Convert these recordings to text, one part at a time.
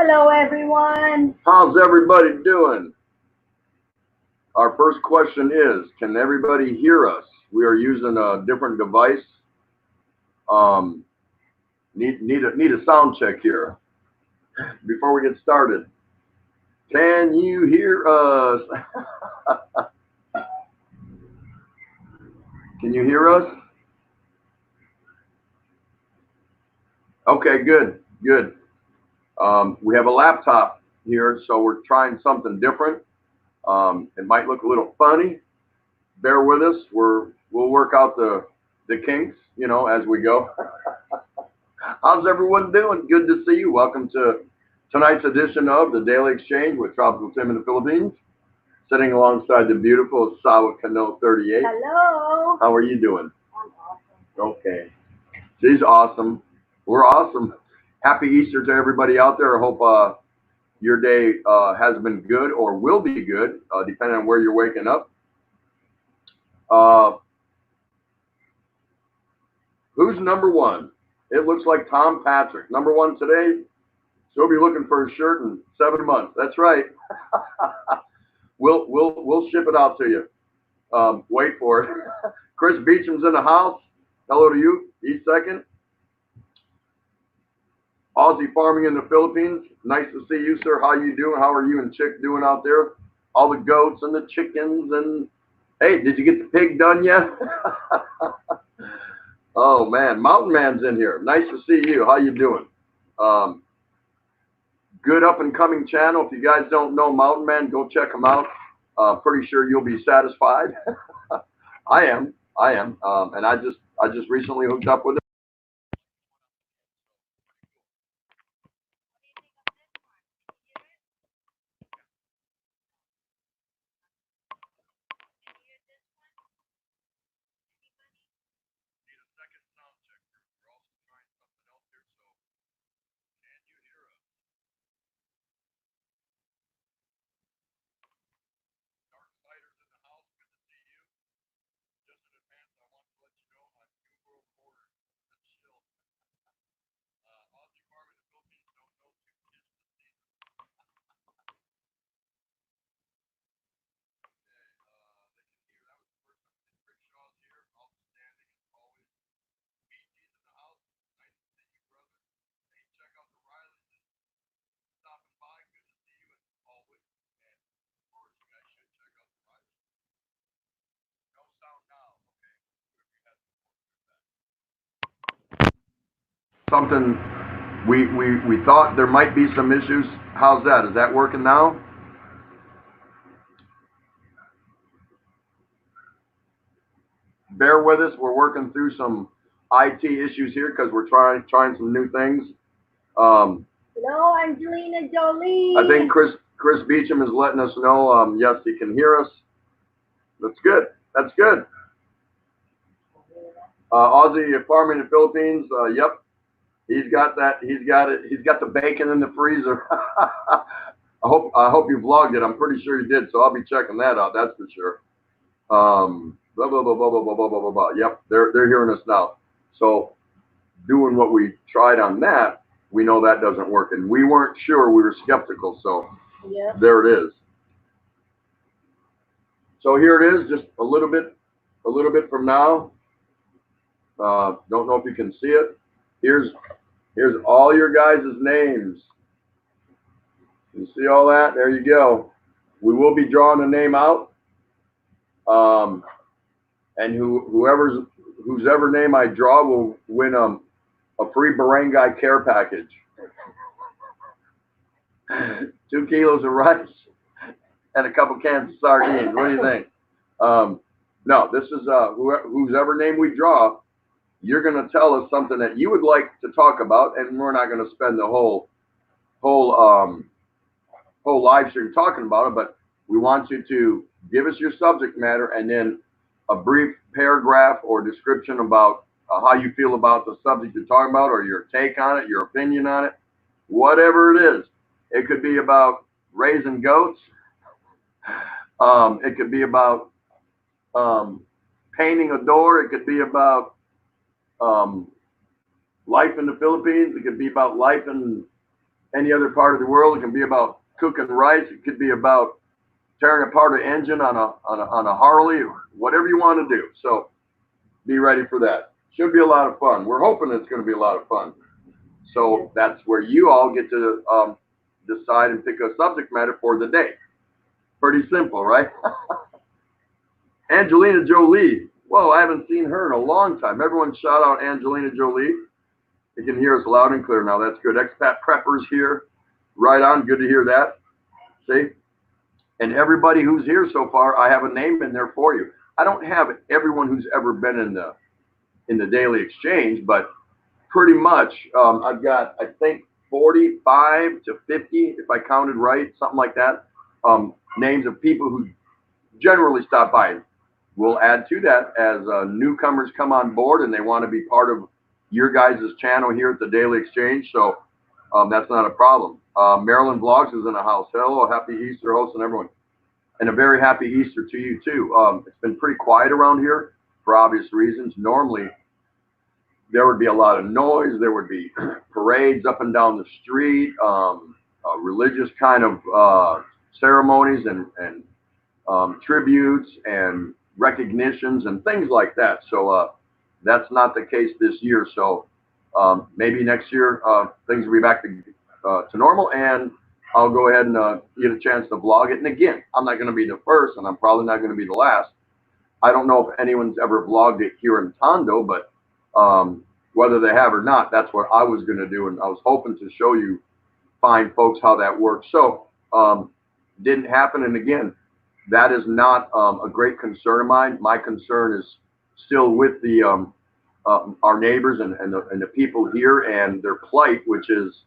Hello, everyone. How's everybody doing? Our first question is, can everybody hear us? We are using a different device. Need a sound check here before we get started. Can you hear us? Can you hear us? Okay, good. We have a laptop here, so we're trying something different. It might look a little funny. Bear with us. We'll work out the kinks, as we go. How's everyone doing? Good to see you. Welcome to tonight's edition of the Daily Exchange with Tropical Tim in the Philippines. Sitting alongside the beautiful Sawa Kano 38. Hello. How are you doing? I'm awesome. Okay. She's awesome. We're awesome. Happy Easter to everybody out there. I hope your day has been good or will be good, depending on where you're waking up. Who's number one? It looks like Tom Patrick. Number one today. So he'll be looking for a shirt in 7 months. That's right. We'll ship it out to you. Wait for it. Chris Beecham's in the house. Hello to you. He's second. Aussie Farming in the Philippines. Nice to see you, sir. How you doing? How are you and Chick doing out there? All the goats and the chickens and hey, did you get the pig done yet? Oh man, Mountain Man's in here. Nice to see you. How you doing? Good up and coming channel. If you guys don't know Mountain Man, go check him out. Pretty sure you'll be satisfied. I am. And I just recently hooked up with him. Something we thought there might be some issues. How's that? Is that working now? Bear with us. We're working through some IT issues here because we're trying some new things. Hello, Angelina Jolie. I think Chris Beecham is letting us know, yes, he can hear us. That's good. That's good. Aussie farming in the Philippines. Yep. He's got that. He's got it. He's got the bacon in the freezer. I hope you vlogged it. I'm pretty sure you did. So I'll be checking that out. That's for sure. Blah, blah, blah, blah, blah, blah, blah, blah, blah. Yep. They're hearing us now. So doing what we tried on that, we know that doesn't work. And we weren't sure. We were skeptical. So there it is. So here it is, just a little bit from now. Don't know if you can see it. Here's all your guys' names. You see all that? There you go. We will be drawing a name out. And whose ever name I draw will win a free barangay care package. 2 kilos of rice and a couple cans of sardines. What do you think? No, this is whose ever name we draw. You're going to tell us something that you would like to talk about, and we're not going to spend the whole live stream talking about it, but we want you to give us your subject matter and then a brief paragraph or description about how you feel about the subject you're talking about, or your take on it, your opinion on it, whatever it is. It could be about raising goats. It could be about painting a door. It could be about life in the Philippines. It could be about life in any other part of the world. It can be about cooking rice. It could be about tearing apart an engine on a Harley, whatever you want to do. So be ready for that. Should be a lot of fun. We're hoping it's going to be a lot of fun. So that's where you all get to decide and pick a subject matter for the day. Pretty simple, right? Angelina Jolie. Whoa, I haven't seen her in a long time. Everyone shout out Angelina Jolie. You can hear us loud and clear now. That's good. Expat Preppers here. Right on. Good to hear that. See? And everybody who's here so far, I have a name in there for you. I don't have everyone who's ever been in the daily exchange, but pretty much I've got, I think, 45 to 50, if I counted right, something like that, names of people who generally stop by. We'll add to that as newcomers come on board and they want to be part of your guys' channel here at the Daily Exchange. So that's not a problem. Marilyn Vlogs is in the house. Hello, happy Easter, host and everyone. And a very happy Easter to you too. It's been pretty quiet around here for obvious reasons. Normally, there would be a lot of noise. There would be parades up and down the street, religious kind of ceremonies and tributes and recognitions and things like that. So that's not the case this year. So maybe next year things will be back to normal, and I'll go ahead and get a chance to vlog it. And again, I'm not going to be the first, and I'm probably not going to be the last. I don't know if anyone's ever vlogged it here in Tondo, but whether they have or not, that's what I was going to do, and I was hoping to show you fine folks how that works. So didn't happen, and again, that is not a great concern of mine. My concern is still with the our neighbors and the people here and their plight, which is,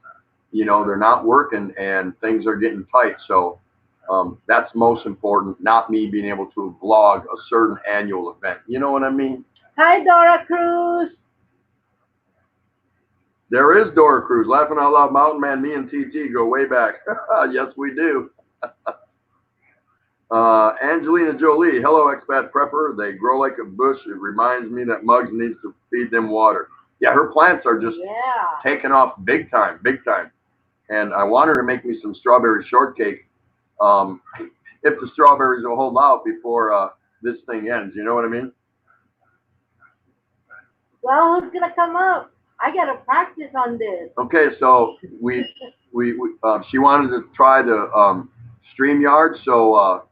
you know, they're not working and things are getting tight. So that's most important, not me being able to vlog a certain annual event. You know what I mean? Hi, Dora Cruz. There is Dora Cruz. Laughing Out Loud Mountain Man, me and TT go way back. Yes, we do. Angelina Jolie. Hello, expat prepper. They grow like a bush. It reminds me that Muggs needs to feed them water. Yeah, her plants are just taking off big time, big time. And I want her to make me some strawberry shortcake if the strawberries will hold out before this thing ends. You know what I mean? Well, who's gonna come up? I gotta practice on this. Okay, so we she wanted to try the StreamYard, so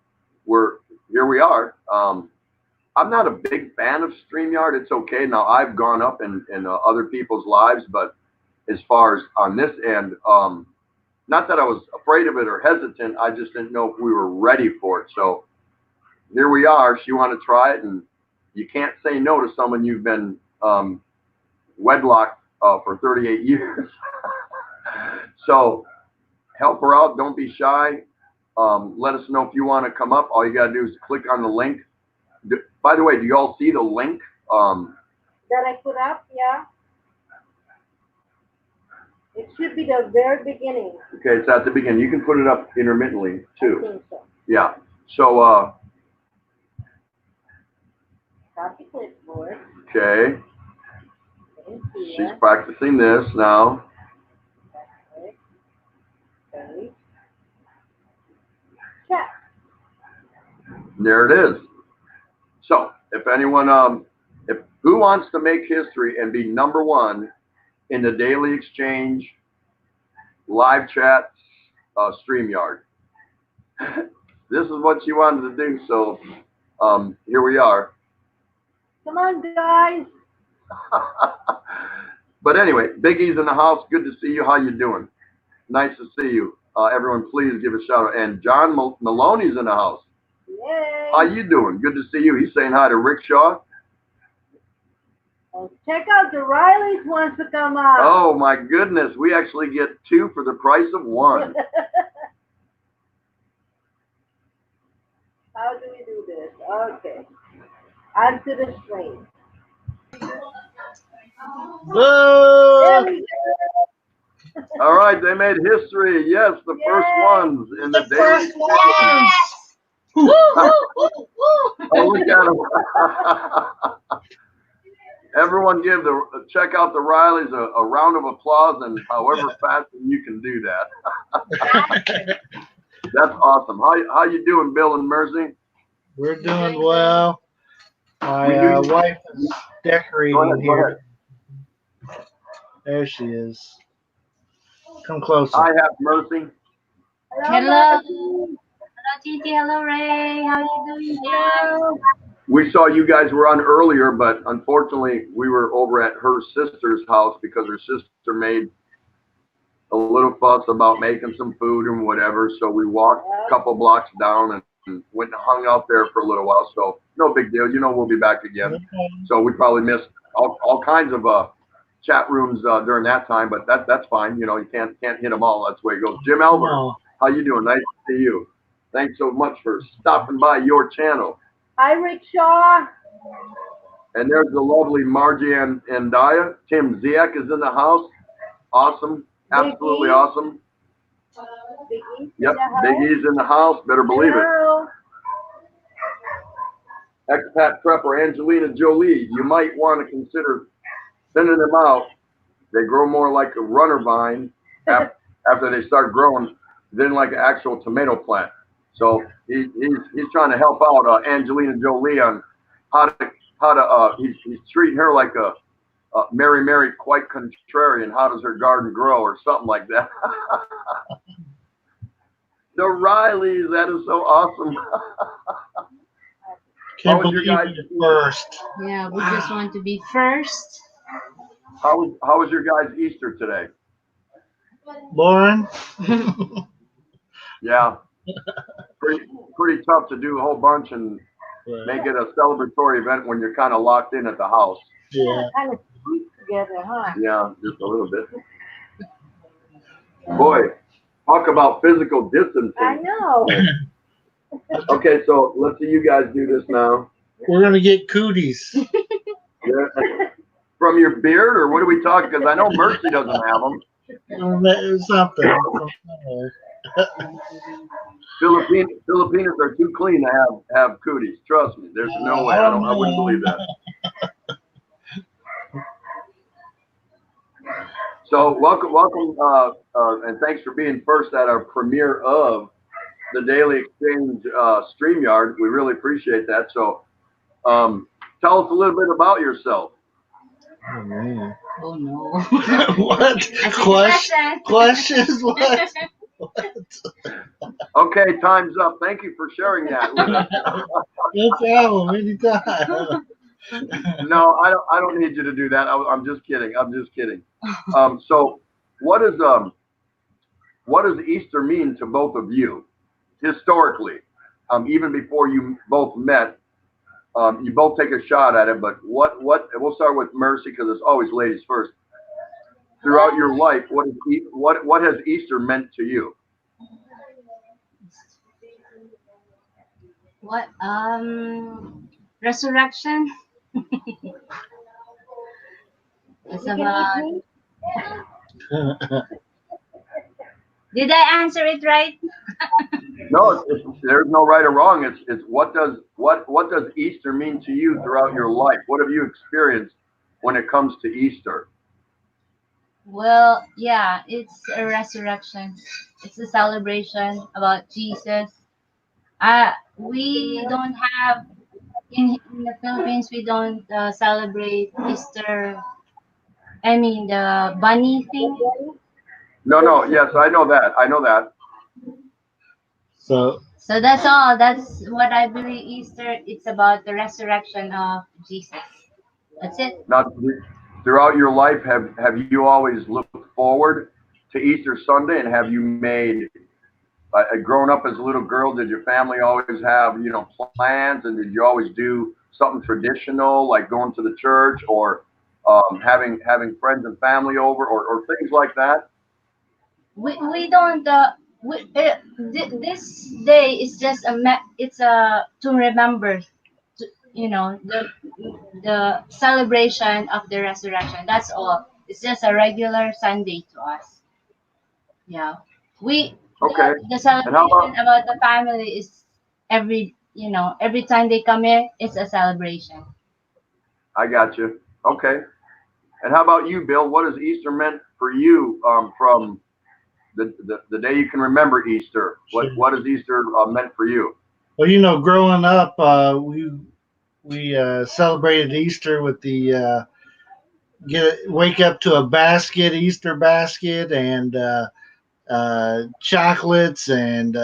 here we are. I'm not a big fan of StreamYard. It's okay. Now I've gone up in other people's lives, but as far as on this end, not that I was afraid of it or hesitant, I just didn't know if we were ready for it. So here we are. She wanted to try it, and you can't say no to someone you've been wedlocked for 38 years. So help her out. Don't be shy. Let us know if you want to come up. All you got to do is click on the link. By the way, do you all see the link? That I put up, yeah. It should be the very beginning. Okay, it's at the beginning. You can put it up intermittently too. I think so. Yeah. So, Copy clipboard. okay. She's practicing this now. Okay. Check. There it is. So, if anyone, who wants to make history and be #1 in the Daily Exchange live chat StreamYard? This is what she wanted to do. So, here we are. Come on, guys. But anyway, Big E's in the house. Good to see you. How you doing? Nice to see you. Everyone, please give a shout out. And John Maloney's in the house. Yay. How you doing? Good to see you. He's saying hi to Rickshaw. And check out the Rileys wants to come on. Oh my goodness, we actually get 2 for the price of 1. How do we do this? Okay. Onto the screen. There we go. All right, they made history. Yes, the first ones in the Daily Exchange. Oh, look at them. Everyone check out the Rileys a round of applause, and however fast you can do that. That's awesome. How you doing, Bill and Mercy? We're doing well. My wife is decorating here. There she is. Come closer. I have Mercy. Hello. Hello, Titi. Hello, Ray. How are you doing? Hello. We saw you guys were on earlier, but unfortunately we were over at her sister's house because her sister made a little fuss about making some food and whatever. So we walked a couple blocks down and went and hung out there for a little while. So no big deal. You know, we'll be back again. So we probably missed all kinds of chat rooms during that time, but that's fine. You know, you can't hit them all. That's the way it goes. Jim Elmer, how you doing? Nice to see you. Thanks so much for stopping by your channel. Hi, Rickshaw. And there's the lovely Margie and Daya. Tim Ziak is in the house. Awesome. Absolutely awesome. Yep, Big E's in the house. Better believe it. Expat prepper Angelina Jolie. You might want to consider thinning them out. They grow more like a runner vine after they start growing than like an actual tomato plant. So he's trying to help out Angelina Jolie on he's treating her like a Mary quite contrarian. How does her garden grow or something like that? The Rileys, that is so awesome. Can't believe it first. Yeah, we just want to be first. How was your guys' Easter today? Lauren? Yeah. Pretty tough to do a whole bunch and make it a celebratory event when you're kind of locked in at the house. Yeah. Kind of sleep together, huh? Yeah, just a little bit. Boy, talk about physical distancing. I know. Okay, so let's see you guys do this now. We're going to get cooties. Yeah. From your beard, or what are we talking? Because I know Mercy doesn't have them. Something. Filipinos are too clean to have cooties. Trust me. There's no way. I wouldn't believe that. So welcome, and thanks for being first at our premiere of the Daily Exchange StreamYard. We really appreciate that. So tell us a little bit about yourself. Oh, man. Oh, no. What? Questions? What? Okay, time's up. Thank you for sharing that with us. No problem. Anytime. No, I don't need you to do that. I'm just kidding. So what does Easter mean to both of you historically? Even before you both met, you both take a shot at it, but what we'll start with Mercy because it's always ladies first. Throughout your life, what has Easter meant to you? What? Resurrection. It's You can eat about. meat. Did I answer it right? No, there's no right or wrong. It's what does Easter mean to you throughout your life? What have you experienced when it comes to Easter? Well, yeah, it's a resurrection. It's a celebration about Jesus. We don't have in the Philippines. We don't celebrate Easter. I mean the bunny thing. No, no, yes, I know that. I know that. So So that's all. That's what I believe Easter. It's about the resurrection of Jesus. That's it. Now, throughout your life, have you always looked forward to Easter Sunday, and have you made, growing up as a little girl, did your family always have, plans, and did you always do something traditional like going to the church or having friends and family over or things like that? We don't this day is just it's a to remember to, the celebration of the resurrection. That's all. It's just a regular Sunday to us. Yeah, we Okay. the And how celebration about, about the family is every time they come here, it's a celebration. I got you. Okay. And how about you, Bill? What has Easter meant for you from the day you can remember Easter? sure. What has Easter meant for you? Well, growing up, we celebrated Easter with the wake up to a basket, Easter basket, and chocolates, and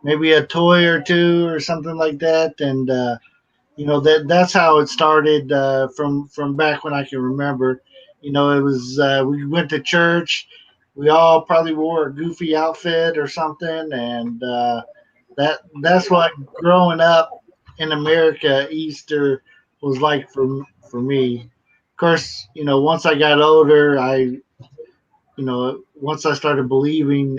maybe a toy or two or something like that, and that's how it started from back when I can remember. It was we went to church. We all probably wore a goofy outfit or something, and that's what growing up in America Easter was like for me. Of course, once I got older, once I started believing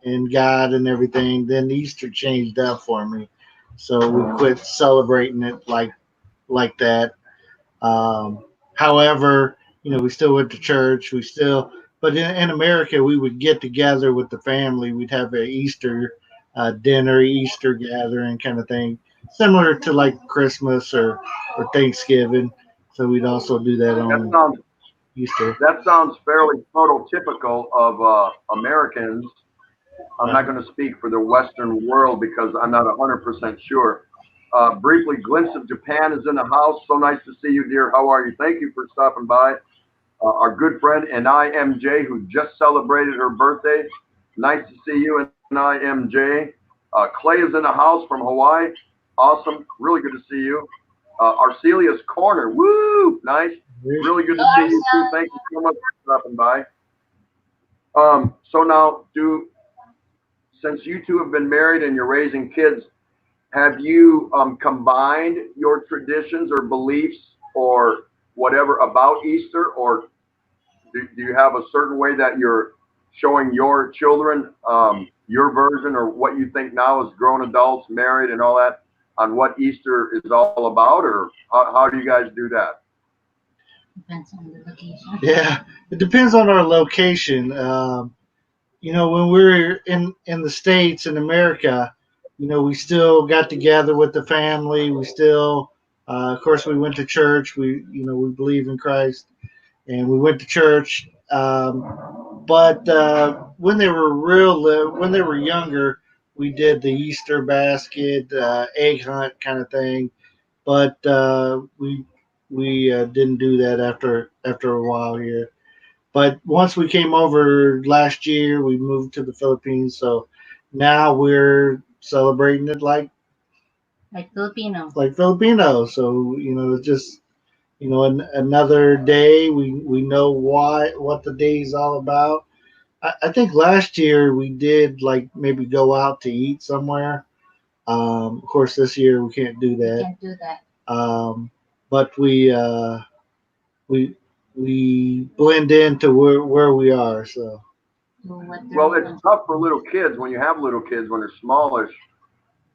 in God and everything, then Easter changed up for me. So we quit celebrating it like that. However, we still went to church. But in America, we would get together with the family. We'd have a Easter dinner, Easter gathering kind of thing, similar to like Christmas or Thanksgiving. So we'd also do that That on sounds Easter. that sounds fairly prototypical of Americans. I'm not going to speak for the Western world because I'm not 100% sure. Briefly, Glimpse of Japan is in the house. So nice to see you, dear. How are you? Thank you for stopping by. Our good friend and IMJ, who just celebrated her birthday. Nice to see you, and IMJ. Clay is in the house from Hawaii. Awesome. Really good to see you. Arcelia's Corner. Woo! Nice. Really good to see you, too. Thank you so much for stopping by. So now, since you two have been married and you're raising kids, have you combined your traditions or beliefs or whatever about Easter, or do you have a certain way that you're showing your children your version or what you think now as grown adults, married, and all that on what Easter is all about, or how do you guys do that? Depends on the location. Yeah, it depends on our location. When we're in the states in America, we still got together with the family. We still, of course, we went to church. We believe in Christ, and we went to church. But when they were younger, we did the Easter basket, egg hunt kind of thing. But we didn't do that after a while here. But once we came over last year, we moved to the Philippines. So now we're celebrating it Like Filipino. like Filipinos. So it's just another day. We know what the day is all about. I think last year we did like maybe go out to eat somewhere. Of course, this year we can't do You that. can't do that. But we we blend into where we are. Do what Well, they're it's tough for little kids when you have little kids when they're smallish.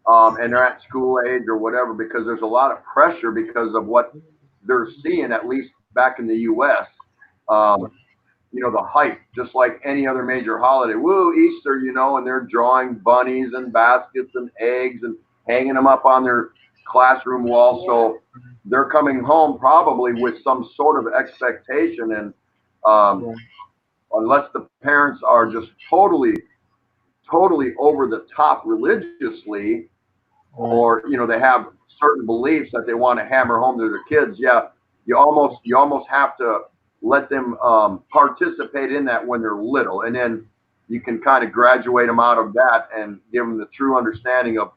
and they're at school age or whatever, because there's a lot of pressure because of what they're seeing, at least back in the U.S. Um, the hype, just like any other major holiday. Woo, Easter, and they're drawing bunnies and baskets and eggs and hanging them up on their classroom wall. So they're coming home probably with some sort of expectation. And unless the parents are just totally over the top religiously, or they have certain beliefs that they want to hammer home to their kids, you almost have to let them participate in that when they're little, and then you can kind of graduate them out of that and give them the true understanding of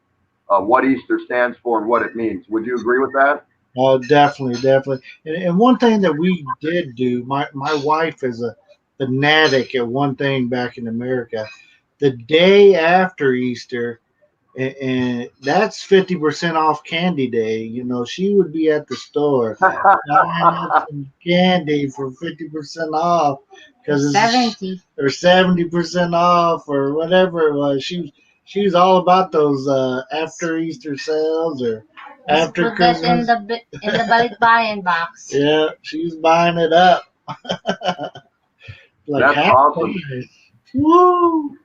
what Easter stands for and what it means. Would you agree with that? Oh, definitely, definitely. And one thing that we did do, my wife is a fanatic at one thing back in America. The day after Easter, and that's 50% off candy day. She would be at the store buying up some candy for 50% off because it's 70. or 70% off or whatever it was. She was all about those after Easter sales or Just after put that in Christmas. the balikbayan box. Yeah, she's buying it up like That's half awesome. price. Woo!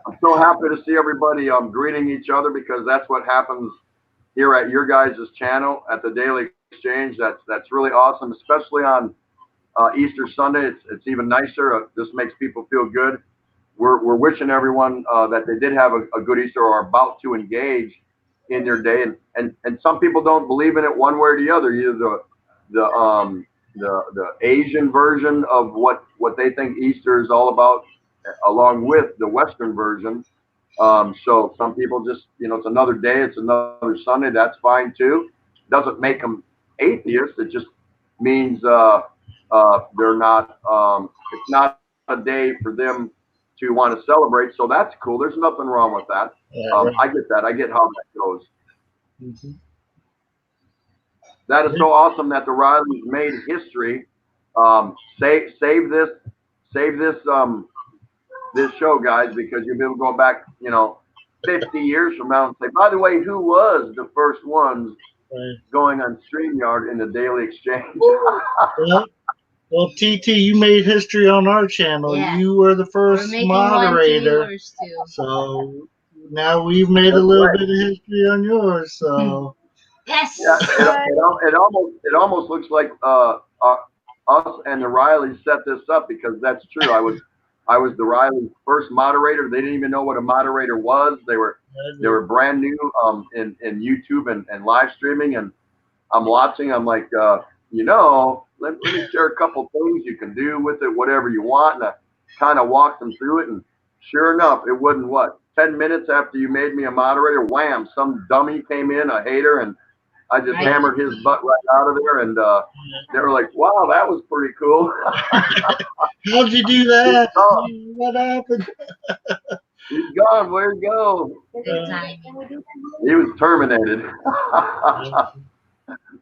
I'm so happy to see everybody greeting each other, because that's what happens here at your guys' channel at the Daily Exchange. That's really awesome, especially on Easter Sunday. It's even nicer. This makes people feel good. We're wishing everyone that they did have a good Easter, or are about to engage in their day. And some people don't believe in it one way or the other. Either the Asian version of what they think Easter is all about, along with the Western version. So some people just, it's another day, it's another Sunday. That's fine too. Doesn't make them atheists. It just means they're not. It's not a day for them to want to celebrate. So that's cool. There's nothing wrong with that. Yeah, right. I get that. I get how that goes. Mhm. That is so awesome that the Rileys made history. Save this show, guys, because you'll be able to go back, 50 years from now and say, by the way, who was the first ones Right. going on StreamYard in the Daily Exchange? Well, TT, you made history on our channel. Yeah. You were the We're first making one to moderator. yours too. So now we've made a That's little right. bit of history on yours. So Yes. Yeah, it almost looks like us and the Rileys set this up, because that's true. I was the Rileys' first moderator. They didn't even know what a moderator was. They were brand new in YouTube and live streaming, and I'm watching. I'm like, let me share a couple things you can do with it, whatever you want. And I kind of walked them through it, and sure enough, it wasn't 10 minutes after you made me a moderator, wham, some dummy came in, a hater, and I just Right. hammered his butt right out of there. And they were like, wow, that was pretty cool. how'd you do that? He's gone. What happened? He's gone. Where'd he go? Good timing. He was terminated.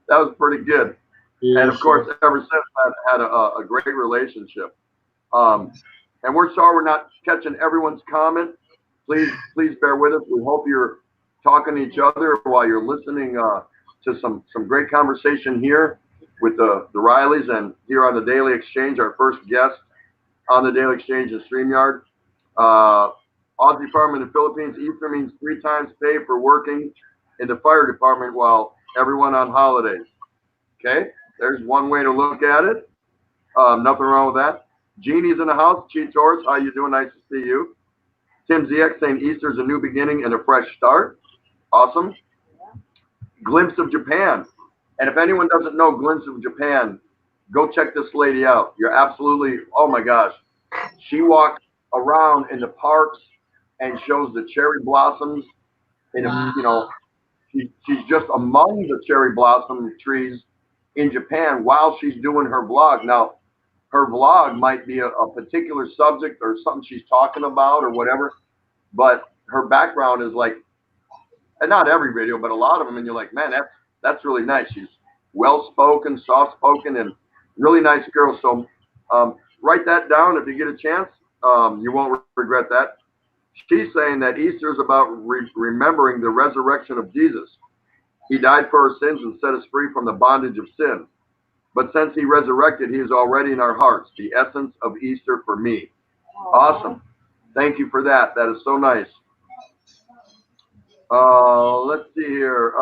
That was pretty good. And of course, ever since, I've had a great relationship. And we're sorry we're not catching everyone's comment. Please bear with us. We hope you're talking to each other while you're listening to some great conversation here with the Rileys, and here on the Daily Exchange, our first guest on the Daily Exchange in StreamYard. Aussie Farm in the Philippines, Easter means 3 times pay for working in the fire department while everyone on holidays. Okay, there's one way to look at it. Nothing wrong with that. Jeannie's in the house. Cheetors, how you doing? Nice to see you. Tim ZX saying Easter's a new beginning and a fresh start. Awesome. Glimpse of Japan. And if anyone doesn't know Glimpse of Japan, go check this lady out. You're absolutely, oh my gosh. She walks around in the parks and shows the cherry blossoms. She's just among the cherry blossom trees in Japan while she's doing her vlog. Now, her vlog might be a particular subject or something she's talking about or whatever, but her background is like, and not every video, but a lot of them, and you're like, man, that's really nice. She's well-spoken, soft-spoken, and really nice girl. So write that down if you get a chance. You won't regret that. She's saying that Easter is about remembering the resurrection of Jesus. He died for our sins and set us free from the bondage of sin. But since he resurrected, he is already in our hearts, the essence of Easter for me. Awesome. Thank you for that. That is so nice. Let's see here.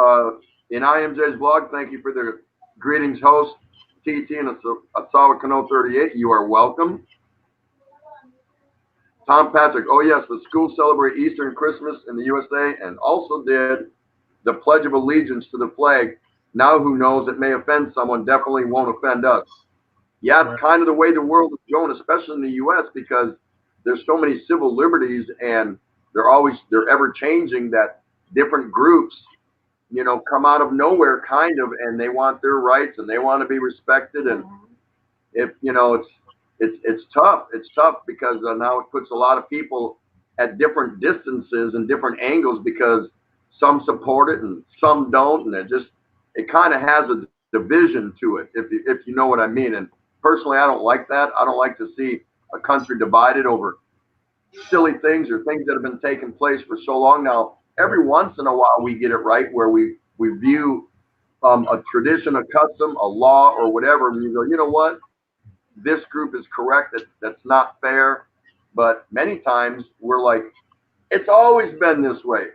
In IMJ's blog, thank you for the greetings, host TT and Asawa Kano 38. You are welcome. Tom Patrick. Oh yes, the schools celebrate Easter and Christmas in the USA and also did the Pledge of Allegiance to the flag. Now who knows, it may offend someone, definitely won't offend us. Yeah, it's kind of the way the world is going, especially in the US, because there's so many civil liberties and they're ever changing, that different groups, you know, come out of nowhere kind of, and they want their rights and they want to be respected. And if, you know, it's tough. It's tough because now it puts a lot of people at different distances and different angles because some support it and some don't. And it kind of has a division to it, if you know what I mean. And personally, I don't like that. I don't like to see a country divided over silly things or things that have been taking place for so long now. Every once in a while, we get it right where we view a tradition, a custom, a law, or whatever, and you go, you know what? This group is correct. That's not fair. But many times we're like, it's always been this way.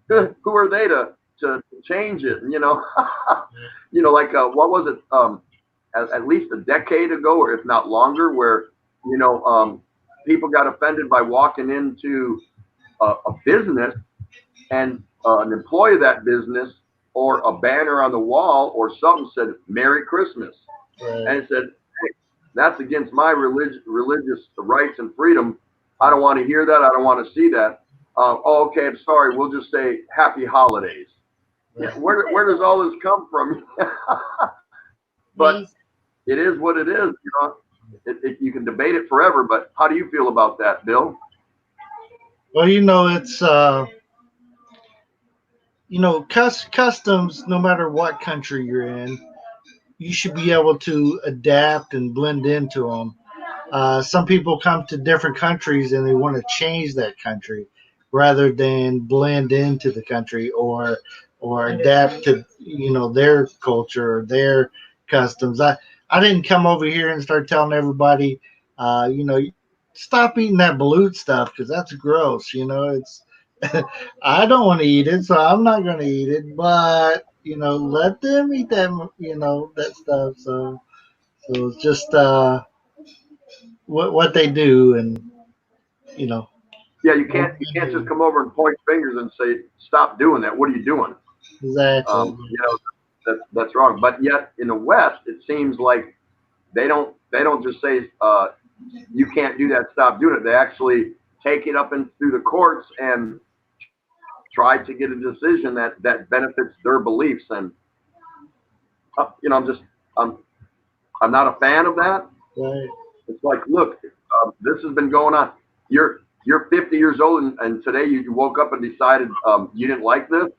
Who are they to change it? You know, you know, like what was it? At least a decade ago, or if not longer, where you know people got offended by walking into a business and an employee of that business or a banner on the wall or something said "Merry Christmas," and it said, hey, "That's against my religious rights and freedom. I don't want to hear that. I don't want to see that." Oh, okay, I'm sorry. We'll just say Happy Holidays. Yeah, where does all this come from? But it is what it is. You know, you can debate it forever. But how do you feel about that, Bill? Well, you know, it's you know, customs. No matter what country you're in, you should be able to adapt and blend into them. Some people come to different countries and they want to change that country rather than blend into the country or adapt to, you know, their culture or their customs. I didn't come over here and start telling everybody, you know, stop eating that balut stuff because that's gross. You know, it's I don't want to eat it, so I'm not going to eat it. But you know, let them eat that, you know, that stuff. So it's just what they do, and you know. Yeah, you can't just come over and point fingers and say stop doing that. What are you doing? Exactly. You know, that's wrong. But yet in the West, it seems like they don't just say you can't do that, stop doing it. They actually take it up and through the courts and try to get a decision that benefits their beliefs. And you know, I'm not a fan of that. Right. It's like, look, this has been going on. You're 50 years old, and today you woke up and decided you didn't like this,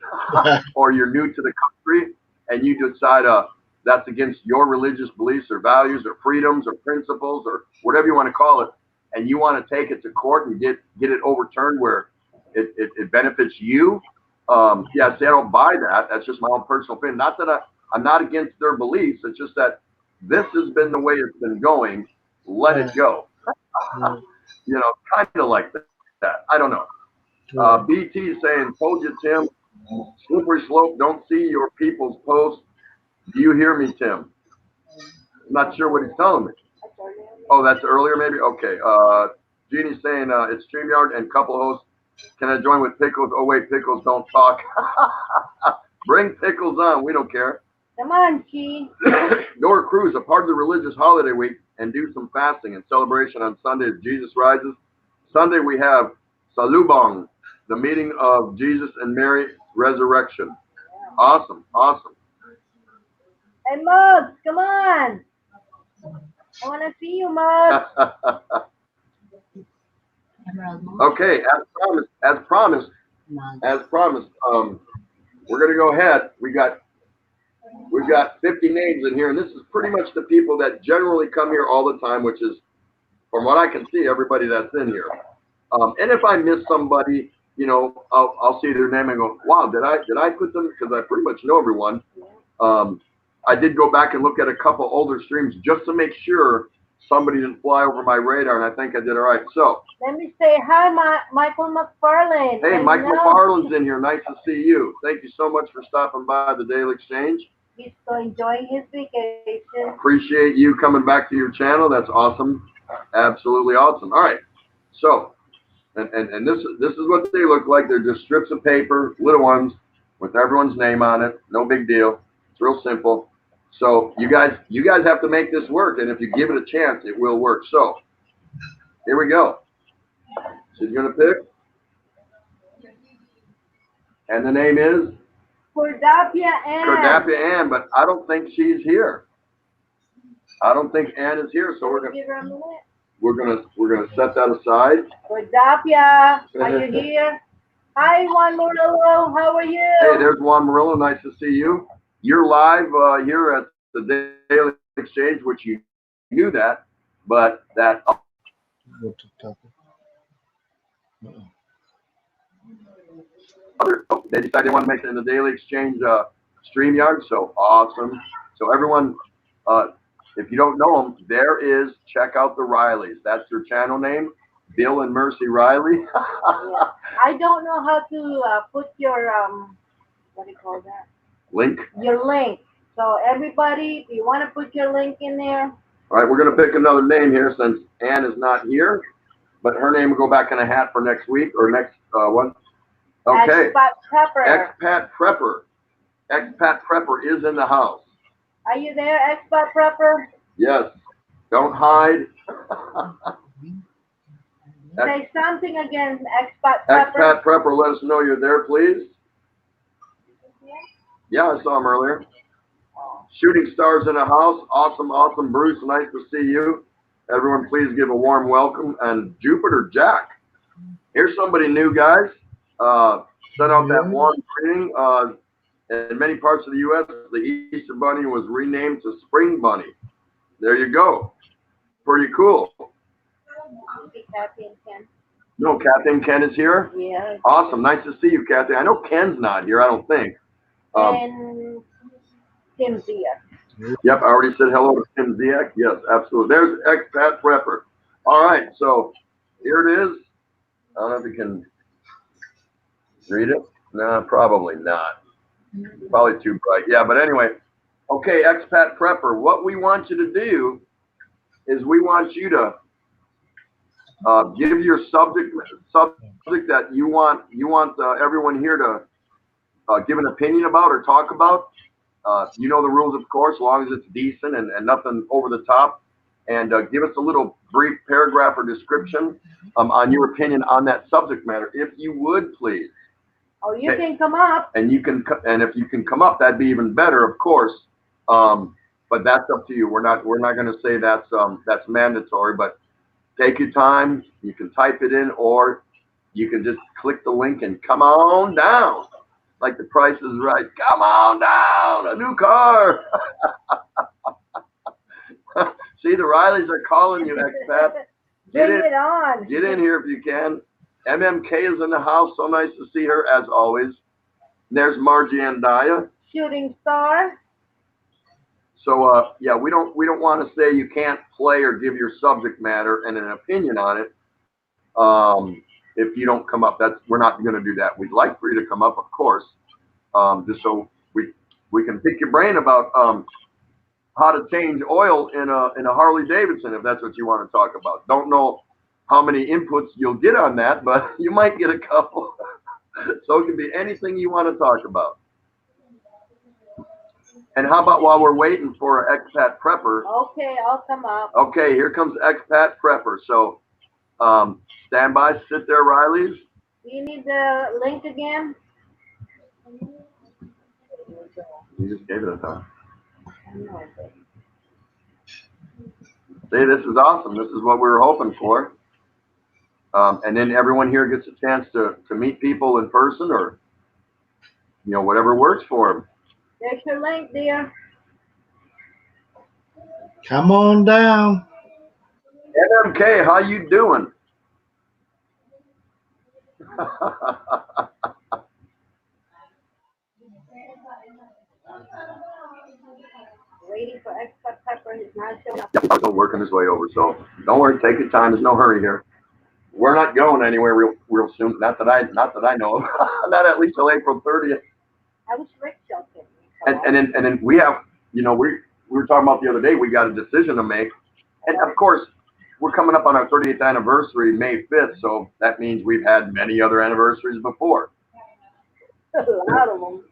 or you're new to the country, and you decide that's against your religious beliefs or values or freedoms or principles or whatever you want to call it, and you want to take it to court and get it overturned where it benefits you. Yeah, see, I don't buy that. That's just my own personal opinion. Not that I'm not against their beliefs. It's just that this has been the way it's been going. Let it go. You know, kind of like that. I don't know. BT is saying, told you, Tim, slippery slope, don't see your people's post. Do you hear me, Tim? I'm not sure what he's telling me. Oh, that's earlier maybe? Okay. Jeannie's saying it's StreamYard and couple hosts. Can I join with Pickles? Oh, wait, Pickles don't talk. Bring Pickles on. We don't care. Come on, Gene. Nora Cruz, a part of the religious holiday week, and do some fasting and celebration on Sunday as Jesus rises. Sunday we have Salubong, the meeting of Jesus and Mary resurrection. Awesome, awesome. Hey, Mugs, come on. I want to see you, Mugs. Okay, as promised, we're going to go ahead. We've got 50 names in here, and this is pretty much the people that generally come here all the time, which is, from what I can see, everybody that's in here. And if I miss somebody, you know, I'll see their name and go, wow, did I put them? Because I pretty much know everyone. I did go back and look at a couple older streams just to make sure somebody didn't fly over my radar, and I think I did all right. So let me say hi, Michael McFarlane. hey, Mike McFarlane's in here. Nice to see you. Thank you so much for stopping by the Daily Exchange. He's so enjoying his vacation. Appreciate you coming back to your channel. That's awesome. Absolutely awesome. All right. So, and this is what they look like. They're just strips of paper, little ones, with everyone's name on it. No big deal. It's real simple. So you guys have to make this work, and if you give it a chance, it will work. So here we go. She's gonna pick, and the name is Cordapia Ann. Cordapia Ann, but I don't think she's here. I don't think Ann is here, so we're Give her a minute. gonna set that aside. Cordapia, are you here? Hi, Juan Murillo. How are you? Hey, there's Juan Murillo. Nice to see you. You're live here at the Daily Exchange, which you knew that, but that. They decided they want to make it in the Daily Exchange StreamYard, so awesome. So everyone, if you don't know them, there is, check out the Rileys. That's their channel name, Bill and Mercy Riley. I don't know how to put your, what do you call that? Link. Your link. So everybody, if you want to put your link in there. All right, we're going to pick another name here since Ann is not here, but her name will go back in a hat for next week or next one. Okay. Expat Prepper. Expat Prepper. Expat Prepper is in the house. Are you there, Expat Prepper? Yes. Don't hide. Say something again, Expat Prepper. Expat Prepper, let us know you're there, please. Yeah, I saw him earlier. Shooting Stars in the house. Awesome, awesome. Bruce, nice to see you. Everyone, please give a warm welcome. And Jupiter Jack. Here's somebody new, guys. Sent out that warm greeting. In many parts of the U.S., the Easter Bunny was renamed to Spring Bunny. There you go. Pretty cool. Kathy and Ken. No, Kathy and Ken is here? Yes. Awesome. Nice to see you, Kathy. I know Ken's not here, I don't think. And Tim Zia. Yep, I already said hello to Tim Ziak. Yes, absolutely. There's Expat Prepper. All right, so here it is. I don't know if you can read it. No, probably not. Probably too bright. Yeah, but anyway. Okay, Expat Prepper, what we want you to do is we want you to give your subject that you want everyone here to give an opinion about or talk about. You know the rules, of course, as long as it's decent and nothing over the top. And give us a little brief paragraph or description on your opinion on that subject matter, if you would, please. Oh, you can come up. And if you can come up, that'd be even better, of course. But that's up to you. We're not going to say that's mandatory. But take your time. You can type it in, or you can just click the link and come on down. Like The Price is Right. Come on down, a new car. See, the Rileys are calling you, Expat. Bring it on. Get in here if you can. MMK is in the house. So nice to see her, as always. There's Margie Andaya. Shooting Star. So, yeah, we don't want to say you can't play or give your subject matter and an opinion on it. If you don't come up, we're not going to do that. We'd like for you to come up, of course, just so we can pick your brain about how to change oil in a Harley Davidson, if that's what you want to talk about. Don't know how many inputs you'll get on that, but you might get a couple. So it can be anything you want to talk about. And how about while we're waiting for Expat Prepper? Okay, I'll come up. Okay, here comes Expat Prepper. So stand by, sit there, Rileys. Do you need the link again? You just gave it a time. See, this is awesome. This is what we were hoping for. And then everyone here gets a chance to meet people in person, or whatever works for them. There's your link, dear. Come on down. MMK, how you doing? Waiting for extra pepper. He's not showing up. He's still working his way over, so don't worry. Take your time. There's no hurry here. We're not going anywhere real soon. Not that I know of. Not at least till April 30th. I wish Rick showed me. And then we have, we were talking about the other day. We got a decision to make, and of course, we're coming up on our 30th anniversary, May 5th. So that means we've had many other anniversaries before. A lot of them.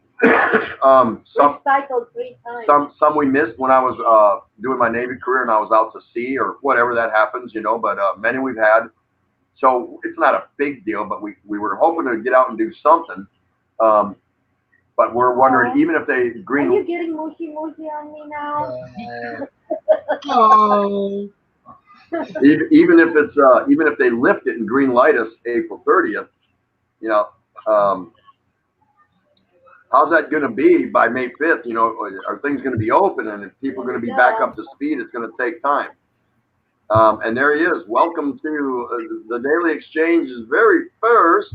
Some Cycled 3 times. some we missed when I was doing my Navy career and I was out to sea or whatever that happens, but many we've had. So it's not a big deal, but we were hoping to get out and do something. But we're wondering, even if they Are you getting mushy on me now? Oh. even if they lift it and green light us April 30th, how's that going to be by May 5th? Are things going to be open, and if people are going to be back up to speed, it's going to take time. And there he is. Welcome to the Daily Exchange's very first.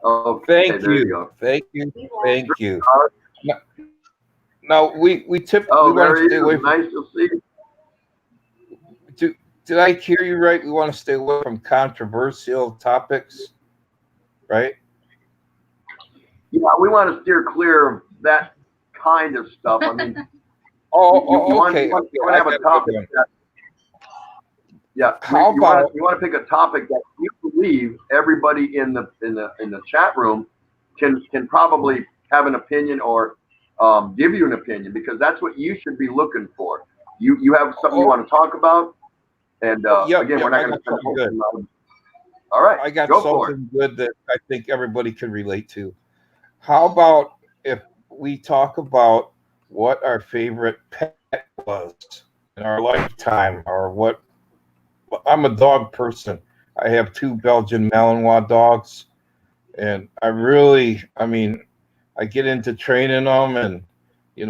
Okay, Thank there you you. go. Thank you. Now we typically Oh, want there to he stay away is. from. Nice to see you. Did I hear you right? We want to stay away from controversial topics, right? Yeah, we want to steer clear of that kind of stuff. I mean, Okay. You want to have a topic that, How you about want to pick a topic that you believe everybody in the chat room can probably have an opinion or give you an opinion, because that's what you should be looking for. You have something you want to talk about, and again, we're not going to spend good. All right, I got go for it. something good that I think everybody can relate to. How about if we talk about what our favorite pet was in our lifetime, or what? I'm a dog person. I have 2 Belgian Malinois dogs, and I get into training them, and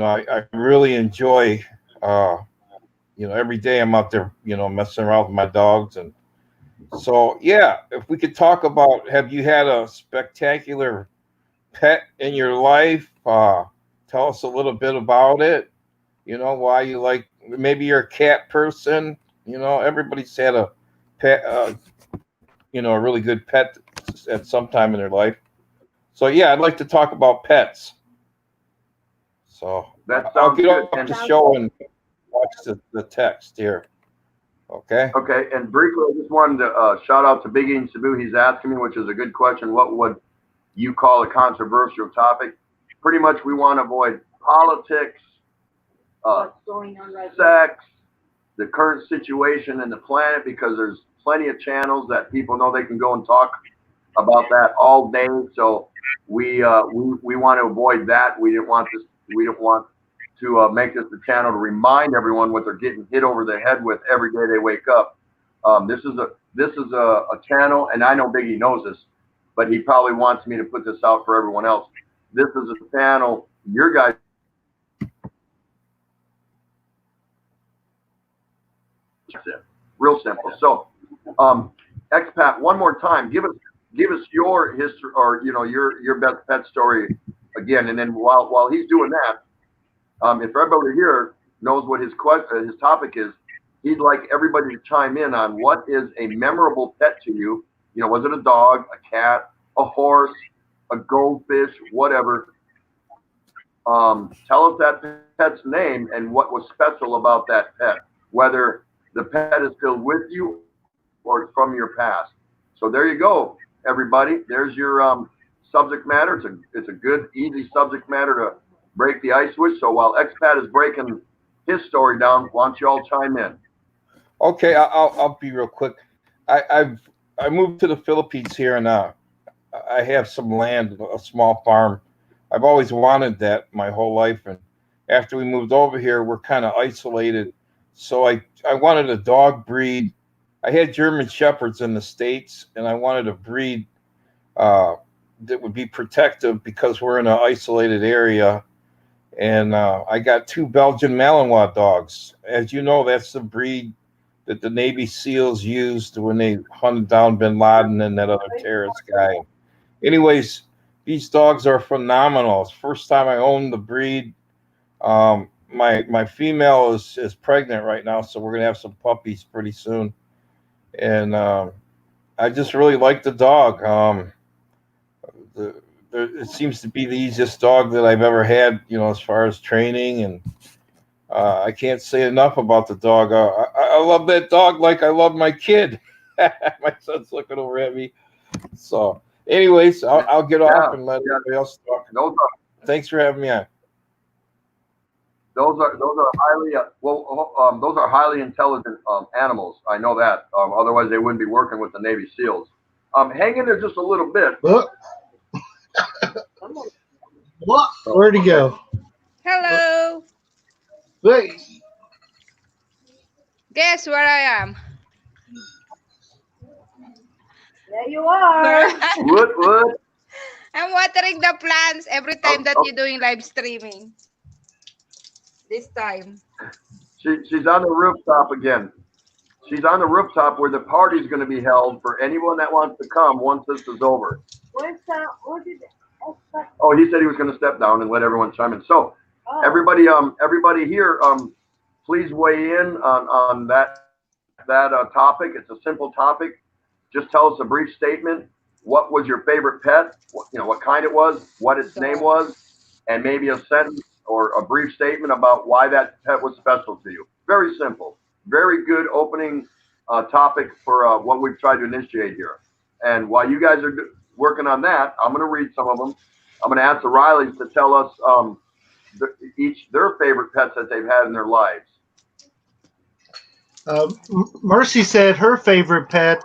I really enjoy. Every day I'm out there, messing around with my dogs, and so yeah. If we could talk about, have you had a spectacular pet in your life? Tell us a little bit about it. Why you like. Maybe you're a cat person. Everybody's had a pet. A really good pet at some time in their life. So yeah, I'd like to talk about pets. So I'll get off the show and watch the text here. Okay. Okay, and briefly, I just wanted to shout out to Big Ian Sabu. He's asking me, which is a good question, what would you call a controversial topic? Pretty much, we want to avoid politics, What's going on right sex, the current situation in the planet, because there's plenty of channels that people know they can go and talk about that all day. So we want to avoid that. We didn't want to make this the channel to remind everyone what they're getting hit over the head with every day they wake up. This is a channel, and I know Biggie knows this, but he probably wants me to put this out for everyone else. This is a channel, your guys. Real simple. So, expat, one more time, give us your history, or your best pet story again, and then while he's doing that, if everybody here knows what his topic is, he'd like everybody to chime in on what is a memorable pet to you. Was it a dog, a cat, a horse, a goldfish, whatever? Tell us that pet's name and what was special about that pet, whether the pet is still with you or it's from your past. So there you go, everybody. There's your subject matter. It's a good, easy subject matter to break the ice with. So while Expat is breaking his story down, why don't you all chime in? Okay, I'll be real quick. I moved to the Philippines here, and I have some land, a small farm. I've always wanted that my whole life, and after we moved over here, we're kind of isolated. So I wanted a dog breed. I had German Shepherds in the States, and I wanted a breed that would be protective because we're in an isolated area. And I got 2 Belgian Malinois dogs. As you know, that's the breed that the Navy SEALs used when they hunted down Bin Laden and that other terrorist guy. Anyways, these dogs are phenomenal. It's the first time I owned the breed. My female is pregnant right now, so we're gonna have some puppies pretty soon. And I just really like the dog. It seems to be the easiest dog that I've ever had, as far as training, and I can't say enough about the dog. I love that dog like I love my kid. My son's looking over at me. So, anyways, I'll get off and let everybody else talk. Thanks for having me on. Those are highly those are highly intelligent animals. I know that. Otherwise, they wouldn't be working with the Navy SEAls. Hang in there just a little bit. What? Where'd he go? Hello. Wait. Guess where I am? There you are. What? I'm watering the plants every time that you're doing live streaming. This time. She's on the rooftop again. She's on the rooftop where the party's going to be held for anyone that wants to come once this is over. Where's where did Oh, he said he was going to step down and let everyone chime in. So, everybody here, please weigh in on that topic. It's a simple topic. Just tell us a brief statement. What was your favorite pet? What kind it was, what its name was, and maybe a sentence or a brief statement about why that pet was special to you. Very simple. Very good opening topic for what we've tried to initiate here. And while you guys are working on that, I'm going to read some of them. I'm going to ask the Rileys to tell us each their favorite pets that they've had in their lives. Mercy said her favorite pet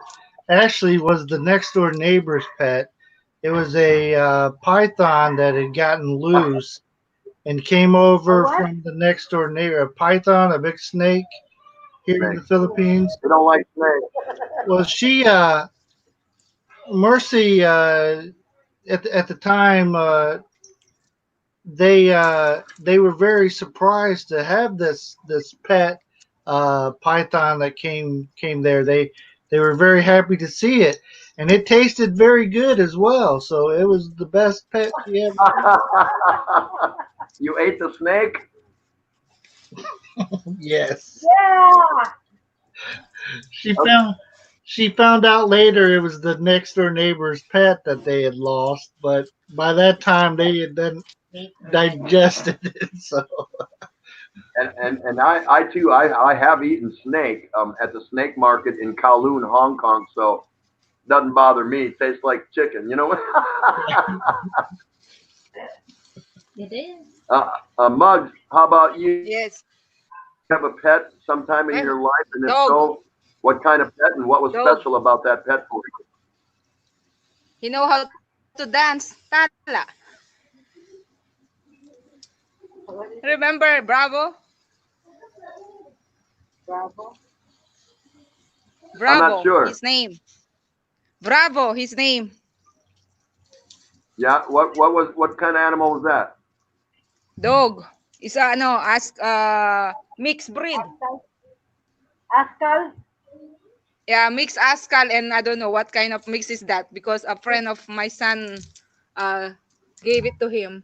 actually was the next door neighbor's pet. It was a python that had gotten loose and came over from the next door neighbor. A python, a big snake here in the Philippines. We don't like snakes. Well, she, Mercy, at the time, they were very surprised to have this pet python that came there. They were very happy to see it, and it tasted very good as well. So it was the best pet she ever had. You ate the snake? Yes. Yeah. She found out later it was the next door neighbor's pet that they had lost, but by that time they had then digested it. So. And I too I have eaten snake at the snake market in Kowloon, Hong Kong. So doesn't bother me. It tastes like chicken. You know what? It is. Muggs, how about you? Yes. Have a pet sometime in your life, and if Dog. so, what kind of pet and what was Dog. special about that pet for you? You know how to dance? Tala. Remember Bravo? Bravo. Bravo. I'm not sure. His name. Bravo. His name. Yeah, what kind of animal was that? Dog. It's mixed breed. Askal. Yeah, mixed Askal, and I don't know what kind of mix is that because a friend of my son gave it to him.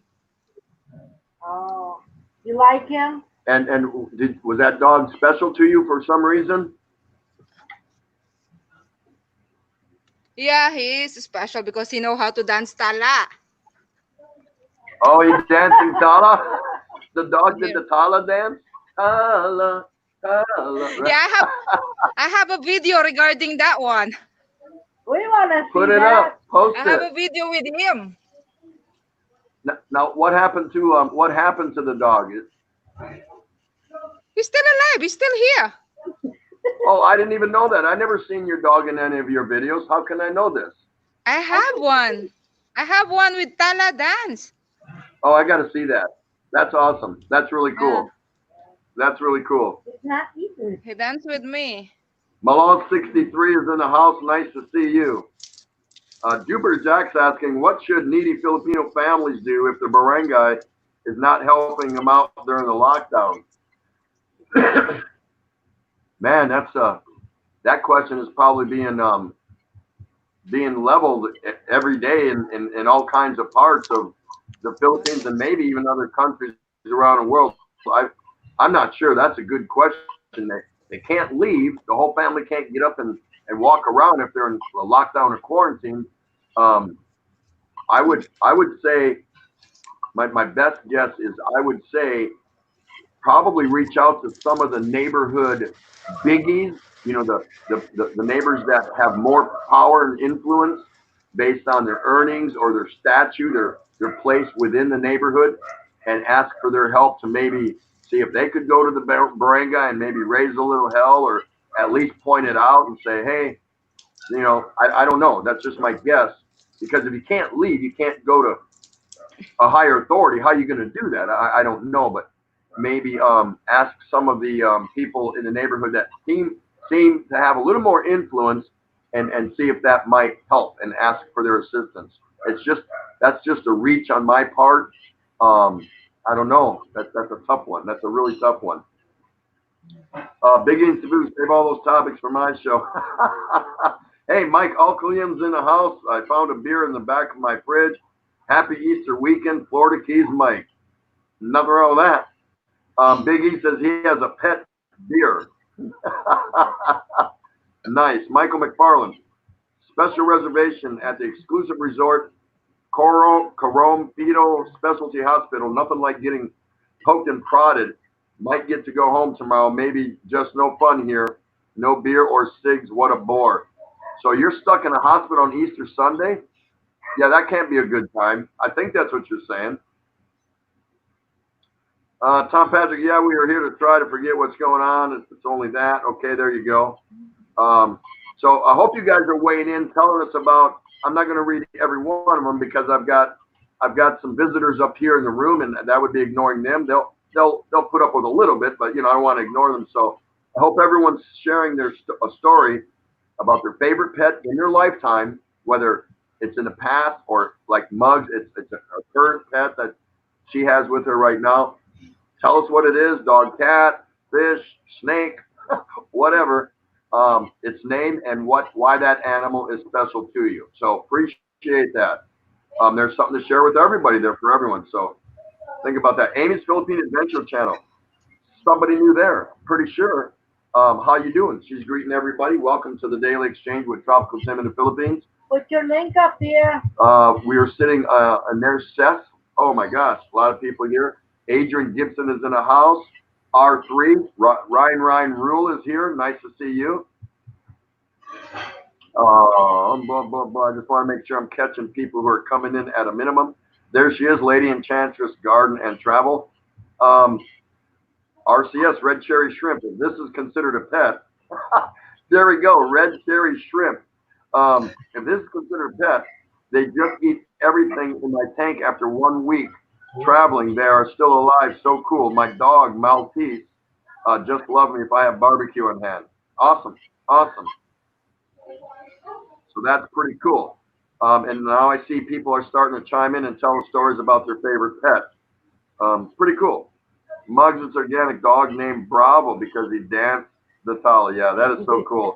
Oh, you like him? And was that dog special to you for some reason? Yeah, he is special because he know how to dance tala. Oh, he's dancing tala. The dog did the tala dance. Tala, tala. Yeah, I have a video regarding that one. We want to see Put it that. up. Post I have a it. video with him. Now, what happened to the dog? He's still alive. He's still here. Oh, I didn't even know that. I never seen your dog in any of your videos. How can I know this? I have one. I have one with tala dance. Oh, I got to see that. That's awesome. That's really cool. That's really cool. It's not eaten. He danced with me. Malone 63 is in the house. Nice to see you. Jupiter Jack's asking, what should needy Filipino families do if the barangay is not helping them out during the lockdown? Man, that's that question is probably being leveled every day in all kinds of parts of the Philippines and maybe even other countries around the world. I'm not sure. That's a good question. They can't leave. The whole family can't get up and walk around if they're in a lockdown or quarantine. Um, I would say my best guess is I would say probably reach out to some of the neighborhood biggies, the neighbors that have more power and influence based on their earnings or their statue, their place within the neighborhood, and ask for their help to maybe see if they could go to the barangay and maybe raise a little hell or at least point it out and say, hey, I don't know. That's just my guess. Because if you can't leave, you can't go to a higher authority. How are you going to do that? I don't know, but maybe ask some of the people in the neighborhood that seem to have a little more influence and see if that might help and ask for their assistance. That's just a reach on my part. I don't know. That's a tough one. That's a really tough one. Big and Taboo, save all those topics for my show. Hey, Mike Alkalium's in the house. I found a beer in the back of my fridge. Happy Easter weekend, Florida Keys, Mike. Nothing wrong with that. Big E says he has a pet deer. Nice. Michael McFarland. Special reservation at the exclusive resort, Corompedo Specialty Hospital. Nothing like getting poked and prodded. Might get to go home tomorrow. Maybe just no fun here. No beer or cigs. What a bore. So you're stuck in a hospital on Easter Sunday? Yeah, that can't be a good time. I think that's what you're saying. Tom Patrick, yeah, we are here to try to forget what's going on. It's only that. Okay, there you go. So I hope you guys are weighing in, telling us about. I'm not going to read every one of them because I've got some visitors up here in the room, and that would be ignoring them. They'll put up with a little bit, but I don't want to ignore them. So I hope everyone's sharing a story about their favorite pet in their lifetime, whether it's in the past or like Muggs, it's a current pet that she has with her right now. Tell us what it is: dog, cat, fish, snake, whatever. Its name and why that animal is special to you. So appreciate that. There's something to share with everybody there for everyone. So think about that. Amy's Philippine Adventure Channel. Somebody new there. Pretty sure. How you doing? She's greeting everybody. Welcome to the Daily Exchange with Tropical Tim in the Philippines. Put your link up here. We are sitting, and there's Seth. Oh my gosh, a lot of people here. Adrian Gibson is in the house. R3, Ryan Rule is here. Nice to see you. I just want to make sure I'm catching people who are coming in at a minimum. There she is, Lady Enchantress Garden and Travel. RCS, Red Cherry Shrimp. If this is considered a pet, there we go, Red Cherry Shrimp. If this is considered a pet, they just eat everything in my tank after 1 week traveling. They are still alive. So cool. My dog, Maltese, just love me if I have barbecue on hand. Awesome. So that's pretty cool. And now I see people are starting to chime in and tell stories about their favorite pet. Pretty cool. Muggs' organic dog named Bravo because he danced the tally. Yeah, that is so cool.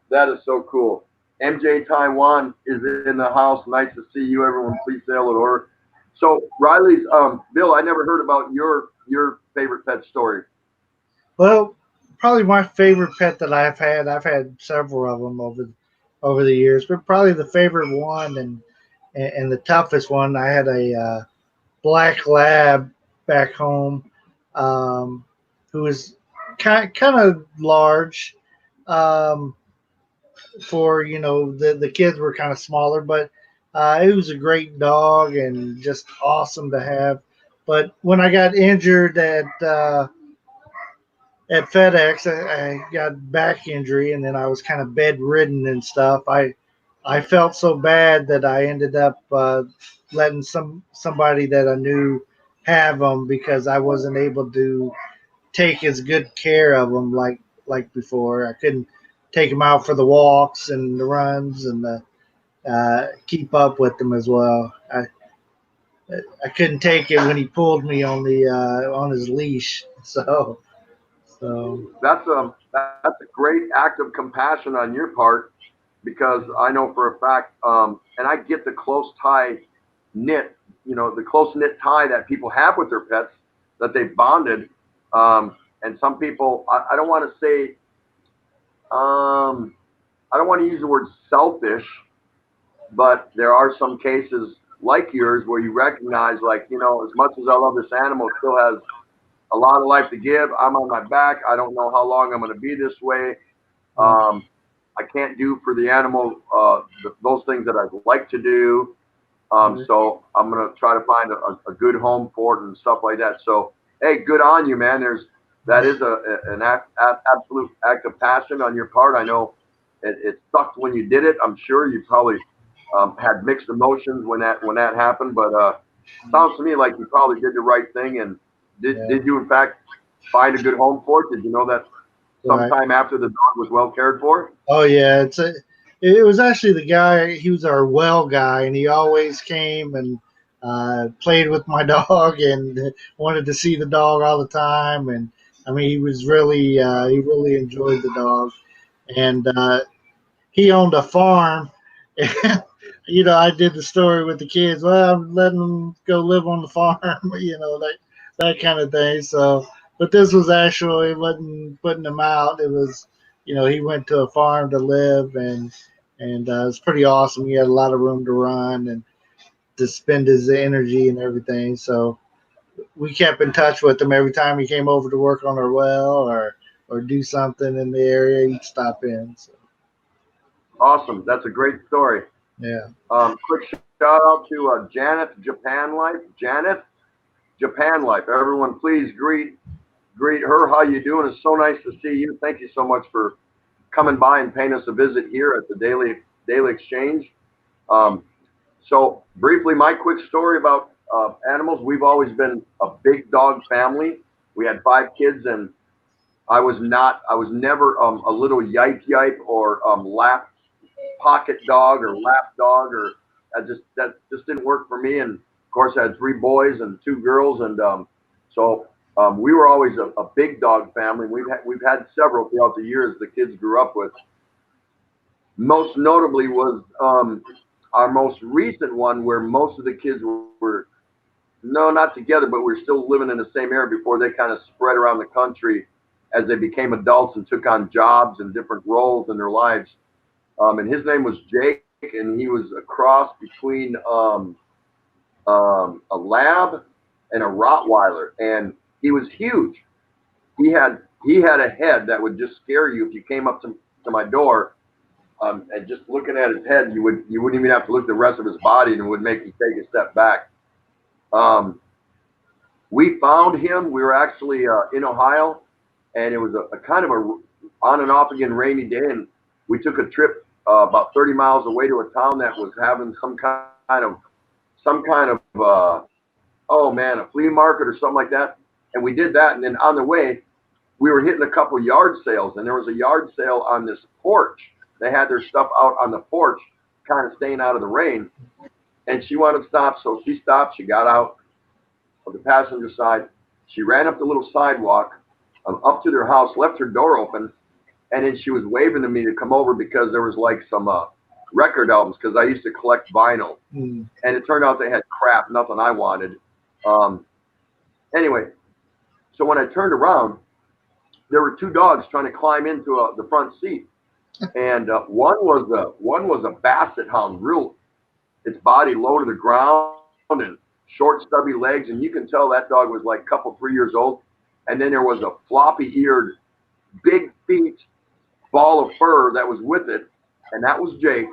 That is so cool. MJ Taiwan is in the house. Nice to see you, everyone. Please say hello to her. So Riley's, Bill, I never heard about your favorite pet story. Well, probably my favorite pet that I've had several of them over the years, but probably the favorite one and the toughest one. I had a black lab back home, who was kind of large. For the kids were kind of smaller, but it was a great dog and just awesome to have. But when I got injured at FedEx, I got back injury, and then I was kind of bedridden and stuff. I felt so bad that I ended up letting somebody that I knew have them because I wasn't able to take as good care of them like before. I couldn't take them out for the walks and the runs and keep up with them as well. I couldn't take it when he pulled me on his leash. So That's that's a great act of compassion on your part, because I know for a fact, and I get the close tie knit, the close knit tie that people have with their pets, that they've bonded. And some people, I don't want to say, I don't want to use the word selfish, but there are some cases like yours where you recognize, like, as much as I love this animal, it still has a lot of life to give. I'm on my back. I don't know how long I'm going to be this way. I can't do for the animal those things that I'd like to do. So I'm going to try to find a good home for it and stuff like that. So, hey, good on you, man. That is an absolute act of passion on your part. I know it sucked when you did it. I'm sure you probably had mixed emotions when that happened, but sounds to me like you probably did the right thing. And did you in fact find a good home for it? Did you know that Right. sometime after the dog was well cared for? Oh yeah, it was actually the guy. He was our well guy, and he always came and played with my dog and wanted to see the dog all the time. And I mean, he really enjoyed the dog, and he owned a farm. And, I did the story with the kids. Well, I'm letting them go live on the farm, that kind of thing. So, but this was actually, it wasn't putting him out. It was, he went to a farm to live, and it's pretty awesome. He had a lot of room to run and to spend his energy and everything. So we kept in touch with him every time he came over to work on our well or do something in the area. He'd stop in. So Awesome. That's a great story. yeah. Quick shout out to Janet Japan Life. Janet Japan Life. Everyone, please greet her. How you doing? It's so nice to see you. Thank you so much for coming by and paying us a visit here at the Daily Exchange. So briefly, my quick story about animals. We've always been a big dog family. We had 5 kids, and I was never a little yipe or lap pocket dog or lap dog, or that just didn't work for me. And of course, I had 3 boys and 2 girls, and so we were always a big dog family. We've had several throughout the years the kids grew up with. Most notably was our most recent one, where most of the kids were no, not together, but we're still living in the same area before they kind of spread around the country as they became adults and took on jobs and different roles in their lives. And his name was Jake, and he was a cross between a lab and a Rottweiler, and he was huge. He had a head that would just scare you if you came up to my door. And just looking at his head, you wouldn't even have to look at the rest of his body, and it would make you take a step back. We found him. We were actually in Ohio, and it was a kind of a on and off again rainy day, and we took a trip about 30 miles away to a town that was having oh man, a flea market or something like that. And we did that, and then on the way, we were hitting a couple yard sales, and there was a yard sale on this porch. They had their stuff out on the porch, kind of staying out of the rain. And she wanted to stop, so she stopped. She got out of the passenger side. She ran up the little sidewalk up to their house, left her door open, and then she was waving to me to come over because there was like some record albums, because I used to collect vinyl. And it turned out they had crap, nothing I wanted. Anyway, so when I turned around, there were 2 dogs trying to climb into the front seat, and one was a basset hound, real, its body low to the ground and short, stubby legs, and you can tell that dog was like a couple, 3 years old. And then there was a floppy-eared, big feet ball of fur that was with it, and that was Jake.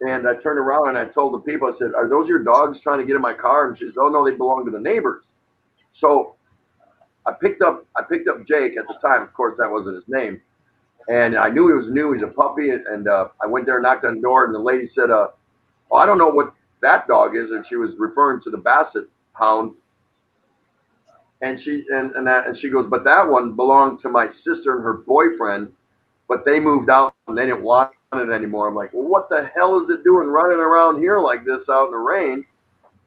And I turned around and I told the people, I said, "Are those your dogs trying to get in my car?" And she said, "Oh no, they belong to the neighbors." So I picked up Jake at the time. Of course, that wasn't his name, and I knew he was new. He's a puppy, and I went there, knocked on the door, and the lady said, "Well, I don't know what that dog is," and she was referring to the basset hound. And she goes, "But that one belonged to my sister and her boyfriend, but they moved out and they didn't want it anymore." I'm like, "Well, what the hell is it doing running around here like this out in the rain?"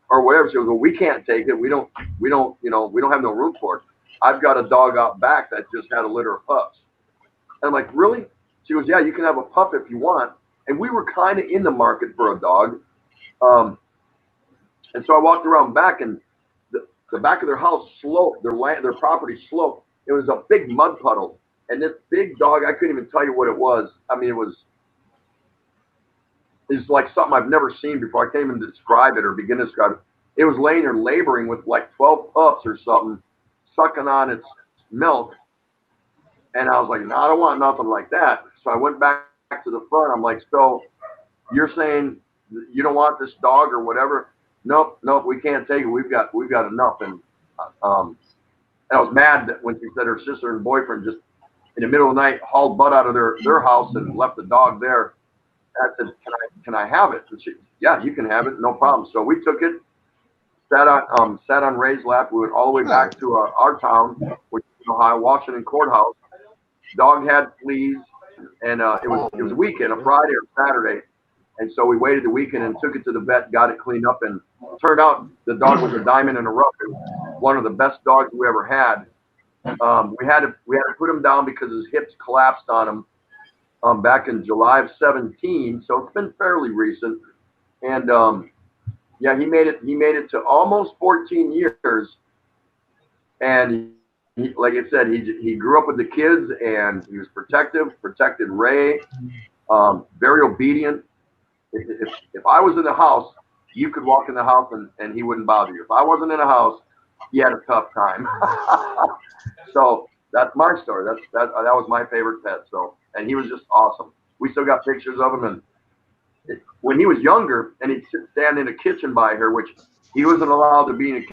Or whatever. She goes, "Well, we can't take it. We don't have no room for it. I've got a dog out back that just had a litter of pups." I'm like, really? She goes, yeah, you can have a pup if you want. And we were kind of in the market for a dog. Um, and so I walked around back, and the back of their house sloped, their property sloped. It was a big mud puddle. And this big dog, I couldn't even tell you what it was. I mean, it's like something I've never seen before. I can't even describe it or begin to describe it. It was laying there laboring with like 12 pups or something, sucking on its milk. And I was like, no, I don't want nothing like that. So I went back to the front. I'm like, so you're saying you don't want this dog or whatever? Nope, we can't take it. We've got enough. And I was mad that when she said her sister and boyfriend just in the middle of the night hauled butt out of their house and left the dog there. I said, can I have it? And she, yeah, you can have it, no problem. So we took it, sat on Ray's lap. We went all the way back to our town, which is Ohio, Washington Courthouse. Dog had fleas, and it was a weekend, a Friday or Saturday, and so we waited the weekend and took it to the vet, got it cleaned up, and turned out the dog was a diamond in the rough. It was one of the best dogs we ever had. We had to put him down because his hips collapsed on him back in July of 17, so it's been fairly recent. And yeah, he made it to almost 14 years, and like I said, he grew up with the kids, and he was protected Ray, very obedient. If I was in the house, you could walk in the house and he wouldn't bother you. If I wasn't in the house, he had a tough time. So that's my story. That was my favorite pet. So, and he was just awesome. We still got pictures of him, and when he was younger, and he'd stand in the kitchen by her, which he wasn't allowed to be in the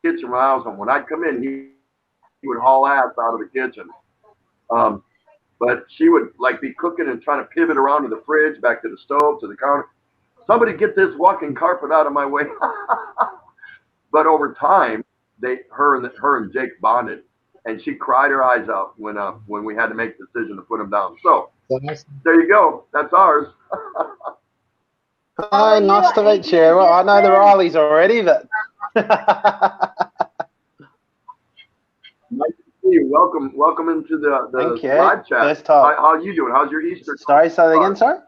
kitchen when I was home. When I'd come in, he would haul ass out of the kitchen. But she would like be cooking and trying to pivot around to the fridge, back to the stove, to the counter. Somebody get this walking carpet out of my way. But over time, her and Jake bonded, and she cried her eyes out when we had to make the decision to put him down. So there you go. That's ours. Hi, nice to meet you. Well, I know the Rileys already, but nice to see you. Welcome into the thank you. live chat. First time. How are you doing? How's your Easter? Sorry, say that again, sorry?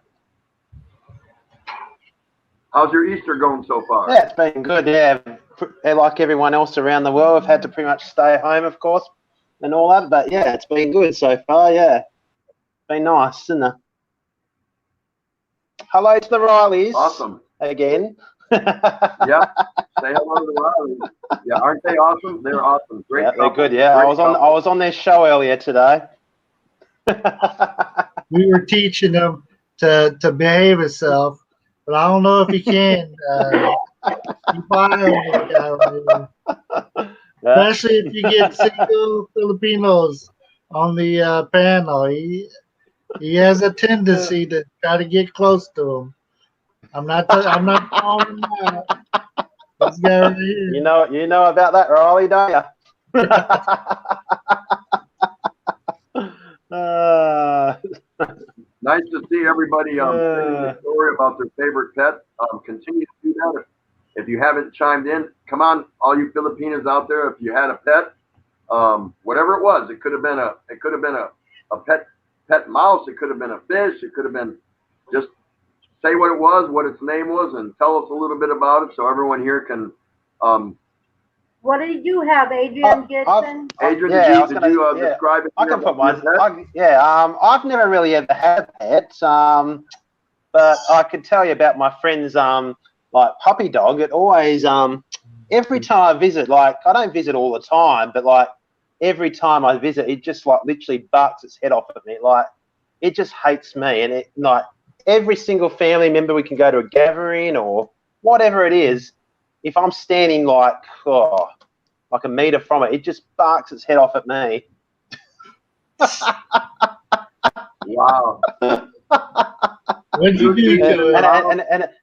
How's your Easter going so far? Yeah, it's been good, yeah. Like everyone else around the world, I've had to pretty much stay home, of course, and all that, but yeah, it's been good so far, yeah. It's been nice, isn't it? Hello to the Rileys. Awesome. Again. Yeah. Say hello to the Rileys. Yeah, aren't they awesome? They're awesome. Great. Yeah, they're good, yeah. I was on their show earlier today. We were teaching him to behave himself, but I don't know if he can. Especially if you get single Filipinos on the panel. He has a tendency to try to get close to him. I'm not calling him out. This guy right here. You know about that, Riley, don't you? Nice to see everybody telling the story about their favorite pet. Continue to do that. If you haven't chimed in, come on, all you Filipinos out there. If you had a pet, whatever it was, it could have been a pet mouse. It could have been a fish. It could have been just say what it was, what its name was, and tell us a little bit about it so everyone here can. What did you have, Adrian Gibson? Adrian, yeah, did you describe it? I can put mine. I've never really ever had a pet, but I could tell you about my friend's like puppy dog. It always every time I visit, like I don't visit all the time, but like every time I visit, it just like literally barks its head off at me. Like it just hates me, and it like every single family member we can go to a gathering or whatever it is. If I'm standing like a meter from it, it just barks its head off at me. Wow. What'd you do to it?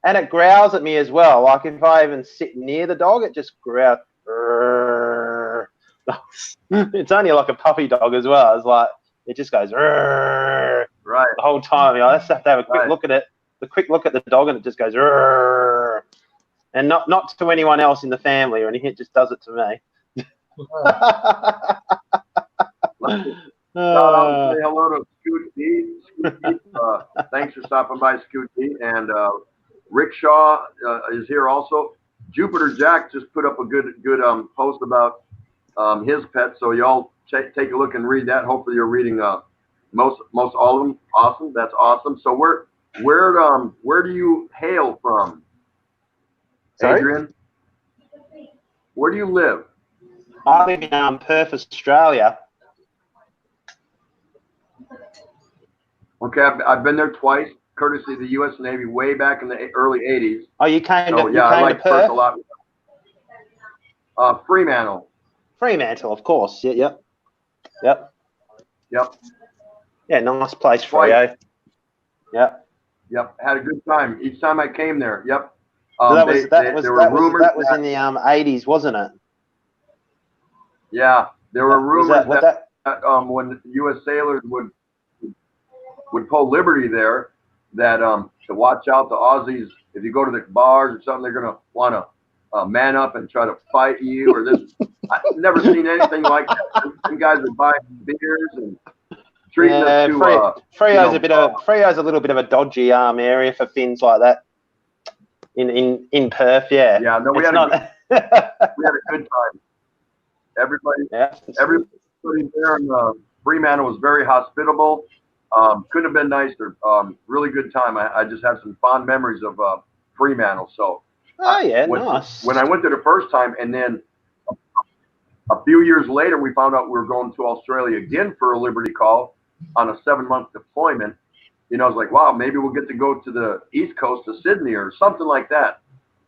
And it growls at me as well. Like if I even sit near the dog, it just growls. It's only like a puppy dog as well. It's like it just goes right the whole time. You know, I just have to have a quick look at it. The quick look at the dog, and it just goes. And not to anyone else in the family or anything, it just does it to me. Say hello to Scoot D. Thanks for stopping by, Scoot D. And Rickshaw is here also. Jupiter Jack just put up a good post about his pet, so y'all take a look and read that. Hopefully you're reading most all of them. Awesome, that's awesome. So where do you hail from, Sorry? Adrian? Where do you live? I live in Perth, Australia. Okay, I've been there twice, courtesy of the U.S. Navy, way back in the early '80s. Oh, you came So to yeah, I like to Perth Perth? a lot. Fremantle. Fremantle, of course. Yeah, yep. Yep. Yeah, nice place, Twice. Freo. Yep. Yep. Had a good time each time I came there. Yep. So There were rumors that was in the 80s, wasn't it? Yeah, there were rumors that when U.S. sailors would pull liberty there, that to watch out the Aussies. If you go to the bars or something, they're gonna want to man up and try to fight you. Or this, I've never seen anything like that. Some guys are buying beers and treating us to. Freo's a little bit of a dodgy area for things like that. In Perth, yeah. Yeah, no, we had a good time. Everybody there in Fremantle was very hospitable. Couldn't have been nicer. Really good time. I just have some fond memories of Fremantle. So, nice. When I went there the first time, and then a few years later, we found out we were going to Australia again for a Liberty call on a 7-month deployment. You know, I was like, wow, maybe we'll get to go to the East Coast to Sydney or something like that.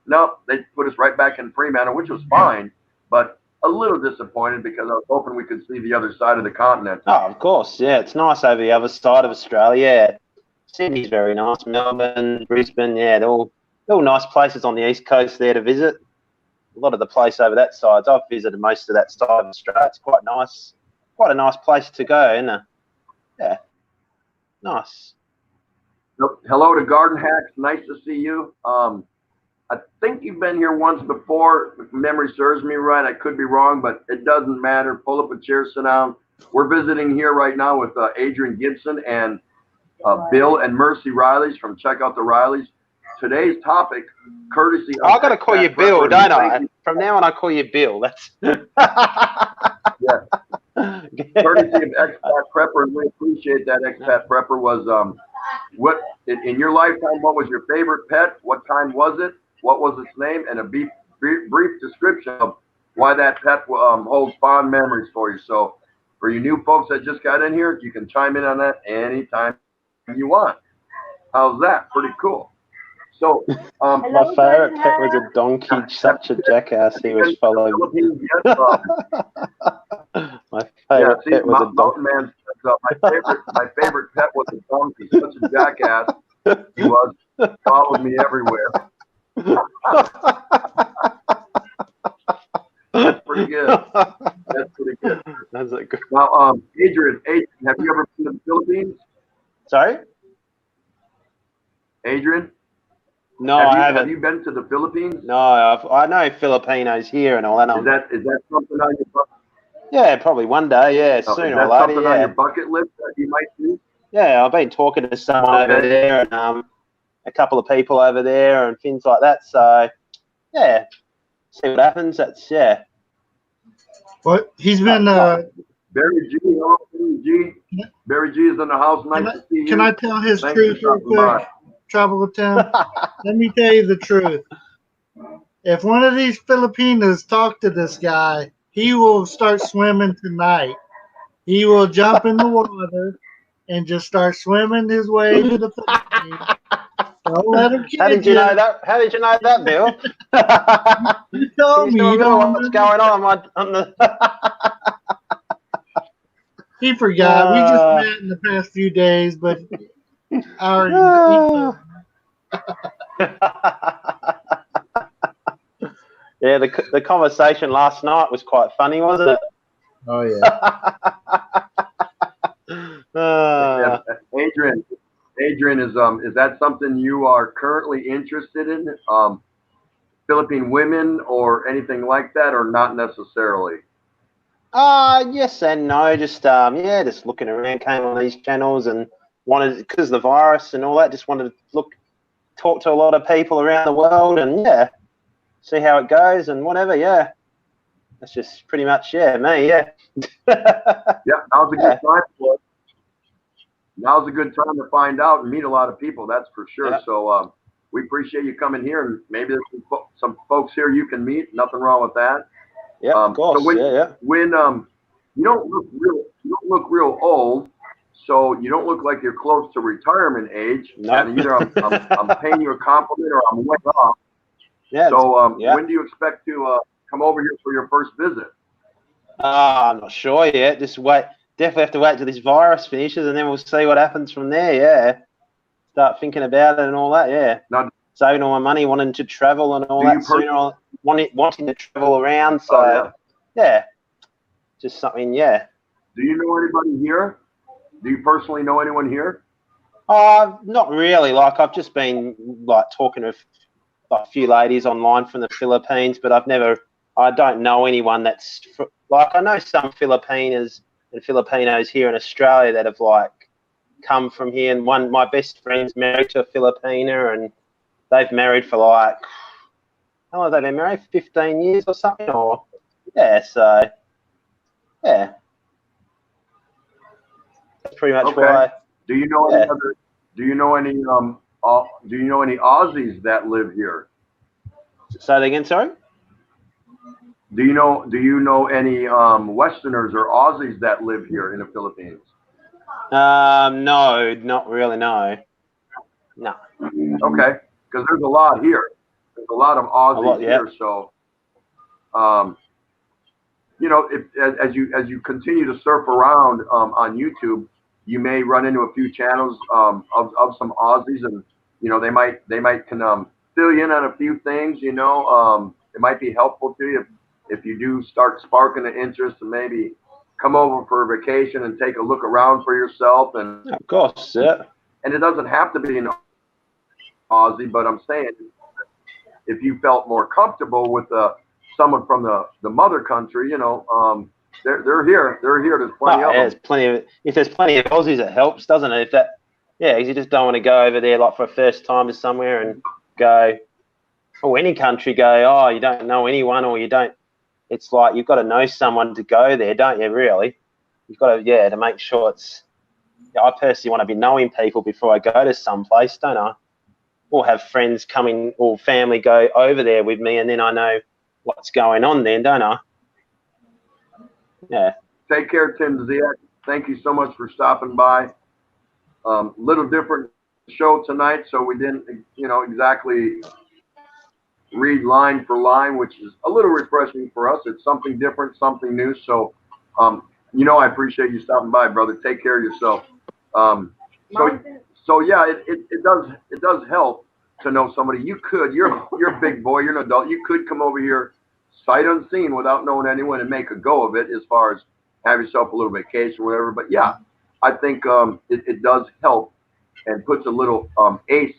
No, they put us right back in Fremantle, which was fine, but a little disappointed because I was hoping we could see the other side of the continent. Oh, of course, yeah. It's nice over the other side of Australia. Yeah. Sydney's very nice. Melbourne, Brisbane, yeah, they're all nice places on the East Coast there to visit. A lot of the place over that side, I've visited most of that side of Australia. It's quite nice. Quite a nice place to go, isn't it? Yeah. Nice. Hello to Garden Hacks. Nice to see you. I think you've been here once before. If memory serves me right. I could be wrong, but it doesn't matter. Pull up a chair, sit down. We're visiting here right now with Adrian Gibson and Bill and Mercy Rileys from Check Out the Rileys. Today's topic, courtesy of... I've got to call you Bill, don't I? From now on, I call you Bill. That's... Yeah. Courtesy of Expat Prepper, and we appreciate that. Expat Prepper was, what in your lifetime, what was your favorite pet? What kind was it? What was its name? And a brief description of why that pet holds fond memories for you. So for you new folks that just got in here, you can chime in on that anytime you want. How's that? Pretty cool. So my favorite pet was a donkey, such a jackass. He was following me. My favorite pet was a donkey. Man, my favorite pet was a donkey, such a jackass. He was, followed me everywhere. That's pretty good. That's pretty good. That's a good. Now, Adrian, have you ever been to the Philippines? Sorry? Adrian? No, I haven't. Have you been to the Philippines? No, I know Filipinos here and all that. Is that something on your bucket? Yeah, probably one day. Yeah, sooner or later. Something on your bucket list that you might do? Yeah, I've been talking to someone over there and a couple of people over there and things like that. So, yeah, see what happens. Yeah. Well, he's been. Barry G. Hello, Barry G. Barry G. is in the house. Nice to see you. Can I tell his truth real quick? Trouble with Tim. Let me tell you the truth. If one of these Filipinos talk to this guy, he will start swimming tonight. He will jump in the water and just start swimming his way to the Philippines. Don't let him kid How did you know that? How did you know that, Bill? You told me. You don't know what's going on the... He forgot. We just met in the past few days, but I already. Yeah, the conversation last night was quite funny, wasn't it? Oh yeah. Adrian, is that something you are currently interested in? Philippine women or anything like that, or not necessarily? Yes and no. Just yeah, just looking around, came on these channels and wanted, because of the virus and all that, just wanted to talk to a lot of people around the world and yeah, see how it goes and whatever. Yeah, that's just pretty much me. Yeah. Yeah, now's a good time for it. Now's a good time to find out and meet a lot of people. That's for sure. Yeah. So we appreciate you coming here, and maybe there's some folks here you can meet. Nothing wrong with that. Yeah, of course. So when yeah. you don't look real old, so you don't look like you're close to retirement age. No. And either I'm paying you a compliment or I'm way off. Yeah. So yeah. when do you expect to come over here for your first visit? I'm not sure yet. Just wait. Definitely have to wait till this virus finishes, and then we'll see what happens from there. Yeah. Start thinking about it and all that. Yeah. Now, saving all my money, wanting to travel and all that sooner. Wanting to travel around. So yeah. Just something. Yeah. Do you know anybody here? Do you personally know anyone here? Not really. Like, I've just been like talking to a few ladies online from the Philippines, but I don't know anyone that's like, I know some Filipinas and Filipinos here in Australia that have like come from here, and my best friend's married to a Filipina, and they've married for like, how long have they been married? 15 years or something, or yeah. So yeah, that's pretty much why. Do you know any other? Do you know any Do you know any Aussies that live here? Say that again, sorry. Do you know any Westerners or Aussies that live here in the Philippines? No, not really. No. Okay, because there's a lot here. There's a lot of Aussies here. So, you know, as you continue to surf around on YouTube, you may run into a few channels of some Aussies, and you know they might can fill you in on a few things. You know, it might be helpful to you if you do start sparking the interest, and maybe come over for a vacation and take a look around for yourself. And of course, yeah. And it doesn't have to be an Aussie, but I'm saying if you felt more comfortable with someone from the mother country, you know, they're here. They're here. There's plenty of them. There's plenty of. If there's plenty of Aussies, it helps, doesn't it? If that, yeah, because you just don't want to go over there like for a first time to somewhere and go, or any country, go, oh, you don't know anyone, or you don't. It's like you've got to know someone to go there, don't you? Really, you've got to, to make sure it's. I personally want to be knowing people before I go to some place, don't I? Or have friends coming or family go over there with me, and then I know what's going on then, don't I? Yeah. Take care, Tim Ziak. Thank you so much for stopping by. Little different show tonight, so we didn't, you know, exactly read line for line, which is a little refreshing for us. It's something different, something new. So, you know, I appreciate you stopping by, brother. Take care of yourself. So yeah, it does help to know somebody. You're a big boy. You're an adult. You could come over here sight unseen without knowing anyone and make a go of it, as far as have yourself a little vacation or whatever. But yeah, I think it does help and puts a little ace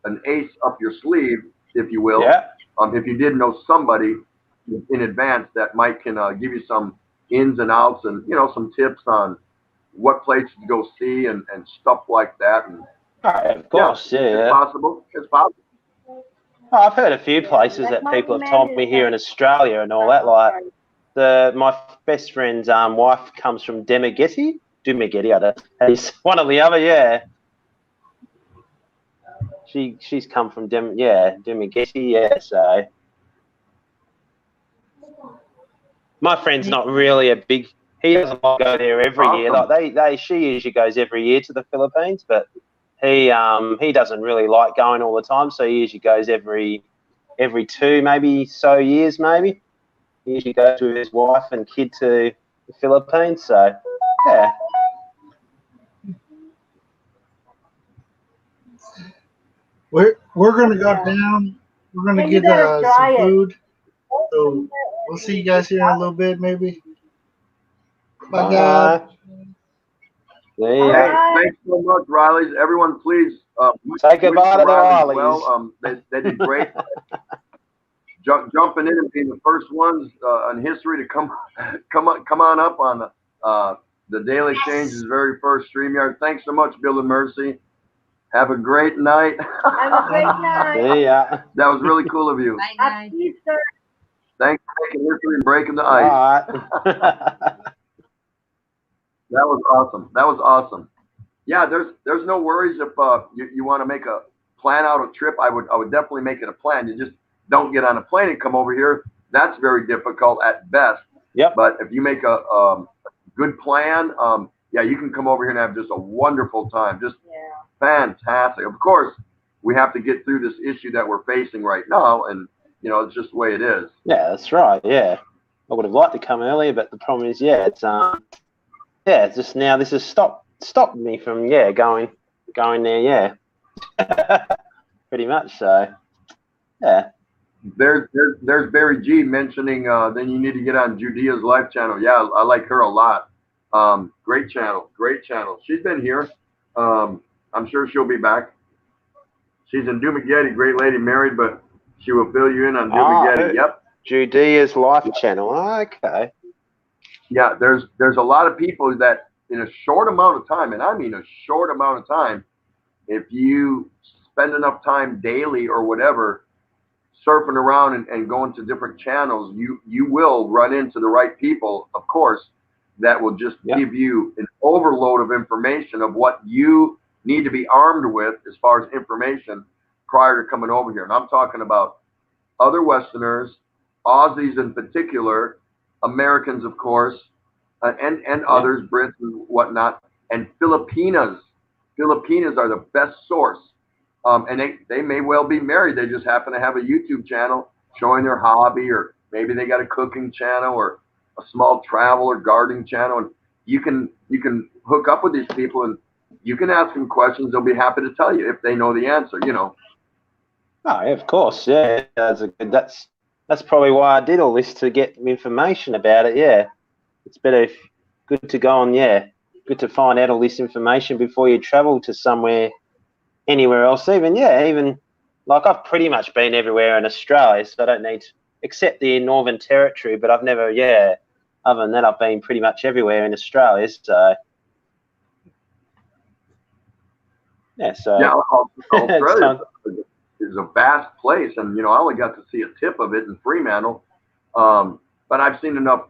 up your sleeve, if you will. Yeah. If you did know somebody in advance that might can give you some ins and outs, and you know, some tips on what places to go see and stuff like that. And of course, it's possible. It's possible. Oh, I've heard a few places that people have told me here in Australia and all that. Like my best friend's wife comes from Dumagetti, I don't know. It's one or the other, yeah. She's come from Dumagetti, yeah. So my friend's not really a big. He doesn't like go there every year. Like she usually goes every year to the Philippines, but he doesn't really like going all the time. So he usually goes every 2 maybe so years maybe. He usually goes with his wife and kid to the Philippines. So yeah. We're gonna go down. We're gonna get some food. So we'll see you guys here in a little bit, maybe. Bye, guys. Yeah. Thanks so much, Riley. Everyone, please say goodbye to the Rileys. well, they did great. jumping in and being the first ones in history to come on up on the Daily Exchange's very first StreamYard. Thanks so much, Bill and Mercy. Have a great night. Have a great night. Yeah. That was really cool of you. Bye, Happy guys. Easter. Thanks for making history and breaking the All ice. right. That was awesome. That was awesome. Yeah, there's no worries if you want to make a plan out a trip. I would definitely make it a plan. You just don't get on a plane and come over here. That's very difficult at best. Yep. But if you make a good plan, yeah, you can come over here and have just a wonderful time. Just fantastic. Of course, we have to get through this issue that we're facing right now, and it's just the way it is. Yeah, that's right. Yeah, I would have liked to come earlier, but the problem is, it's it's just now this has stopped me from going there. Yeah, pretty much. So, yeah. There's Barry G mentioning then you need to get on Judea's live channel. Yeah, I like her a lot. Great channel. She's been here. I'm sure she'll be back. She's in Dumageddon, great lady, married, but she will fill you in on Dumageddon. Yep. Judea's life channel. Okay. Yeah, there's a lot of people that in a short amount of time, and I mean a short amount of time, if you spend enough time daily or whatever, surfing around and going to different channels, you will run into the right people, of course, that will just give you an overload of information of what you need to be armed with as far as information prior to coming over here. And I'm talking about other Westerners, Aussies in particular, Americans, of course, and others, Brits and whatnot, and Filipinas. Filipinas are the best source. And they may well be married. They just happen to have a YouTube channel showing their hobby, or maybe they got a cooking channel or a small travel or gardening channel. And you can hook up with these people and you can ask them questions. They'll be happy to tell you if they know the answer, Oh, yeah, of course. Yeah, that's probably why I did all this, to get information about it. Yeah, it's good to go on. Yeah, good to find out all this information before you travel to anywhere else. Even like I've pretty much been everywhere in Australia, so I don't need to, except the Northern Territory. But I've never, other than that, I've been pretty much everywhere in Australia. So Australia is a vast place, and I only got to see a tip of it in Fremantle, but I've seen enough,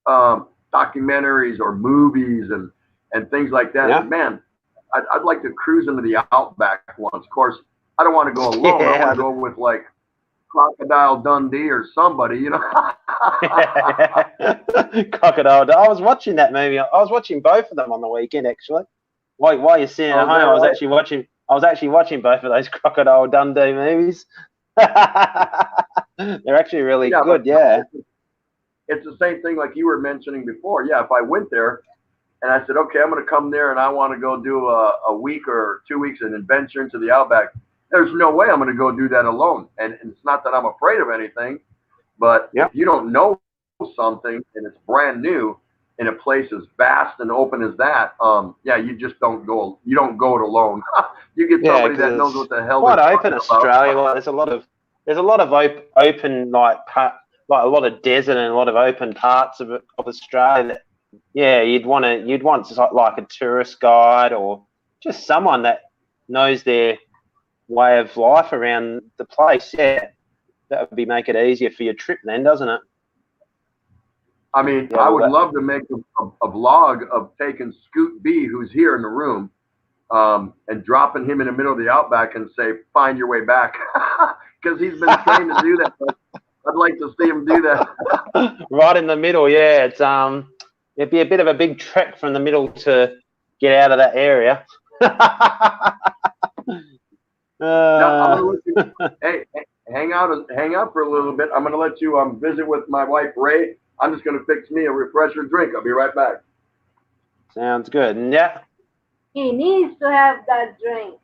documentaries or movies and things like that. Yeah. Man, I'd like to cruise into the outback once. Of course, I don't want to go alone. I want to go with like Crocodile Dundee or somebody, Crocodile. I was watching that movie. I was watching both of them on the weekend, actually. While you're sitting at home, I was actually watching both of those Crocodile Dundee movies. They're actually really good. Yeah. It's the same thing like you were mentioning before. Yeah, if I went there and I said, okay, I'm going to come there and I want to go do a week or 2 weeks an adventure into the outback, there's no way I'm going to go do that alone. And it's not that I'm afraid of anything, but if you don't know something and it's brand new in a place as vast and open as that, you just don't go. You don't go it alone. You get somebody that knows what the hell. Quite open Australia. Like, there's a lot of open like a lot of desert and a lot of open parts of Australia that, you'd want like a tourist guide or just someone that knows their way of life around the place. Yeah, that would make it easier for your trip then, doesn't it? I mean, I would love to make a vlog of taking Scoot B, who's here in the room, and dropping him in the middle of the outback and say, find your way back. Because he's been trained to do that. But I'd like to see him do that. Right in the middle, yeah. It's it'd be a bit of a big trek from the middle to get out of that area. Hey, hang out for a little bit. I'm gonna let you visit with my wife Ray. I'm just gonna fix me a refresher drink. I'll be right back. Sounds good. Yeah. He needs to have that drink.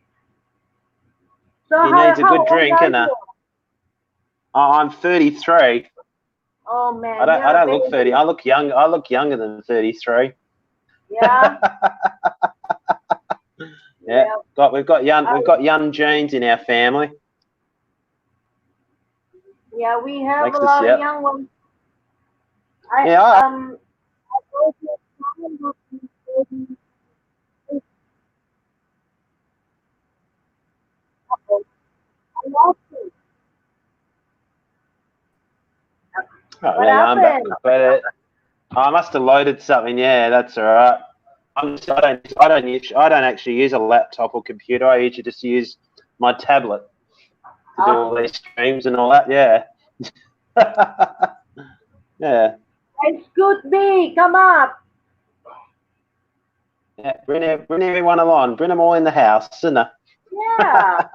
So he needs a good drink, innit? I'm 33. Oh man, I don't look 30. I look young. I look younger than 33. Yeah. We've got young genes in our family. Yeah, we have a Lexus, lot of yep. young ones. Yeah, I go to a common book. I love it. oh, What yeah, yeah, I'm back. happened? But I must have loaded something. Yeah, that's all right. I don't actually use a laptop or computer. I usually just use my tablet to do all these streams and all that. Yeah. Yeah. Hey, Scoot B, come up. Yeah. Bring everyone along. Bring them all in the house, isn't it? Yeah.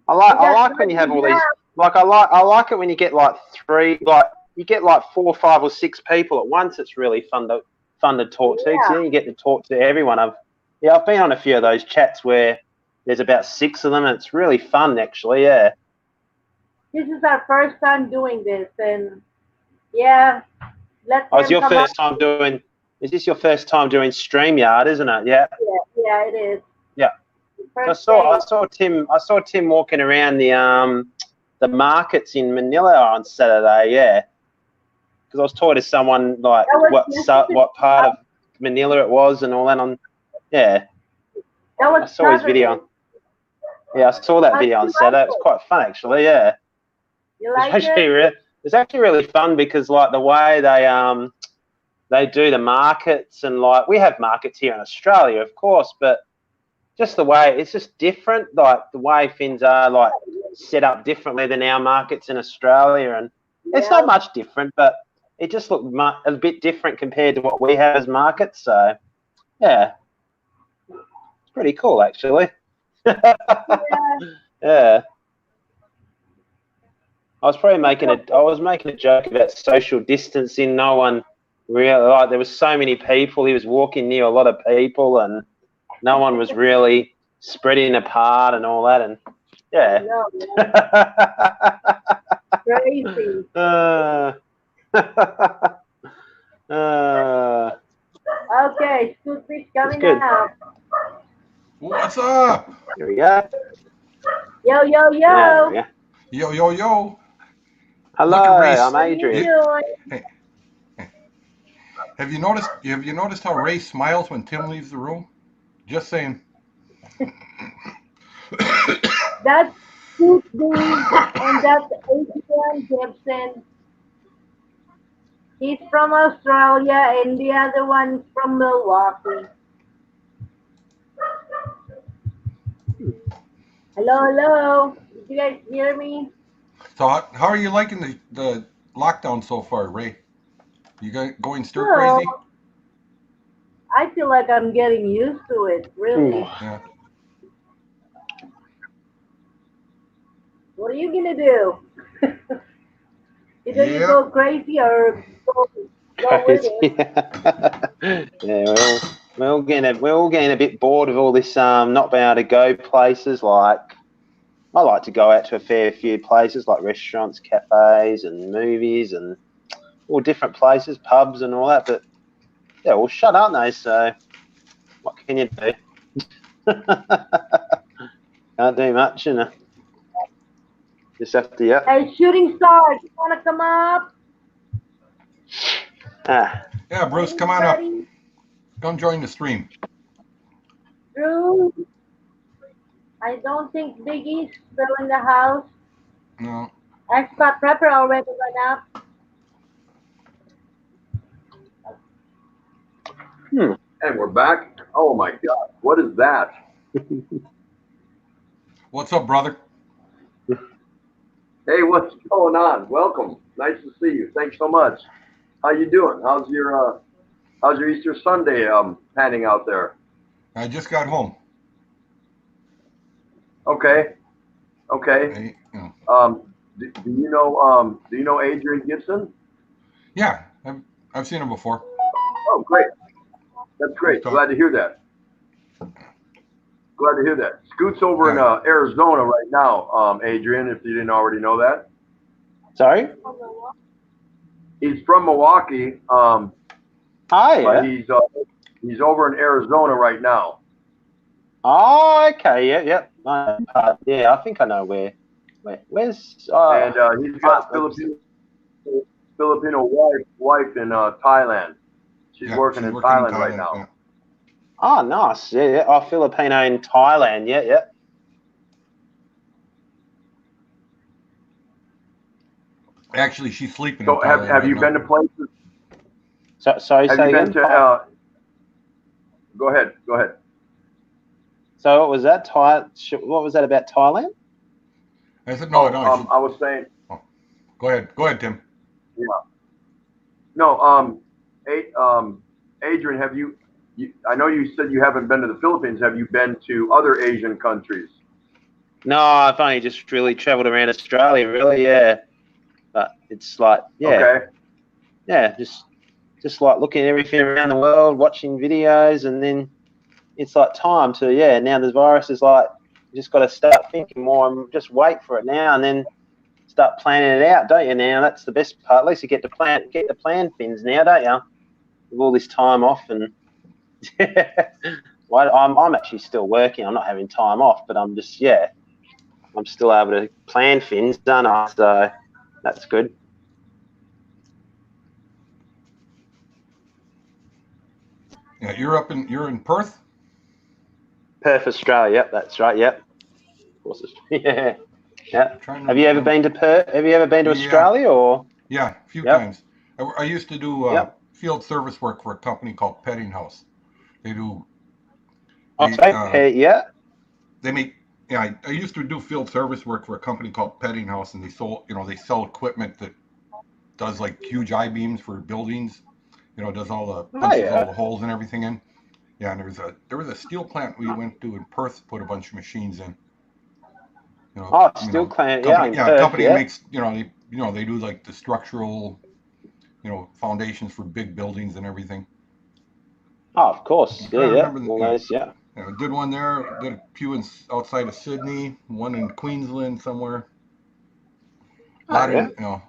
I like when you have all these. Like I like it when you get like you get like 4, 5, or 6 people at once. It's really fun to talk to. 'Cause then you get to talk to everyone. I've been on a few of those chats where there's about 6 of them. And it's really fun, actually. Yeah. This is our first time doing this, and yeah, let Oh, it's them your come up. first time doing. Is this your first time doing StreamYard, isn't it? Yeah. Yeah, it is. Yeah. I saw Tim walking around the markets in Manila on Saturday. Yeah. Because I was talking to someone like what part of Manila it was and all that on. Yeah. That was I saw his video. Yeah, I saw that video on Saturday. It was quite fun, actually. Yeah. You like it? It's actually really fun because like the way they do the markets, and like we have markets here in Australia, of course, but just the way it's just different. Like the way things are like set up differently than our markets in Australia, and it's not much different, but it just looked a bit different compared to what we have as markets. So yeah, it's pretty cool actually. Yeah. I was making a joke about social distancing. No one really, like, there was so many people. He was walking near a lot of people, and no one was really spreading apart and all that. And yeah. Crazy. Okay, Scoot Fish coming out. What's up? Here we go. Yo, yo, yo. Yeah, we go. Yo, yo, yo. Hello, Look at Ray. I'm Adrian. Hey. Have you noticed how Ray smiles when Tim leaves the room? Just saying. That's Scoot B, and that's Adrian Gibson. He's from Australia, and the other one's from Milwaukee. Hello, hello. Did you guys hear me? So how are you liking the lockdown so far, Ray? You going stir crazy? I feel like I'm getting used to it, really. Yeah. What are you gonna do? Either you go crazy or go with it. Yeah, we're all getting a bit bored of all this not being able to go places. Like I like to go out to a fair few places like restaurants, cafes, and movies, and all different places, pubs, and all that. But yeah, well, shut aren't they? So what can you do? Can't do much, you know. Just have to, yeah. Hey, Shooting Star, you wanna come up? Yeah, Bruce, come on up. Come join the stream. Drew, I don't think Biggie's still in the house. No. Expat Prepper already went up. And we're back. Oh my God, what is that? What's up, brother? Hey, what's going on? Welcome. Nice to see you. Thanks so much. How you doing? How's your Easter Sunday panning out there? I just got home. Okay. Hey, Do you know Adrian Gibson? yeah, I've seen him before. Oh, great. That's great. Glad to hear that. Scoot's over in Arizona right now, Adrian, if you didn't already know that. Sorry? He's from Milwaukee, yeah. but he's over in Arizona right now. Oh, okay, yeah. Yeah, I think I know where Where's and he's got a Filipino wife in Thailand. She's working in Thailand right now. Yeah. Oh, nice. Yeah. Oh, Filipino in Thailand. Yeah. Actually, she's sleeping So in Thailand have you been to places? Sorry, Have say you been again? to? Go ahead. So what was that? What was that about Thailand? I said no. I was saying. Oh, go ahead, Tim. Yeah. No. Adrian, have you? I know you said you haven't been to the Philippines. Have you been to other Asian countries? No, I've only just really travelled around Australia, really. Yeah, but it's like, Okay. yeah, just like looking at everything around the world, watching videos, and then it's like time to now the virus is like, you just got to start thinking more and just wait for it now, and then start planning it out, don't you? Now that's the best part. At least you get to plan things now, don't you? With all this time off and well, I'm actually still working. I'm not having time off, but I'm just I'm still able to plan things, don't I? So that's good. Yeah, you're in Perth. Perth, Australia. Yep, that's right. Yep. Of course. Yeah. Have you ever been to Perth? Have you ever been to Australia or? Yeah, a few times. I used to do field service work for a company called Petting House. They do. They make. Yeah, I used to do field service work for a company called Petting House, and they sell equipment that does like huge I-beams for buildings. Does all the punches all the holes and everything in. Yeah, and there was a steel plant we went to in Perth to put a bunch of machines in. Steel plant. Company makes they do like the structural, foundations for big buildings and everything. Oh, of course. Yeah. Did one there. Did a few outside of Sydney. One in Queensland somewhere. A lot in a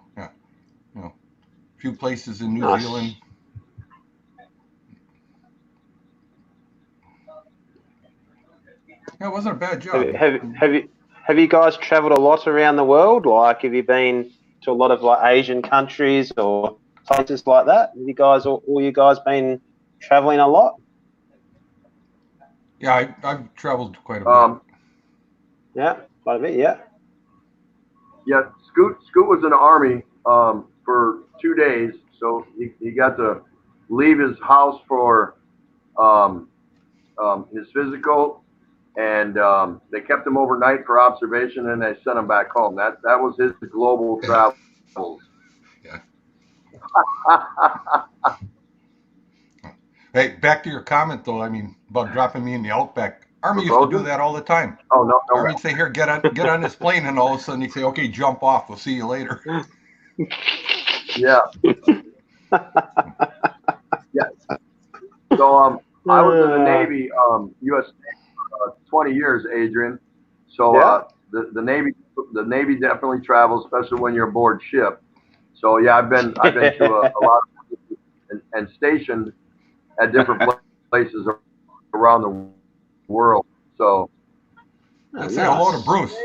few places in New Zealand. Yeah, it wasn't a bad job. Have you guys travelled a lot around the world? Like, have you been to a lot of like Asian countries or places like that? Have you guys, all you guys, been travelling a lot? Yeah, I've travelled quite a bit. Yeah, quite a bit. Yeah. Yeah, Scoot was in the Army for 2 days, so he got to leave his house for his physical, and they kept him overnight for observation, and they sent him back home. That was his global travels. Yeah. Hey, back to your comment though. I mean, about dropping me in the outback. Army used to do that all the time. Oh no! Army'd say, "Here, get on this plane," and all of a sudden he'd say, "Okay, jump off. We'll see you later." Yeah. Yeah. So I was in the Navy, U.S. Navy, 20 years, Adrian. So the Navy definitely travels, especially when you're aboard ship. So yeah, I've been to a lot of and stationed at different places around the world. So let's say hello to Bruce.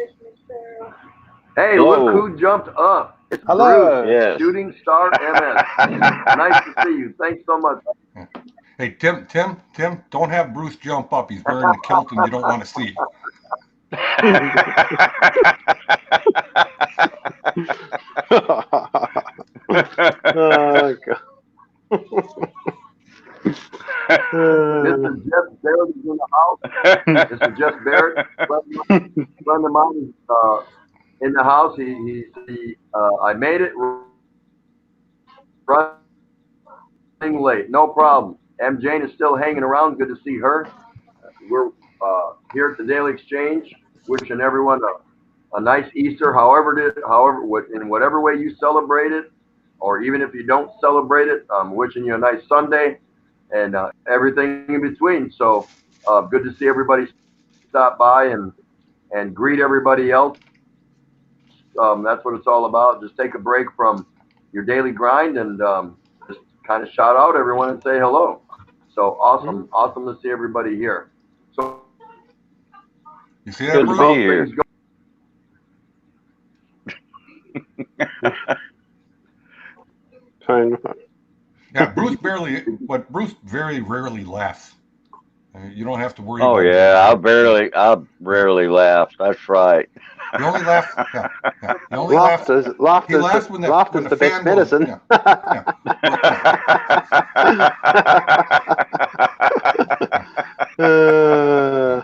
Hey, look who jumped up. It's Bruce, Shooting Star MS. Nice to see you. Thanks so much. Hey, Tim, don't have Bruce jump up. He's wearing the kilt and you don't want to see. Oh, God. Mr. Jeff Barrett is in the house. Mr. Jeff Barrett, friend of mine, is in the house. I made it running late. No problem. M. Jane is still hanging around. Good to see her. We're here at the Daily Exchange, wishing everyone a nice Easter, in whatever way you celebrate it, or even if you don't celebrate it, I'm wishing you a nice Sunday and everything in between. So good to see everybody stop by and greet everybody else. That's what it's all about. Just take a break from your daily grind and just kind of shout out everyone and say hello. So awesome to see everybody here. So you see that, Bruce? Yeah, Bruce very rarely laughs. You don't have to worry Oh about yeah, it. I rarely laugh. That's right. He only laughs. Yeah, yeah. He only laughs. He laughs when laughter's the the best fan blows. medicine. Yeah, yeah.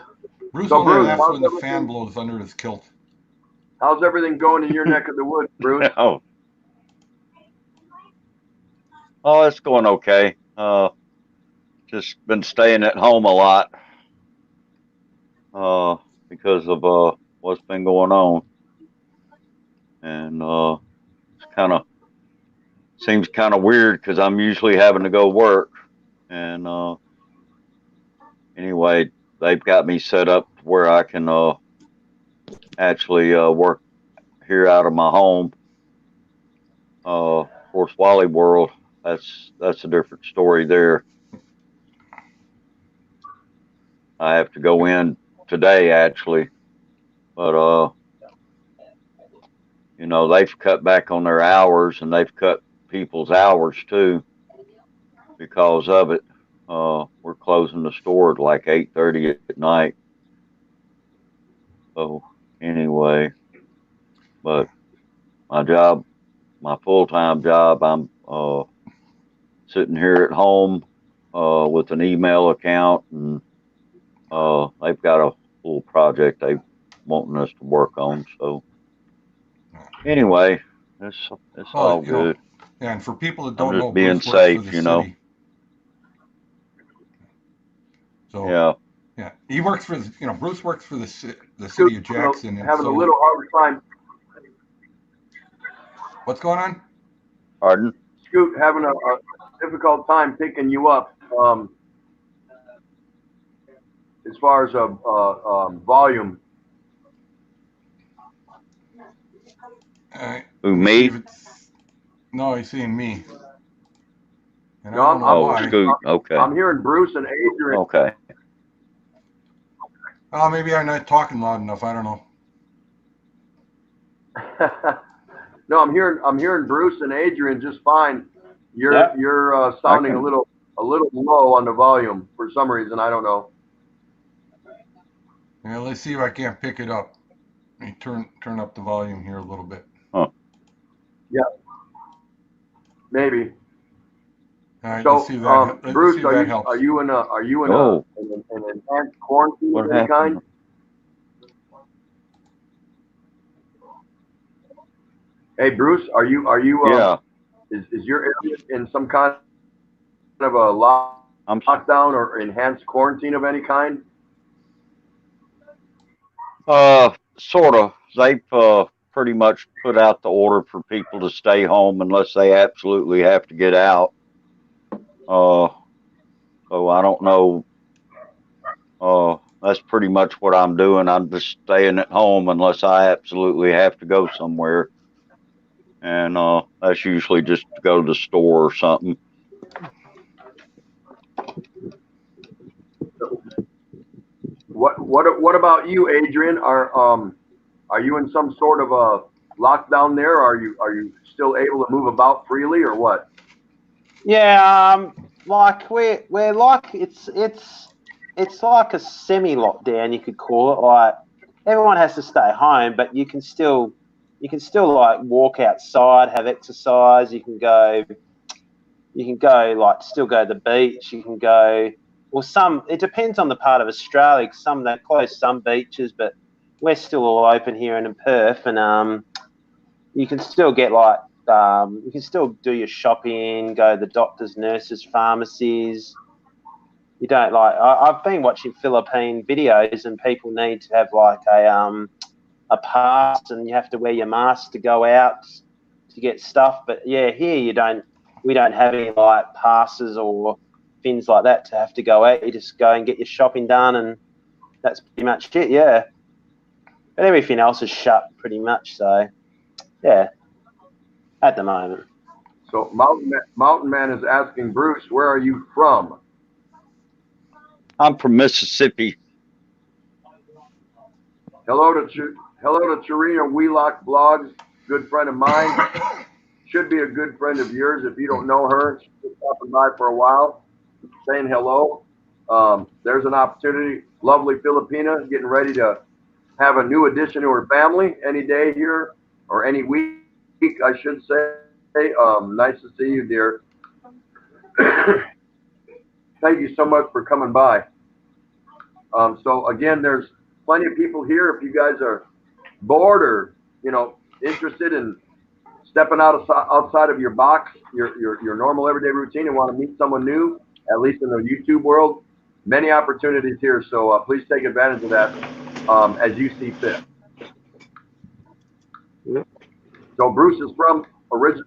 Bruce So only Bruce, laughs how's when the fan everything? blows under his kilt. How's everything going in your neck of the woods, Bruce? Oh, oh, it's going okay. Just been staying at home a lot. Because of what's been going on, and it's kind of seems kind of weird because I'm usually having to go work, and anyway, they've got me set up where I can actually work here out of my home. Of course, Wally World, that's a different story there. I have to go in today actually, but they've cut back on their hours and they've cut people's hours too because of it. We're closing the store at like 8:30 at night. So anyway, but my job, my full-time job, I'm sitting here at home with an email account, and they've got a little project they wanting us to work on. So anyway, it's all good. Yeah, and for people that I'm don't know, just being Bruce works for the safe. city. So Yeah. yeah, he works for Bruce works for the city of Jackson, and having so a little hard time. What's going on? Pardon? Scoot having a difficult time picking you up. As far as volume. Who, me? No, he's saying me. And No, I don't know why. Scoot. Okay. I'm hearing Bruce and Adrian. Okay. Oh, maybe I'm not talking loud enough. I don't know. No, I'm hearing Bruce and Adrian just fine. You're sounding a little low on the volume for some reason. I don't know. Yeah, let's see if I can't pick it up. Let me turn up the volume here a little bit. Huh. Yeah. Maybe. All right, So, let's see if that, Bruce, see if that helps. are you in an enhanced quarantine What of any kind? happened? Hey, Bruce, are you Yeah. Is your area in some kind of a lockdown or enhanced quarantine of any kind? Sort of. They've pretty much put out the order for people to stay home unless they absolutely have to get out. So I don't know. That's pretty much what I'm doing. I'm just staying at home unless I absolutely have to go somewhere. And that's usually just to go to the store or something. What about you, Adrian? Are you in some sort of a lockdown there? Are you still able to move about freely or what? Yeah, like we're like it's like a semi lockdown, you could call it. Like everyone has to stay home, but you can still like walk outside, have exercise. You can go like still go to the beach. You can go. Well, it depends on the part of Australia. Some they close some beaches, but we're still all open here in Perth, and you can still get like you can still do your shopping, go to the doctors, nurses, pharmacies. You don't like. I've been watching Philippine videos, and people need to have like a pass, and you have to wear your mask to go out to get stuff. But yeah, here you don't. We don't have any like passes or things like that to have to go out. You just go and get your shopping done, and that's pretty much it. Yeah, but everything else is shut pretty much. So yeah, at the moment. So Mountain Man is asking Bruce, where are you from? I'm from Mississippi. Hello to Charina Wheelock Blogs. good friend of mine, should be a good friend of yours if you don't know her. She's been stopping by for a while, saying hello. There's an opportunity. Lovely Filipina, getting ready to have a new addition to her family any day here, or any week, I should say. Nice to see you, dear. Thank you so much for coming by. So again, there's plenty of people here. If you guys are bored or interested in stepping outside of your box, your normal everyday routine, and want to meet someone new, at least in the YouTube world, many opportunities here. So please take advantage of that as you see fit. Yep. So Bruce is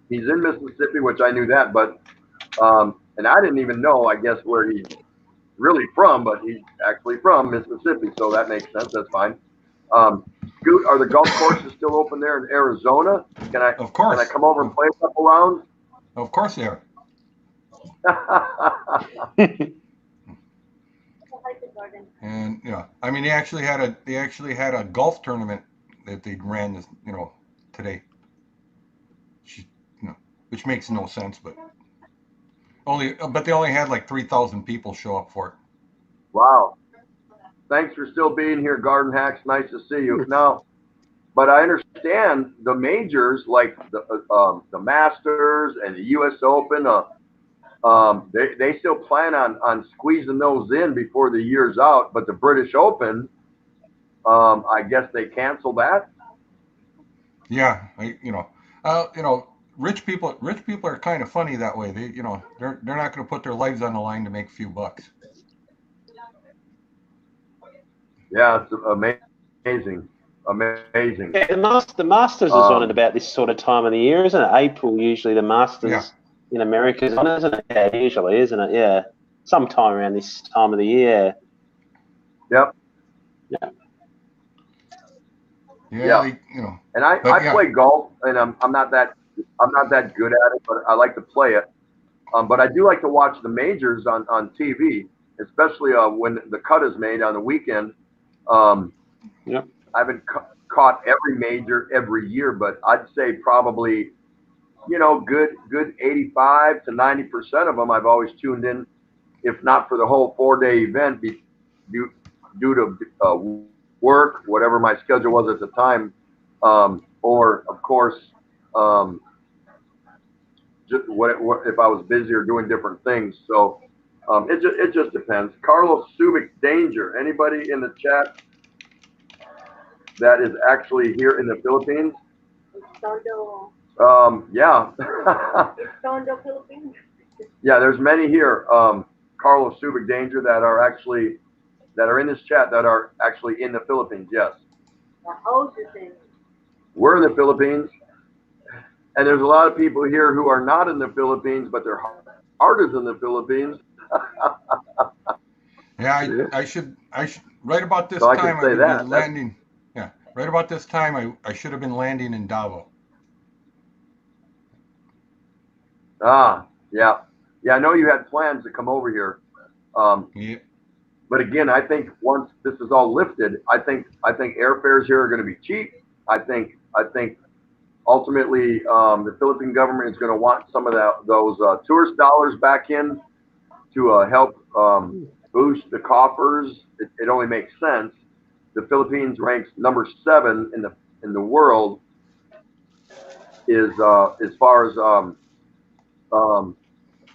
he's in Mississippi, which I knew that, but and I didn't even know, I guess, where he's really from, but he's actually from Mississippi, so that makes sense. That's fine. Scoot, are the golf courses still open there in Arizona? Of course. Can I come over and play a couple rounds? Of course they are. And I mean, they actually had a golf tournament that they ran this, today. Which makes no sense, but they only had like 3,000 people show up for it. Wow. Thanks for still being here, Garden Hacks. Nice to see you. Now, but I understand the majors like the Masters and the U.S. Open. They still plan on squeezing those in before the year's out. But the British Open, I guess they canceled that. Yeah, rich people are kind of funny that way. They're not going to put their lives on the line to make a few bucks. Yeah, it's amazing. Yeah, the Masters is on at about this sort of time of the year, isn't it? April, usually the Masters in America is on, isn't it? Yeah, usually, isn't it? Yeah, sometime around this time of the year. Yep. Yeah. Yeah. And I play golf, and I'm not that good at it, but I like to play it. But I do like to watch the majors on TV, especially when the cut is made on the weekend. Yep. I haven't caught every major every year, but I'd say probably, good 85 to 90% of them I've always tuned in, if not for the whole 4-day event, due to work, whatever my schedule was at the time, or of course, just what if I was busy or doing different things. So it just depends. Carlos Subic Danger. Anybody in the chat that is actually here in the Philippines? Yeah. Philippines. Yeah, there's many here. Carlos Subic Danger that are in this chat that are actually in the Philippines. Yes. We're in the Philippines, and there's a lot of people here who are not in the Philippines, but their heart is in the Philippines. Yeah, I should right about this So I time can say I would that. be landing. Yeah, right about this time I should have been landing in Davao. Yeah. I know you had plans to come over here. Yeah. But again, I think once this is all lifted, I think airfares here are going to be cheap. I think ultimately the Philippine government is going to want some of those tourist dollars back in to help boost the coffers. It only makes sense. The Philippines ranks number 7 in the world is as far as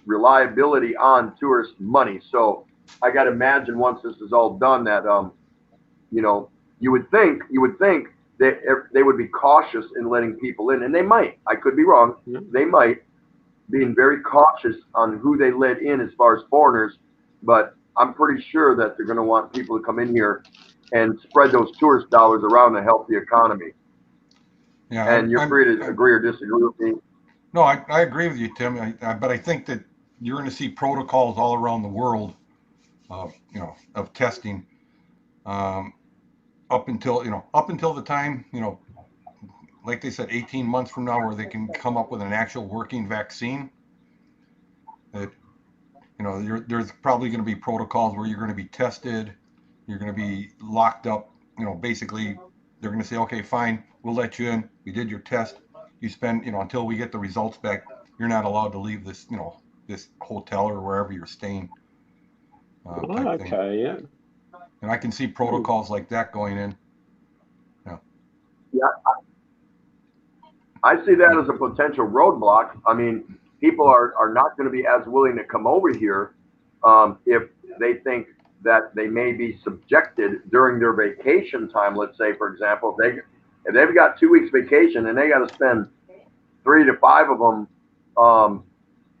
reliability on tourist money. So I got to imagine once this is all done that you would think that they would be cautious in letting people in, and they might. I could be wrong. They might, being very cautious on who they let in as far as foreigners, but I'm pretty sure that they're going to want people to come in here and spread those tourist dollars around to help the economy. Yeah, and you're free to agree or disagree with me. No, I agree with you, Tim. But I think that you're going to see protocols all around the world of testing up until the time, like they said, 18 months from now, where they can come up with an actual working vaccine. That there's probably going to be protocols where you're going to be tested, you're going to be locked up. Basically, they're going to say, okay, fine, we'll let you in. We did your test. you spend, until we get the results back, you're not allowed to leave this, this hotel or wherever you're staying. Type thing. Okay, yeah. And I can see protocols like that going in. Yeah, I see that as a potential roadblock. I mean, people are not going to be as willing to come over here if they think that they may be subjected during their vacation time. Let's say, for example, if they've got 2 weeks vacation and they got to spend 3 to 5 of them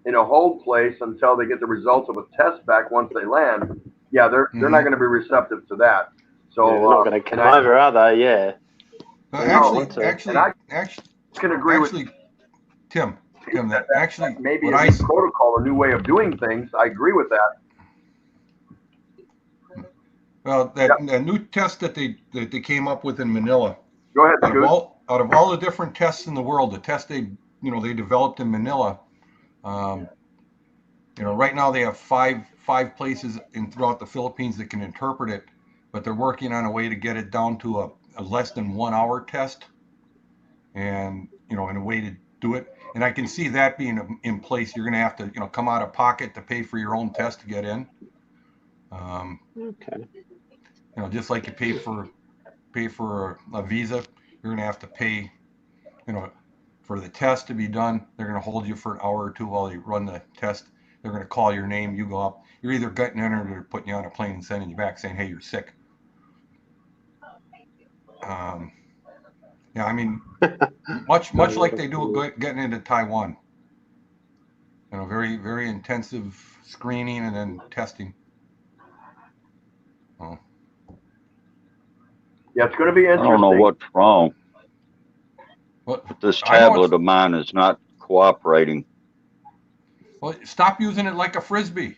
in a hold place until they get the results of a test back once they land. Yeah, they're not going to be receptive to that. So they're not going to come over, are they? Yeah. Actually, I can agree with Tim, that actually maybe a new protocol, a new way of doing things. I agree with that. Well, that new test that they came up with in Manila. Go ahead, out of all the different tests in the world, the test they developed in Manila, right now they have five places throughout the Philippines that can interpret it, but they're working on a way to get it down to a less than 1 hour test, and in a way to do it. And I can see that being in place. You're going to have to come out of pocket to pay for your own test to get in. Okay. Just like you pay for a visa, you're going to have to pay, for the test to be done. They're going to hold you for an hour or two while you run the test. They're going to call your name. You go up. You're either getting entered or putting you on a plane and sending you back saying, hey, you're sick. Yeah, I mean, much like they do getting into Taiwan. Very, very intensive screening and then testing. Oh. Yeah, it's going to be interesting. I don't know what's wrong. But this tablet of mine is not cooperating. Well, stop using it like a frisbee.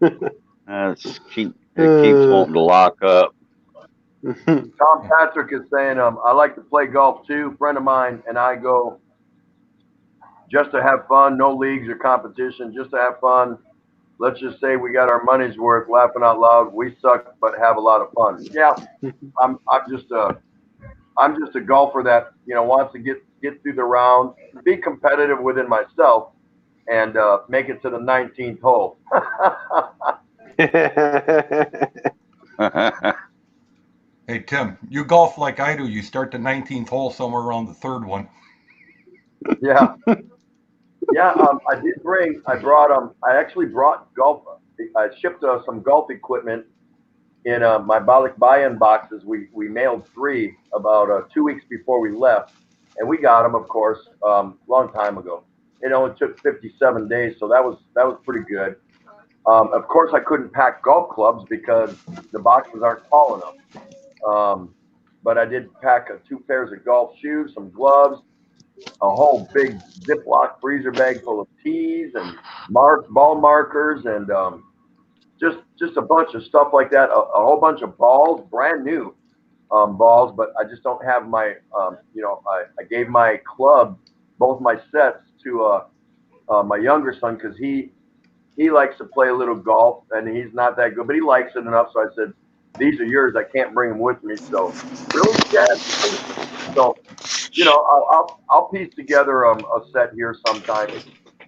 It keeps wanting to lock up. Tom Patrick is saying, I like to play golf too. A friend of mine and I go just to have fun, no leagues or competition, just to have fun. Let's just say we got our money's worth, laughing out loud. We suck, but have a lot of fun. Yeah, I'm just a golfer that wants to get through the round, be competitive within myself, and make it to the 19th hole. Hey Tim, you golf like I do. You start the 19th hole somewhere around the third one. Yeah. Yeah, I actually brought golf. I shipped some golf equipment in my Balikbayan boxes. We mailed 3 about 2 weeks before we left, and we got them, of course, long time ago. It only took 57 days, so that was pretty good. Of course, I couldn't pack golf clubs because the boxes aren't tall enough. But I did pack 2 pairs of golf shoes, some gloves, a whole big Ziploc freezer bag full of tees and ball markers and just a bunch of stuff like that. A whole bunch of balls, brand new balls, but I just don't have my I gave my club, both my sets, to my younger son because he likes to play a little golf and he's not that good, but he likes it enough. So I said, these are yours. I can't bring them with me. So really, Chad? So I'll piece together a set here sometime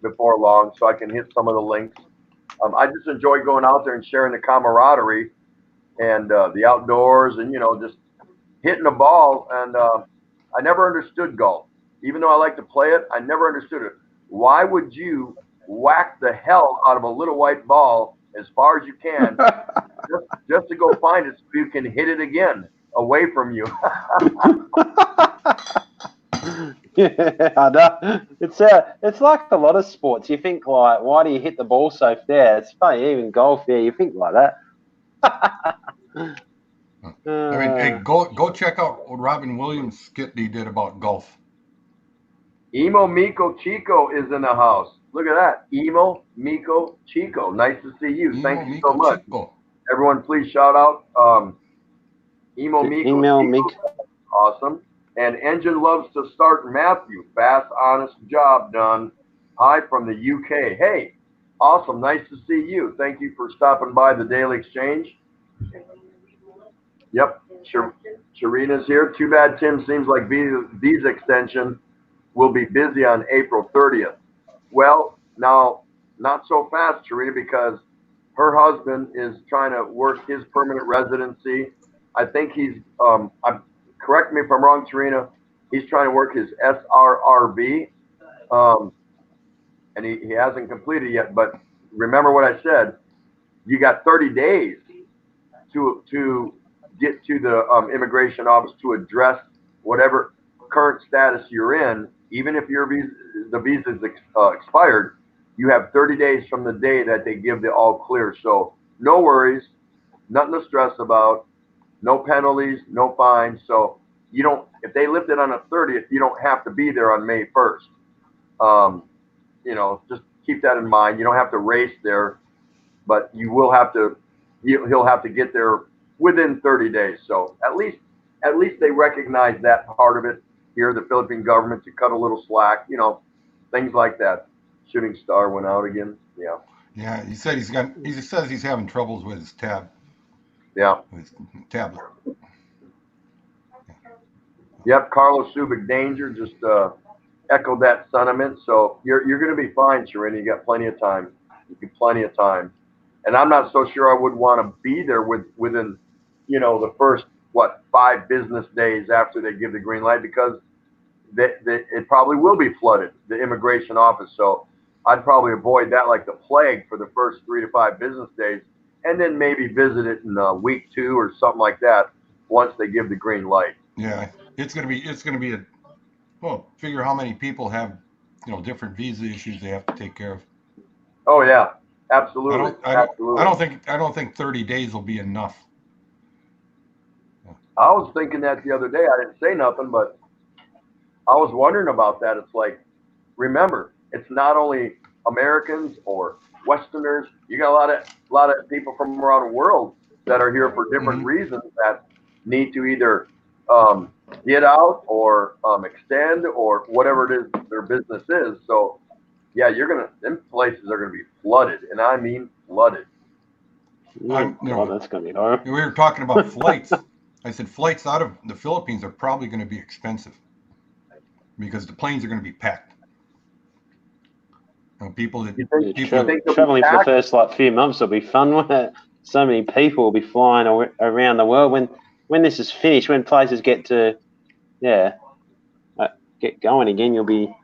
before long so I can hit some of the links. I just enjoy going out there and sharing the camaraderie and the outdoors and just hitting a ball. And I never understood golf, even though I like to play it. I never understood it. Why would you whack the hell out of a little white ball as far as you can just to go find it so you can hit it again away from you? Yeah, I know. It's like a lot of sports. You think like, why do you hit the ball so far? It's funny, even golf. Yeah, you think like that. I mean, hey, go check out what Robin Williams skit he did about golf. Emo Miko Chico is in the house. Look at that. Emo Miko Chico. Nice to see you. Thank you so much. Chico. Everyone, please shout out Emo Miko Chico. Awesome. And Engine Loves to Start Matthew. Fast, honest job done. Hi from the UK. Hey, awesome. Nice to see you. Thank you for stopping by the Daily Exchange. Yep. Sharina's here. Too bad Tim seems like visa extension will be busy on April 30th. Well, now, not so fast, Sharina, because her husband is trying to work his permanent residency. I think correct me if I'm wrong, Sharina, he's trying to work his SRRB, um, and he hasn't completed yet. But remember what I said, you got 30 days to get to the immigration office to address whatever current status you're in. Even if the visa is expired, you have 30 days from the day that they give the all clear. So no worries, nothing to stress about, no penalties, no fines. So you don't, if they lift it on the 30th, you don't have to be there on May 1st. Um, just keep that in mind. You don't have to race there, but you will have to, he'll have to get there within 30 days. So at least they recognize that part of it here, the Philippine government, to cut a little slack, things like that. Shooting star went out again. Yeah. Yeah, he said he says he's having troubles with his Yeah. with his tablet. Yep. Carlos Subic Danger just echoed that sentiment. So you're going to be fine, Sharon. You got plenty of time. You got plenty of time. And I'm not so sure I would want to be there within, the first 5 business days after they give the green light, because it probably will be flooded, the immigration office. So I'd probably avoid that like the plague for the first 3 to 5 business days, and then maybe visit it in week 2 or something like that once they give the green light. Yeah, it's gonna be figure how many people have different visa issues they have to take care of. Oh yeah, absolutely. Absolutely. I don't think 30 days will be enough. I was thinking that the other day. I didn't say nothing, but I was wondering about that. It's like, remember, it's not only Americans or Westerners. You got a lot of people from around the world that are here for different reasons that need to either get out or extend or whatever it is their business is. So yeah, them places are gonna be flooded, and I mean flooded. That's gonna be hard. We were talking about flights. I said flights out of the Philippines are probably going to be expensive because the planes are going to be packed. People traveling for the first few months will be fun, won't it? So many people will be flying around the world. When this is finished, when places get to get going again, you'll be.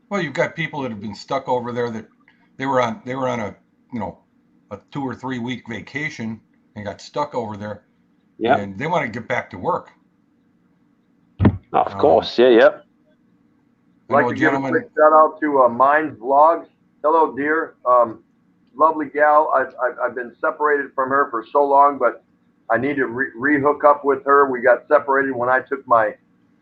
Well, you've got people that have been stuck over there that they were on a a 2 or 3 week vacation and got stuck over there. Yeah. And they want to get back to work. Of course, yep. I'd like to give a quick shout out to Minds Vlogs. Hello, dear. Lovely gal. I've been separated from her for so long, but I need to re-hook up with her. We got separated when I took my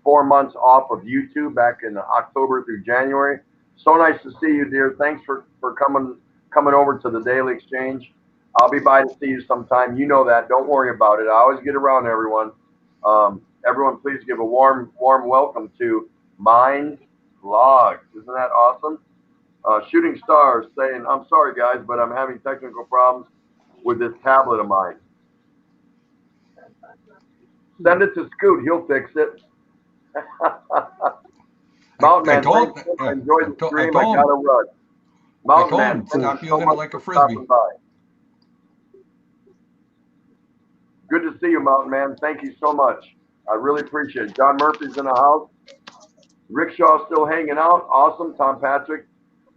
4 months off of YouTube back in October through January. So nice to see you, dear. Thanks for coming over to the Daily Exchange. I'll be by to see you sometime. You know that. Don't worry about it. I always get around everyone. Everyone, please give a warm welcome to Minds Vlogs. Isn't that awesome? Shooting Stars saying, I'm sorry, guys, but I'm having technical problems with this tablet of mine. Send it to Scoot. He'll fix it. Mountain Man, I enjoyed the stream. I got to run. Mountain Man, stop using it like a frisbee. Good to see you, Mountain Man. Thank you so much. I really appreciate it. John Murphy's in the house. Rickshaw still hanging out. Awesome. Tom Patrick.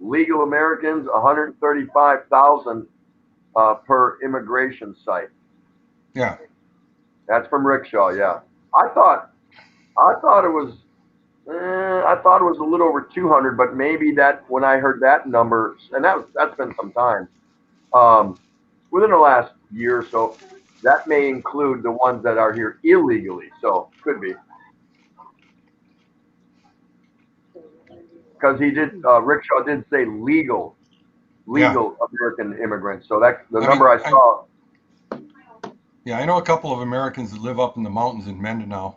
Legal Americans, 135,000 per immigration site. Yeah. That's from Rickshaw. Yeah. I thought it was a little over 200, but maybe that when I heard that number, and that's been some time, within the last year or so, that may include the ones that are here illegally. So could be. Because Rickshaw did say legal American immigrants. So that's the number I saw. Yeah, I know a couple of Americans that live up in the mountains in Mindanao.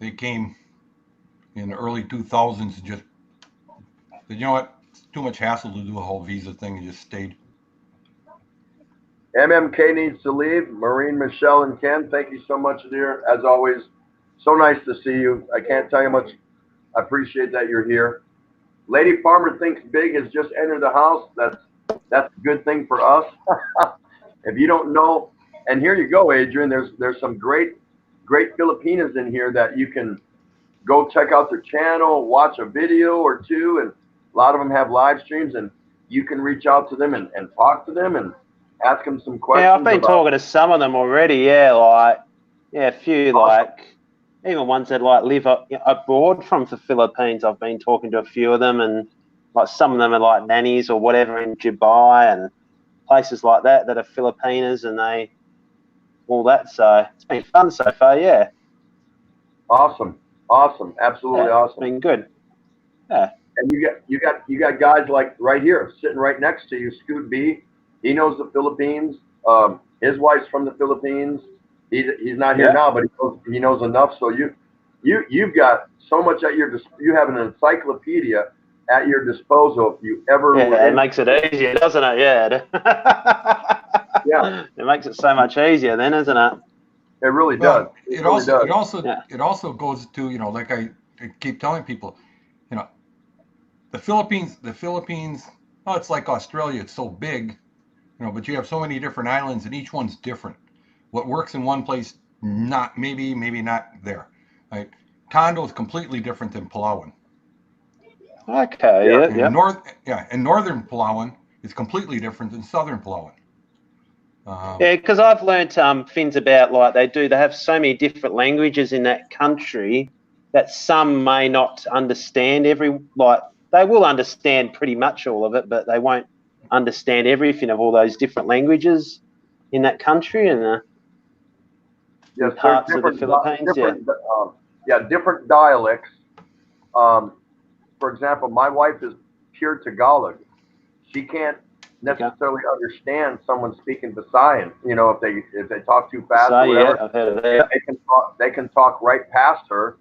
They came in the early 2000s and just said, you know what, it's too much hassle to do a whole visa thing, and just stayed. MMK needs to leave. Maureenmichelle and Ken, thank you so much, dear. As always, so nice to see you. I can't tell you how much I appreciate that you're here. Lady Farmer Thinks Big has just entered the house. That's a good thing for us. If you don't know, and here you go, Adrian. There's some great Filipinas in here that you can go check out their channel, watch a video or two, and a lot of them have live streams, and you can reach out to them and talk to them and ask them some questions. Yeah, I've been talking to some of them already. Yeah, a few even ones that live abroad from the Philippines. I've been talking to a few of them, and like some of them are like nannies or whatever in Dubai and places like that are Filipinas, and all that. So it's been fun so far. Yeah. Awesome, absolutely awesome. It's been good. Yeah. And you got guys like right here, sitting right next to you, Scoot B. He knows the Philippines. His wife's from the Philippines. He's not here now, but he knows enough. So you've got so much at you have an encyclopedia at your disposal if you ever. Yeah, it makes it easier, doesn't it? Yeah. Yeah. It makes it so much easier then, isn't it? It really does. It also goes to, like I keep telling people, the Philippines, oh, it's like Australia, it's so big, but you have so many different islands and each one's different. What works in one place, maybe not there. Right? Tondo is completely different than Palawan. Okay, And northern Palawan is completely different than southern Palawan. Yeah, because I've learned things about they have so many different languages in that country that some may not understand they will understand pretty much all of it, but they won't understand everything of all those different languages in that country and parts of the Philippines. Different dialects. For example, my wife is pure Tagalog. She can't necessarily understand someone speaking Visayan. If they talk too fast or whatever, I've heard of that. they can talk right past her,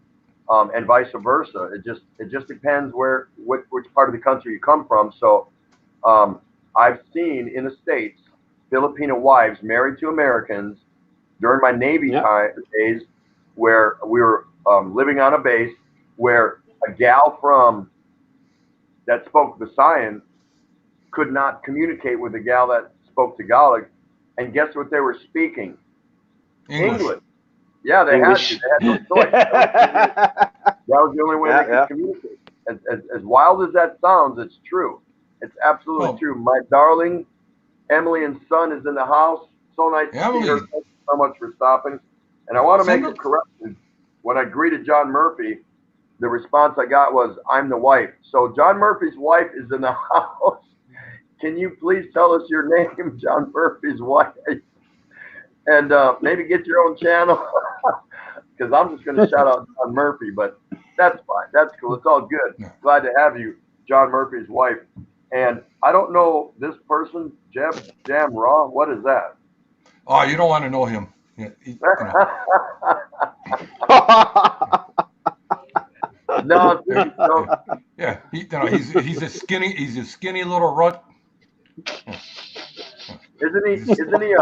and vice versa. It just depends which part of the country you come from. So I've seen in the States Filipino wives married to Americans during my Navy days, where we were living on a base where a gal that spoke Visayan could not communicate with a gal that spoke Tagalog, and guess what they were speaking? English. Yeah, they English. had no choice. That was the only way they could communicate. As wild as that sounds, it's true. It's absolutely true. My darling Emily and son is in the house. So nice to see her. Thank you so much for stopping. And I want to make a correction. When I greeted John Murphy, the response I got was, "I'm the wife." So John Murphy's wife is in the house. Can you please tell us your name, John Murphy's wife? And maybe get your own channel, because I'm just going to shout out John Murphy, but that's fine. That's cool. It's all good. Glad to have you, John Murphy's wife. And I don't know this person, Jam Raw. What is that? Oh, you don't want to know him. No. Yeah, he's a skinny little runt. Isn't he a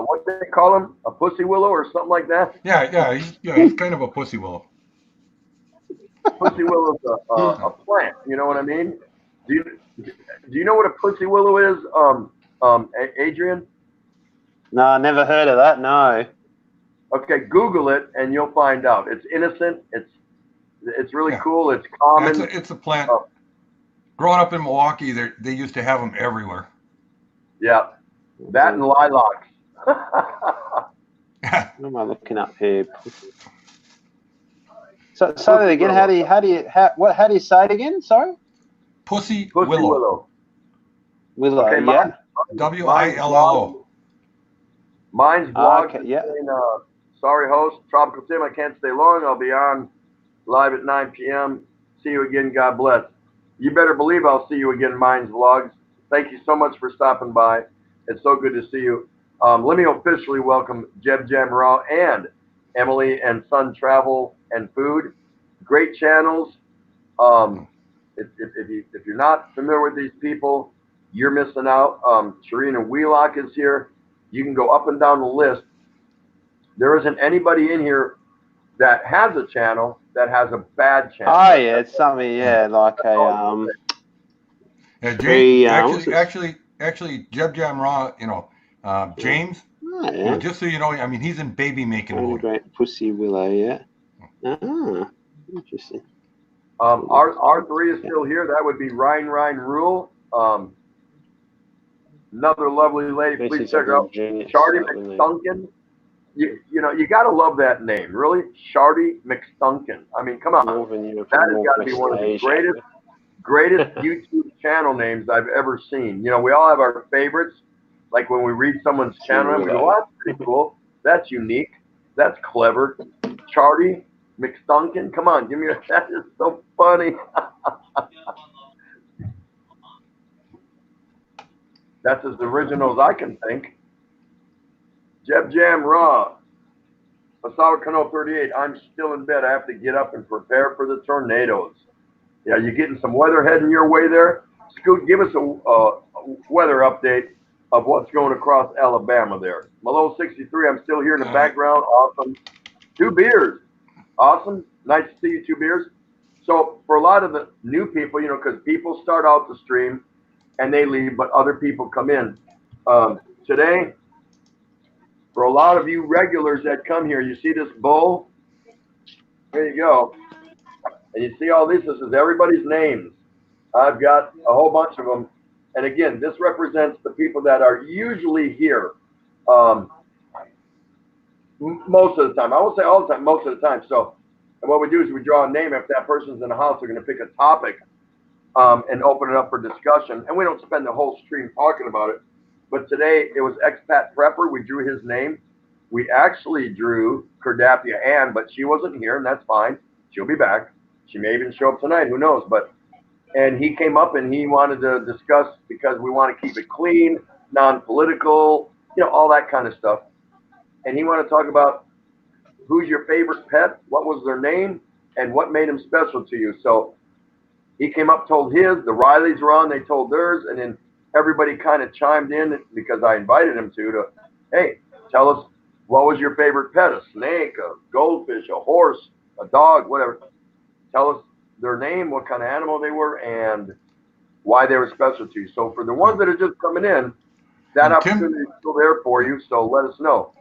what do they call him? A pussy willow or something like that? Yeah, he's kind of a pussy willow. Pussy willow's a plant. You know what I mean? Do you know what a pussy willow is, Adrian? No, I never heard of that. No. Okay, Google it and you'll find out. It's innocent. It's really cool. It's common. It's a plant. Growing up in Milwaukee, they used to have them everywhere. Yeah, that and lilacs. What am I looking up here? So again, how do you say it again? Sorry. Pussy willow. Willow. Okay, yeah. WILLO. Mine's blog. Yeah. Sorry, host. Tropical Tim. I can't stay long. I'll be on live at 9 p.m. See you again. God bless. You better believe I'll see you again, Mine's Vlogs. Thank you so much for stopping by. It's so good to see you. Let me officially welcome Jeb Jamrell and Emily and Son Travel and Food. Great channels. If you're not familiar with these people, you're missing out. Sharina Wheelock is here. You can go up and down the list. There isn't anybody in here that has a channel that has a bad channel. Oh yeah, it's something. Yeah, like a Yeah, tree. James, actually, Jeb Jam Raw, James, Oh, yeah. just so you know, I mean, he's in baby making Really mode. great pussy willow. Yeah. Ah, interesting. R3 is still here. That would be Ryan Rule. Another lovely lady. Please check her out. Shardy McStunkin. You got to love that name, really. Shardy McStunkin. I mean, come on. That has got to be one of the greatest YouTube channel names I've ever seen. We all have our favorites. Like when we read someone's channel name, we go, "Oh, that's pretty cool. That's unique. That's clever." Shardy McStunkin. Come on, give me that is so funny. That's as original as I can think. Jeb Jam Raw. Masawa Kano 38. I'm still in bed. I have to get up and prepare for the tornadoes. Yeah, you getting some weather heading your way there? Scoot, give us a weather update of what's going across Alabama there. Malo 63. I'm still here in the background. Awesome. 2 beers. Awesome. Nice to see you, 2 beers. So for a lot of the new people, because people start out the stream and they leave, but other people come in. Today, for a lot of you regulars that come here, you see this bowl? There you go. And you see all this. This is everybody's names. I've got a whole bunch of them. And again, this represents the people that are usually here most of the time. I won't say all the time, most of the time. So and what we do is we draw a name. If that person's in the house, we're going to pick a topic and open it up for discussion. And we don't spend the whole stream talking about it. But today it was Expat Prepper. We drew his name. We actually drew Cardapia Ann, but she wasn't here, and that's fine. She'll be back. She may even show up tonight. Who knows? And he came up and he wanted to discuss because we want to keep it clean, non-political, all that kind of stuff. And he wanted to talk about who's your favorite pet, what was their name, and what made them special to you. So he came up, told his, the Rileys were on, they told theirs, and then everybody kind of chimed in because I invited him to, hey, tell us what was your favorite pet, a snake, a goldfish, a horse, a dog, whatever. Tell us their name, what kind of animal they were, and why they were special to you. So for the ones that are just coming in, that opportunity is still there for you, so let us know.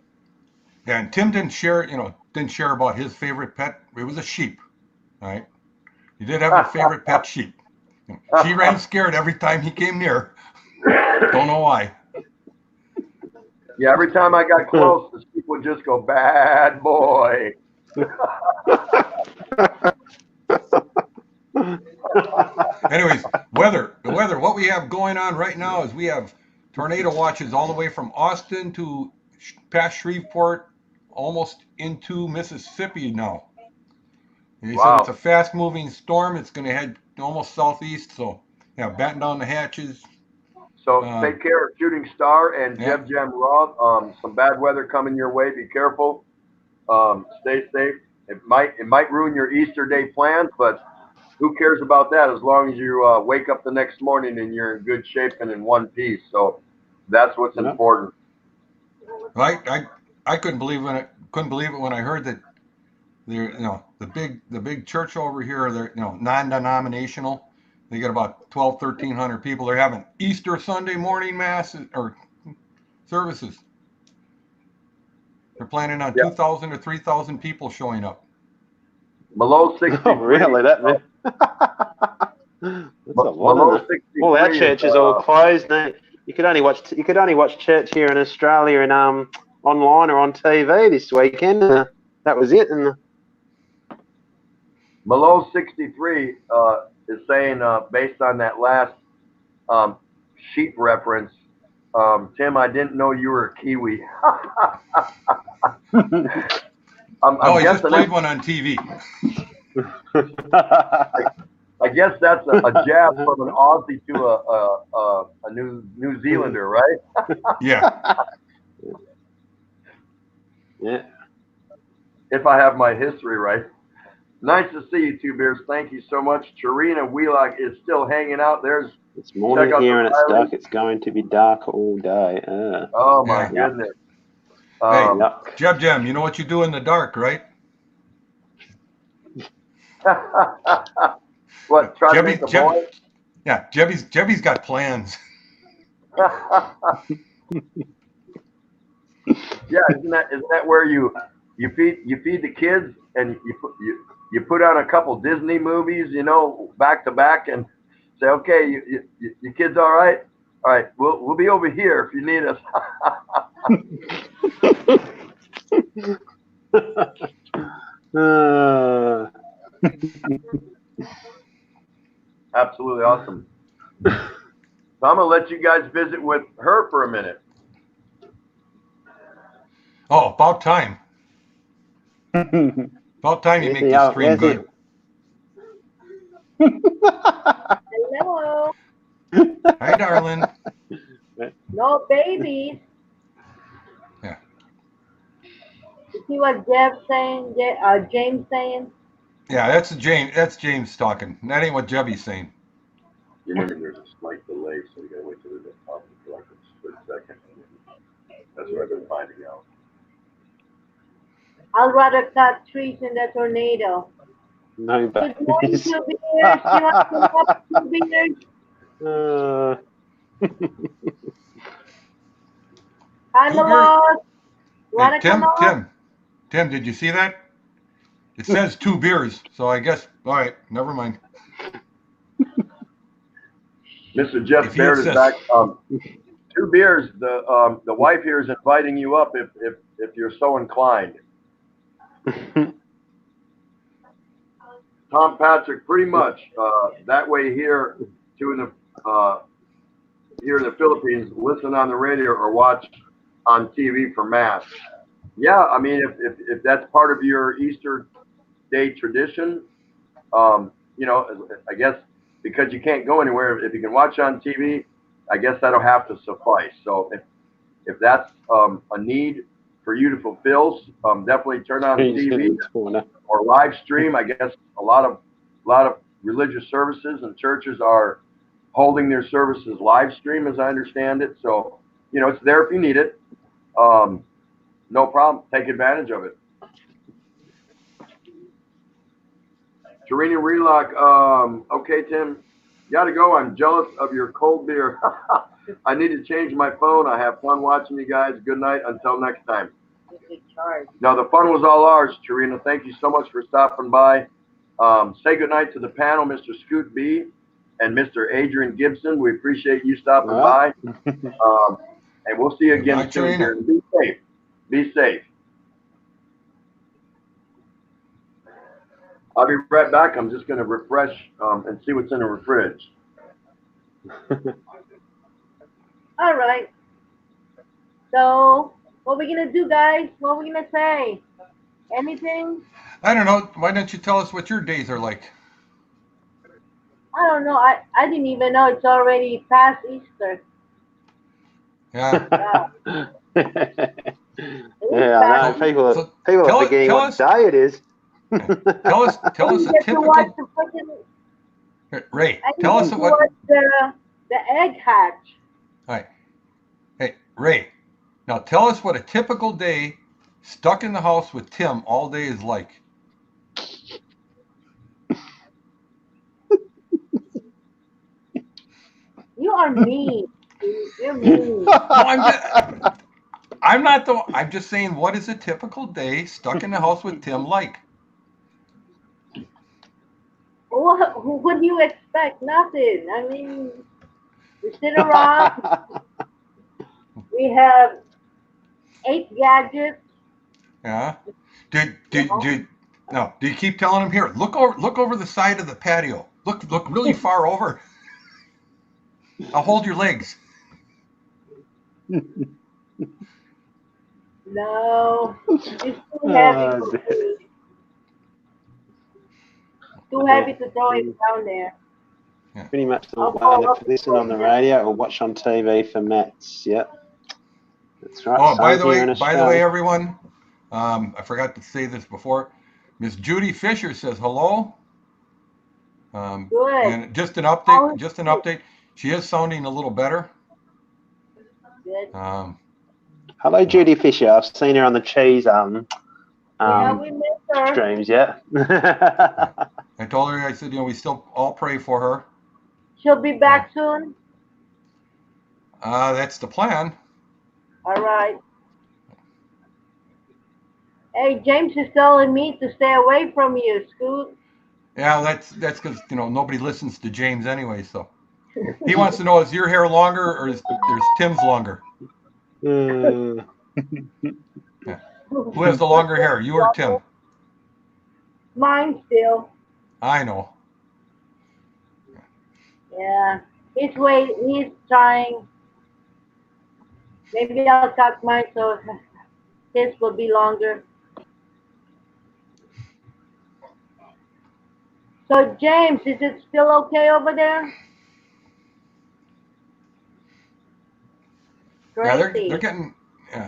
Yeah, and Tim didn't share about his favorite pet. It was a sheep, right? He did have a favorite pet sheep. She ran scared every time he came near. Don't know why. Yeah, every time I got close, the sheep would just go, bad boy. Anyways, the weather. What we have going on right now is we have tornado watches all the way from Austin to past Shreveport, almost into Mississippi now. He said it's a fast-moving storm. It's going to head almost southeast. So, yeah, batten down the hatches. So take care of Shooting Star and Jeb Jam Raw. Some bad weather coming your way. Be careful. Stay safe. It might ruin your Easter day plans, but who cares about that as long as you wake up the next morning and you're in good shape and in one piece. So that's what's important. I couldn't believe it when I heard that the big church over here, they're non-denominational. They got about 1,300 people. They're having Easter Sunday morning mass or services. They're planning on 2,000 or 3,000 people showing up. Below 60. Oh, really? That's a lot. Well, our church is all closed now. You could only watch church here in Australia and online or on TV this weekend. That was it. And Malo 63 is saying, based on that last sheep reference, Tim, I didn't know you were a Kiwi. I just played one on TV. I guess that's a jab from an Aussie to a New Zealander, right? Yeah. Yeah. If I have my history right. Nice to see you, Two Beers. Thank you so much. Charina Wheelock is still hanging out. There's It's morning out here the and it's Riley. dark. It's going to be dark all day. Oh my Yeah. goodness. Hey, Yuck. Jeb Jem, you know what you do in the dark, right? What? Try to make a boy? Yeah, Jebby's got plans. Yeah, isn't that where you feed the kids and you put on a couple Disney movies, you know, back to back, and say, okay, your kids all right? All right, we'll be over here if you need us. Absolutely awesome. So I'm gonna let you guys visit with her for a minute. Oh, about time. About time you make this stream good. Hello. Hi, darling. No babies. Yeah. You see what James saying? Yeah, that's James talking. That ain't what Jebby's saying. You remember there's a slight delay, so we gotta wait till they're talking for like a split second. That's what I've been finding out. I'd rather cut trees in the tornado. No Good morning, babies. Two Beers. You want to come up, Two Beers? Hi, Two Malone. You want Hey, to come up? Tim, did you see that? It says 2 beers, so I guess, all right, never mind. Mr. Jeff If he Baird is insists. back. 2 beers. The wife here is inviting you up if you're so inclined. Tom Patrick, pretty much that way here in the Philippines, listen on the radio or watch on TV for mass. Yeah, I mean if that's part of your Easter Day tradition, you know, I guess because you can't go anywhere, if you can watch on TV, I guess that'll have to suffice. So if that's a need for you to fulfill, definitely turn on the TV or live stream. I guess a lot of religious services and churches are holding their services live stream, as I understand it. So you know, it's there if you need it. No problem. Take advantage of it. Serena Relock, okay, Tim, gotta go. I'm jealous of your cold beer. I need to change my phone. I have fun watching you guys. Good night. Until next time. No, the fun was all ours, Serena. Thank you so much for stopping by. Say good night to the panel, Mr. Scoot B and Mr. Adrian Gibson. We appreciate you stopping by. And we'll see you again soon here. Be safe. Be safe. I'll be right back. I'm just going to refresh and see what's in the fridge. All right. So, what are we going to do, guys? What are we going to say? Anything? I don't know. Why don't you tell us what your days are like? I don't know. I didn't even know it's already past Easter. Yeah. Yeah, I know. People are forgetting what day it is. Tell us a typical. Ray, tell us what the egg hatch. All right. Hey, Ray. Now tell us what a typical day stuck in the house with Tim all day is like. You are mean. You're mean. No, I'm just saying, what is a typical day stuck in the house with Tim like? What do you expect? Nothing. I mean, we sit around. We have 8 gadgets. Yeah. Do you keep telling him, here, look over the side of the patio. Look really far over. I'll hold your legs. No, it's too heavy for me. Too heavy to throw it down there. Yeah. Pretty much not to listen on the radio or watch on TV for Mets. Yep. That's right. Oh, by the way, everyone, I forgot to say this before. Miss Judy Fisher says hello. Good. And just an update. she is sounding a little better. Good. Hello, Judy Fisher. I've seen her on the cheese Yeah, we miss her. streams. Yeah. I told her, I said, we still all pray for her. She'll be back soon. That's the plan. All right. Hey, James is telling me to stay away from you, Scoot. Yeah, that's because nobody listens to James anyway. So he wants to know, is your hair longer or is Tim's longer? Yeah. Who has the longer hair, you or Tim? Mine still. I know. Yeah. He's trying. Maybe I'll cut mine so his will be longer. So James, is it still okay over there? Yeah, Crazy. they're getting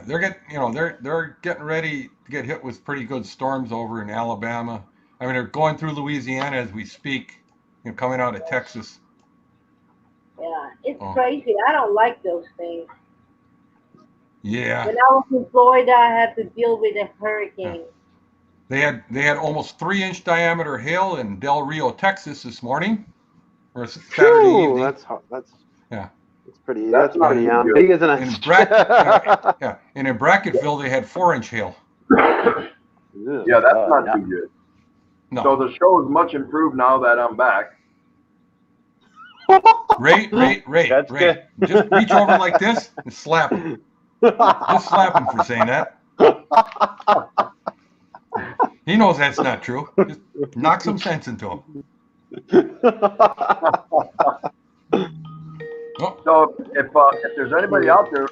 they're getting ready to get hit with pretty good storms over in Alabama. I mean, they're going through Louisiana as we speak. Coming out of Texas. Yeah, it's crazy. I don't like those things. Yeah. When I was in Florida, I had to deal with a hurricane. They had almost 3-inch diameter hail in Del Rio, Texas this morning, or Saturday evening. That's hot. That's pretty. That's That's pretty not good. big, isn't it? And in Brackettville they had 4-inch hail. Yeah, that's not too good. No. So the show is much improved now that I'm back. Ray. Good. Just reach over like this and slap him. Just slap him for saying that. He knows that's not true. Just knock some sense into him. So if there's anybody out there,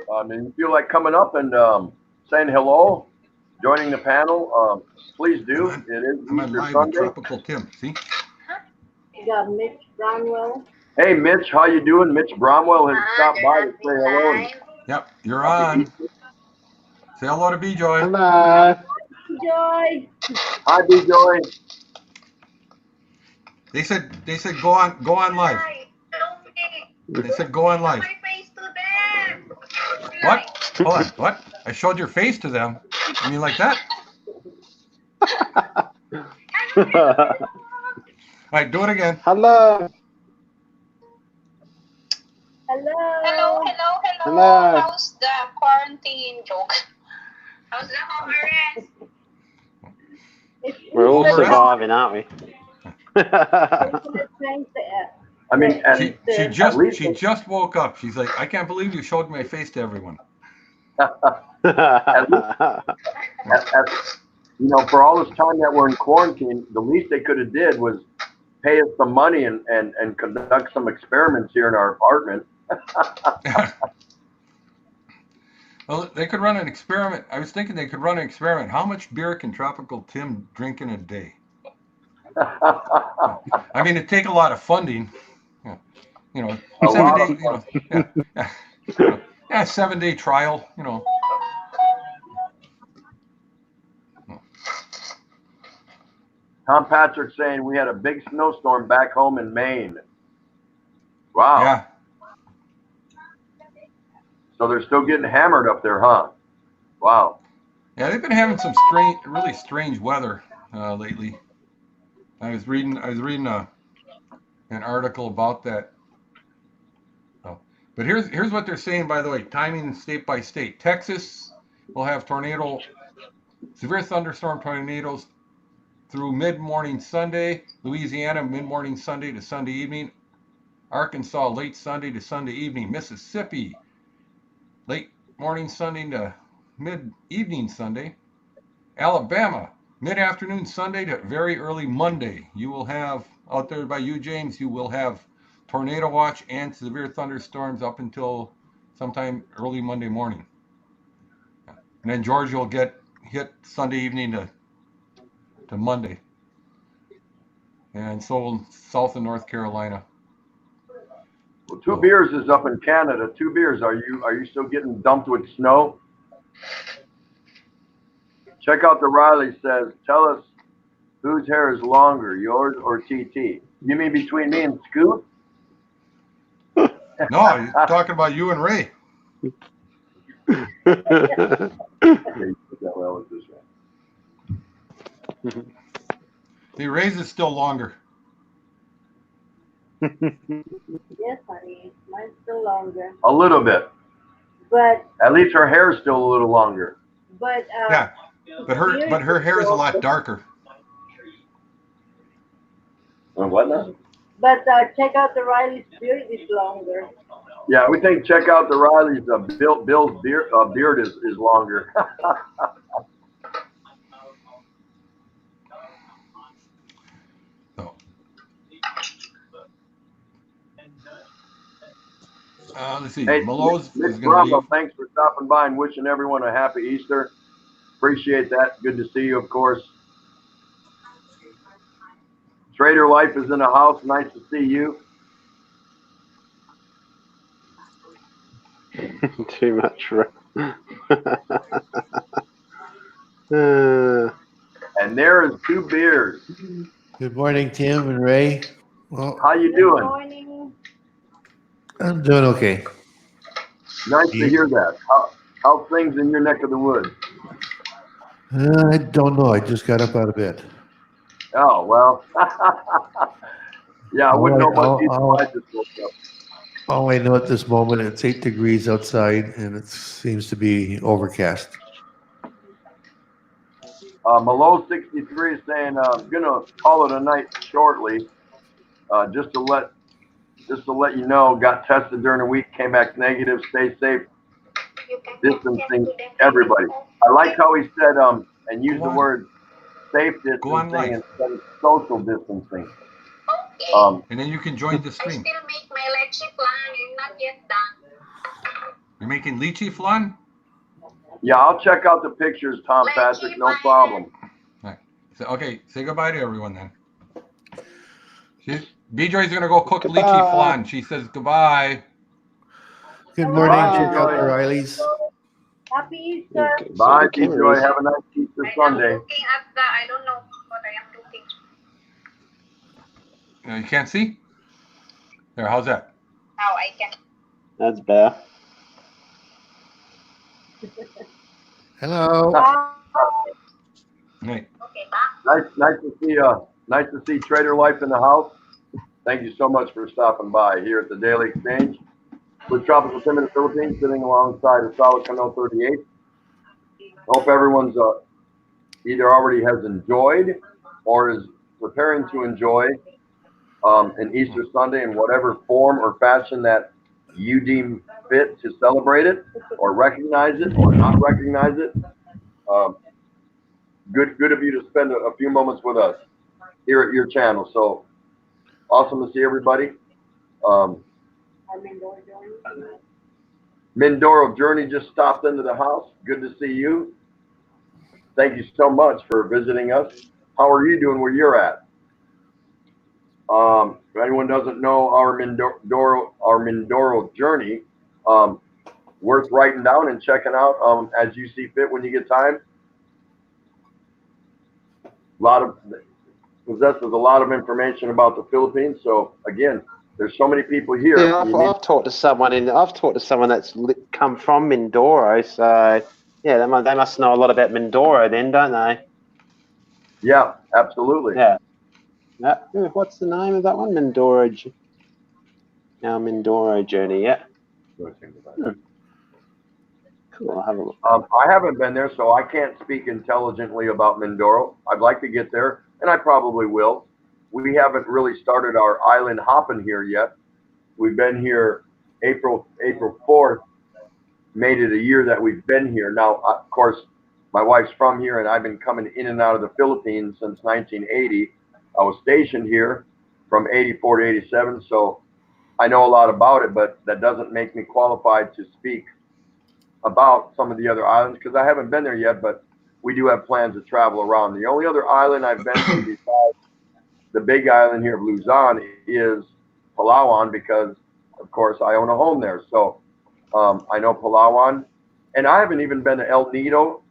and you feel like coming up and saying hello, joining the panel, please do. It is I'm on Easter live with Sunday. Tropical Tim. See? You got Mitch Brownwell. Hey, Mitch, how you doing? Mitch Bromwell has stopped by to say hello. Yep, you're on. Say hello to B-Joy. Hello. Joy. Hi, B-Joy. They said go on live. They said go on live. What? Hold on. What? I showed your face to them. You mean like that? All right, do it again. Hello. Hello. Hello. How's the quarantine joke? How's the home arrest? We're all Home arrest? surviving, aren't we? I mean, she just woke up. She's like, I can't believe you showed my face to everyone. For all this time that we're in quarantine, the least they could have did was pay us some money and conduct some experiments here in our apartment. Well, they could run an experiment. I was thinking they could run an experiment. How much beer can Tropical Tim drink in a day? I mean, it'd take a lot of funding. 7 day, 7-day trial, Tom Patrick saying we had a big snowstorm back home in Maine. Wow. Yeah. So they're still getting hammered up there, huh? Wow. Yeah, they've been having some really strange weather lately. I was reading an article about that. Oh. But here's what they're saying, by the way, timing state by state. Texas will have severe thunderstorm tornadoes through mid-morning Sunday. Louisiana, mid-morning Sunday to Sunday evening. Arkansas, late Sunday to Sunday evening. Mississippi, late morning Sunday to mid-evening Sunday. Alabama, mid-afternoon Sunday to very early Monday. You will have, out there by you, James, you will have tornado watch and severe thunderstorms up until sometime early Monday morning. And then Georgia will get hit Sunday evening to Monday. And so will South and North Carolina. Well, Two Beers is up in Canada. Two Beers, are you still getting dumped with snow? Check out the Riley says, tell us whose hair is longer, yours or TT? You mean between me and Scoot? No, he's talking about you and Ray. Okay, you put that well with this one. See, Ray's is still longer. Yes, honey. Mine's still longer. A little bit. But At least her hair is still a little longer. Yeah, but her hair is a lot darker. What now? But check out the Riley's beard is longer. Yeah, we think check out the Riley's. Bill's beard is longer. So, let's see. Hey, Melo's Mitch is going to Bravo, leave. thanks for stopping by and wishing everyone a happy Easter. Appreciate that. Good to see you, of course. Trader Life is in the house. Nice to see you. Too much. And there is two beers. Good morning, Tim and Ray. Well, How you Good doing? morning. I'm doing okay. Nice to hear that. How's things in your neck of the woods? I don't know. I just got up out of bed. Oh, well. Yeah, I wouldn't know much either. All I just woke up. I know at this moment, it's 8 degrees outside, and it seems to be overcast. Malo 63 is saying I'm gonna call it a night shortly. Just to let you know, got tested during the week, came back negative. Stay safe, distancing everybody. I like how he said and used the word safe distancing instead of social distancing. And then you can join the stream. I still make my leche flan. I'm not yet done. You're making lychee flan? Yeah, I'll check out the pictures, Tom Patrick. No problem. Right. So, okay, say goodbye to everyone then. B-Joy's going to go cook lychee flan. She says goodbye. Good morning. Check out the Rileys. Happy Easter. Bye, B-Joy. Have a nice Easter Sunday. I'm looking at the, I don't know what I am looking. You can't see? There, how's that? Now I can. That's better. Hello. Hey. Okay, bye. Nice to see Trader Life in the house. Thank you so much for stopping by here at the Daily Exchange with Tropical Tim in the Philippines, sitting alongside a solid Cano 38. Hope everyone's either already has enjoyed or is preparing to enjoy an Easter Sunday in whatever form or fashion that you deem fit to celebrate it or recognize it or not recognize it. Good of you to spend a few moments with us here at your channel. So awesome to see everybody. Mindoro Journey just stopped into the house. Good to see you. Thank you so much for visiting us. How are you doing where you're at? If anyone doesn't know our Mindoro Journey, worth writing down and checking out as you see fit when you get time. Possesses a lot of information about the Philippines. So again, there's so many people here. Yeah, I've talked to someone that's come from Mindoro. So yeah, they must know a lot about Mindoro then, don't they? Yeah, absolutely. Yeah. What's the name of that one? Mindoro Journey. Yeah. Cool. I'll have a look. I haven't been there, so I can't speak intelligently about Mindoro. I'd like to get there, and I probably will. We haven't really started our island hopping here yet. We've been here April 4th, made it a year that we've been here. Now, of course, my wife's from here, and I've been coming in and out of the Philippines since 1980. I was stationed here from 84 to 87, so I know a lot about it, but that doesn't make me qualified to speak about some of the other islands because I haven't been there yet, but we do have plans to travel around. The only other island I've been to besides the big island here of Luzon is Palawan because, of course, I own a home there. So I know Palawan. And I haven't even been to El Nido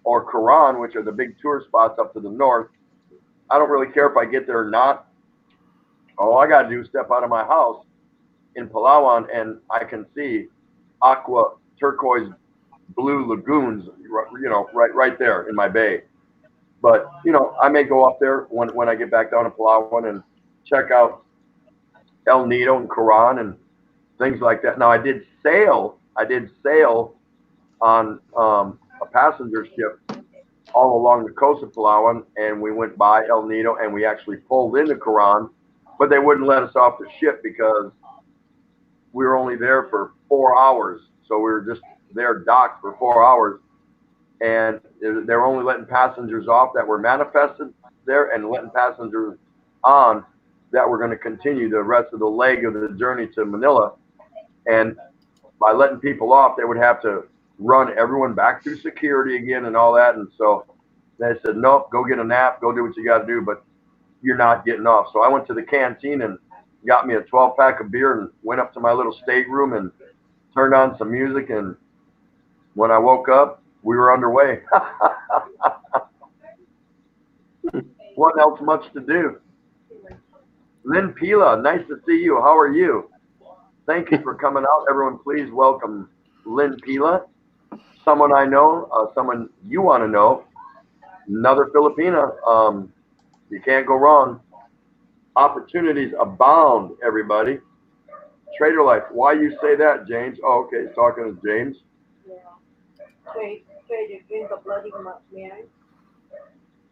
or Coron, which are the big tour spots up to the north. I don't really care if I get there or not. All I got to do is step out of my house in Palawan, and I can see aqua turquoise blue lagoons, right there in my bay. But I may go up there when I get back down to Palawan and check out El Nido and Coron and things like that. Now I did sail on a passenger ship all along the coast of Palawan, and we went by El Nido, and we actually pulled into Coron, but they wouldn't let us off the ship because we were only there for 4 hours. So we were just there docked for 4 hours, and they were only letting passengers off that were manifested there and letting passengers on that were going to continue the rest of the leg of the journey to Manila. And by letting people off, they would have to run everyone back through security again and all that. And so they said, nope, go get a nap, go do what you got to do, but you're not getting off. So I went to the canteen and got me a 12-pack of beer and went up to my little stateroom and turned on some music. And when I woke up, we were underway. What else much to do? Lynn Pila, nice to see you. How are you? Thank you for coming out. Everyone, please welcome Lynn Pila. Someone I know, someone you want to know, another Filipina. You can't go wrong. Opportunities abound, everybody. Trader life. Why you say that, James? Oh, okay. He's talking to James. Yeah. Trader, drink a bloody Mary.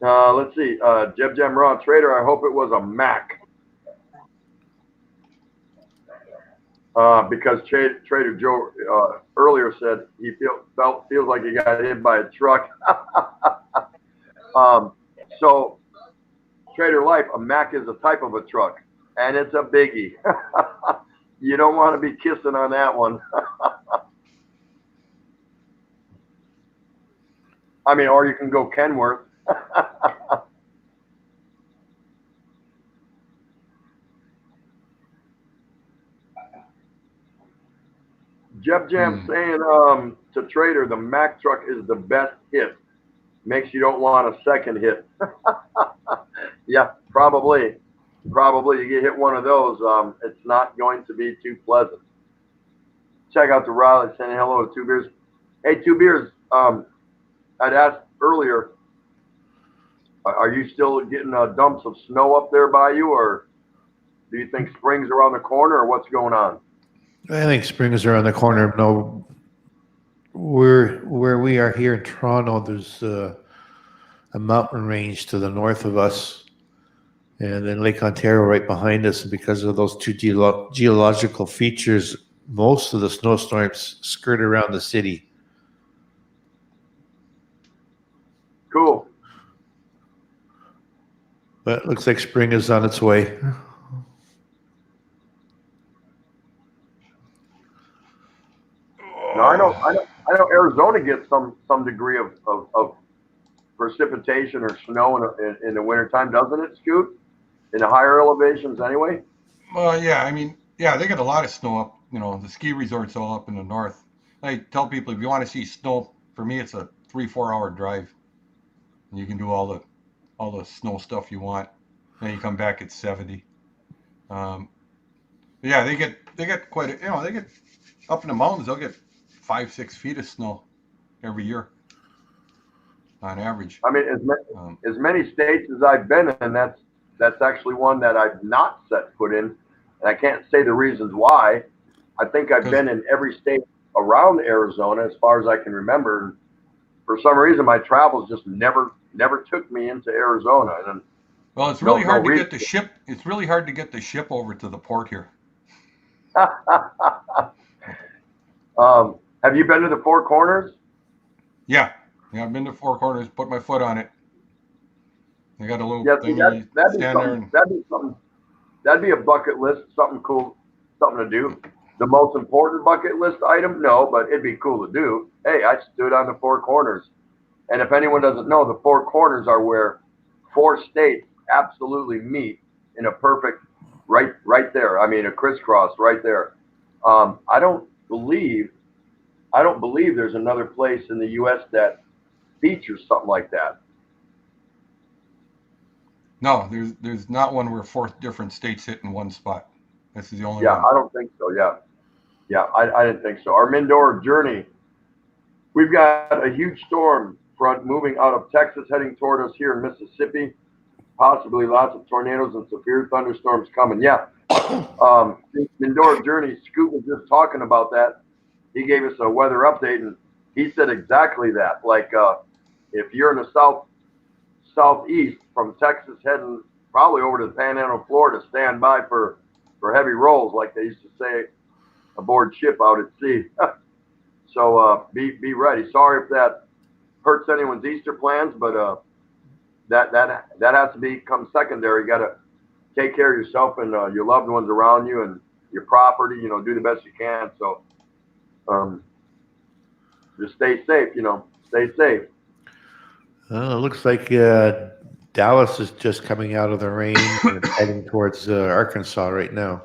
Let's see. Jeb Jam Raw Trader. I hope it was a Mac. Because Trader Joe earlier said he feels like he got hit by a truck. So Trader Life, a Mack is a type of a truck, and it's a biggie. You don't want to be kissing on that one. I mean, or you can go Kenworth. Jeb Jam saying to Trader, the Mack truck is the best hit. Makes you don't want a second hit. Yeah, probably. Probably you get hit one of those. It's not going to be too pleasant. Check out the Riley saying hello to Two Beers. Hey, Two Beers. I'd asked earlier, are you still getting dumps of snow up there by you, or do you think spring's around the corner, or what's going on? I think spring is around the corner. No, where we are here in Toronto, there's a mountain range to the north of us, and then Lake Ontario right behind us. And because of those two geological features, most of the snowstorms skirt around the city. Cool. But it looks like spring is on its way. No, I know Arizona gets some degree of precipitation or snow in the wintertime, doesn't it, Scoot? In the higher elevations anyway? Well, yeah, I mean, yeah, they get a lot of snow up, the ski resorts all up in the north. I tell people if you want to see snow, for me it's a 3-4 hour drive. And you can do all the snow stuff you want. Then you come back at 70. Yeah, they get quite they get up in the mountains, they'll get 5-6 feet of snow every year on average. I mean, as many states as I've been in, that's actually one that I've not set foot in, and I can't say the reasons why. I think I've been in every state around Arizona as far as I can remember. For some reason, my travels just never took me into Arizona. And well, it's really hard to get the ship. It's really hard to get the ship over to the port here. Have you been to the Four Corners? Yeah, I've been to Four Corners. Put my foot on it. I got a little thing. That'd be a bucket list, something cool, something to do. The most important bucket list item, no, but it'd be cool to do. Hey, I stood on the Four Corners, and if anyone doesn't know, the Four Corners are where 4 states absolutely meet in a perfect right there. I mean, a crisscross right there. I don't believe there's another place in the U.S. that features something like that. No, there's not one where 4 different states hit in one spot. This is the only Yeah, one. I don't think so. Yeah, yeah, I didn't think so. Our Mindoro journey, we've got a huge storm front moving out of Texas, heading toward us here in Mississippi. Possibly lots of tornadoes and severe thunderstorms coming. Yeah, Mindoro journey. Scoot was just talking about that. He gave us a weather update, and he said exactly that. Like, if you're in the southeast from Texas, heading probably over to the Panhandle of Florida, stand by for heavy rolls, like they used to say aboard ship out at sea. So be ready. Sorry if that hurts anyone's Easter plans, but that has to become secondary. You got to take care of yourself and your loved ones around you and your property. You know, do the best you can. So just stay safe. You know, stay safe. It looks like Dallas is just coming out of the rain and heading towards Arkansas right now.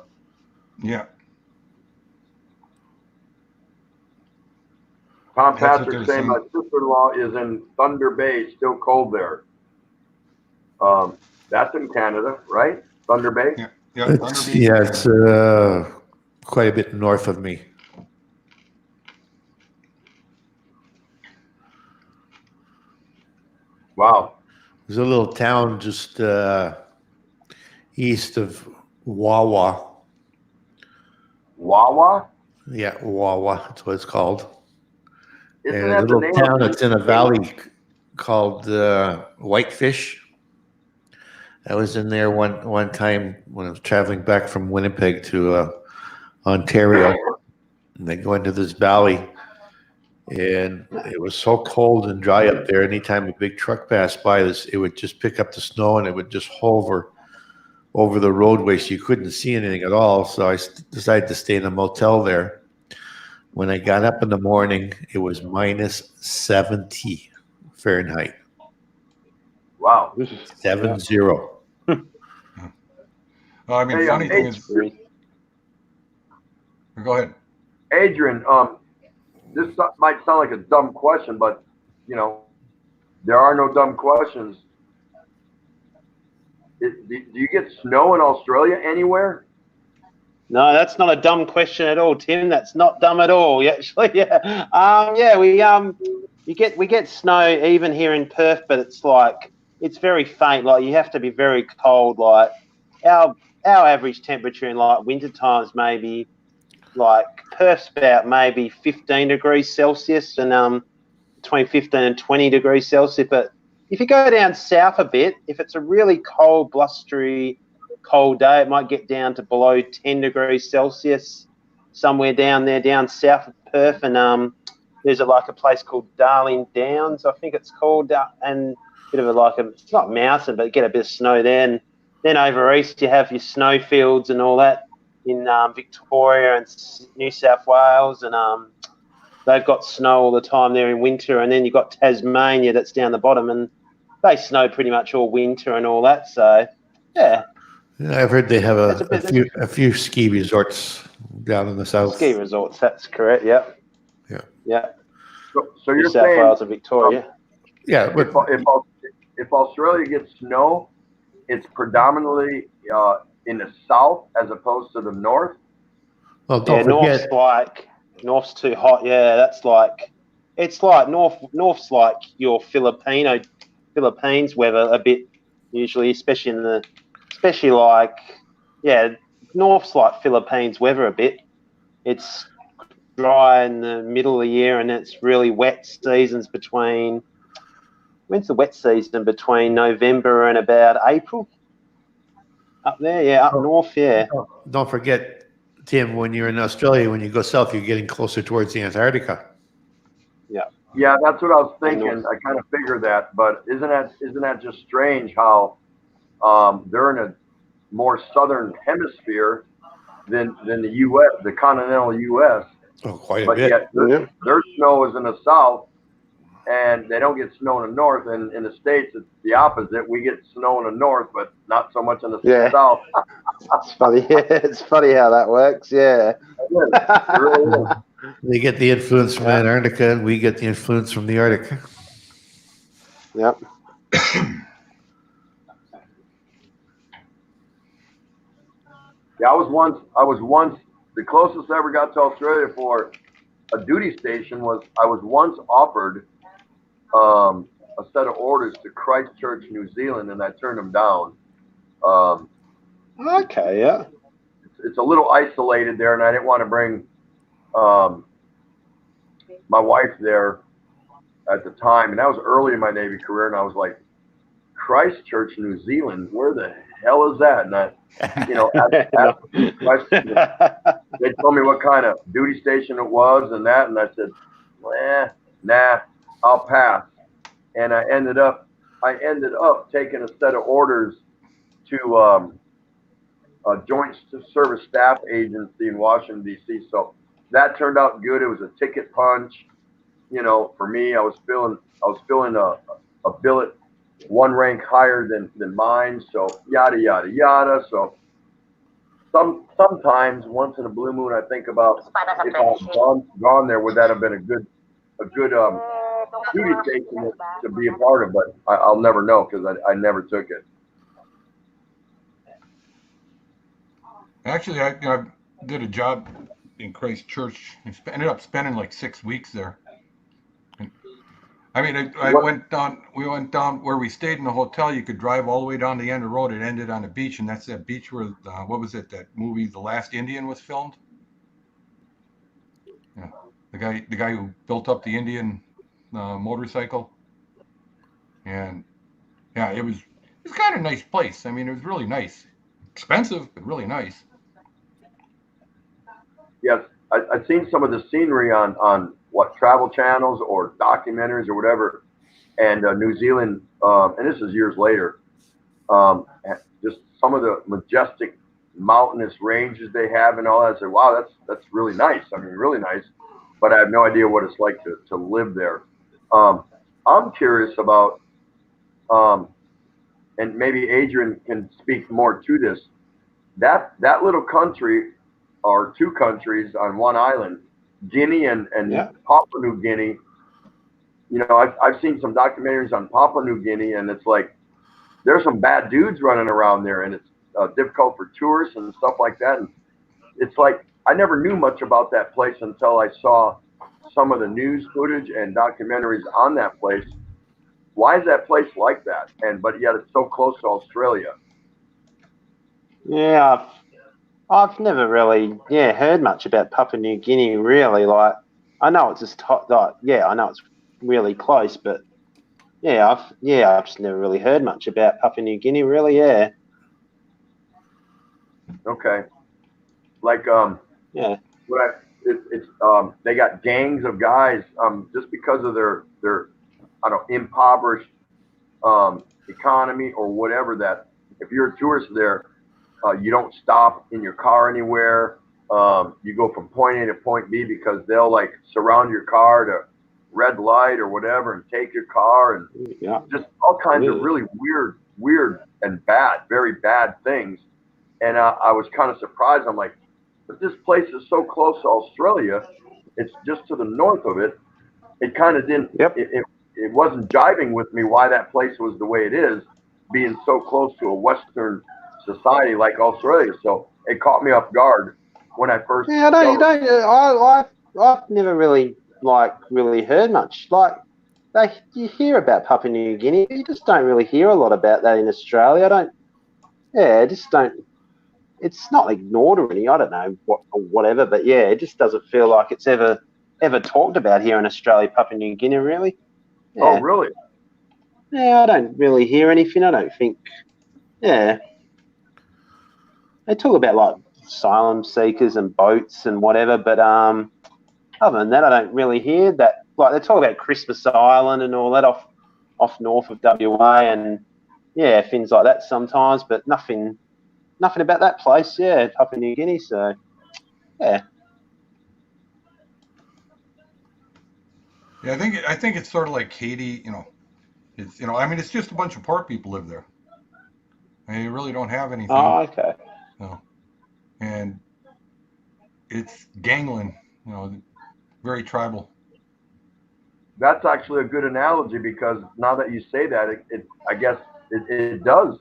Yeah. Tom That's what Patrick they're saying saying. my sister-in-law is in Thunder Bay, still cold there. That's in Canada, right? Thunder Bay? Yeah. Yeah. Thunder It's, Bay, yeah, Canada. it's quite a bit north of me. Wow. There's a little town just east of Wawa. Wawa? Yeah, Wawa. That's what it's called. Isn't And a that the little name town of that's in a valley called Whitefish. I was in there one time when I was traveling back from Winnipeg to Ontario. And they go into this valley, and it was so cold and dry up there. Anytime a big truck passed by, it would just pick up the snow and it would just hover over the roadway, so you couldn't see anything at all. So I decided to stay in a motel there. When I got up in the morning, it was minus 70 Fahrenheit. Wow. 70. I mean, Hey, funny thing is, go ahead. Adrian, this might sound like a dumb question, but you know, there are no dumb questions. Do you get snow in Australia anywhere? No, that's not a dumb question at all, Tim. That's not dumb at all. Actually, yeah. Yeah, we get snow even here in Perth, but it's very faint. Like, you have to be very cold. Like, our average temperature in like winter times maybe like Perth's about maybe 15 degrees Celsius and between 15 and 20 degrees Celsius. But if you go down south a bit, if it's a really cold, blustery, cold day, it might get down to below 10 degrees Celsius somewhere down there, down south of Perth. And there's like a place called Darling Downs, I think it's called, and bit of it's not mountain, but get a bit of snow there. And then over east, you have your snowfields and all that in Victoria and New South Wales, and they've got snow all the time there in winter. And then you've got Tasmania that's down the bottom, and they snow pretty much all winter and all that. So, yeah. I've heard they have a few ski resorts down in the south. Ski resorts, that's correct. Yeah. Yeah. Yeah. So New you're South saying Wales and Victoria. Yeah, but if Australia gets snow, it's predominantly in the south as opposed to the north. Well, don't forget, North's too hot. Yeah, it's like North's like your Philippines weather a bit usually, especially North's like Philippines weather a bit. It's dry in the middle of the year, and it's really wet seasons between. When's the wet season? Between November and about April. Up there, yeah, up north, yeah. Don't forget, Tim, when you're in Australia, when you go south, you're getting closer towards the Antarctica. Yeah. Yeah, that's what I was thinking. I kind of figured that, but isn't that just strange how they're in a more southern hemisphere than the U.S., the continental U.S. Oh, quite a but bit. Yet their snow is in the south, and they don't get snow in the north. And in the States, it's the opposite. We get snow in the north, but not so much in the south. It's funny. Yeah, it's funny how that works. Yeah. It really is. They get the influence from Antarctica, and we get the influence from the Arctic. Yep. Yeah, I was once the closest I ever got to Australia for a duty station was I was once offered a set of orders to Christchurch, New Zealand, and I turned them down. Um, Okay, yeah. it's a little isolated there, and I didn't want to bring um, my wife there at the time, and that was early in my Navy career, and I was like, Christchurch, New Zealand, where the hell is that? And I, No. asked them questions. They told me what kind of duty station it was and that, and I said, nah, I'll pass. And I ended up taking a set of orders to a Joint Service Staff Agency in Washington D.C. So that turned out good. It was a ticket punch. For me, I was feeling a billet one rank higher than mine. So yada yada yada. So sometimes once in a blue moon, I think about if I had gone there, would that have been a good duty station to be a part of? But I'll never know because I never took it. Actually, I did a job in Christchurch and ended up spending like 6 weeks there. And, I mean, I What? went down. We went down where we stayed in the hotel. You could drive all the way down the end of the road. It ended on a beach, and that's that beach where what was it? That movie, The Last Indian, was filmed. Yeah, the guy who built up the Indian motorcycle, and yeah, it's kind of a nice place. I mean, it was really nice, expensive, but really nice. Yes, I've seen some of the scenery on what travel channels or documentaries or whatever, and New Zealand, and this is years later. Just some of the majestic mountainous ranges they have and all that. I said, wow, that's really nice. I mean, really nice. But I have no idea what it's like to live there. Um, I'm curious about, um, and maybe Adrian can speak more to this. That little country, or two countries on one island, Guinea and Yeah. Papua New Guinea. I've seen some documentaries on Papua New Guinea, and it's like there's some bad dudes running around there, and it's difficult for tourists and stuff like that. And it's like I never knew much about that place until I saw some of the news footage and documentaries on that place. Why is that place like that? And but yet it's so close to Australia. Yeah, I've never really heard much about Papua New Guinea really. Like I know it's just like I know it's really close, but I've just never really heard much about Papua New Guinea really. Yeah, Okay, like yeah, what it's they got gangs of guys just because of their I don't know, impoverished economy or whatever, that if you're a tourist there, you don't stop in your car anywhere. You go from point A to point B because they'll like surround your car to red light or whatever and take your car, and yeah. just all kinds of Really? really weird and bad, very bad things. And I was kind of surprised. I'm like, but this place is so close to Australia. It's just to the north of it. It kind of didn't. Yep. It wasn't jiving with me why that place was the way it is, being so close to a Western society like Australia. So it caught me off guard when I first Yeah, I don't, you discovered. don't. I've never really really heard much. Like you hear about Papua New Guinea, you just don't really hear a lot about that in Australia. I don't. Yeah, I just don't. It's not ignored or anything. I don't know what or whatever, but yeah, it just doesn't feel like it's ever talked about here in Australia, Papua New Guinea, really. Oh, Yeah, really? yeah, I don't really hear anything. I don't think. Yeah, they talk about like asylum seekers and boats and whatever, but other than that, I don't really hear that. Like they talk about Christmas Island and all that off north of WA and things like that sometimes, but nothing about that place. Yeah, Papua New Guinea. So yeah, Yeah, I think it's sort of like Haiti. It's I mean, it's just a bunch of poor people live there. I mean, you really don't have anything. oh okay, You know, and it's gangland. Very tribal. That's actually a good analogy because now that you say that, I guess it does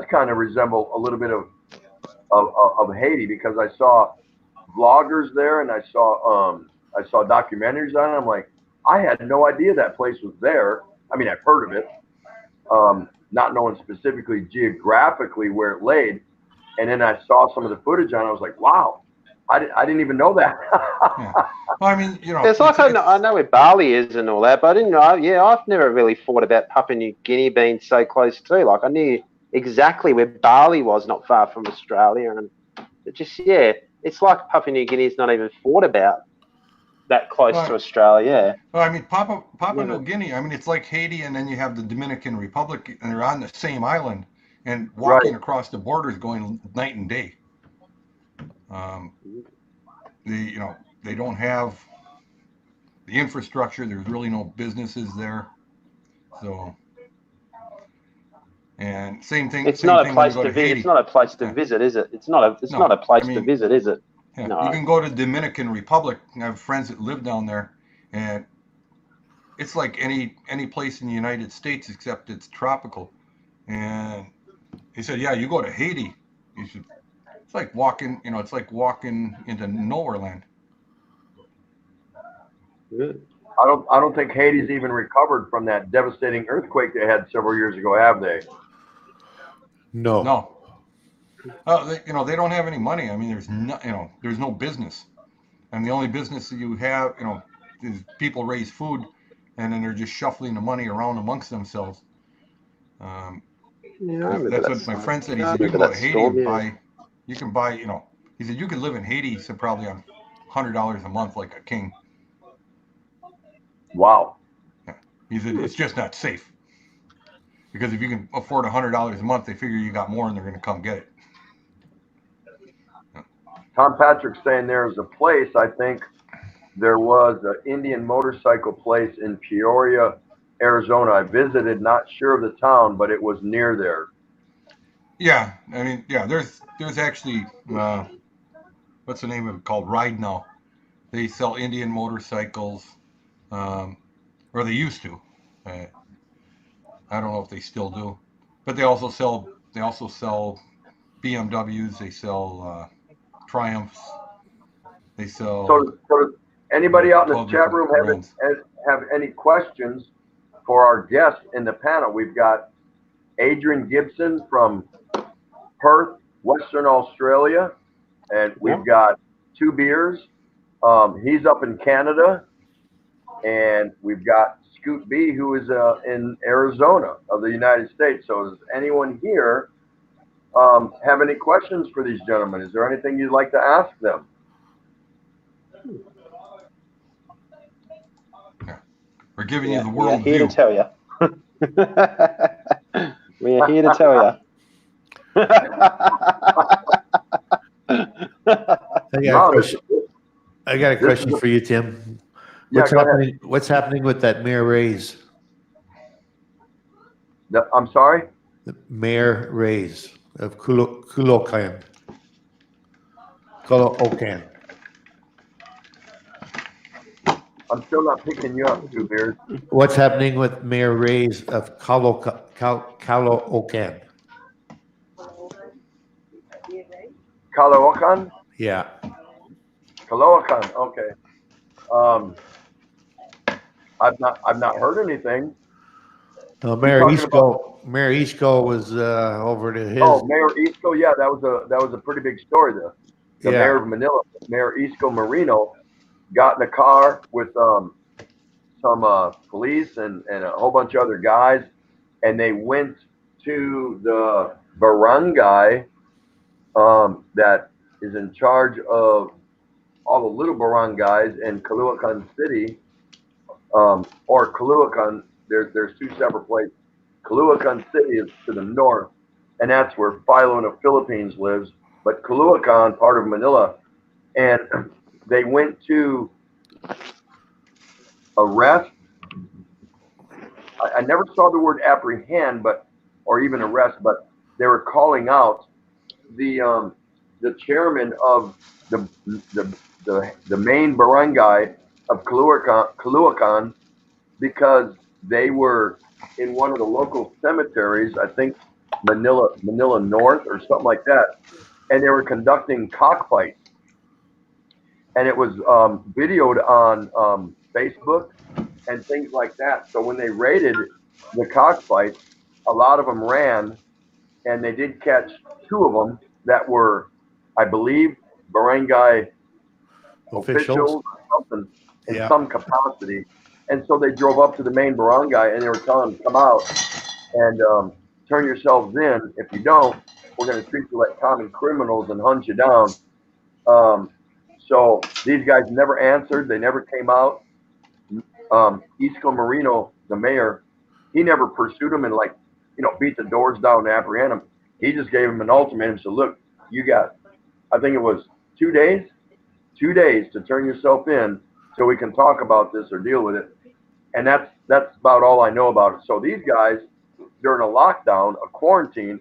kind of resemble a little bit of of Haiti because I saw vloggers there and I saw documentaries on it. I'm like, I had no idea that place was there. I mean, I've heard of it, not knowing specifically geographically where it laid. And then I saw some of the footage on it. I was like, wow, I didn't even know that. Yeah. Well, I mean, you know, It's like I know where Bali is and all that, but I didn't know. Yeah, I've never really thought about Papua New Guinea being so close too. Like I knew exactly where Bali was, not far from Australia, and it just it's like Papua New Guinea is not even thought about that close to Australia. Well, I mean, Papua Yeah. New Guinea. I mean, it's like Haiti, and then you have the Dominican Republic, and they're on the same island, and walking across the border is going night and day. They don't have the infrastructure. There's really no businesses there. So, and same thing. It's same not a thing place when you to go visit. It's not a place to visit, is it? It's not a. It's not a place to visit, is it? Yeah, No. you can go to Dominican Republic. I have friends that live down there, and it's like any place in the United States except it's tropical. And he said, yeah, you go to Haiti, it's like walking, it's like walking into nowhere land. I don't think Haiti's even recovered from that devastating earthquake they had several years ago, have they? No. No. They don't have any money. I mean, there's no business, and the only business that you have, is people raise food, and then they're just shuffling the money around amongst themselves. That's what my friend said. He said you can go to Haiti and you can buy, he said you can live in Haiti, he said probably on $100 a month like a king. Wow. Yeah. He said it's just not safe. Because if you can afford $100 a month, they figure you got more and they're going to come get it. Tom Patrick's saying there's a place, I think there was an Indian motorcycle place in Peoria, Arizona. I visited, not sure of the town, but it was near there. Yeah, I mean, yeah, there's actually, what's the name of it called? Ride Now. They sell Indian motorcycles, or they used to. I don't know if they still do, but they also sell BMWs. They sell Triumphs. They sell. So does anybody out in the chat room have any questions for our guests in the panel? We've got Adrian Gibson from Perth, Western Australia, and we've got Two Beers. He's up in Canada, and we've got Scoot B, who is in Arizona of the United States. So does anyone here have any questions for these gentlemen? Is there anything you'd like to ask them? We're giving you the world view. We're here to tell you. We are here to tell you. I got a question for you, Tim. What's happening with that Mayor Rays? I'm sorry? The Mayor Rays of Kulokan. I'm still not picking you up, Two Beers. What's happening with Mayor Rays of Caloocan? Caloocan? Yeah. Caloocan, okay. I've not heard anything. Mayor Eastco was over to his. Oh, Mayor Eastco, yeah, that was a pretty big story. The mayor of Manila, Mayor Eastco Marino, got in a car with some police and a whole bunch of other guys, and they went to the barangay that is in charge of all the little barangays in Caloocan City, or Caloocan. There's two separate places. Caloocan City is to the north, and that's where Philo in the Philippines lives. But Caloocan, part of Manila, and they went to arrest. I never saw the word apprehend, or even arrest, but they were calling out the chairman of the main barangay of Caloocan because they were in one of the local cemeteries, I think Manila North or something like that, and they were conducting cockfights, and it was videoed on Facebook and things like that. So when they raided the cockfights, a lot of them ran, and they did catch two of them that were, I believe, barangay officials or something in Yeah. some capacity. And so they drove up to the main barangay and they were telling them, come out and turn yourselves in. If you don't, we're going to treat you like common criminals and hunt you down. So these guys never answered. They never came out. Isco Marino, the mayor, he never pursued them and beat the doors down and apprehend them. He just gave them an ultimatum and said, look, you got, I think it was 2 days, 2 days to turn yourself in so we can talk about this or deal with it. And that's about all I know about it. So these guys, during a lockdown, a quarantine,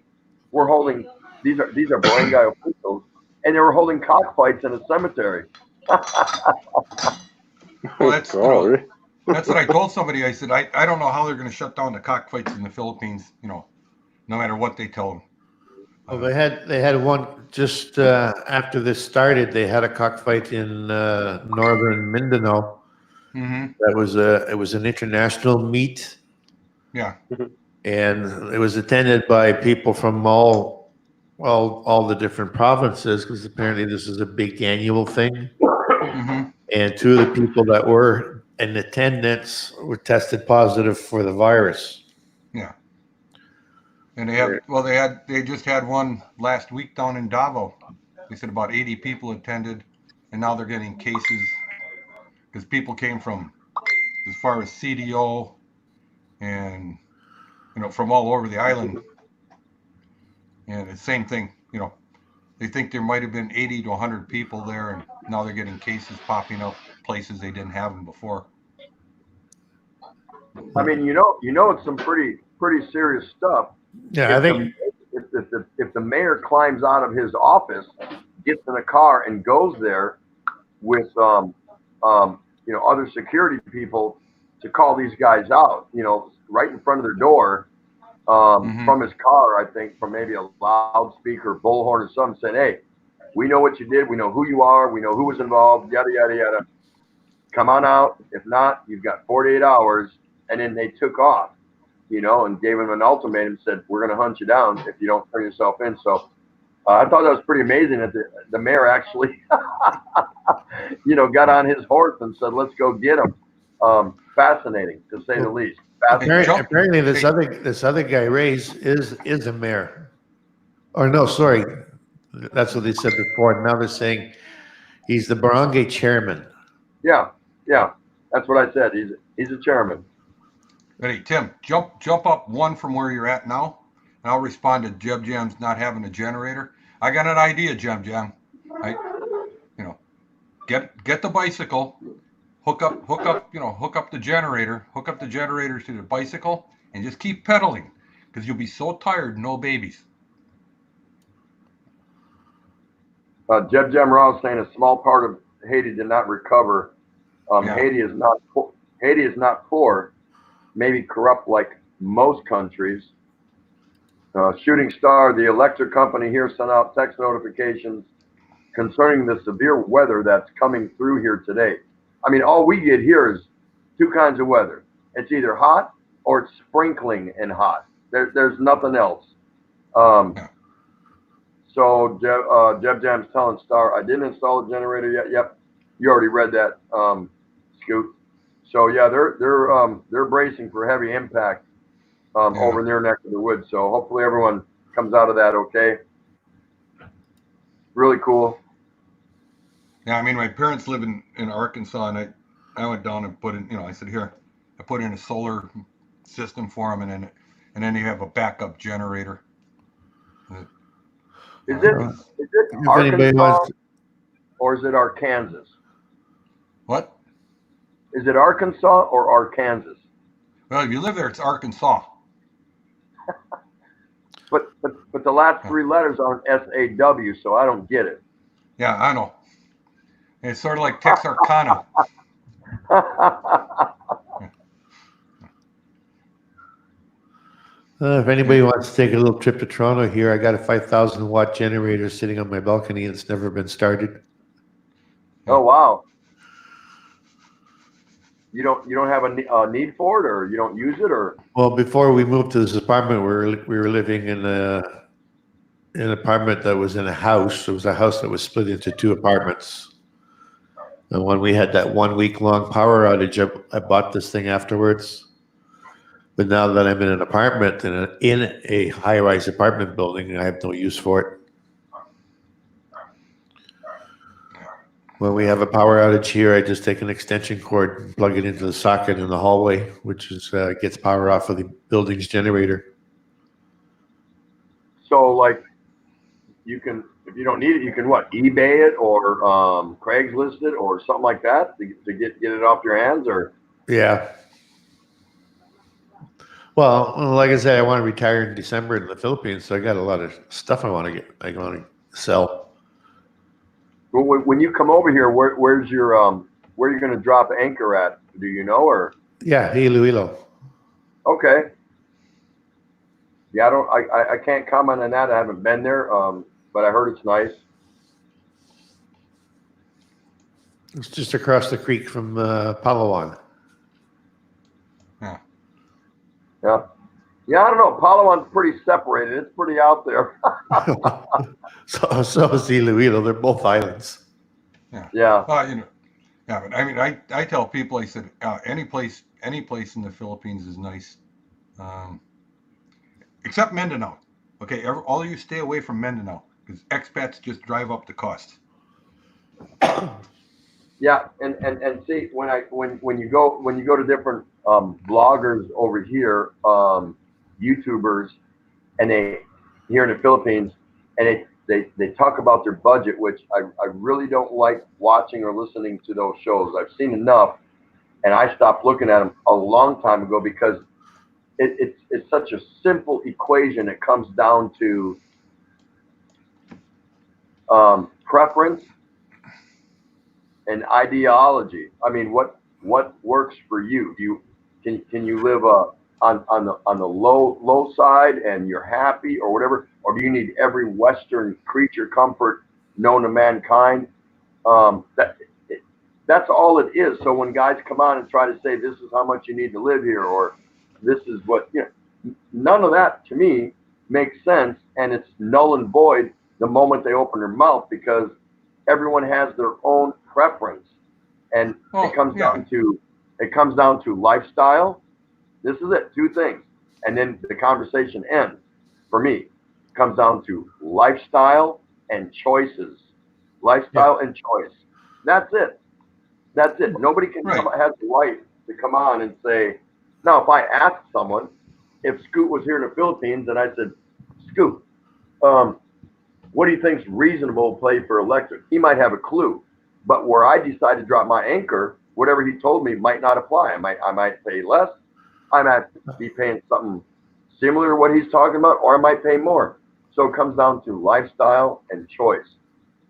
were holding, these are barangay officials, and they were holding cockfights in a cemetery. Well, that's that's what I told somebody. I said I don't know how they're going to shut down the cockfights in the Philippines. No matter what they tell them. Well, they had one just after this started. They had a cockfight in northern Mindanao. Mm-hmm. It was an international meet. Yeah. And it was attended by people from all the different provinces, because apparently this is a big annual thing. Mm-hmm. And two of the people that were in attendance were tested positive for the virus. Yeah. And they just had one last week down in Davao. They said about 80 people attended, and now they're getting cases because people came from as far as CDO and from all over the island. And the same thing, they think there might have been 80 to 100 people there, and now they're getting cases popping up places they didn't have them before. I mean, it's some pretty serious stuff. Yeah, I think if the mayor climbs out of his office, gets in a car and goes there with other security people to call these guys out, right in front of their door, from his car, I think, from maybe a loudspeaker, bullhorn or something, saying, hey, we know what you did, we know who you are, we know who was involved, yada yada yada. Come on out. If not, you've got 48 hours. And then they took off, and gave him an ultimatum, said, we're going to hunt you down if you don't turn yourself in. So I thought that was pretty amazing that the mayor actually, got on his horse and said, let's go get him. Fascinating, to say the least. Apparently this other guy, Ray's, is a mayor. Or no, sorry. That's what they said before. Now they're saying he's the barangay chairman. Yeah. That's what I said. He's a chairman. Hey, Tim, jump up one from where you're at now, and I'll respond to Jeb Jam's not having a generator. I got an idea, Jeb Jam. Get the bicycle, hook up the generator, to the bicycle, and just keep pedaling, because you'll be so tired, no babies. Jeb Jam Ross saying a small part of Haiti did not recover. Haiti is not poor, maybe corrupt like most countries. Shooting Star, the electric company here, sent out text notifications concerning the severe weather that's coming through here today. I mean, all we get here is two kinds of weather. It's either hot or it's sprinkling and hot. There's nothing else. So Jeb Jam's telling Star, I didn't install a generator yet. Yep, you already read that, Scoot. So yeah, they're bracing for heavy impact over in their neck of the woods. So hopefully everyone comes out of that okay. Really cool. Yeah, I mean, my parents live in Arkansas, and I went down and put in, I said, here, I put in a solar system for them, and then you have a backup generator. Is it Arkansas or is it Arkansas? What? Is it Arkansas or Arkansas? Well, if you live there, it's Arkansas. But the last three letters aren't SAW, so I don't get it. Yeah, I know. It's sort of like Texarkana. If anybody wants to take a little trip to Toronto here, I got a 5,000-watt generator sitting on my balcony and it's never been started. Oh wow. You don't have a need for it, or you don't use it, or? Well, before we moved to this apartment, we were living in an apartment that was in a house. It was a house that was split into two apartments. And when we had that 1 week long power outage, I bought this thing afterwards. But now that I'm in an apartment in a high rise apartment building, I have no use for it. When we have a power outage here, I just take an extension cord and plug it into the socket in the hallway, which is gets power off of the building's generator. So like, you can, if you don't need it, you can what, eBay it or Craigslist it or something like that to get it off your hands, or? Yeah. Well, like I said, I want to retire in December in the Philippines, so I got a lot of stuff I want to sell. Well, when you come over here, where's your where you're going to drop anchor at? Do you know, or? Yeah, Iloilo. Okay. Yeah, I can't comment on that. I haven't been there, but I heard it's nice. It's just across the creek from Palawan. Yeah. Yeah. Yeah, I don't know. Palawan's pretty separated. It's pretty out there. So is Iloilo. They're both islands. Yeah. Yeah. You know. Yeah, but I mean, I tell people, I said, any place in the Philippines is nice, except Mindanao. Okay, all of you stay away from Mindanao because expats just drive up the cost. Yeah, and see, when you go to different bloggers over here, YouTubers, and they here in the Philippines, and they talk about their budget, which I really don't like watching or listening to those shows. I've seen enough, and I stopped looking at them a long time ago because it's such a simple equation. It comes down to preference and ideology. I mean, what works for you? Can you live on the low side and you're happy or whatever, or do you need every Western creature comfort known to mankind? That's all it is. So when guys come on and try to say this is how much you need to live here, or this is what, none of that to me makes sense, and it's null and void the moment they open their mouth, because everyone has their own preference, and it comes down to lifestyle. This is it, two things, and then the conversation ends. For me, it comes down to lifestyle and choices. Lifestyle and choice. That's it. That's it. Nobody has the right to come on and say. Now, if I asked someone, if Scoot was here in the Philippines, and I said, Scoot, what do you think's reasonable to pay for electric? He might have a clue, but where I decide to drop my anchor, whatever he told me might not apply. I might pay less. I might be paying something similar to what he's talking about, or I might pay more. So it comes down to lifestyle and choice.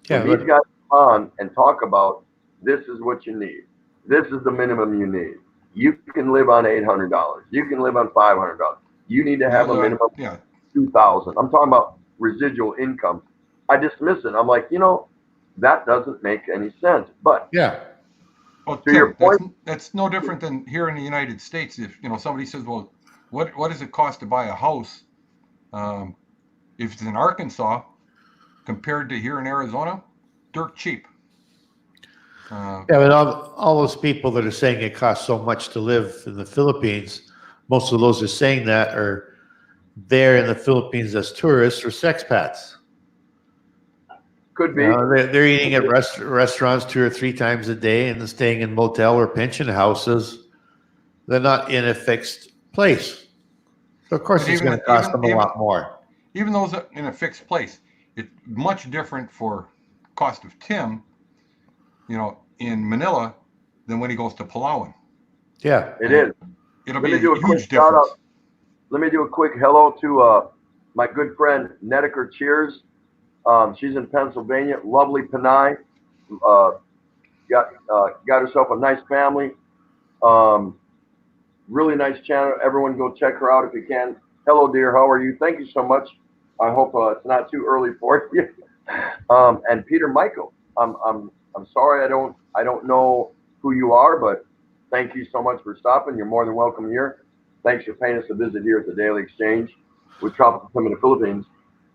Yeah, when these guys come on and talk about this is what you need, this is the minimum you need. You can live on $800. You can live on $500. You need to have a minimum of $2,000. I'm talking about residual income. I dismiss it. I'm like, that doesn't make any sense. But yeah. Well, to your point, that's no different than here in the United States. If somebody says, "Well, what does it cost to buy a house?" If it's in Arkansas, compared to here in Arizona, dirt cheap. Yeah, but all those people that are saying it costs so much to live in the Philippines, most of those are saying that are there in the Philippines as tourists or sexpats. Could be. They're eating at restaurants 2 or 3 times a day and staying in motel or pension houses. They're not in a fixed place. So, of course, it's going to cost them a lot more. Even those in a fixed place, it's much different for cost of Tim, in Manila than when he goes to Palawan. Yeah. It is. It'll be a huge difference. Let me do a quick hello to my good friend Nedeker Cheers. She's in Pennsylvania. Lovely Panay. Got herself a nice family. Really nice channel. Everyone go check her out if you can. Hello, dear. How are you? Thank you so much. I hope it's not too early for you. And Peter Michael, I'm sorry I don't know who you are, but thank you so much for stopping. You're more than welcome here. Thanks for paying us a visit here at the Daily Exchange with Tropical Swim in the Philippines.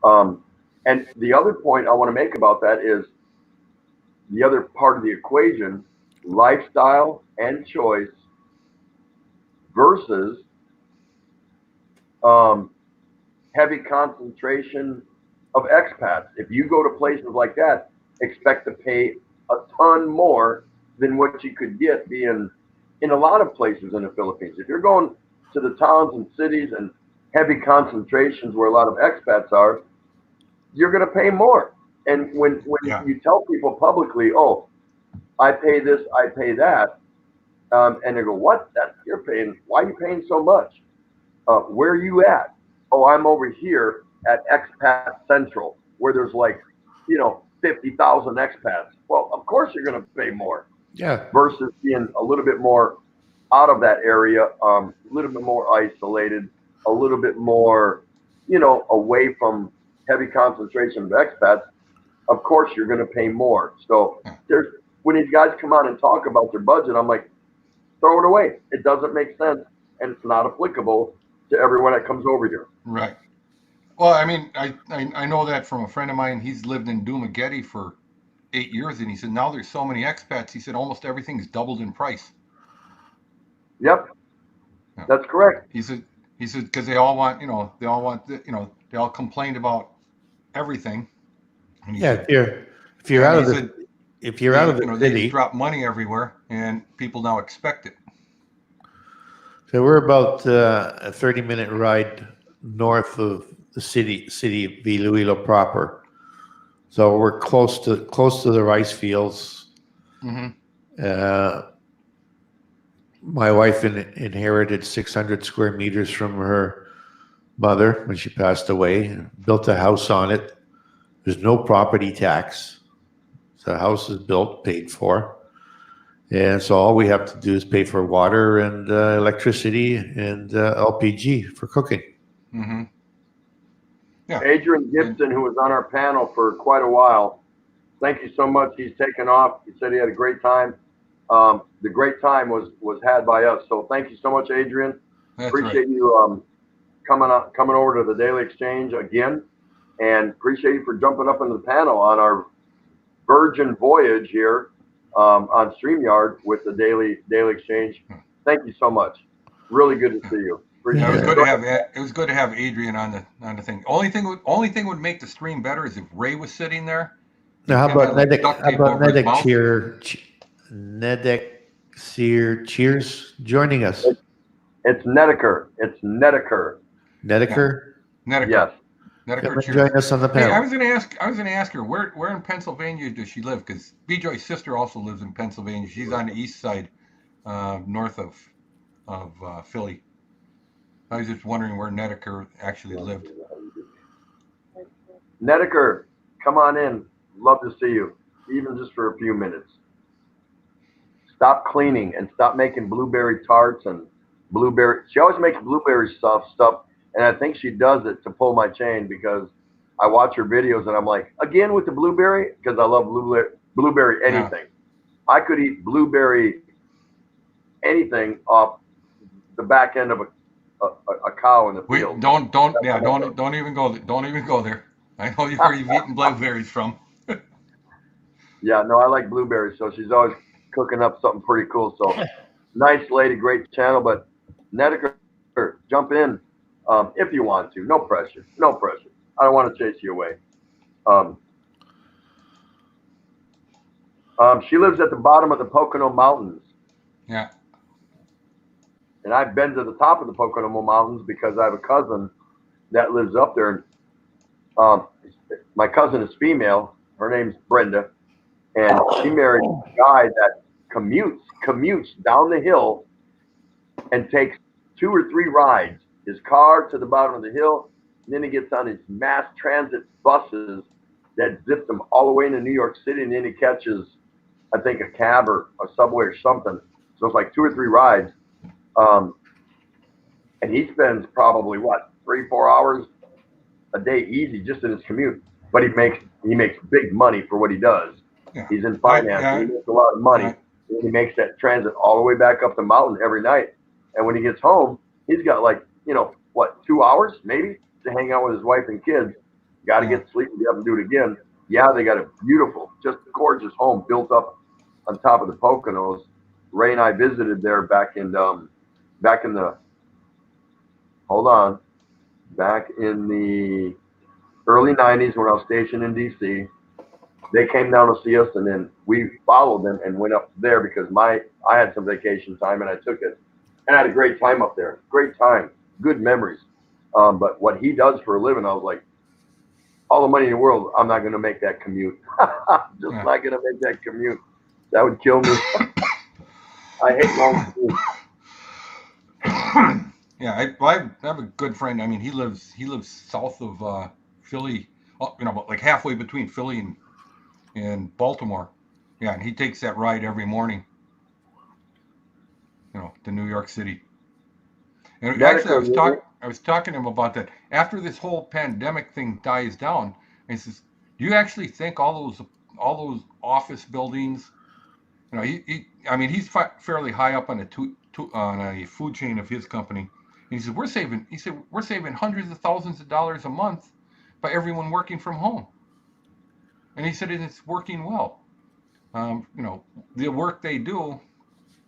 Um, and the other point I want to make about that is the other part of the equation: lifestyle and choice versus um, heavy concentration of expats. If you go to places like that, expect to pay a ton more than what you could get being in a lot of places in the Philippines. If you're going to the towns and cities and heavy concentrations where a lot of expats are, you're going to pay more. And when Yeah. you tell people publicly, oh, I pay this, I pay that, and they go, what? That you're paying? Why are you paying so much? Where are you at? Oh, I'm over here at Expat Central, where there's like, 50,000 expats. Well, of course you're going to pay more Yeah. versus being a little bit more out of that area, a little bit more isolated, a little bit more, away from heavy concentration of expats. Of course you're going to pay more. So there's when these guys come out and talk about their budget, I'm like, throw it away. It doesn't make sense, and it's not applicable to everyone that comes over here. Right. Well, I mean, I know that from a friend of mine. He's lived in Dumaguete for 8 years, and he said now there's so many expats. He said almost everything's doubled in price. Yep, Yeah. that's correct. He said because they all want, they all complained about everything. And he Yeah. said, If you're out and of he the said if you're they, out of the they just city, drop money everywhere, and people now expect it. so we're about a 30-minute ride north of the city of Iloilo proper. So we're close to the rice fields. Mm-hmm. Uh, my wife inherited 600 square meters from her mother when she passed away, and built a house on it. There's no property tax. So the house is built, paid for. And so all we have to do is pay for water and electricity and LPG for cooking. Mm-hmm. Yeah. Adrian Gibson, who was on our panel for quite a while, thank you so much. He's taken off. He said he had a great time. The great time was had by us. So thank you so much, Adrian. That's Appreciate right. you coming over to the Daily Exchange again, and appreciate you for jumping up into the panel on our virgin voyage here on StreamYard with the Daily Exchange. Thank you so much. Really good to see you. Yeah, Appreciate it was good to have Adrian on the thing. Only thing would make the stream better is if Ray was sitting there. Now, how Kind of about like Nedek? duct How tape about over his Nedek mouth. Cheers joining us. It's Nedeker. It's Nedeker. Nedeker? Nedeker. Yes. Nedeker, Come and cheers. join us on the Hey, panel. I was gonna ask her where in Pennsylvania does she live? Because BJ's sister also lives in Pennsylvania. She's on the east side, north of Philly. I was just wondering where Nedeker actually lived. Nedeker, come on in. Love to see you, even just for a few minutes. Stop cleaning and stop making blueberry tarts and blueberry. She always makes blueberry stuff, and I think she does it to pull my chain because I watch her videos and I'm like, again with the blueberry, because I love blueberry anything. I could eat blueberry anything off the back end of a cow in the Wait, field. don't even go there. I know where you've eaten blueberries from. Yeah, no, I like blueberries, so she's always cooking up something pretty cool. So nice lady, great channel, but Nedeker, jump in if you want to. No pressure. No pressure. I don't want to chase you away. She lives at the bottom of the Pocono Mountains. Yeah. And I've been to the top of the Pocono Mountains because I have a cousin that lives up there. My cousin is female. Her name's Brenda. And she married a guy that commutes down the hill and takes 2 or 3 rides. His car to the bottom of the hill, and then he gets on his mass transit buses that zip him all the way into New York City, and then he catches, I think, a cab or a subway or something. So it's like 2 or 3 rides. And he spends probably, 3-4 hours a day easy just in his commute. But he makes big money for what he does. Yeah. He's in finance. Yeah. He makes a lot of money. Right. And he makes that transit all the way back up the mountain every night. And when he gets home, he's got like, 2 hours maybe to hang out with his wife and kids. Got to get sleep and get up and do it again. Yeah, they got a beautiful, just gorgeous home built up on top of the Poconos. Ray and I visited there back in the early 90s when I was stationed in DC. They came down to see us, and then we followed them and went up there because I had some vacation time and I took it, and I had a great time up there. Great time, good memories. But what he does for a living, I was like, all the money in the world, I'm not going to make that commute. Just not going to make that commute. That would kill me. I hate long commutes. Yeah, I have a good friend. I mean, he lives south of Philly, like halfway between Philly and Baltimore. Yeah, and he takes that ride every morning, to New York City. And actually, I was talking to him about that. After this whole pandemic thing dies down, and he says, "Do you actually think all those office buildings?" He's fairly high up on a food chain of his company. And he said, we're saving hundreds of thousands of dollars a month by everyone working from home. And he said it's working well. The work they do,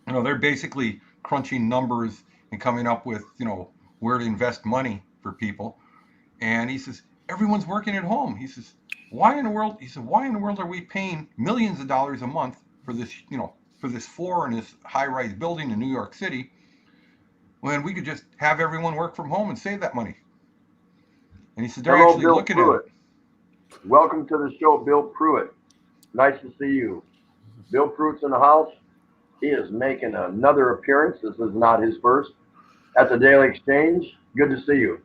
they're basically crunching numbers and coming up with, where to invest money for people. And he says, everyone's working at home. He says, why in the world are we paying millions of dollars a month for this floor in this high-rise building in New York City when we could just have everyone work from home and save that money? And he said, they're actually looking at it. Welcome to the show, Bill Pruitt. Nice to see you. Bill Pruitt's in the house. He is making another appearance. This is not his first at the Daily Exchange. Good to see you.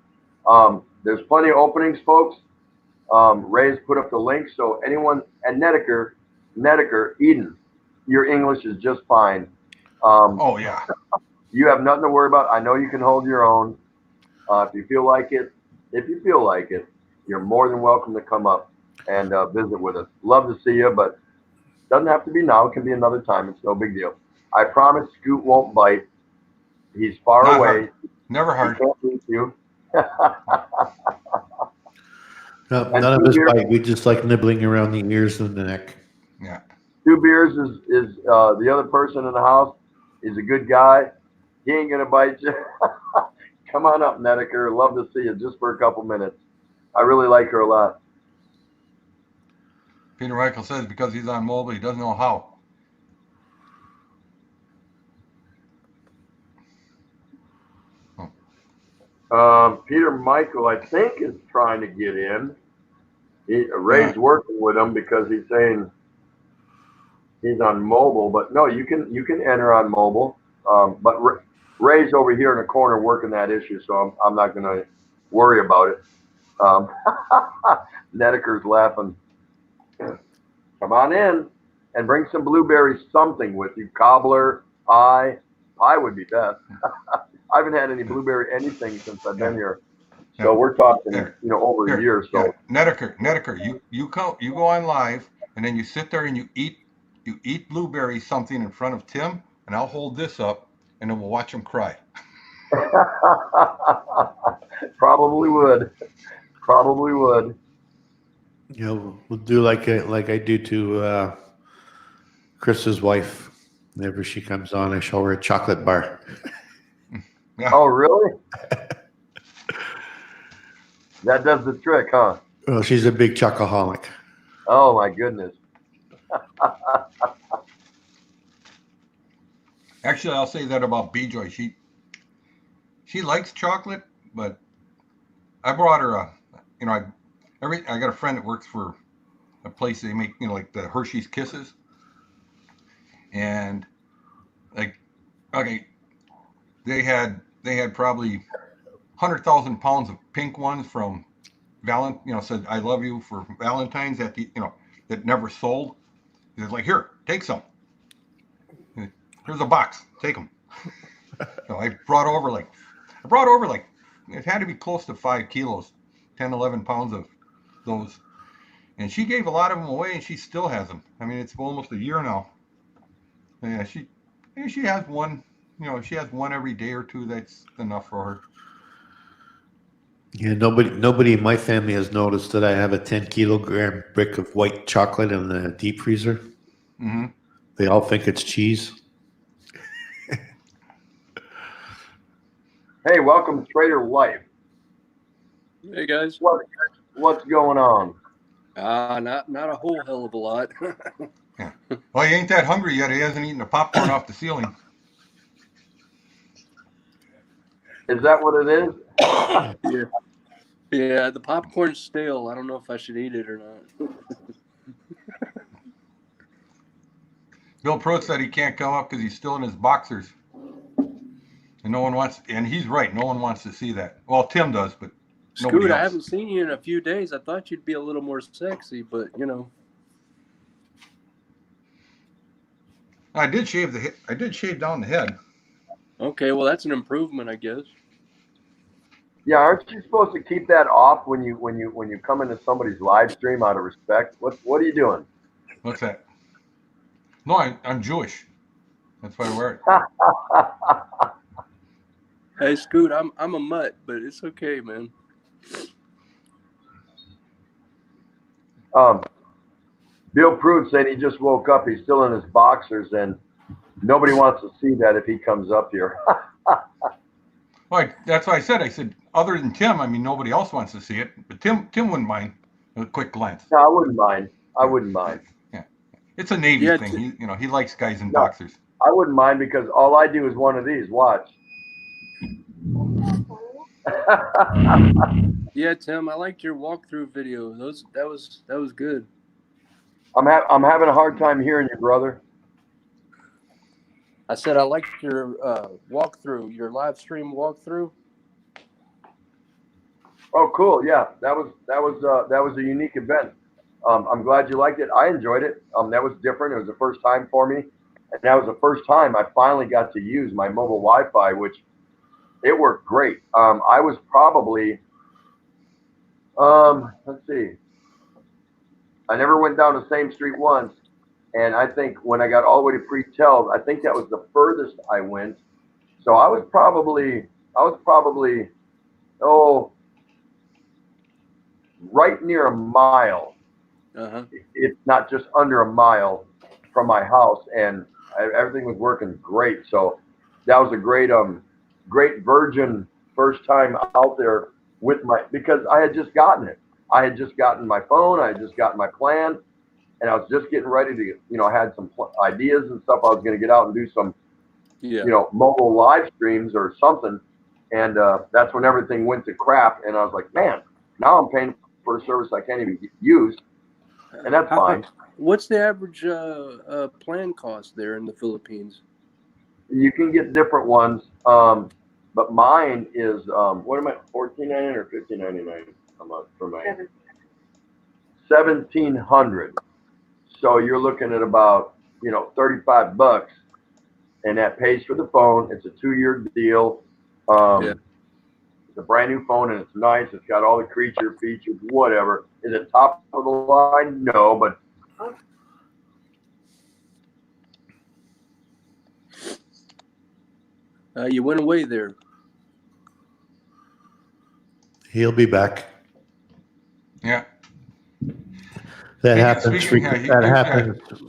There's plenty of openings, folks. Ray's put up the link, so anyone at Nedeker, Eden, your English is just fine. Oh yeah. You have nothing to worry about. I know you can hold your own. If you feel like it, you're more than welcome to come up and visit with us. Love to see you, but doesn't have to be now. It can be another time. It's no big deal. I promise Scoot won't bite. He's far Not away. hard. Never hard. He can't reach you. No, none of us bite. We just like nibbling around the ears and the neck. Yeah. 2 beers is the other person in the house. He's a good guy. He ain't gonna bite you. Come on up, Nedeker. Love to see you just for a couple minutes. I really like her a lot. Peter Michael says because he's on mobile, he doesn't know how. Peter Michael, I think, is trying to get in. Ray's working with him because he's saying he's on mobile, but no, you can enter on mobile. But Ray's over here in the corner working that issue, so I'm not going to worry about it. Nedeker's laughing. Come on in and bring some blueberries, something with you. Cobbler, pie. Pie would be best. I haven't had any blueberry anything since I've been here. So we're talking, over a year. So Nedeker, you go on live, and then you sit there and you eat blueberry something in front of Tim, and I'll hold this up, and then we'll watch him cry. Probably would. We'll do like I do to Chris's wife. Whenever she comes on, I show her a chocolate bar. Yeah. Oh, really? That does the trick, huh? Well, she's a big chocoholic. Oh my goodness. Actually, I'll say that about B-Joy. She likes chocolate, but I brought her I got a friend that works for a place they make, like the Hershey's Kisses. And they had probably 100,000 pounds of pink ones from said I love you for Valentine's that never sold. They're like, here, take some. Here's a box, take them. So I brought over like it had to be close to 5 kilos, 10, 11 pounds of those. And she gave a lot of them away, and she still has them. I mean, it's almost a year now. Yeah, she has one. She has one every day or two. That's enough for her. Yeah, nobody in my family has noticed that I have a 10-kilogram brick of white chocolate in the deep freezer. Mm-hmm. They all think it's cheese. Hey, welcome to Trader Life. Hey guys. What's going on? Not a whole hell of a lot. Yeah. Well, he ain't that hungry yet. He hasn't eaten the popcorn off the ceiling. Is that what it is? Yeah. Yeah, the popcorn's stale. I don't know if I should eat it or not. Bill Prost said he can't come up because he's still in his boxers. And no one wants, and he's right. No one wants to see that. Well, Tim does, but nobody Scoot, else. I haven't seen you in a few days. I thought you'd be a little more sexy, but I did shave down the head. Okay, well that's an improvement, I guess. Yeah, aren't you supposed to keep that off when you come into somebody's live stream out of respect? What are you doing? What's that? No, I'm Jewish. That's why I wear it. Hey Scoot, I'm a mutt, but it's okay, man. Bill Prude said he just woke up. He's still in his boxers, and nobody wants to see that if he comes up here. Well, that's why I said, other than Tim, I mean, nobody else wants to see it. But Tim wouldn't mind a quick glance. No, I wouldn't mind. Yeah, it's a Navy thing. He likes guys in boxers. I wouldn't mind because all I do is one of these. Watch. Yeah, Tim, I liked your walkthrough video. That was good. I'm having a hard time hearing you, brother. I said I liked your walkthrough, your live stream walkthrough. Oh, cool. Yeah, that was a unique event. I'm glad you liked it. I enjoyed it. That was different. It was the first time for me, and that was the first time I finally got to use my mobile Wi-Fi, which it worked great. I was probably, let's see, I never went down the same street once, and I think when I got all the way to Pre-Telled, I think that was the furthest I went. So I was probably right near a mile, if not just under a mile from my house, and everything was working great. So that was a great virgin first time out there because I had just gotten it. I had just gotten my phone. I had just gotten my plan, and I was just getting ready to, I had some ideas and stuff. I was going to get out and do some, mobile live streams or something. And that's when everything went to crap. And I was like, man, now I'm paying for a service I can't even use. And that's fine. What's the average plan cost there in the Philippines? You can get different ones. But mine is, what am I, $14.99 or $15.99 a month for my $1,700. So you're looking at about, $35, and that pays for the phone. It's a 2-year deal. It's a brand new phone, and it's nice. It's got all the creature features, whatever. Is it top of the line? No, but you went away there. He'll be back. Yeah. That happens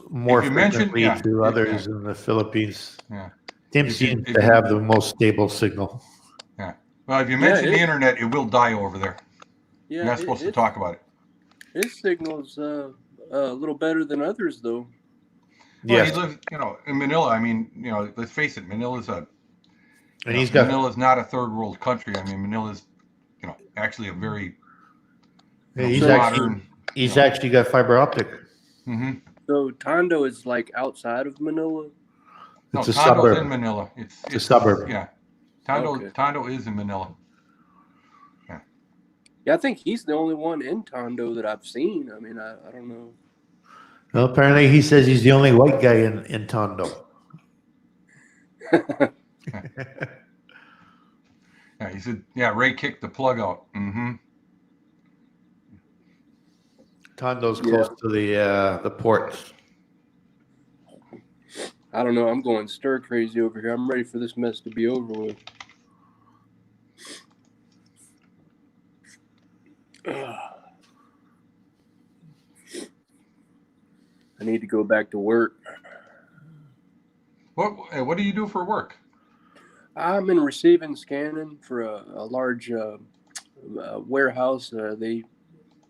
more frequently to others in the Philippines. Yeah. Tim seems to have the most stable signal. Yeah. Well, if you mention the internet, it will die over there. Yeah. You're not supposed to talk about it. His signal's a little better than others, though. Well, he lives, in Manila. I mean, let's face it, Manila's Manila's not a third world country. I mean, Manila's, actually a very modern. He's actually got fiber optic. Mm-hmm. So Tondo is like outside of Manila? It's a Tondo's suburb. in Manila. It's a suburb. Yeah. Tondo is in Manila. Yeah, I think he's the only one in Tondo that I've seen. I mean, I don't know. Well, apparently he says he's the only white guy in Tondo. Yeah, he said, yeah, Ray kicked the plug out. Mm-hmm. Tondo's Yeah. close to the port. I don't know. I'm going stir crazy over here. I'm ready for this mess to be over with. I need to go back to work. What do you do for work? I'm in receiving scanning for a large warehouse.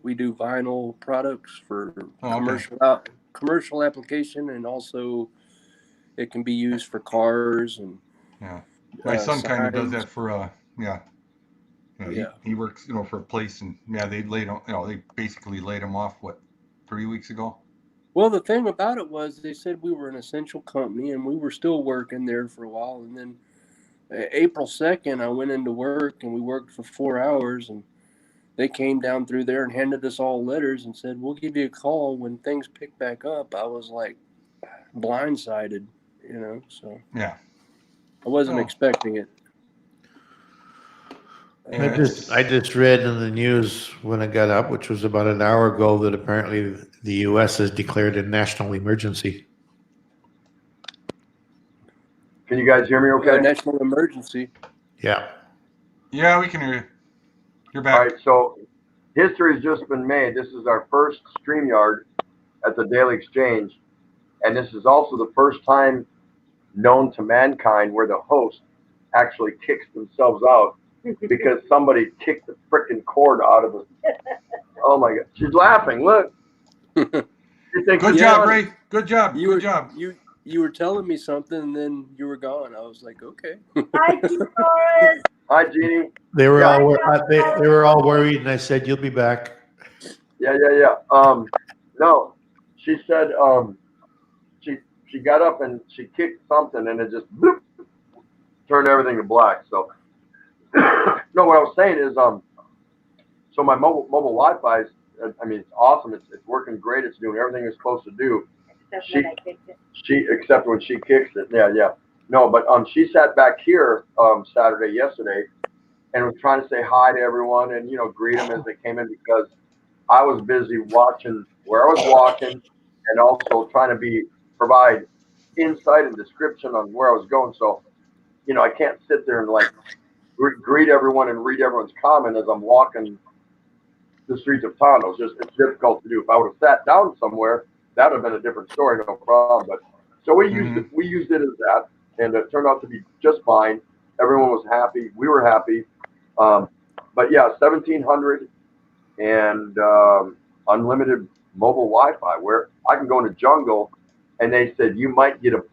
We do vinyl products for Oh, okay. commercial application, and also it can be used for cars and Yeah. My son kind of does signs. that for yeah. You know, Yeah. he works, for a place, and yeah, they laid him, they basically laid him off 3 weeks ago. Well, the thing about it was they said we were an essential company, and we were still working there for a while. And then April 2nd, I went into work, and we worked for 4 hours, and they came down through there and handed us all letters and said, "We'll give you a call when things pick back up." I was like blindsided, so Yeah. I wasn't Oh. expecting it. Yeah, I just read in the news when I got up, which was about an hour ago, that apparently the U.S. has declared a national emergency. Can you guys hear me okay? National emergency. Yeah. Yeah, we can hear you. You're All back. right, so history has just been made. This is our first StreamYard at the Daily Exchange, and this is also the first time known to mankind where the host actually kicks themselves out because somebody kicked the frickin' cord out of the. Oh my God, she's laughing. Look. Good job, Ray. Good job. Good job. You were telling me something, and then you were gone. I was like, okay. Hi, Doris. Hi, Jeannie. They were they were all worried, and I said, "You'll be back." Yeah. No, she said she got up and she kicked something and it just bloop, turned everything to black. So no, what I was saying is so my mobile Wi-Fi is, I mean, it's awesome. It's working great. It's doing everything it's supposed to do. Except when I kicked it. Except when she kicks it. Yeah. No, but she sat back here yesterday and was trying to say hi to everyone and greet them as they came in because I was busy watching where I was walking and also trying to provide insight and description on where I was going. So, I can't sit there and like greet everyone and read everyone's comment as I'm walking the streets of town. It's difficult to do. If I would have sat down somewhere, that would have been a different story, no problem. But so we used it as that, and it turned out to be just fine. Everyone was happy. We were happy. But yeah, 1,700 and unlimited mobile Wi-Fi where I can go in the jungle, and they said you might get a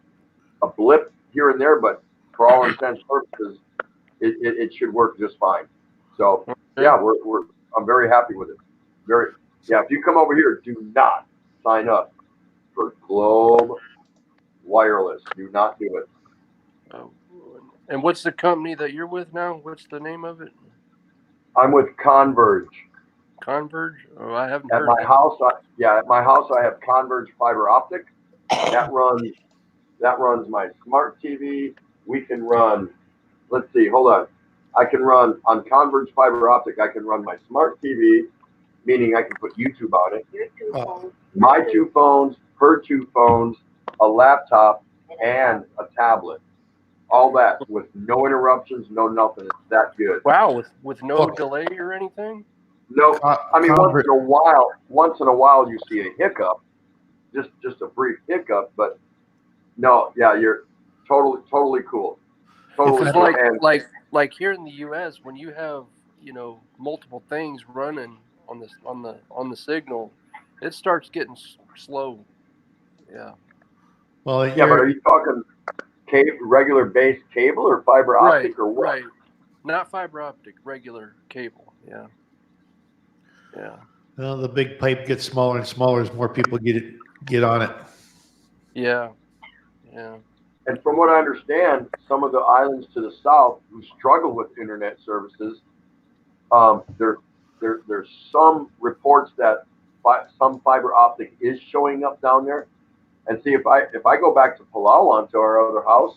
blip here and there, but for all intents and purposes, it should work just fine. So yeah, I'm very happy with it. If you come over here, do not sign up for Globe Wireless. Do not do it. Oh, and what's the company that you're with now? What's the name of it? I'm with Converge. Converge? Oh, I haven't At heard my of house, at my house, I have Converge fiber optic. That runs my smart TV. We can run. Let's see. Hold on. I can run on Converge fiber optic. I can run my smart TV, meaning I can put YouTube on it. Your two phones. My two phones, her two phones, a laptop, and a tablet. All that with no interruptions, no nothing. It's that good. Wow, with no delay or anything? No, I mean once in a while you see a hiccup, just a brief hiccup, but no, yeah, you're totally cool. Totally cool. Like here in the U.S., when you have multiple things running on the signal, it starts getting slow. Yeah. Well, yeah, but are you talking regular base cable or fiber optic or what? Right. Not fiber optic, regular cable. Yeah. Yeah. Well, the big pipe gets smaller and smaller as more people get on it. Yeah. Yeah. And from what I understand, some of the islands to the south who struggle with internet services, there's some reports that some fiber optic is showing up down there. And see, if I go back to Palau onto our other house,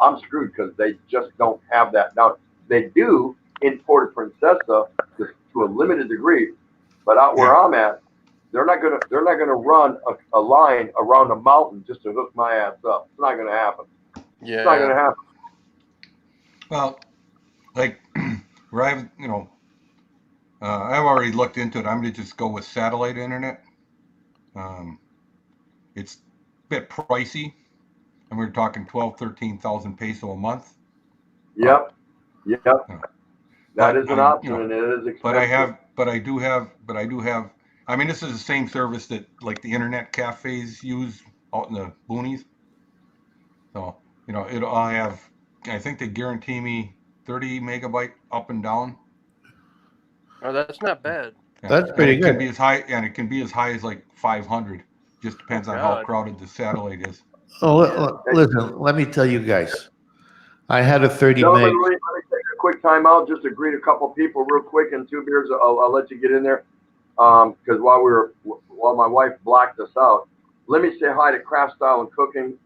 I'm screwed because they just don't have that down. They do in Puerto Princesa to a limited degree, but out where I'm at, they're not gonna run a line around a mountain just to hook my ass up. It's not gonna happen. It's not gonna Yeah. happen. Well, like where I've already looked into it. I'm gonna just go with satellite internet. Um, it's a bit pricey, and we're talking 13,000 peso a month. Yep, yep. You know, That but is an option, and it is but I expensive. have, but I do have. I mean, this is the same service that like the internet cafes use out in the boonies. So I'll have. I think they guarantee me 30 megabyte up and down. Oh, that's not bad. Yeah, That's and pretty it can good. be as high, as like 500. Just Oh depends on how God. crowded the satellite is. Oh, listen, let me tell you guys. I had a 30 Gentlemen, meg. let me take a quick time out just to greet a couple people real quick, and two beers. I'll let you get in there. Because while my wife blocked us out, let me say hi to Craft Style and Cooking.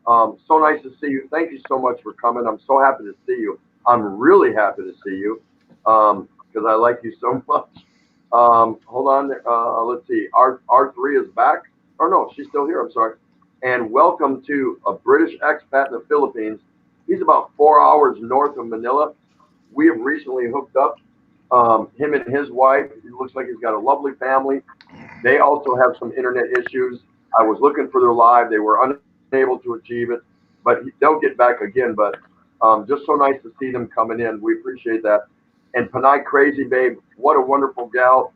So nice to see you. Thank you so much for coming. I'm so happy to see you. I'm really happy to see you because I like you so much. Hold on. Let's see. R3 is back. Or no, she's still here. I'm sorry. And welcome to a British expat in the Philippines. He's about 4 hours north of Manila. We have recently hooked up. Him and his wife. It looks like he's got a lovely family. They also have some internet issues. I was looking for their live. They were unable to achieve it, but they'll get back again. But just so nice to see them coming in. We appreciate that. And Panay Crazy Babe, what a wonderful gal,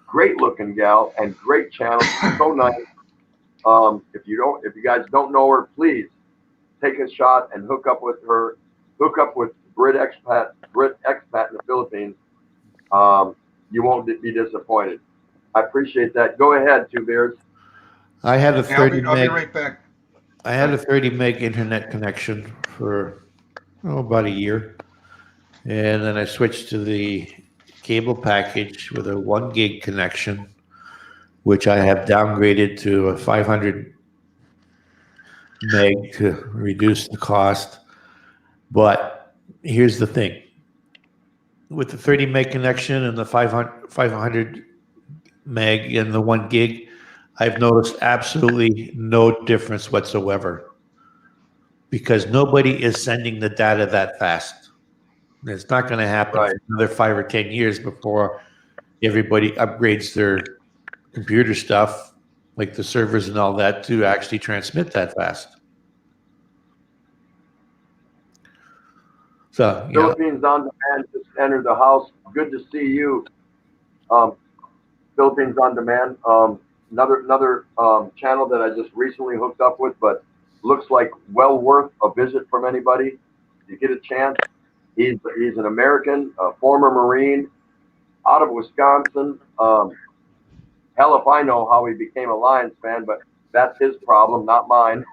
great looking gal, and great channel. So nice. If you guys don't know her, please take a shot and hook up with her. Hook up with Brit expat in the Philippines. You won't be disappointed. I appreciate that. Go ahead, Two Beers. I had a Yeah, I'll 30 be meg. right back. I had a 30 meg internet connection for about a year, and then I switched to the cable package with a 1 gig connection, which I have downgraded to a 500 meg to reduce the cost. But here's the thing: with the 30 meg connection and the 500 meg and the 1 gig, I've noticed absolutely no difference whatsoever because nobody is sending the data that fast. It's not going to happen Right. for another 5 or 10 years before everybody upgrades their computer stuff, like the servers and all that, to actually transmit that fast. So, Philippines on Demand just entered the house. Good to see you. Philippines on Demand. Another channel that I just recently hooked up with, but looks like well worth a visit from anybody. If you get a chance, he's an American, a former Marine, out of Wisconsin. Hell if I know how he became a Lions fan, but that's his problem, not mine.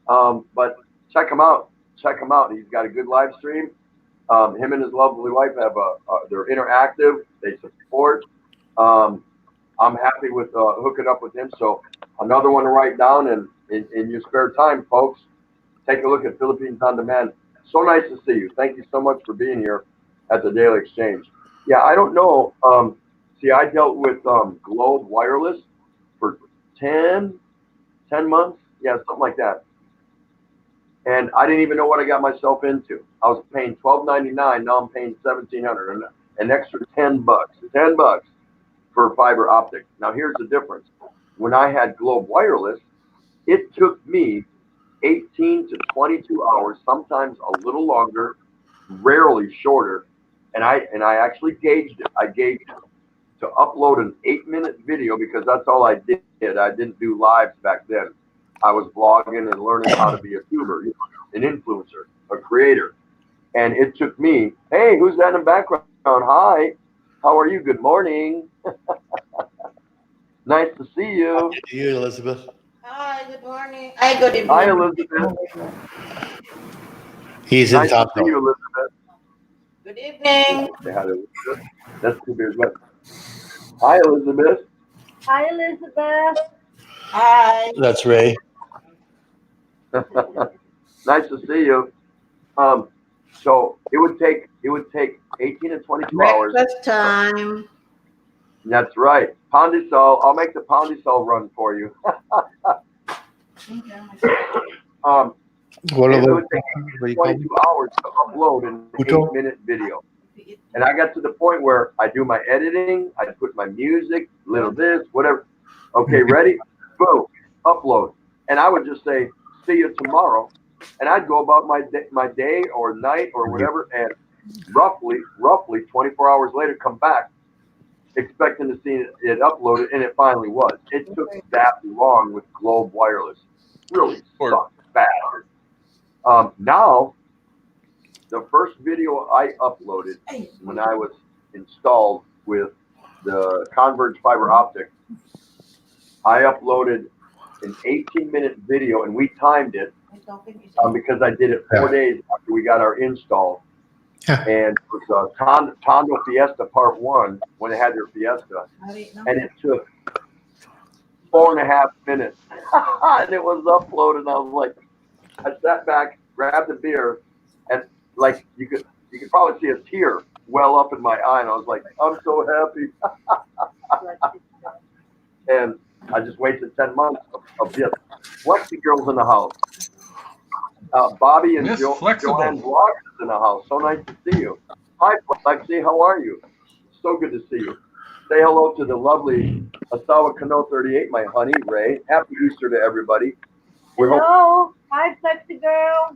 But check him out. Check him out. He's got a good live stream. Him and his lovely wife have they're interactive. They support. I'm happy with hooking up with him. So another one to write down, and in your spare time, folks, take a look at Philippines on Demand. So nice to see you. Thank you so much for being here at the Daily Exchange. Yeah, I don't know. See, I dealt with Globe Wireless for 10 months. Yeah, something like that. And I didn't even know what I got myself into. I was paying $12.99. Now I'm paying $1,700, and an extra $10. $10 for fiber optic. Now here's the difference. When I had Globe Wireless, it took me 18 to 22 hours, sometimes a little longer, rarely shorter. And I actually gauged it. I gauged it to upload an 8-minute video because that's all I did. I didn't do lives back then. I was blogging and learning how to be a tuber, an influencer, a creator. And it took me, hey, who's that in the background? Hi, how are you? Good morning. Nice to see you. You, Elizabeth. Hi, good morning. Hi, good evening. Hi, Elizabeth. He's Nice in to top see you, Elizabeth. Good evening. Say hi to Elizabeth. That's Two Beers. Hi, Elizabeth. Hi, Elizabeth. Hi. That's Ray. Nice to see you. So it would take 18 to 22 hours. Breakfast time. That's right. Poundisol. I'll make the Poundisol run for you. What are It those? would take What do you call 22 hours to upload an them? 8-minute video. And I got to the point where I do my editing, I put my music, little this, whatever. Okay, ready? Boom, upload. And I would just say, see you tomorrow. And I'd go about my day or night or whatever, and roughly 24 hours later, come back expecting to see it uploaded, and it finally was. It took that long with Globe Wireless. Really sucked bad. Now, the first video I uploaded when I was installed with the Converge fiber optic, I uploaded an 18-minute video, and we timed it because I did it 4 days after we got our install. And it was Tondo Fiesta Part 1 when it had their Fiesta, and it took 4.5 minutes, and it was uploaded. And I was like, I sat back, grabbed a beer, and like you could probably see a tear well up in my eye, and I was like, I'm so happy. And I just wasted 10 months of just Flexi girls in the house. Bobby and Joanne Vloggers in the house. So nice to see you. Hi, Flexi. How are you? So good to see you. Say hello to the lovely Asawa Kano 38, my honey, Ray. Happy Easter to everybody. Hello. Hi, Flexi girl.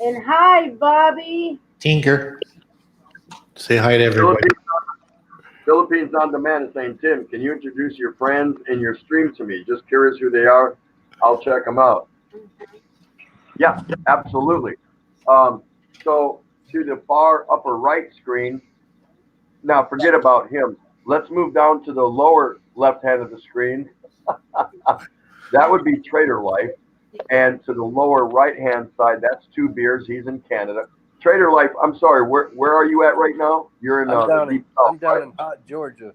And hi, Bobby. Tinker. Say hi to everybody. Philippines on Demand is saying, Tim, can you introduce your friends in your stream to me? Just curious who they are. I'll check them out. Yeah, absolutely. So to the far upper right screen, now forget about him. Let's move down to the lower left hand of the screen. That would be Trader Life. And to the lower right hand side, that's Two Beers. He's in Canada. Trader Life, I'm sorry, where are you at right now? You're in the deep south. I'm down in hot Georgia.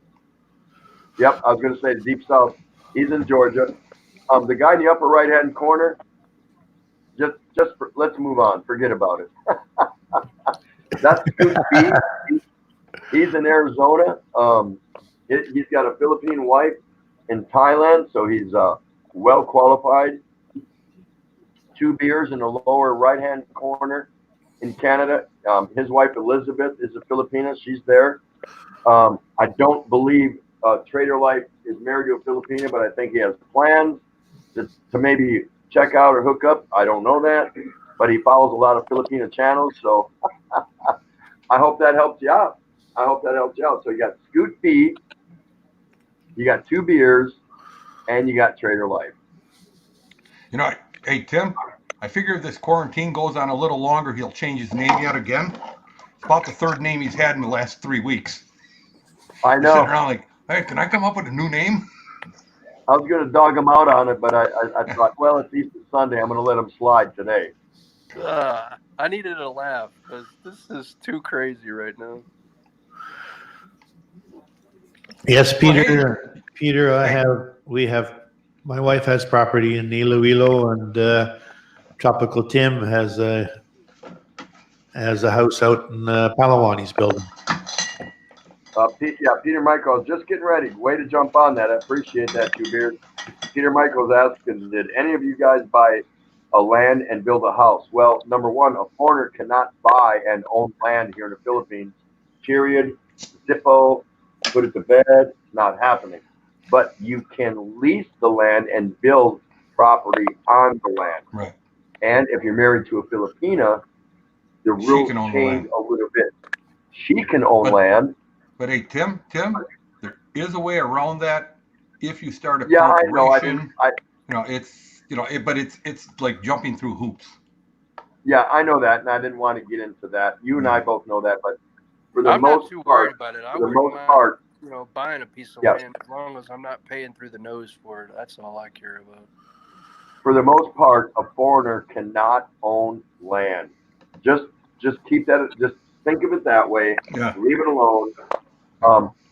Yep, I was going to say the deep south. He's in Georgia. The guy in the upper right hand corner, let's move on. Forget about it. That's Scoot B. He's in Arizona. He's got a Philippine wife in Thailand, so he's well qualified. Two Beers in the lower right hand corner in Canada. His wife Elizabeth is a Filipina. She's there. I don't believe Trader Life is married to a Filipina, but I think he has plans to maybe check out or hook up. I don't know that, but he follows a lot of Filipina channels, so I hope that helps you out. So you got Scoot B, you got Two Beers, and you got Trader Life. You know, hey, Tim, I figure if this quarantine goes on a little longer, he'll change his name yet again. It's about the third name he's had in the last 3 weeks. I know. He's sitting around like, hey, can I come up with a new name? I was going to dog him out on it, but I thought, well, it's Easter Sunday. I'm going to let him slide today. I needed a laugh because this is too crazy right now. Yes, Peter. Peter, my wife has property in Iloilo, and Tropical Tim has a house out in Palawan he's building. Peter Michael, just getting ready. Way to jump on that. I appreciate that, Two Beers. Peter Michael's asking, did any of you guys buy a land and build a house? Well, number one, a foreigner cannot buy and own land here in the Philippines. Period. Zippo, put it to bed, not happening. But you can lease the land and build property on the land. Right. And if you're married to a Filipina, the rules change a little bit. She can own land. But hey, Tim, there is a way around that if you start a corporation. But it's like jumping through hoops. Yeah, I know that, and I didn't want to get into that. You and I both know that, but for the I'm most not too part, worried about it. for the most part, buying a piece of land as long as I'm not paying through the nose for it. That's all I care about. For the most part, a foreigner cannot own land. Just keep that. Just think of it that way. Yeah. Leave it alone.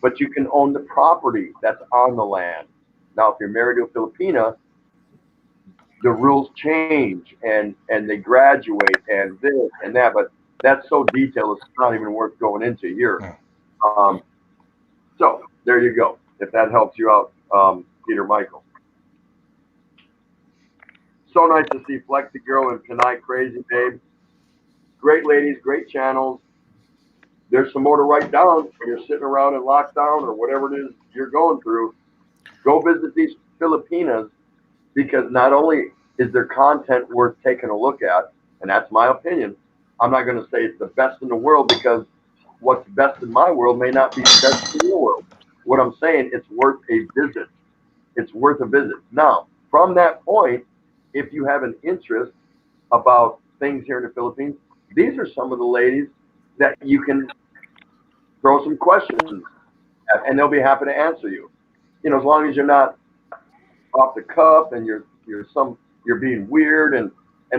But you can own the property that's on the land. Now, if you're married to a Filipina, the rules change and they graduate and this and that, but that's so detailed it's not even worth going into here. So there you go. If that helps you out, Peter Michael. So nice to see Flexi Girl and Tonight Crazy Babe. Great ladies, great channels. There's some more to write down when you're sitting around in lockdown or whatever it is you're going through. Go visit these Filipinas, because not only is their content worth taking a look at, and that's my opinion. I'm not going to say it's the best in the world, because what's best in my world may not be best in your world. What I'm saying, it's worth a visit. It's worth a visit. Now, from that point, if you have an interest about things here in the Philippines, these are some of the ladies that you can throw some questions at, and they'll be happy to answer you. You know, as long as you're not off the cuff and you're being weird and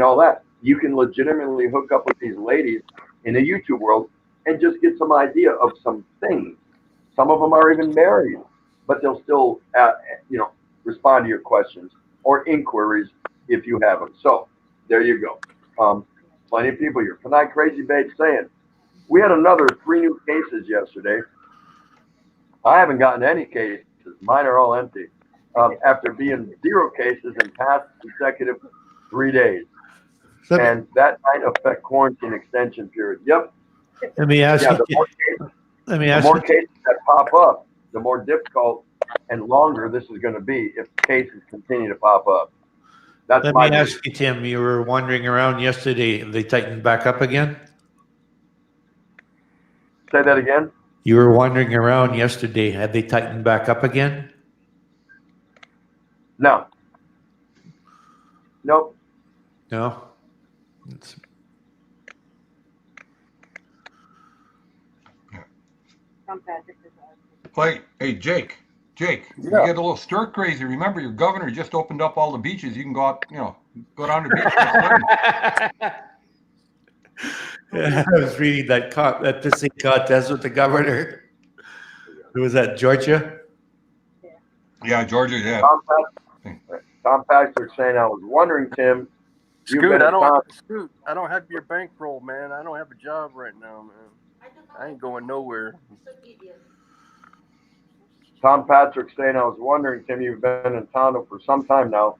all that, you can legitimately hook up with these ladies in the YouTube world and just get some idea of some things. Some of them are even married, but they'll still respond to your questions or inquiries if you have them. So there you go. Plenty of people here. Tonight Crazy Babe saying we had another 3 new cases yesterday. I haven't gotten any cases. Mine are all empty. After being 0 cases in past consecutive 3 days. And that might affect quarantine extension period. Yep. Let me ask you. The more cases that pop up, the more difficult and longer this is going to be if cases continue to pop up. Let me ask you, Tim, you were wandering around yesterday. They tightened back up again? Say that again? You were wandering around yesterday. Had they tightened back up again? No. Nope. No? Hey, Jake, you get a little stir crazy. Remember, your governor just opened up all the beaches. You can go out, go down to the beach. Yeah, I was reading that pissing contest with the governor. Who was that, Georgia? Yeah, Georgia, yeah. Tom Patrick saying, I was wondering, Tim, Scoot, I don't have your bankroll, man. I don't have a job right now, man. I ain't going nowhere. Tom Patrick saying, I was wondering, Tim, you've been in Tondo for some time now.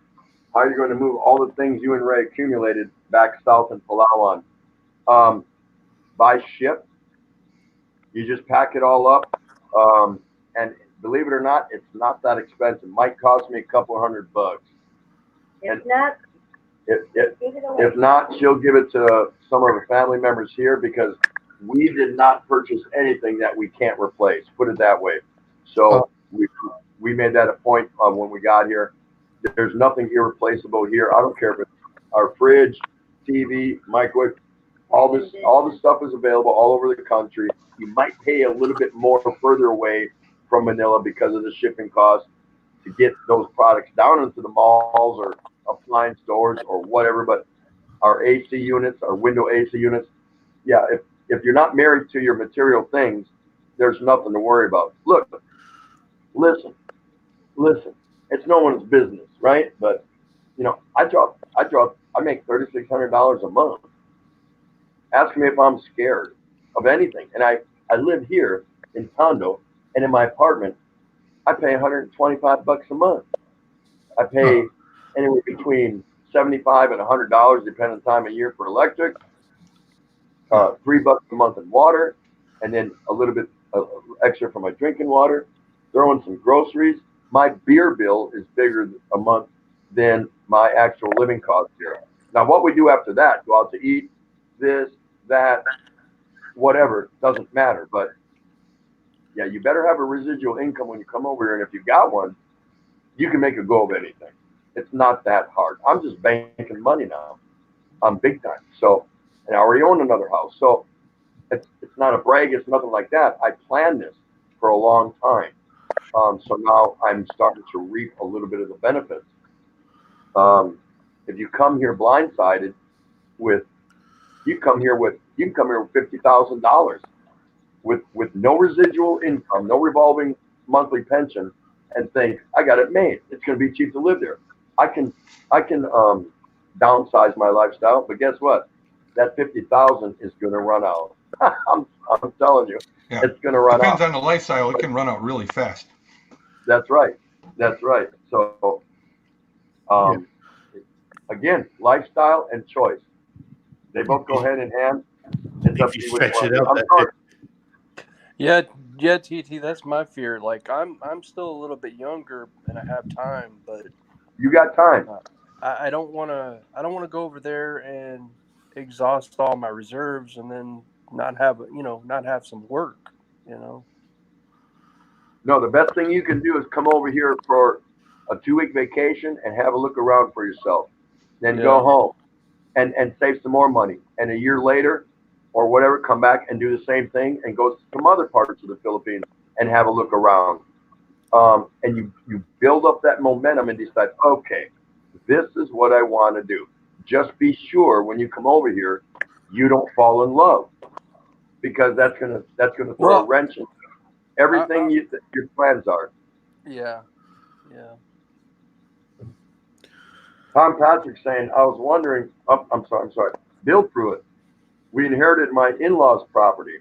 How are you going to move all the things you and Ray accumulated back south in Palawan? By ship. You just pack it all up. And believe it or not, it's not that expensive. It might cost me a couple $100. If not, she'll give it to some of her family members here, because we did not purchase anything that we can't replace. Put it that way. So we made that a point when we got here. There's nothing irreplaceable here. I don't care if it's our fridge, TV, microwave, all the stuff is available all over the country. You might pay a little bit more further away from Manila because of the shipping costs to get those products down into the malls or appliance stores or whatever. But our AC units, our window AC units, yeah, if you're not married to your material things, there's nothing to worry about. Look, listen, it's no one's business, right? But I make $3,600 a month. Ask me if I'm scared of anything. And I live here in Tondo, and in my apartment, I pay $125 a month. I pay anywhere between $75 and $100, depending on the time of year, for electric. $3 a month in water, and then a little bit extra for my drinking water. Throw in some groceries. My beer bill is bigger a month than my actual living costs here. Now, what we do after that, go out to eat, this, that, whatever, doesn't matter. But yeah, you better have a residual income when you come over here. And if you got one, you can make a go of anything. It's not that hard. I'm just banking money now. I'm big time. So, and I already own another house. So it's not a brag. It's nothing like that. I planned this for a long time. So now I'm starting to reap a little bit of the benefits. If you come here blindsided you can come here with $50,000 with no residual income, no revolving monthly pension, and think, I got it made. It's going to be cheap to live there. I can downsize my lifestyle, but guess what? That 50,000 is going to run out. I'm telling you, Yeah. it's going to run Depends out. on the lifestyle. It can run out really fast. That's right. That's right. So, um, again, lifestyle and choice. They both go hand in hand. It's up If to you you which stretch one. it out, I'm that sorry. Yeah, yeah, TT, that's my fear. Like I'm still a little bit younger and I have time, but You got time. I don't want to. I don't want to go over there and exhaust all my reserves and then not have not have some work. You know. No, the best thing you can do is come over here for a 2 week vacation and have a look around for yourself. Then go Yeah. home and save some more money. And a year later or whatever, come back and do the same thing and go to some other parts of the Philippines and have a look around. And you build up that momentum and decide, okay, this is what I want to do. Just be sure when you come over here, you don't fall in love because that's gonna throw a Well, wrench in I, everything your plans are. yeah, yeah. Tom Patrick saying, I was wondering. Oh, I'm sorry. Bill Pruitt. We inherited my in-laws' property.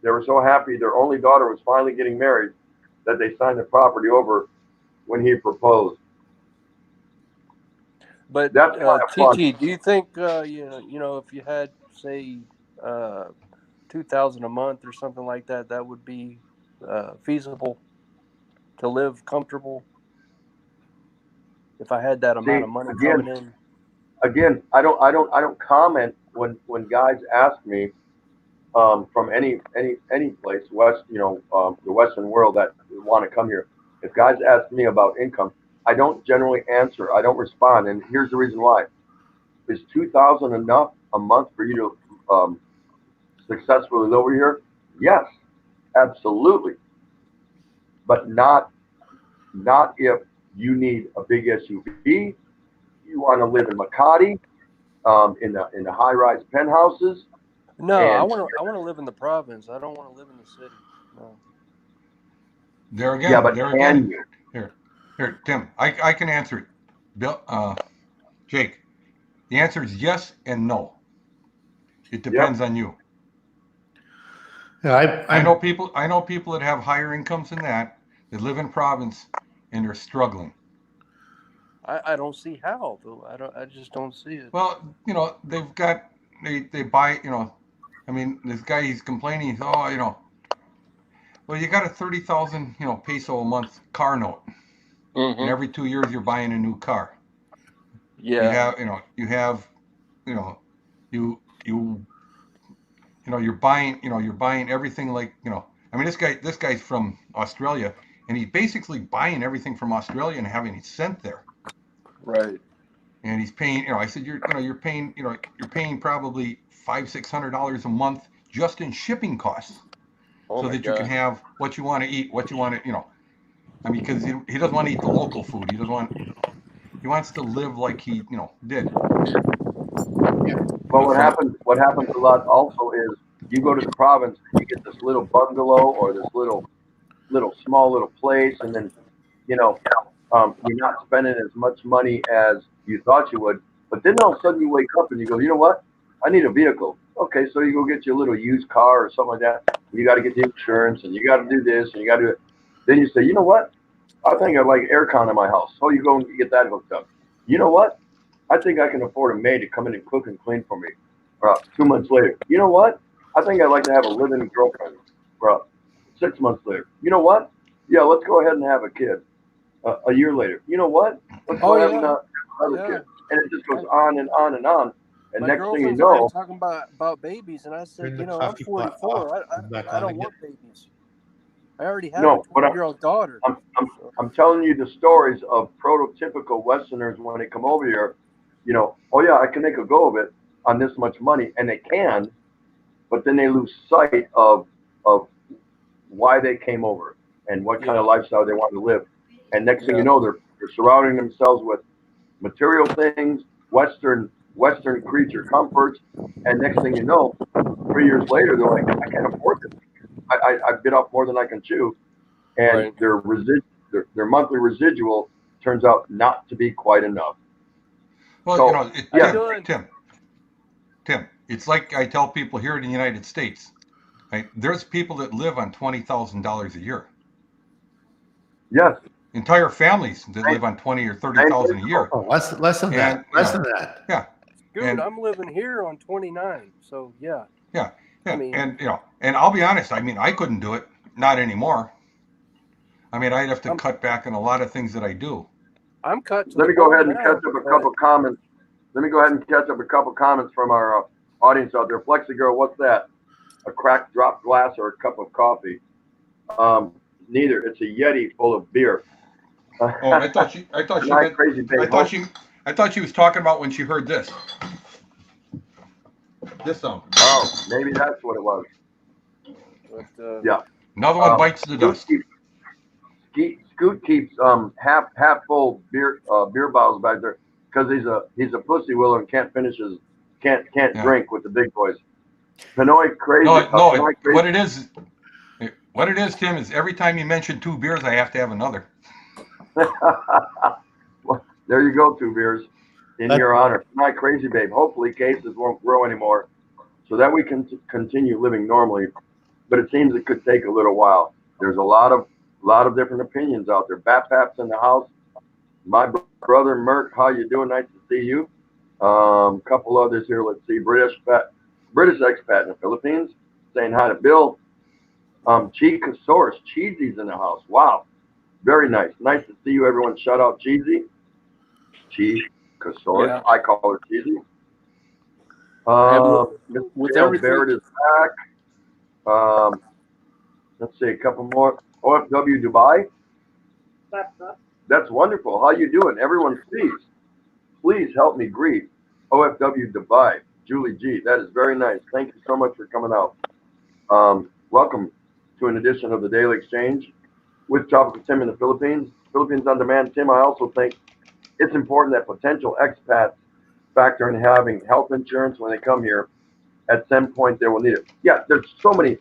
They were so happy their only daughter was finally getting married that they signed the property over when he proposed. But That's kind of fun. TT, do you think if you had say 2,000 a month or something like that, that would be feasible to live comfortable if I had that amount See, of money again, coming in? I don't comment when guys ask me from any place the Western world that want to come here. If guys ask me about income, I don't generally answer. I don't respond, and here's the reason why: is 2,000 enough a month for you to successfully live over here? Yes, absolutely, but not if you need a big SUV. You want to live in Makati, in the high-rise penthouses, No, I and want to. I want to live in the province. I don't want to live in the city. No. yeah, but There can again. you? Here, Tim. I can answer it. Bill, Jake. The answer is yes and no. It Yep. depends on you. Yeah, I know people. I know people that have higher incomes than that live in province and they're struggling. I don't see how though. I just don't see it. Well, they've got they buy. I mean, this guy he's complaining. Oh, well, you got a 30,000 peso a month car note, and Mm-hmm. every 2 years you're buying a new car. You Yeah. have you have you know you you you're buying everything like. I mean, this guy's from Australia, and he's basically buying everything from Australia and having it sent there. Right. And he's paying. I said you're paying probably $500-600 a month just in shipping costs, Oh so my that you can God. have what you want to eat, what you want to. I mean, because he doesn't want to eat the local food. He doesn't want. He wants to live like he did. Well, what So happens? What happens a lot also is you go to the province, you get this little bungalow or this little small little place, and then you know you're not spending as much money as you thought you would. But then all of a sudden you wake up and you go, you know what? I need a vehicle. Okay, so you go get you a little used car or something like that. You got to get the insurance and you got to do this and you got to do it. Then you say, you know what? I think I'd like aircon in my house. So you go and get that hooked up. You know what? I think I can afford a maid to come in and cook and clean for me. 2 months later, you know what? I think I'd like to have a living girlfriend. 6 months later, you know what? Yeah, let's go ahead and have a kid. A year later, you know what? Let's Oh go ahead and yeah. have a Yeah. kid. And it just goes My, on and on and on. And my next thing you girlfriend's already know, talking about babies, and I said, turn the I'm coffee pot off 44. and back I on don't again. want babies. I already have a no, but 12-year-old daughter. I'm, I'm, So, I'm telling you the stories of prototypical Westerners when they come over here. Oh yeah, I can make a go of it on this much money, and they can, but then they lose sight of why they came over and what kind yeah. of lifestyle they want to live. And next thing you Yeah. know, they're surrounding themselves with material things, Western creature comforts, and next thing you know, 3 years later, they're like, I can't afford this. I bit off more than I can chew, and Right. their monthly residual turns out not to be quite enough. Well, So, you know, yeah. Tim, it's like I tell people here in the United States, right? There's people that live on $20,000 a year. Yes. Entire families that live on 20 or 30,000 a year. Oh, less than that. Less than that. Yeah. Dude, And I'm living here on 29. So yeah. yeah, I mean, and you know, and I'll be honest. I mean, I couldn't do it. Not anymore. I mean, I'd have to cut back on a lot of things that I do. I'm cut to Let the me go bone ahead and now, catch up a couple comments. Let me go ahead and catch up a couple comments from our audience out there. Flexi girl, what's that? A cracked drop glass or a cup of coffee? Neither. It's a Yeti full of beer. Oh, I thought she meant, crazy big. I thought she was talking about when she heard this. This sound. Oh, maybe that's what it was. But, yeah. Another one bites the dust. Scoot keeps half full beer bottles back there because he's a pussy willow and can't drink with the big boys. Pinoy crazy. No, what it is, Tim, is every time you mention 2 beers, I have to have another. Well, there you go, 2 beers in your honor. My crazy babe. Hopefully cases won't grow anymore so that we can continue living normally. But it seems it could take a little while. There's a lot of different opinions out there. Pap's in the house. My brother Mert, how you doing? Nice to see you. Couple others here. Let's see. British expat in the Philippines saying hi to Bill. Chica Source, Cheesy's in the house. Wow, very nice. Nice to see you, everyone. Shout out Cheesy. Chica Source. Yeah. I call her Cheesy. With Gail everything, Barrett is back. Let's see, a couple more. OFW Dubai. That's wonderful. How you doing? Everyone, please help me greet OFW Dubai. Julie G. That is very nice. Thank you so much for coming out. Welcome to an edition of the Daily Exchange with Tropical Tim in the Philippines. Philippines on Demand. Tim, I also think it's important that potential expats factor in having health insurance when they come here. At some point, they will need it. Yeah, there's so many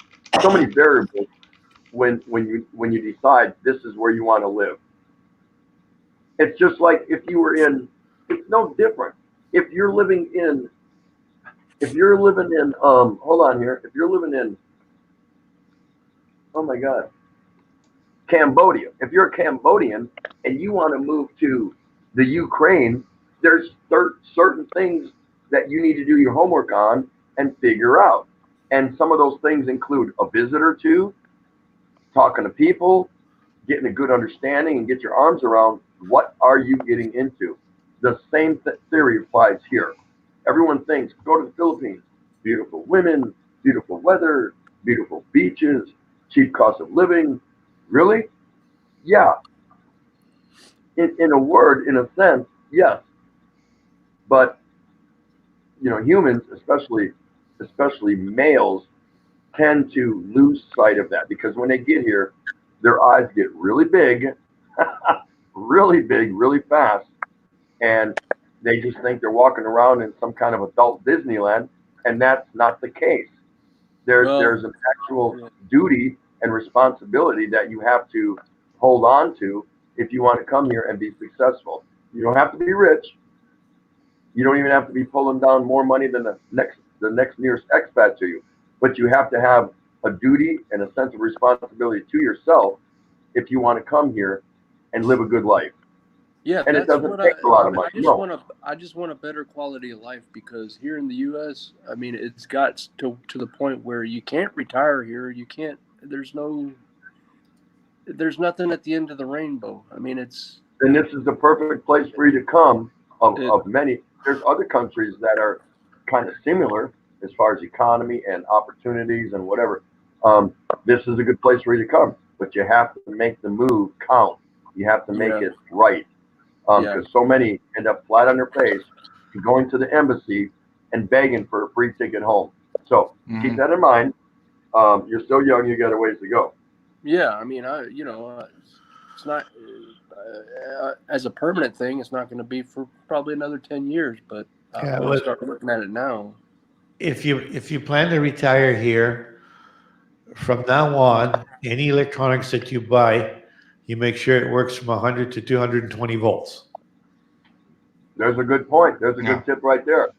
variables when you decide this is where you want to live. It's just like if you were in. It's no different. If you're living in. Hold on here. If you're living in. Oh my God. Cambodia. If you're a Cambodian and you want to move to the Ukraine, there's certain things that you need to do your homework on and figure out. And some of those things include a visit or two, talking to people, getting a good understanding and get your arms around what are you getting into. The same theory applies here. Everyone thinks, go to the Philippines, beautiful women, beautiful weather, beautiful beaches, cheap cost of living. Really? Yeah. In a word, in a sense, yes. But, humans, especially males, tend to lose sight of that because when they get here, their eyes get really big, really fast, and they just think they're walking around in some kind of adult Disneyland, and that's not the case. There's an actual duty and responsibility that you have to hold on to if you want to come here and be successful. You don't have to be rich. You don't even have to be pulling down more money than the next nearest expat to you. But you have to have a duty and a sense of responsibility to yourself if you want to come here and live a good life. Yeah, and it doesn't take a lot of money. I just want a better quality of life because here in the U.S., I mean, it's got to the point where you can't retire here. You can't. There's nothing at the end of the rainbow. I mean, it's. And this is the perfect place for you to come. Of many, there's other countries that are kind of similar as far as economy and opportunities and whatever. This is a good place for you to come, but you have to make the move count. You have to make it right. Because so many end up flat on their face, going to the embassy and begging for a free ticket home. So keep that in mind. You're still young; you got a ways to go. Yeah, I mean, it's not as a permanent thing. It's not going to be for probably another 10 years, but I'll start looking at it now. If you plan to retire here, from now on, any electronics that you buy, you make sure it works from 100 to 220 volts. There's a good point. There's a Yeah. good tip right there.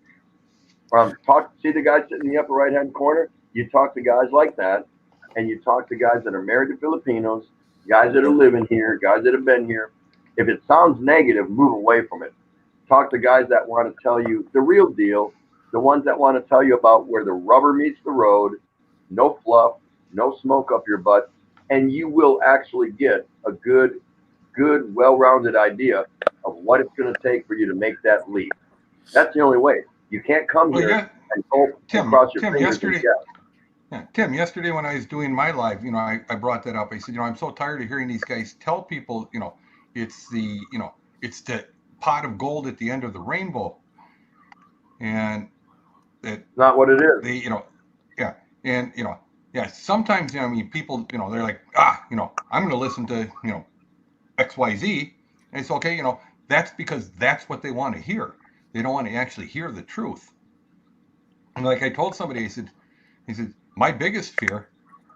See the guy sitting in the upper right-hand corner? You talk to guys like that, and you talk to guys that are married to Filipinos, guys that are living here, guys that have been here. If it sounds negative, move away from it. Talk to guys that want to tell you the real deal, the ones that want to tell you about where the rubber meets the road, no fluff, no smoke up your butt, and you will actually get a good, well-rounded idea of what it's going to take for you to make that leap. That's the only way. You can't come Well, here yeah, and hope and Tim, cross your Tim, fingers yesterday, and guess. yeah, Tim, yesterday when I was doing my live, I brought that up. I said, I'm so tired of hearing these guys tell people, it's it's the pot of gold at the end of the rainbow, and that Not what it is. they, yeah, and yeah, sometimes people, they're like, I'm going to listen to XYZ, and it's okay, that's because that's what they want to hear. They don't want to actually hear the truth. And like I told somebody, he said, my biggest fear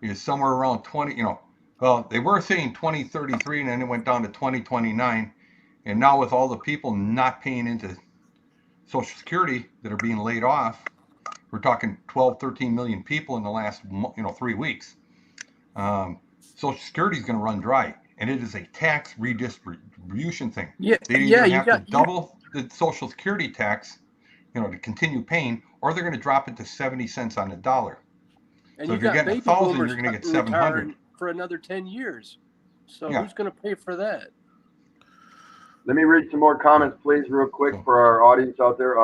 is somewhere around 20, well, they were saying 2033 and then it went down to 2029. And now with all the people not paying into Social Security that are being laid off, we're talking 12, 13 million people in the last, 3 weeks. Social Security is going to run dry, and it is a tax redistribution thing. Yeah, They yeah, either you have got to double the Social Security tax, to continue paying, or they're going to drop it to 70 cents on the dollar. and So you if you're got getting baby 1,000, boomers you're going to get retiring 700. for another 10 years. So Yeah. who's going to pay for that? Let me read some more comments, please, real quick for our audience out there.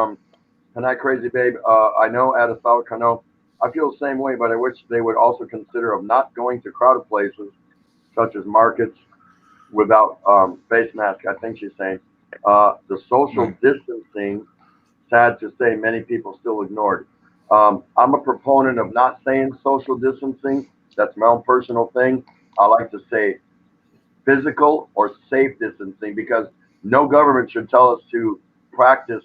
Tonight, Crazy Babe, I know at a South Cano, I feel the same way, but I wish they would also consider of not going to crowded places such as markets without face mask. I think she's saying the social distancing. Sad to say, many people still ignored. I'm a proponent of not saying social distancing. That's my own personal thing. I like to say physical or safe distancing because no government should tell us to practice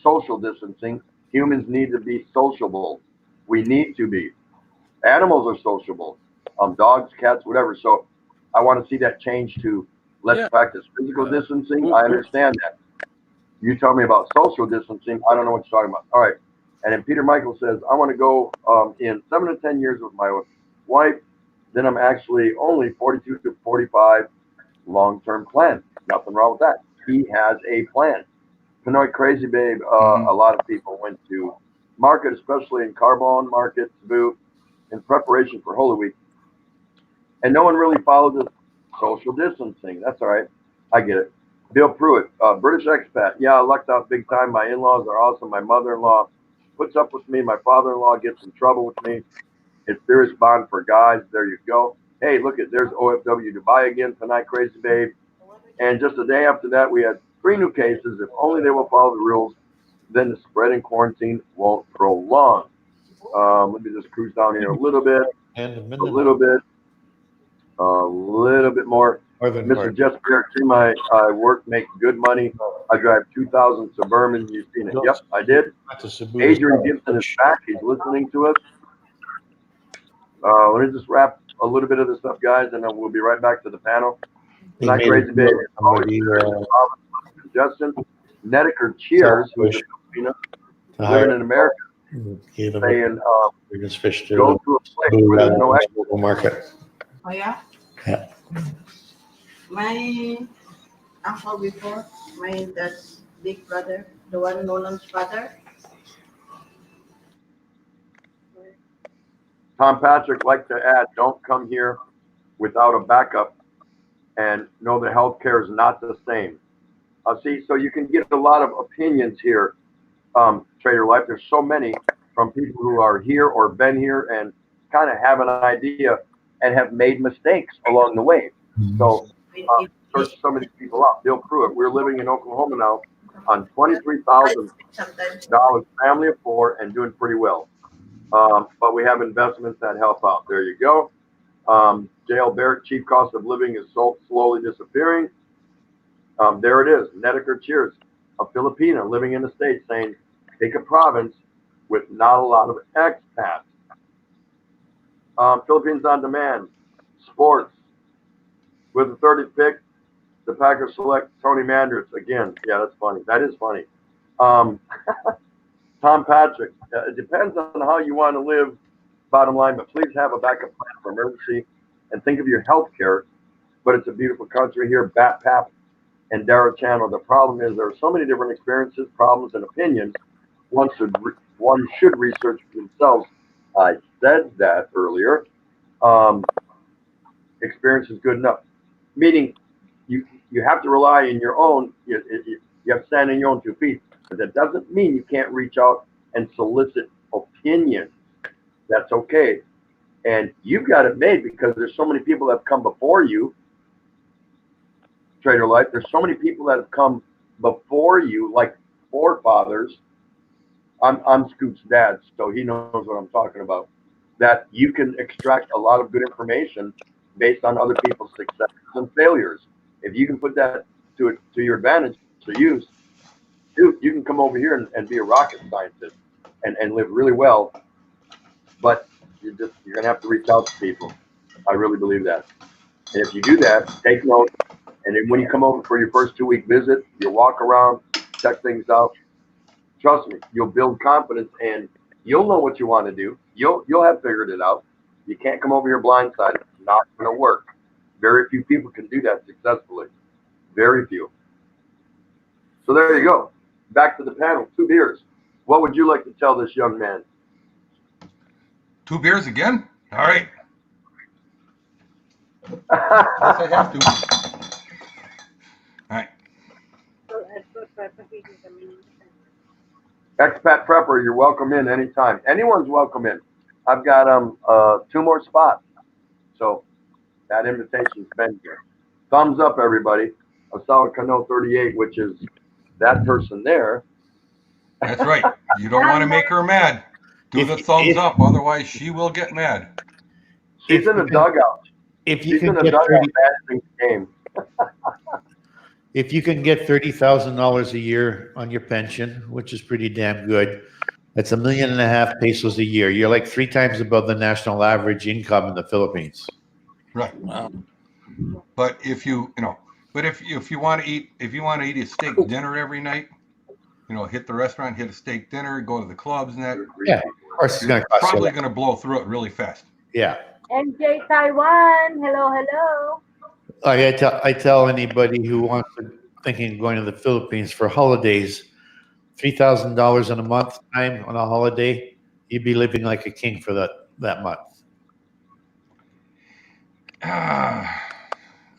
social distancing. Humans need to be sociable. We need to be. Animals are sociable. Dogs, cats, whatever. So I want to see that change to let's Yeah. practice physical distancing. Well, I understand that. You tell me about social distancing. I don't know what you're talking about. All right. And then Peter Michael says, I want to go in 7 to 10 years with my wife. Then I'm actually only 42 to 45 long-term plan. Nothing wrong with that. He has a plan. Pinoy Crazy Babe, a lot of people went to market, especially in Carbon Market, Cebu, in preparation for Holy Week. And no one really followed the social distancing. That's all right. I get it. Bill Pruitt, British expat. Yeah, I lucked out big time. My in-laws are awesome. My mother-in-law puts up with me. My father-in-law gets in trouble with me. It's serious bond for guys. There you go. Hey, look at there's OFW Dubai again tonight, Crazy Babe. And just a day after that, we had 3 new cases. If only they will follow the rules, then the spread in quarantine won't prolong. Let me just cruise down here a little bit, a little bit more. Mr. Jess Barrett, see my work, make good money. I drive 2000 Suburban. You've seen it. Yep, I did. Adrian Gibson is back. He's listening to us. Let me just wrap a little bit of this up, guys, and then we'll be right back to the panel. Tonight, Crazy Baby, Justin, Nedeker Cheers, who's a Filipino living in America, saying, go to a place where there's no local market. Oh, yeah? Yeah. My uncle before, my dad's big brother, the one Nolan's father. Tom Patrick likes to add, don't come here without a backup and know that healthcare is not the same. See, so you can get a lot of opinions here, Trader Life. There's so many from people who are here or been here and kind of have an idea and have made mistakes along the way. So search some of these people out. Bill Pruitt, we're living in Oklahoma now on $23,000 family of 4 and doing pretty well. But we have investments that help out. There you go. J.L. Barrett, cheap cost of living is so slowly disappearing. There it is. Nedeker Cheers, a Filipino living in the States saying, take a province with not a lot of expats. Philippines on Demand, sports with the 30th pick, the Packers select Tony Manders again. Yeah, that's funny. That is funny. Um, Tom Patrick. It depends on how you want to live. Bottom line, but please have a backup plan for emergency and think of your health care. But it's a beautiful country here. Bat Pap and Dara Channel. The problem is there are so many different experiences, problems, and opinions. One should research for themselves. I said that earlier. Um, Experience is good enough. Meaning, you have to rely on your own. You have to stand on your own 2 feet. But that doesn't mean you can't reach out and solicit opinions. That's okay. And you've got it made because there's so many people that have come before you, Trader Life. There's so many people that have come before you, like forefathers. I'm Scoot's dad, so he knows what I'm talking about. That you can extract a lot of good information based on other people's successes and failures. If you can put that to your advantage, to use, dude, you can come over here and be a rocket scientist and live really well. But you're gonna have to reach out to people. I really believe that. And if you do that, take note. And then when you come over for your first 2-week visit, you'll walk around, check things out. Trust me, you'll build confidence and you'll know what you want to do. You'll have figured it out. You can't come over here blindsided. It's not going to work. Very few people can do that successfully. Very few. So there you go. Back to the panel. 2 beers. What would you like to tell this young man? 2 beers again? All right. Yes, I have to. All right. Expat Prepper, you're welcome in anytime. Anyone's welcome in. I've got 2 more spots. So that invitation's been here. Thumbs up, everybody. Asala Kano 38, which is that person there. That's right. You don't want to make her mad. Do the thumbs up, otherwise she will get mad. She's in the dugout. If you She's can in the get dugout 30, managing the game. if you can get $30,000 a year on your pension, which is pretty damn good, that's $1.5 million pesos a year. You're like 3 times above the national average income in the Philippines. Right. Wow. But if you want to eat a steak dinner every night, hit the restaurant, hit a steak dinner, go to the clubs and that. Yeah, of course it's going to cost probably you. Going to blow through it really fast. Yeah. MJ Taiwan, hello. I tell anybody who wants to thinking of going to the Philippines for holidays, $3,000 in a month time on a holiday, you'd be living like a king for that month.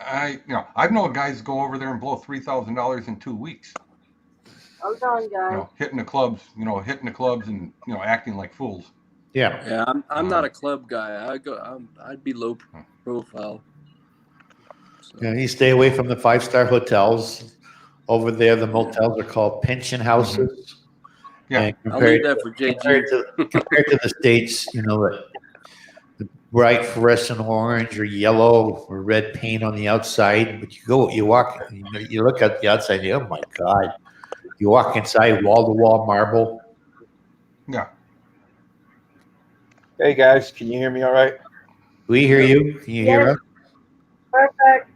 I've known guys go over there and blow $3,000 in 2 weeks. Hold on, guys. Hitting the clubs and acting like fools. Yeah. Yeah, I'm not a club guy. I'd be low profile. So. Yeah, you stay away from the 5-star hotels. Over there, the motels are called pension houses. Mm-hmm. Yeah, I'll leave that for JG. Compared to the States, the bright fluorescent orange or yellow or red paint on the outside, but you walk, you look at the outside, oh my God. You walk inside, wall-to-wall marble. Yeah. Hey, guys, can you hear me all right? We hear you. Can you hear us? Perfect.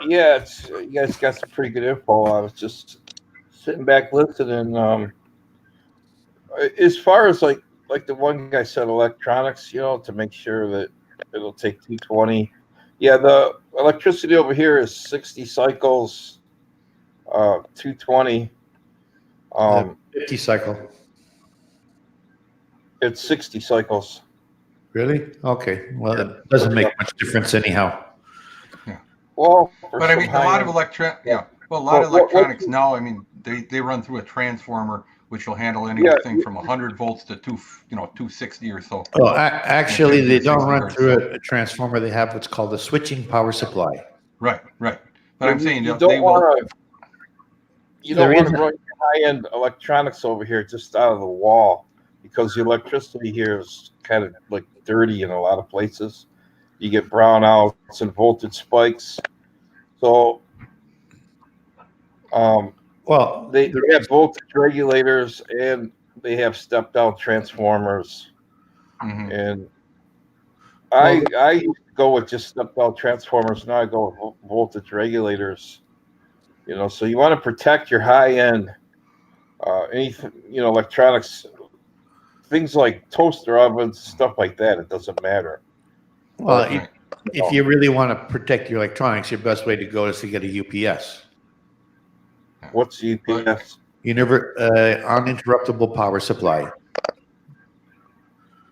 Yeah, you guys got some pretty good info. I was just sitting back listening. As far as like the one guy said, electronics, to make sure that it'll take 220. Yeah, the electricity over here is 60 cycles, 220. 50 cycle. It's 60 cycles. Really? Okay. Well, it doesn't make much difference anyhow. Yeah. Well, but I mean, a lot of electronics now. I mean, they run through a transformer, which will handle anything from 100 volts to 260 or so. Well, actually, they don't run through a transformer. They have what's called a switching power supply. Right. But I'm saying you don't want to run high-end electronics over here just out of the wall, because the electricity here is kind of like dirty in a lot of places. You get brownouts and voltage spikes. So, they have voltage regulators and they have step-down transformers. Mm-hmm. And I used to go with just step down transformers. Now I go with voltage regulators. So you want to protect your high end, anything, electronics, things like toaster ovens, stuff like that. It doesn't matter. Well, But, if you really want to protect your electronics, your best way to go is to get a UPS. What's UPS? Uninterruptible power supply.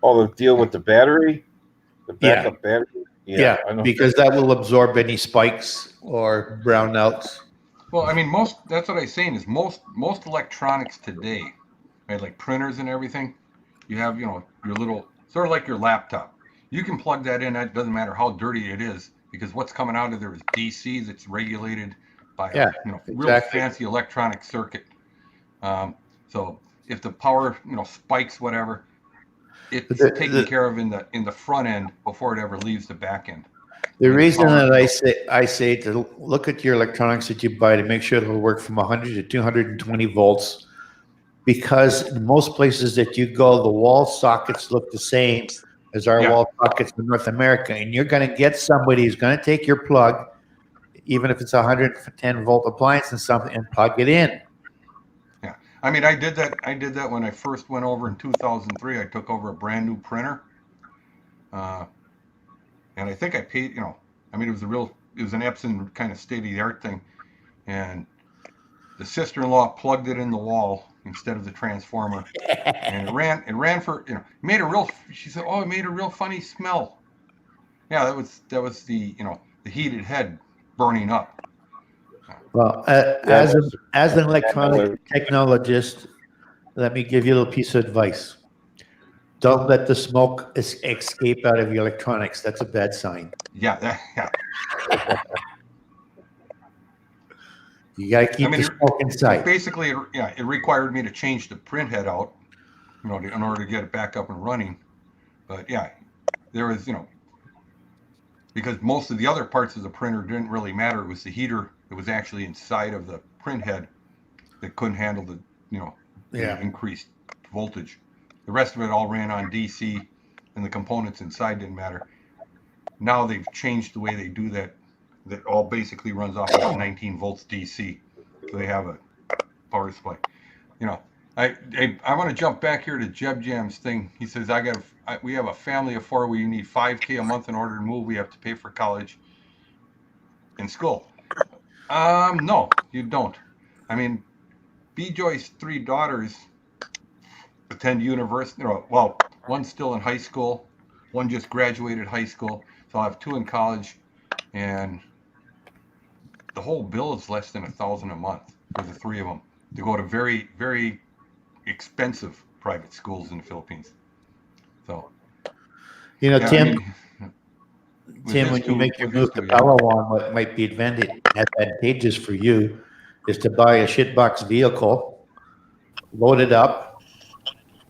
Oh, the deal with the battery, the backup battery. Yeah, I know. because that will absorb any spikes or brownouts. Well, I mean, that's what I'm saying is most electronics today, right? Like printers and everything, you have, your little, sort of like your laptop. You can plug that in. It doesn't matter how dirty it is because what's coming out of there is DC that's regulated by a, real fancy electronic circuit. So if the power, spikes, whatever, it's taken care of in the front end before it ever leaves the back end. The reason that I say to look at your electronics that you buy to make sure it'll work from 100 to 220 volts, because in most places that you go, the wall sockets look the same as our wall sockets in North America, and you're going to get somebody who's going to take your plug, even if it's a 110 volt appliance and something, and plug it in. Yeah, I mean, I did that when I first went over in 2003. I took over a brand new printer. And I think I paid, I mean, it was an Epson kind of state-of-the-art thing. And the sister-in-law plugged it in the wall instead of the transformer. And it ran for, she said, oh, it made a real funny smell. Yeah, that was the, the heated head burning up. Well, as an electronic technologist, let me give you a little piece of advice. Don't let the smoke escape out of your electronics. That's a bad sign. Yeah. You got to keep the smoke inside. Basically, it required me to change the print head out, in order to get it back up and running. But yeah, there was, because most of the other parts of the printer didn't really matter. It was the heater that was actually inside of the print head that couldn't handle the, the increased voltage. The rest of it all ran on DC, and the components inside didn't matter. Now they've changed the way they do that. That all basically runs off of 19 volts DC. So they have a power supply. I want to jump back here to Jeb Jam's thing. He says, we have a family of 4. We need $5,000 a month in order to move. We have to pay for college and school. No, you don't. I mean, B. Joy's 3 daughters attend university. Well, one's still in high school. One just graduated high school. So I have 2 in college, and the whole bill is less than $1,000 a month for the 3 of them to go to very, very expensive private schools in the Philippines. So, Tim, when you make your move to Palawan, what might be advantageous for you is to buy a shitbox vehicle, load it up,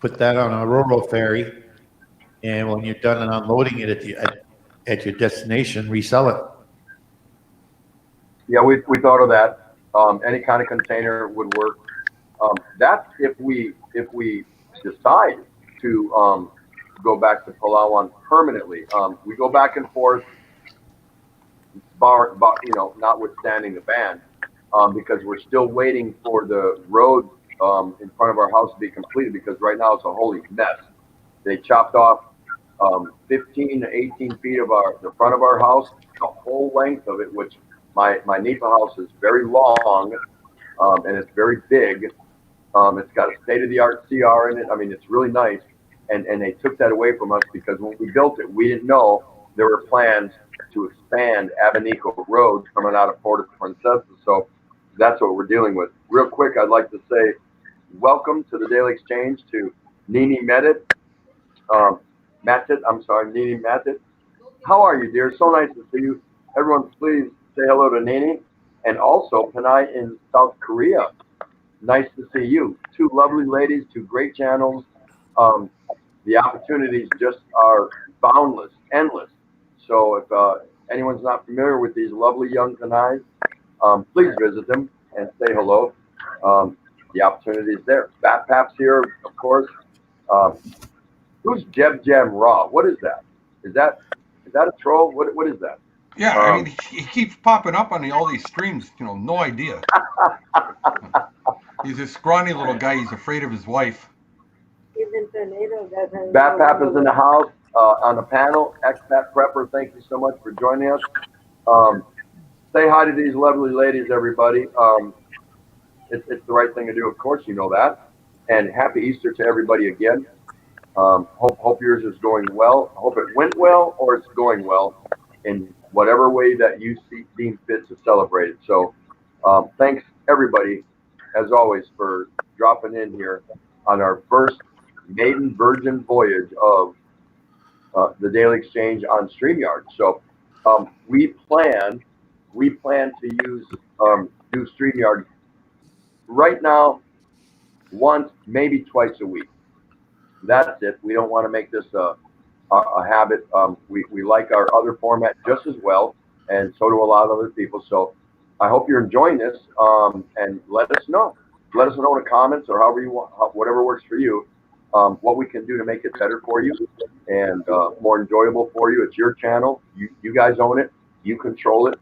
put that on a Roro ferry, and when you're done and unloading it at your destination, resell it. Yeah, we thought of that. Any kind of container would work. That's if we decide to go back to Palawan permanently. We go back and forth, notwithstanding the ban, because we're still waiting for the road in front of our house to be completed. Because right now it's a holy mess. They chopped off 15 to 18 feet of the front of our house, the whole length of it, which my Nipa house is very long, and it's very big. It's got a state-of-the-art CR in it. I mean, it's really nice. And they took that away from us because when we built it, we didn't know there were plans to expand Abanico Road coming out of Port Princesa. So that's what we're dealing with. Real quick, I'd like to say welcome to the Daily Exchange to Nini Nini Matit. How are you, dear? So nice to see you. Everyone, please say hello to Nini. And also, Panay in South Korea. Nice to see you. 2 lovely ladies, 2 great channels. The opportunities just are boundless, endless. So if anyone's not familiar with these lovely young Panays, please visit them and say hello. The opportunity is there. Bat Pap's here, of course. Who's Jeb Jam Raw? What is that? Is Is that a troll? What is that? Yeah, I mean, he keeps popping up on all these streams. You know, no idea. He's a scrawny little guy. He's afraid of his wife. Even tornado doesn't. BAPAP is in the house on the panel. Expat Prepper, thank you so much for joining us. Say hi to these lovely ladies, everybody. It's the right thing to do, of course, you know that. And happy Easter to everybody again. Hope yours is going well. I hope it went well or it's going well in whatever way that you deem fit to celebrate it. So thanks, everybody, as always, for dropping in here on our first maiden virgin voyage of the Daily Exchange on StreamYard. So we plan to do StreamYard right now once, maybe twice a week. That's it. We don't want to make this a habit. We like our other format just as well, and so do a lot of other people. So I hope you're enjoying this, and let us know. Let us know in the comments or however you want, whatever works for you, what we can do to make it better for you and more enjoyable for you. It's your channel. You guys own it. You control it.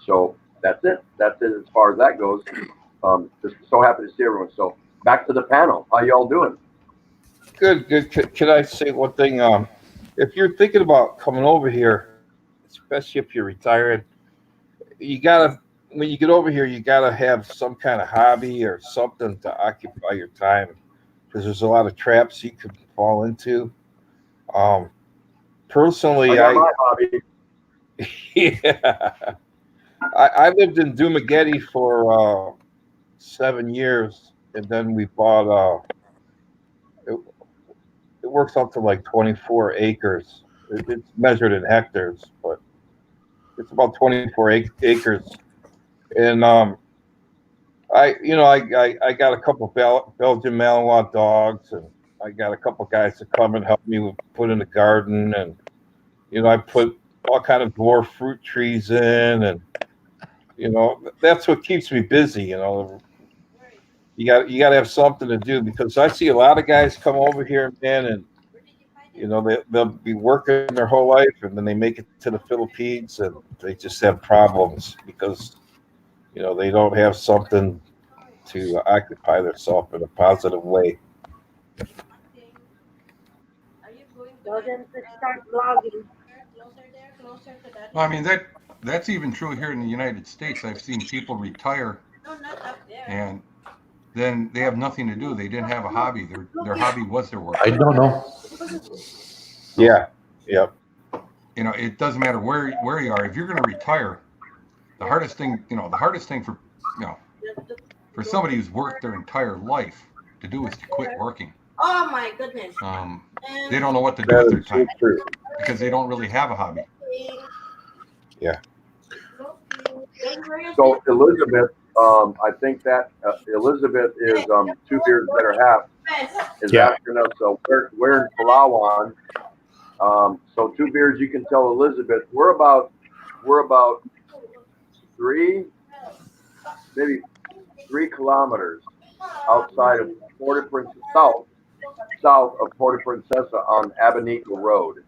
So that's it. That's it as far as that goes. Just so happy to see everyone. So back to the panel. How y'all doing? Good. Can I say one thing? If you're thinking about coming over here, especially if you're retired, you gotta, when you get over here, you gotta have some kind of hobby or something to occupy your time, because there's a lot of traps you could fall into. Personally, I got my hobby. yeah, I lived in Dumagetti for 7 years, and then we bought. It, it works out to like 24 acres. It's measured in hectares, but it's about 24 acres. And I got a couple Belgian Malinois dogs, and I got a couple guys to come and help me put in the garden, and I put all kind of dwarf fruit trees in, and that's what keeps me busy. You got to have something to do, because I see a lot of guys come over here, man, and they'll be working their whole life, and then they make it to the Philippines and they just have problems because they don't have something to occupy themselves in a positive way. Tell them to start vlogging. Well, I mean, that's even true here in the United States. I've seen people retire and then they have nothing to do. They didn't have a hobby. Their hobby was their work. I don't know. Yeah. Yep. It doesn't matter where you are. If you're going to retire, the hardest thing for for somebody who's worked their entire life to do is to quit working. Oh my goodness. They don't know what to do with their time because they don't really have a hobby. Yeah. So Elizabeth, I think that Elizabeth is 2 beers better half is asking us. So we're in Palawan. So 2 beers. You can tell Elizabeth we're about 3 kilometers outside of south of Puerto Princesa on Abanico Road.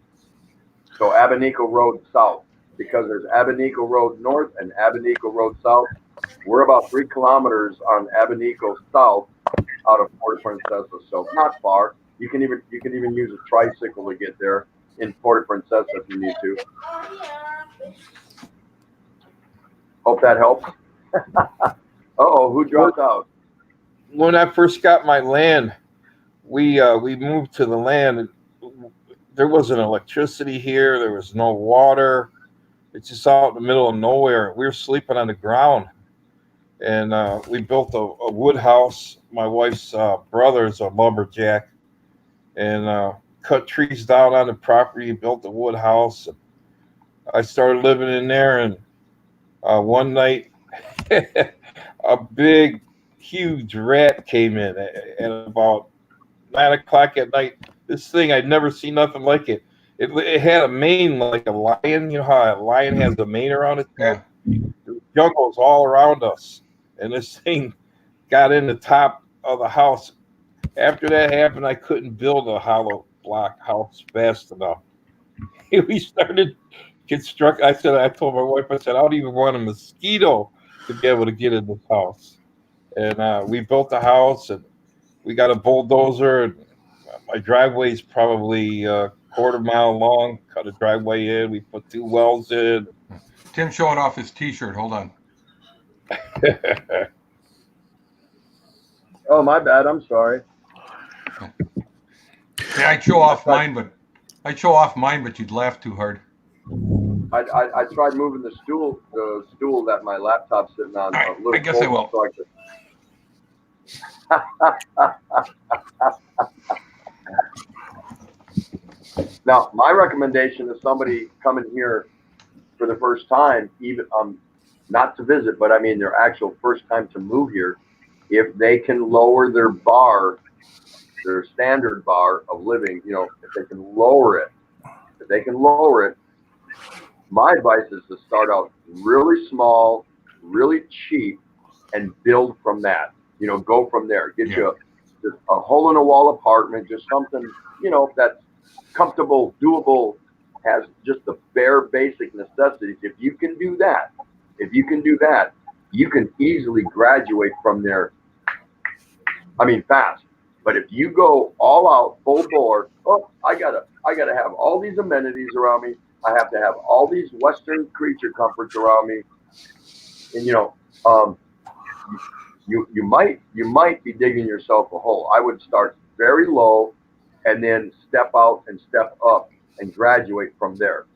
So Abanico Road south, because there's Abanico Road north and Abanico Road south. We're about 3 kilometers on Abanico south out of Puerto Princesa, so not far. You can even use a tricycle to get there in Puerto Princesa if you need to. Hope that helps. Uh-oh, who dropped out? When I first got my land, we moved to the land. There wasn't electricity here. There was no water. It's just out in the middle of nowhere. We were sleeping on the ground, and we built a wood house. My wife's brother is a lumberjack, and cut trees down on the property, built a wood house. I started living in there, and one night, a big, huge rat came in at about 9 o'clock at night. This thing, I'd never seen nothing like it. It had a mane like a lion. You know how a lion has a mane around its head? There was jungles all around us, and this thing got in the top of the house. After that happened, I couldn't build a hollow block house fast enough. we started construct. I told my wife, I said, I don't even want a mosquito to be able to get in this house. And we built the house, and we got a bulldozer. And my driveway is probably a quarter mile long. Cut a driveway in. We put 2 wells in. Tim's showing off his T-shirt. Hold on. Oh, my bad. I'm sorry. Yeah, I'd show off mine, but you'd laugh too hard. I tried moving the stool that my laptop's sitting on. All right, I guess I will. So now, my recommendation is somebody coming here for the first time, even not to visit, but I mean their actual first time to move here, if they can lower their bar, their standard bar of living, if they can lower it, my advice is to start out really small, really cheap, and build from that. Go from there. Get you just a hole in a wall apartment, just something, that's comfortable, doable, has just the bare basic necessities. If you can do that, you can easily graduate from there. I mean, fast. But if you go all out, full bore, I gotta have all these amenities around me. I have to have all these Western creature comforts around me, and you might be digging yourself a hole. I would start very low, and then step out and step up and graduate from there.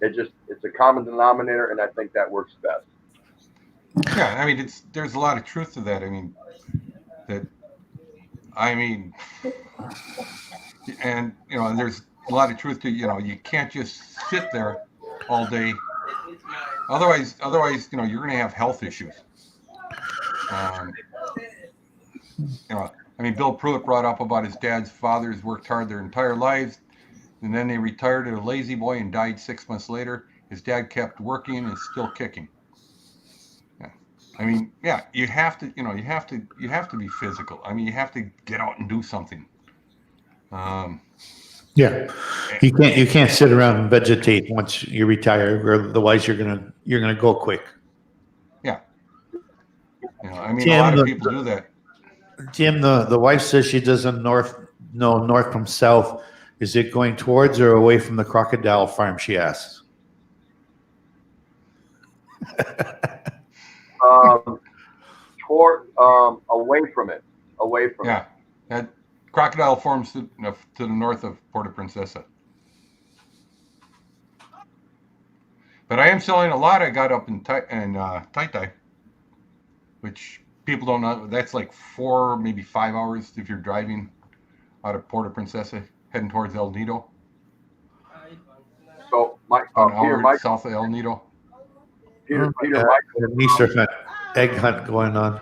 It's a common denominator, and I think that works best. Yeah, I mean, there's a lot of truth to that. And there's a lot of truth to you can't just sit there all day. Otherwise, you're going to have health issues. Bill Pruitt brought up about his dad's fathers worked hard their entire lives, and then they retired as a lazy boy and died 6 months later. His dad kept working and is still kicking. You have to, you have to be physical. You have to get out and do something. Yeah, you can't sit around and vegetate once you retire, or otherwise you're gonna go quick. Yeah, Tim, a lot of people do that. Jim, the wife says she doesn't north from south. Is it going towards or away from the crocodile farm? She asks. Away from it. Yeah, that crocodile farms to the north of Puerto Princesa. But I am selling a lot I got up in Tai, which people don't know. That's like 4, maybe 5 hours if you're driving out of Puerto Princesa, heading towards El Nido. So, Peter, Mike, south of El Nido. Peter, an Easter egg hunt going on.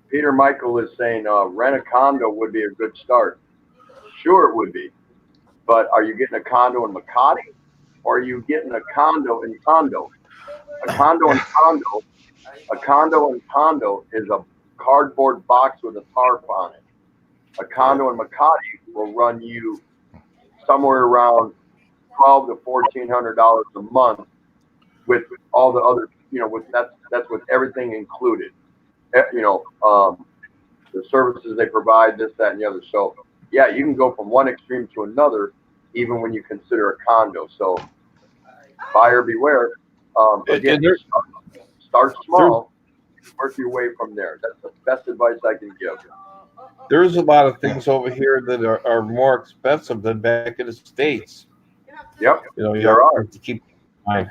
Peter Michael is saying rent a condo would be a good start. Sure, it would be. But are you getting a condo in Makati, or are you getting a condo in Tondo? A condo in Tondo is a cardboard box with a tarp on it. A condo in Makati will run you somewhere around $1,200 to $1,400 a month, with all the other, that's with everything included. The services they provide, this, that, and the other. So, yeah, you can go from one extreme to another, even when you consider a condo. So, buyer beware. Again, start small, work your way from there. That's the best advice I can give. There's a lot of things over here that are more expensive than back in the States. Yep. You have to keep in mind.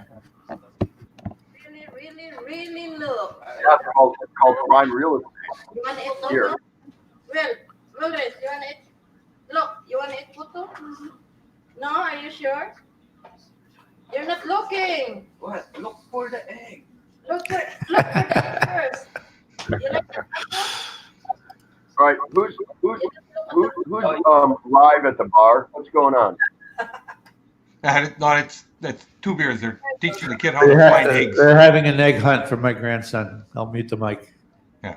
Really look. Yeah, it's called prime real estate. You want to eat Here. Toto? Well, you want to eat? Look, you want to eat Toto? No, are you sure? You're not looking. What? Look for the egg. Look for the egg first. You like the Toto? All right, who's live at the bar? What's going on? No, that's 2 beers. They're teaching the kid how to find eggs. They're having an egg hunt for my grandson. I'll mute the mic. Yeah.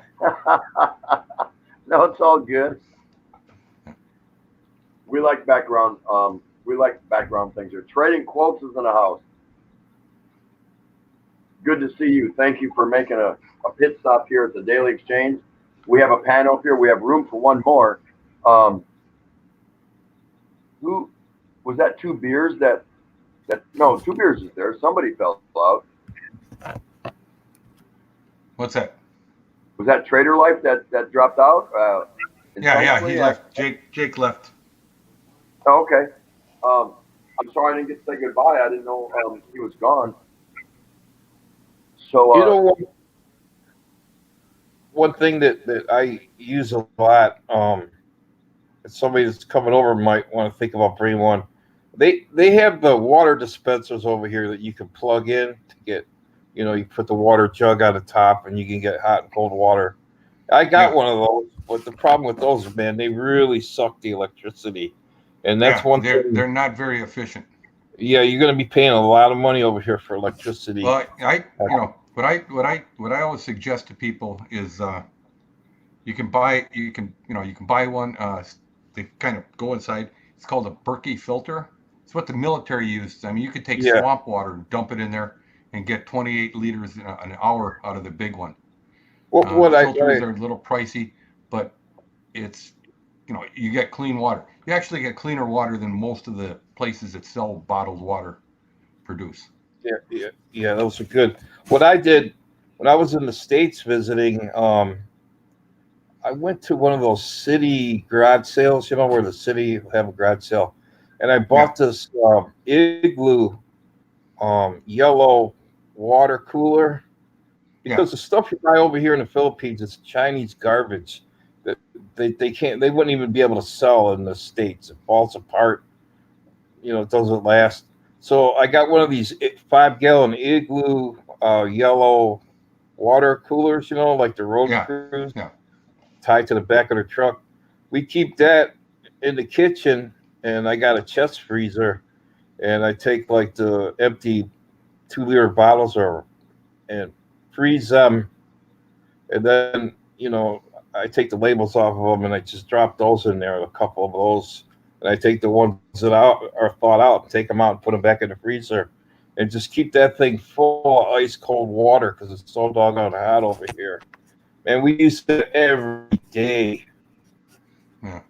No, it's all good. We like background We like background things here. Trading quotes is in the house. Good to see you. Thank you for making a pit stop here at the Daily Exchange. We have a panel here. We have room for one more. Who was that? Two beers that no, two beers is there. Somebody fell out. What's that? Was that Trader Life that dropped out? Yeah, he left. Jake left. Oh, okay. I'm sorry I didn't get to say goodbye. I didn't know he was gone. So You know, one thing that I use a lot, somebody that's coming over might want to think about bringing one. They have the water dispensers over here that you can plug in to get, you put the water jug on the top and you can get hot and cold water. I got one of those, but the problem with those, man, they really suck the electricity, and that's one thing. They're not very efficient. Yeah, you're going to be paying a lot of money over here for electricity. Well, what I always suggest to people is you can buy one. They kind of go inside. It's called a Berkey filter. It's what the military used. I mean, you could take swamp water and dump it in there and get 28 liters an hour out of the big one. Filters are a little pricey, but it's you get clean water. You actually get cleaner water than most of the places that sell bottled water produce. Yeah, those are good. What I did when I was in the States visiting, I went to one of those city garage sales, where the city have a garage sale, and I bought this Igloo yellow water cooler because the stuff you buy over here in the Philippines is Chinese garbage that they wouldn't even be able to sell in the States. It falls apart, it doesn't last. So I got one of these 5-gallon Igloo yellow water coolers, like the road crews, tied to the back of the truck. We keep that in the kitchen, and I got a chest freezer, and I take like the empty 2-liter bottles and freeze them, and then I take the labels off of them and I just drop those in there, a couple of those, and I take the ones that are thawed out and take them out and put them back in the freezer, and just keep that thing full of ice cold water because it's so doggone hot over here. And we use it every day. Yeah,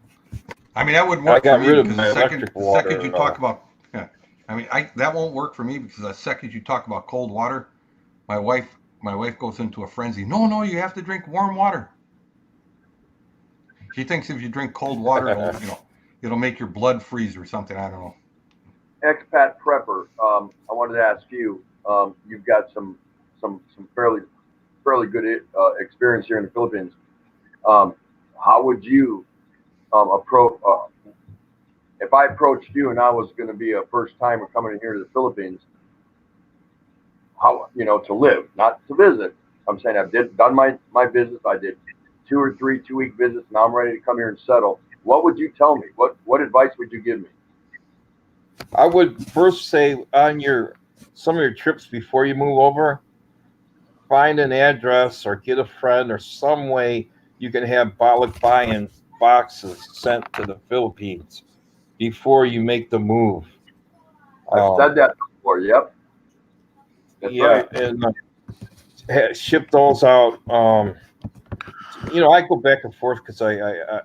I mean that would work for me because the second you talk about, that won't work for me because the second you talk about cold water, my wife goes into a frenzy. No, you have to drink warm water. She thinks if you drink cold water, it'll make your blood freeze or something. I don't know. Expat prepper, I wanted to ask you. You've got some fairly good experience here in the Philippines. How would you approach if I approached you and I was going to be a first timer coming in here to the Philippines? How to live, not to visit. I'm saying I've done my business. I did 2 or 3 2-week visits. Now I'm ready to come here and settle. What would you tell me? What advice would you give me? I would first say on some of your trips before you move over, find an address or get a friend or some way you can have bulk buy-in boxes sent to the Philippines before you make the move. I've said that before. Yep. That's right. And ship those out. I go back and forth because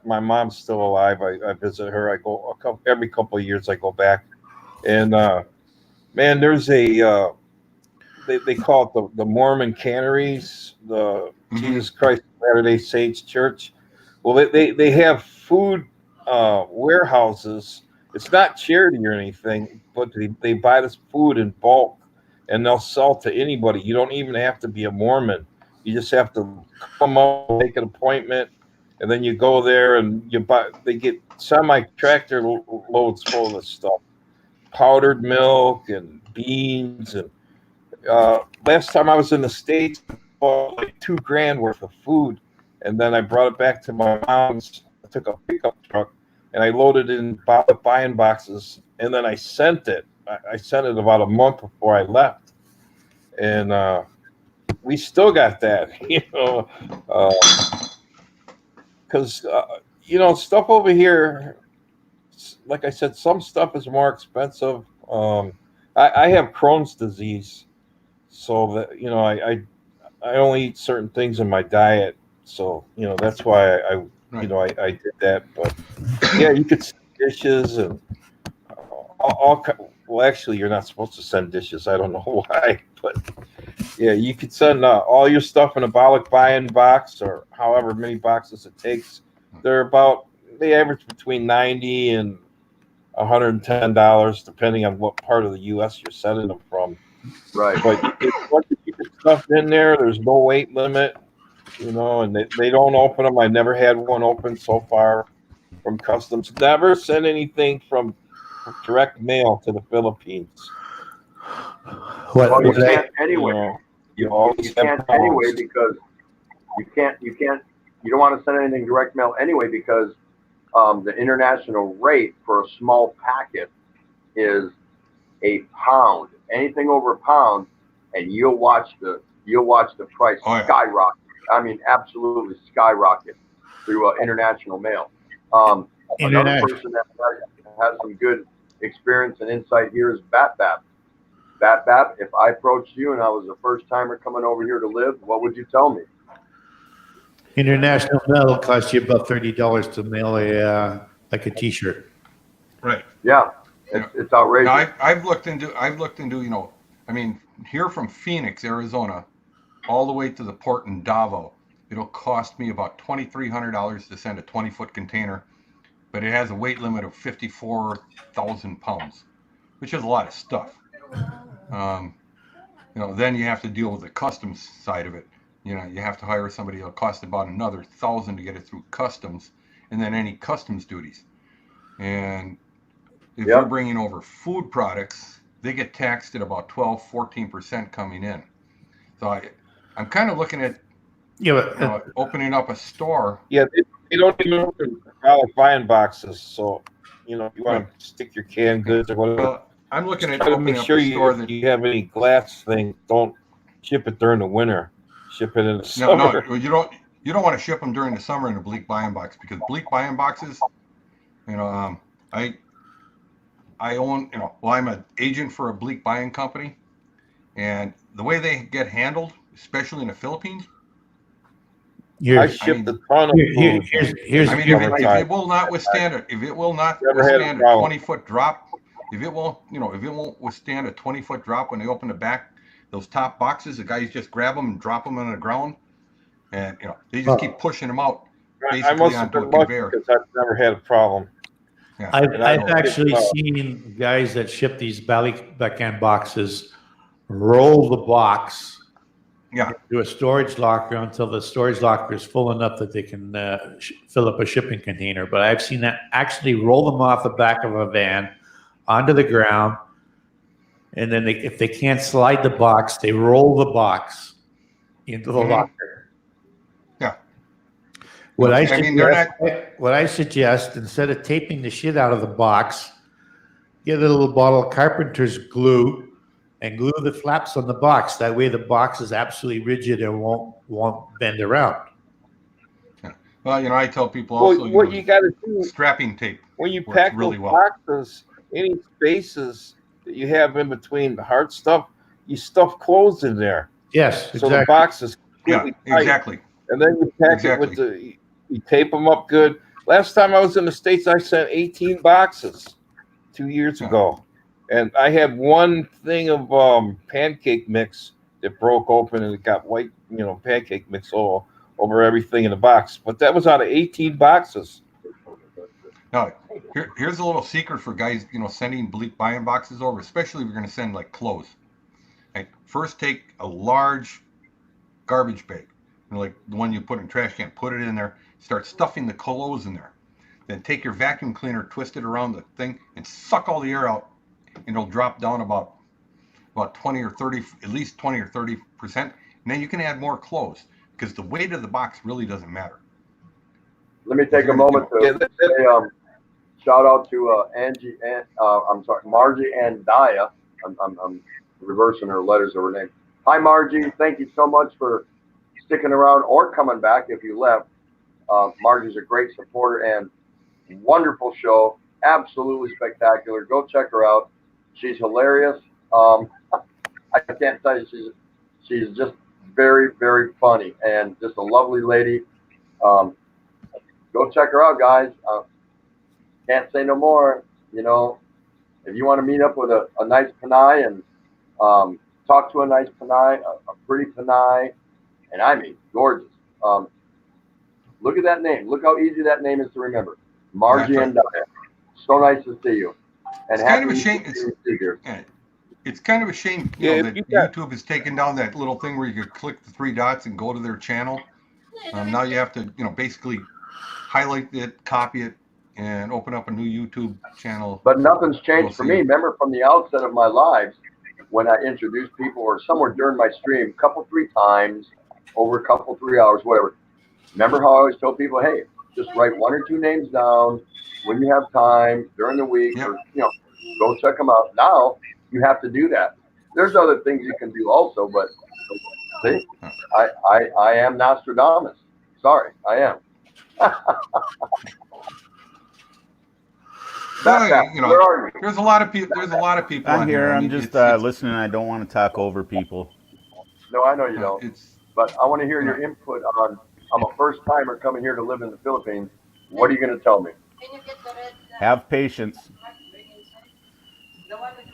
my mom's still alive. I visit her. I go every couple of years. I go back, and man, there's a they call it the Mormon Canneries, the Jesus Christ Latter-day Saints Church. Well, they have food warehouses. It's not charity or anything, but they buy this food in bulk, and they'll sell to anybody. You don't even have to be a Mormon. You just have to come up, make an appointment, and then you go there and you buy. They get semi-tractor loads full of this stuff, powdered milk and beans. And last time I was in the States, I bought like $2,000 worth of food, and then I brought it back to my mom's. I took a pickup truck and I loaded it in buy-in boxes, and then I sent it. I sent it about a month before I left, and we still got that, because stuff over here like I said, some stuff is more expensive. I have Crohn's disease, so that I only eat certain things in my diet. So that's why I did that. But yeah, you could send dishes and well, actually, you're not supposed to send dishes. I don't know why, but yeah, you could send all your stuff in a bulk buy-in box or however many boxes it takes. They average between 90 and $110, depending on what part of the U.S. you're sending them from. Right. But once you keep the stuff in there, there's no weight limit, and they don't open them. I never had one open so far from customs. Never sent anything from direct mail to the Philippines. Well, you What I, can't anyway. You You always have can't anyway problems. because you don't want to send anything direct mail anyway because the international rate for a small packet is a pound. Anything over a pound, and you'll watch the price skyrocket. I mean, absolutely skyrocket through international mail. Another International. person that has some good experience and insight here is Bat Bap. Bat Bap, if I approached you and I was a first timer coming over here to live, what would you tell me? International mail will cost you about $30 to mail like a T-shirt. Right. Yeah, it's outrageous. Now, I've looked into I mean, here from Phoenix, Arizona, all the way to the port in Davao, it'll cost me about $2,300 to send a 20-foot container, but it has a weight limit of 54,000 pounds, which is a lot of stuff. Then you have to deal with the customs side of it. You have to hire somebody. It'll cost about another $1,000 to get it through customs, and then any customs duties. And if you're bringing over food products, they get taxed at about 12-14% coming in. So I'm kind of looking at opening up a store. Yeah, they don't even open buying boxes. So you want to stick your canned goods or whatever. Well, I'm looking at try to opening make up sure a store if that you have any glass thing, don't ship it during the winter. Ship it in the summer. No, you don't want to ship them during the summer in a bleak buying box because bleak buying boxes, I own, I'm an agent for a bleak buying company, and the way they get handled, especially in the Philippines, I shipped a ton of food. If it will not withstand it, if it will not withstand a 20-foot drop, if it won't withstand a 20-foot drop when they open the back, those top boxes, the guys just grab them and drop them on the ground, and they just keep pushing them out basically onto a conveyor. Because I've never had a problem. Yeah. I've actually seen guys that ship these backhand boxes roll the box into a storage locker until the storage locker is full enough that they can fill up a shipping container. But I've seen that actually roll them off the back of a van onto the ground, and then if they can't slide the box, they roll the box into the locker. Yeah. What I suggest, instead of taping the shit out of the box, get a little bottle of carpenter's glue and glue the flaps on the box. That way the box is absolutely rigid and won't bend around. Yeah. Well, I tell people also what you got to do strapping tape when you pack really those well. boxes, any spaces that you have in between the hard stuff, you stuff clothes in there. Yes, exactly. So the box is completely tight. Exactly. And then you pack it with you tape them up good. Last time I was in the States, I sent 18 boxes 2 years ago. And I had one thing of pancake mix that broke open and it got white, pancake mix all over everything in the box. But that was out of 18 boxes. Now, here's a little secret for guys, sending bleak buying boxes over, especially if you're going to send like clothes. Right? First, take a large garbage bag, like the one you put in a trash can, put it in there, start stuffing the clothes in there. Then take your vacuum cleaner, twist it around the thing, and suck all the air out, and it'll drop down about 20 or 30, at least 20 or 30%. And then you can add more clothes because the weight of the box really doesn't matter. Let me take a moment to say shout out to Margie and Daya. I'm reversing her letters of her name. Hi, Margie. Thank you so much for sticking around or coming back if you left. Margie's a great supporter and wonderful show. absolutely spectacular. Go check her out. She's hilarious. I can't tell you, she's just very, very funny and just a lovely lady. Um, Go check her out, guys. Can't say no more. You know, if you want to meet up with a nice Panay and talk to a nice Panay, a pretty Panay, and I mean gorgeous. Um, Look at that name. Look how easy that name is to remember. Margie That's right. and Diane. So nice to see you. And It's kind of a happy shame. to see you here. It's kind of a shame, Yeah, if that you got YouTube has taken down that little thing where you could click the three dots and go to their channel. Now you have to, basically highlight it, copy it, and open up a new YouTube channel. But nothing's You'll changed for me. see. Remember from the outset of my lives, when I introduced people or somewhere during my stream, three times over a 3 hours, whatever. Remember how I always told people, hey, just write 1 or 2 names down when you have time during the week, Yep. or go check them out. Now you have to do that. There's other things you can do also, but see, I am Nostradamus. Sorry, I am. Well, Where are you? there's a lot of people. There's a lot of people I'm on here. here. I I'm mean, just it's listening. I don't want to talk over people. No, I know you don't. it's But I want to hear you know your input on. I'm a first timer coming here to live in the Philippines. What are you going to tell me? Have patience.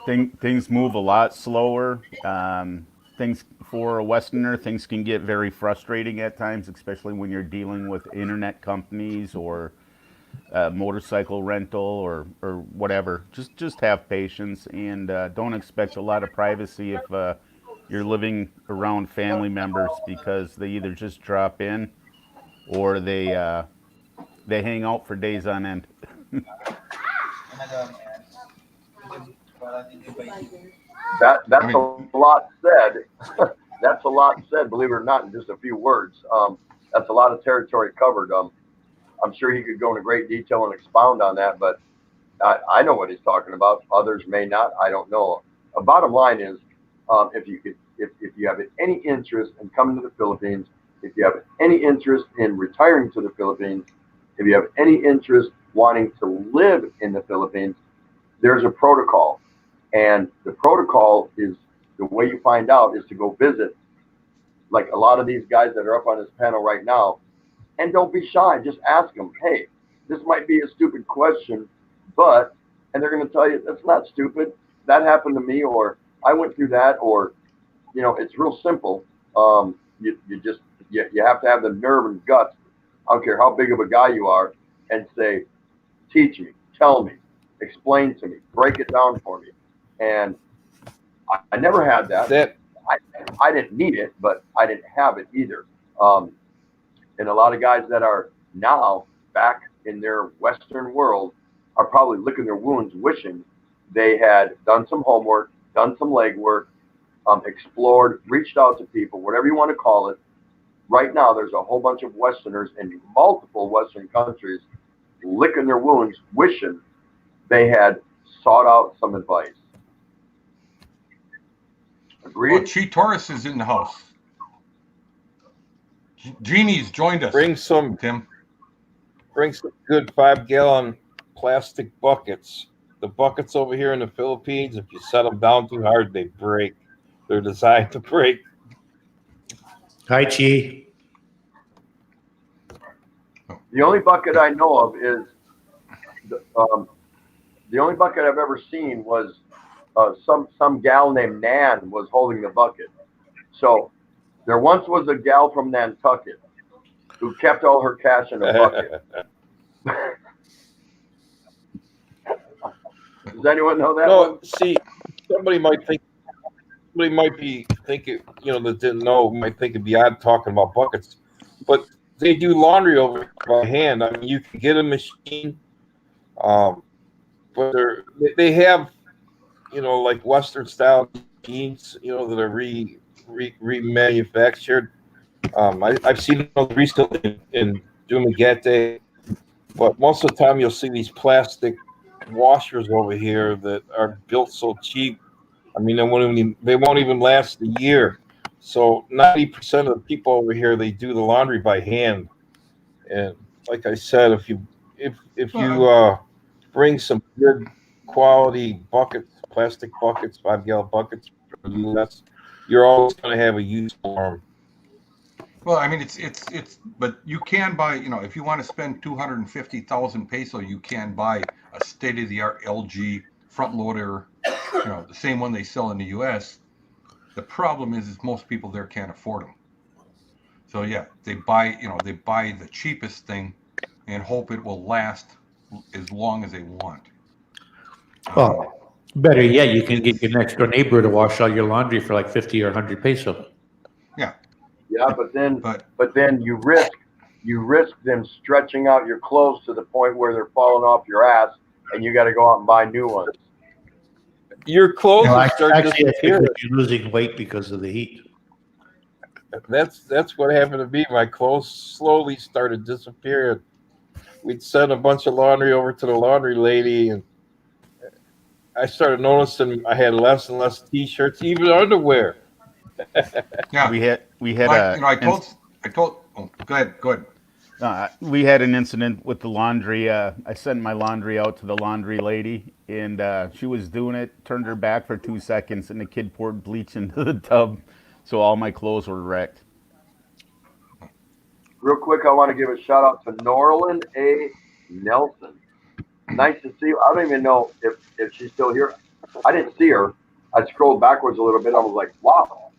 Things move a lot slower. Things for a Westerner, things can get very frustrating at times, especially when you're dealing with internet companies or motorcycle rental or whatever. Just have patience and don't expect a lot of privacy if you're living around family members, because they either just drop in or they hang out for days on end. That's I a mean, lot said. That's a lot said. Believe it or not, in just a few words. That's a lot of territory covered. I'm sure he could go into great detail and expound on that, but I know what he's talking about. Others may not. I don't know. Bottom line is, if you have any interest in coming to the Philippines, if you have any interest in retiring to the Philippines, if you have any interest wanting to live in the Philippines, there's a protocol, and the protocol is the way you find out is to go visit, like a lot of these guys that are up on this panel right now, and don't be shy. Just ask them, hey, this might be a stupid question, but, and they're going to tell you, that's not stupid. That happened to me, or I went through that, or, it's real simple. You have to have the nerve and guts. I don't care how big of a guy you are, and say, teach me, tell me, explain to me, break it down for me. And I never had that. I didn't need it, but I didn't have it either. And a lot of guys that are now back in their Western world are probably licking their wounds, wishing they had done some homework, done some legwork, explored, reached out to people, whatever you want to call it. Right now, there's a whole bunch of Westerners in multiple Western countries licking their wounds, wishing they had sought out some advice. Agreed? well, Chi Taurus is in the house. Jeannie's joined us. bring some Tim. good 5-gallon plastic buckets. The buckets over here in the Philippines, if you set them down too hard, they break. They're designed to break. Hi, Chi. The only bucket I know of is the only bucket I've ever seen was some gal named Nan was holding the bucket. So there once was a gal from Nantucket who kept all her cash in a bucket. Does anyone know that one? No, see, somebody might be thinking, that didn't know, might think it'd be odd talking about buckets, but they do laundry over by hand. I mean, you can get a machine, but they have, like Western style machines, that are remanufactured. I've seen them recently in Dumaguete, but most of the time you'll see these plastic washers over here that are built so cheap. I mean, they won't even last a year. So 90% of the people over here, they do the laundry by hand. And like I said, if you bring some good quality buckets, plastic buckets, 5 gallon buckets from the U.S., you're always going to have a use for them. Well, I mean, but you can buy, if you want to spend 250,000 peso, you can buy a state of the art LG front loader, the same one they sell in the U.S. The problem is most people there can't afford them. So yeah, they buy the cheapest thing and hope it will last as long as they want. Well, better yet, you can get your next door neighbor to wash all your laundry for like 50 or 100 peso. Yeah. Yeah, but then you risk them stretching out your clothes to the point where they're falling off your ass, and you got to go out and buy new ones. Your clothes will start Actually, I think disappearing. you're losing weight because of the heat. That's what happened to me. My clothes slowly started disappearing. We'd send a bunch of laundry over to the laundry lady, and I started noticing I had less and less t-shirts, even underwear. Yeah, we had I told. Oh, go ahead. We had an incident with the laundry. I sent my laundry out to the laundry lady, and she was doing it. Turned her back for 2 seconds, and the kid poured bleach into the tub, so all my clothes were wrecked. Real quick, I want to give a shout out to Norland A. Nelson. Nice to see you. I don't even know if she's still here. I didn't see her. I scrolled backwards a little bit. I was like, wow.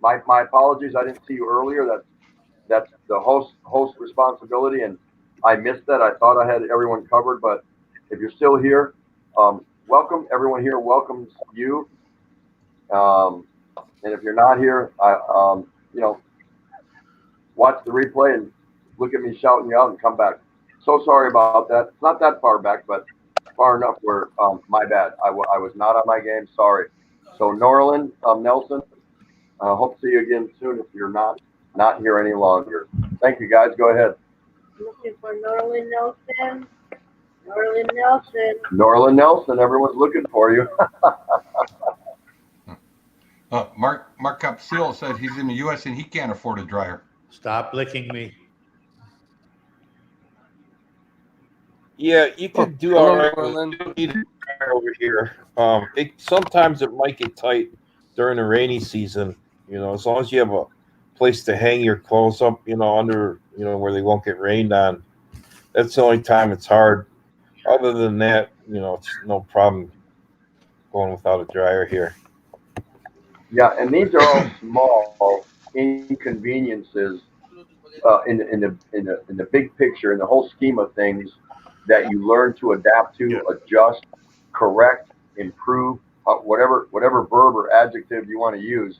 My apologies. I didn't see you earlier. That's the host responsibility, and I missed that. I thought I had everyone covered, but if you're still here, welcome. Everyone here welcomes you. And if you're not here, watch the replay and look at me shouting you out and come back. So sorry about that. It's not that far back, but far enough where my bad. I was not on my game. Sorry. So Norland Nelson, hope to see you again soon if you're not here any longer. Thank you, guys. Go ahead. Looking for Norland Nelson. Norland Nelson. Norland Nelson. Everyone's looking for you. Mark Capsule said he's in the U.S. and he can't afford a dryer. Stop licking me. Yeah, you could do all right. You don't need a dryer over here. Sometimes it might get tight during the rainy season. As long as you have a place to hang your clothes up, under, where they won't get rained on. That's the only time it's hard. Other than that, it's no problem going without a dryer here. Yeah, and these are all small inconveniences in the big picture, in the whole scheme of things, that you learn to adapt to, adjust, correct, improve, whatever verb or adjective you want to use.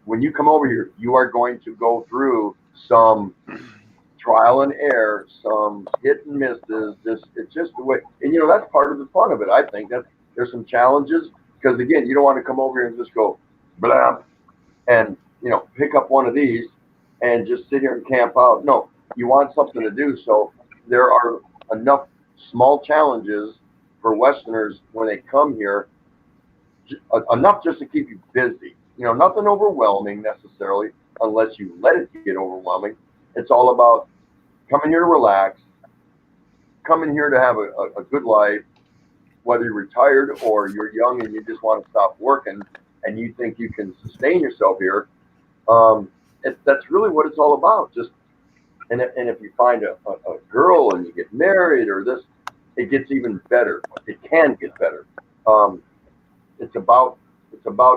When you come over here, you are going to go through some trial and error, some hit and misses. It's just the way, and that's part of the fun of it. I think that there's some challenges because again, you don't want to come over here and just go blah and pick up one of these and just sit here and camp out. No, you want something to do. So there are enough small challenges for Westerners when they come here, enough just to keep you busy. Nothing overwhelming necessarily, unless you let it get overwhelming. It's all about coming here to relax, coming here to have a good life, whether you're retired or you're young and you just want to stop working and you think you can sustain yourself here. That's really what it's all about. And if you find a girl and you get married or this, it gets even better. It can get better. It's about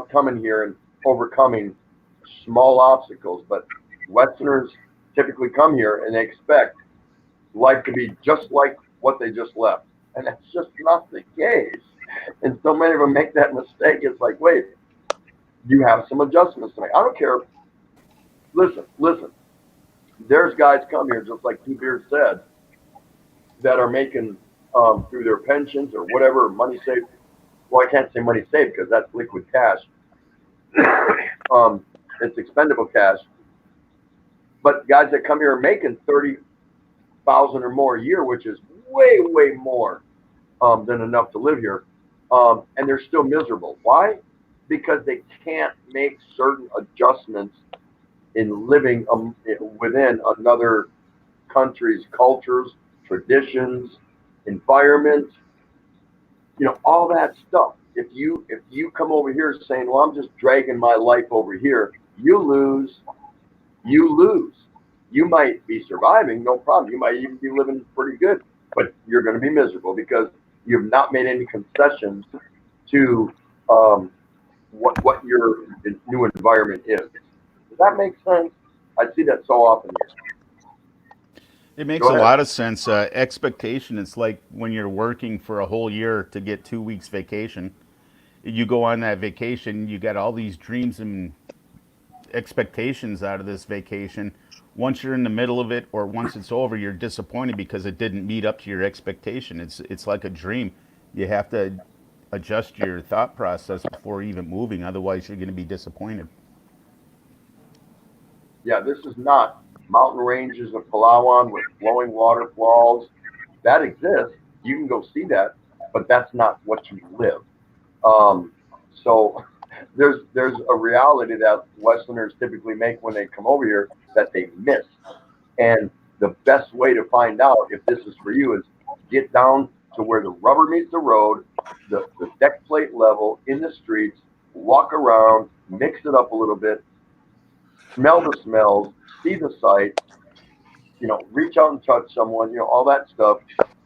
coming here and overcoming small obstacles. But Westerners typically come here and they expect life to be just like what they just left, and that's just not the case. And so many of them make that mistake. It's like, wait, you have some adjustments to make. I don't care. Listen. There's guys come here, just like Two Beard said, that are making through their pensions or whatever money saved. Well, I can't say money saved because that's liquid cash. It's expendable cash. But guys that come here are making 30,000 or more a year, which is way, way more than enough to live here, and they're still miserable. Why? Because they can't make certain adjustments in living within another country's cultures, traditions, environment, all that stuff. If you come over here saying, well, I'm just dragging my life over here, you lose. You lose. You might be surviving, no problem. You might even be living pretty good, but you're going to be miserable because you've not made any concessions to what your new environment is. Does that make sense? I see that so often here. It makes Go a ahead. lot of sense. Expectation, it's like when you're working for a whole year to get 2 weeks vacation. You go on that vacation, you got all these dreams and expectations out of this vacation. Once you're in the middle of it or once it's over, you're disappointed because it didn't meet up to your expectation. It's like a dream. You have to adjust your thought process before even moving, otherwise you're going to be disappointed. Yeah, this is not mountain ranges of Palawan with flowing waterfalls. That exists. You can go see that, but that's not what you live. Um, so there's a reality that Westerners typically make when they come over here that they miss. And the best way to find out if this is for you is get down to where the rubber meets the road, the deck plate level in the streets, walk around, mix it up a little bit, smell the smells, see the sights, reach out and touch someone, all that stuff.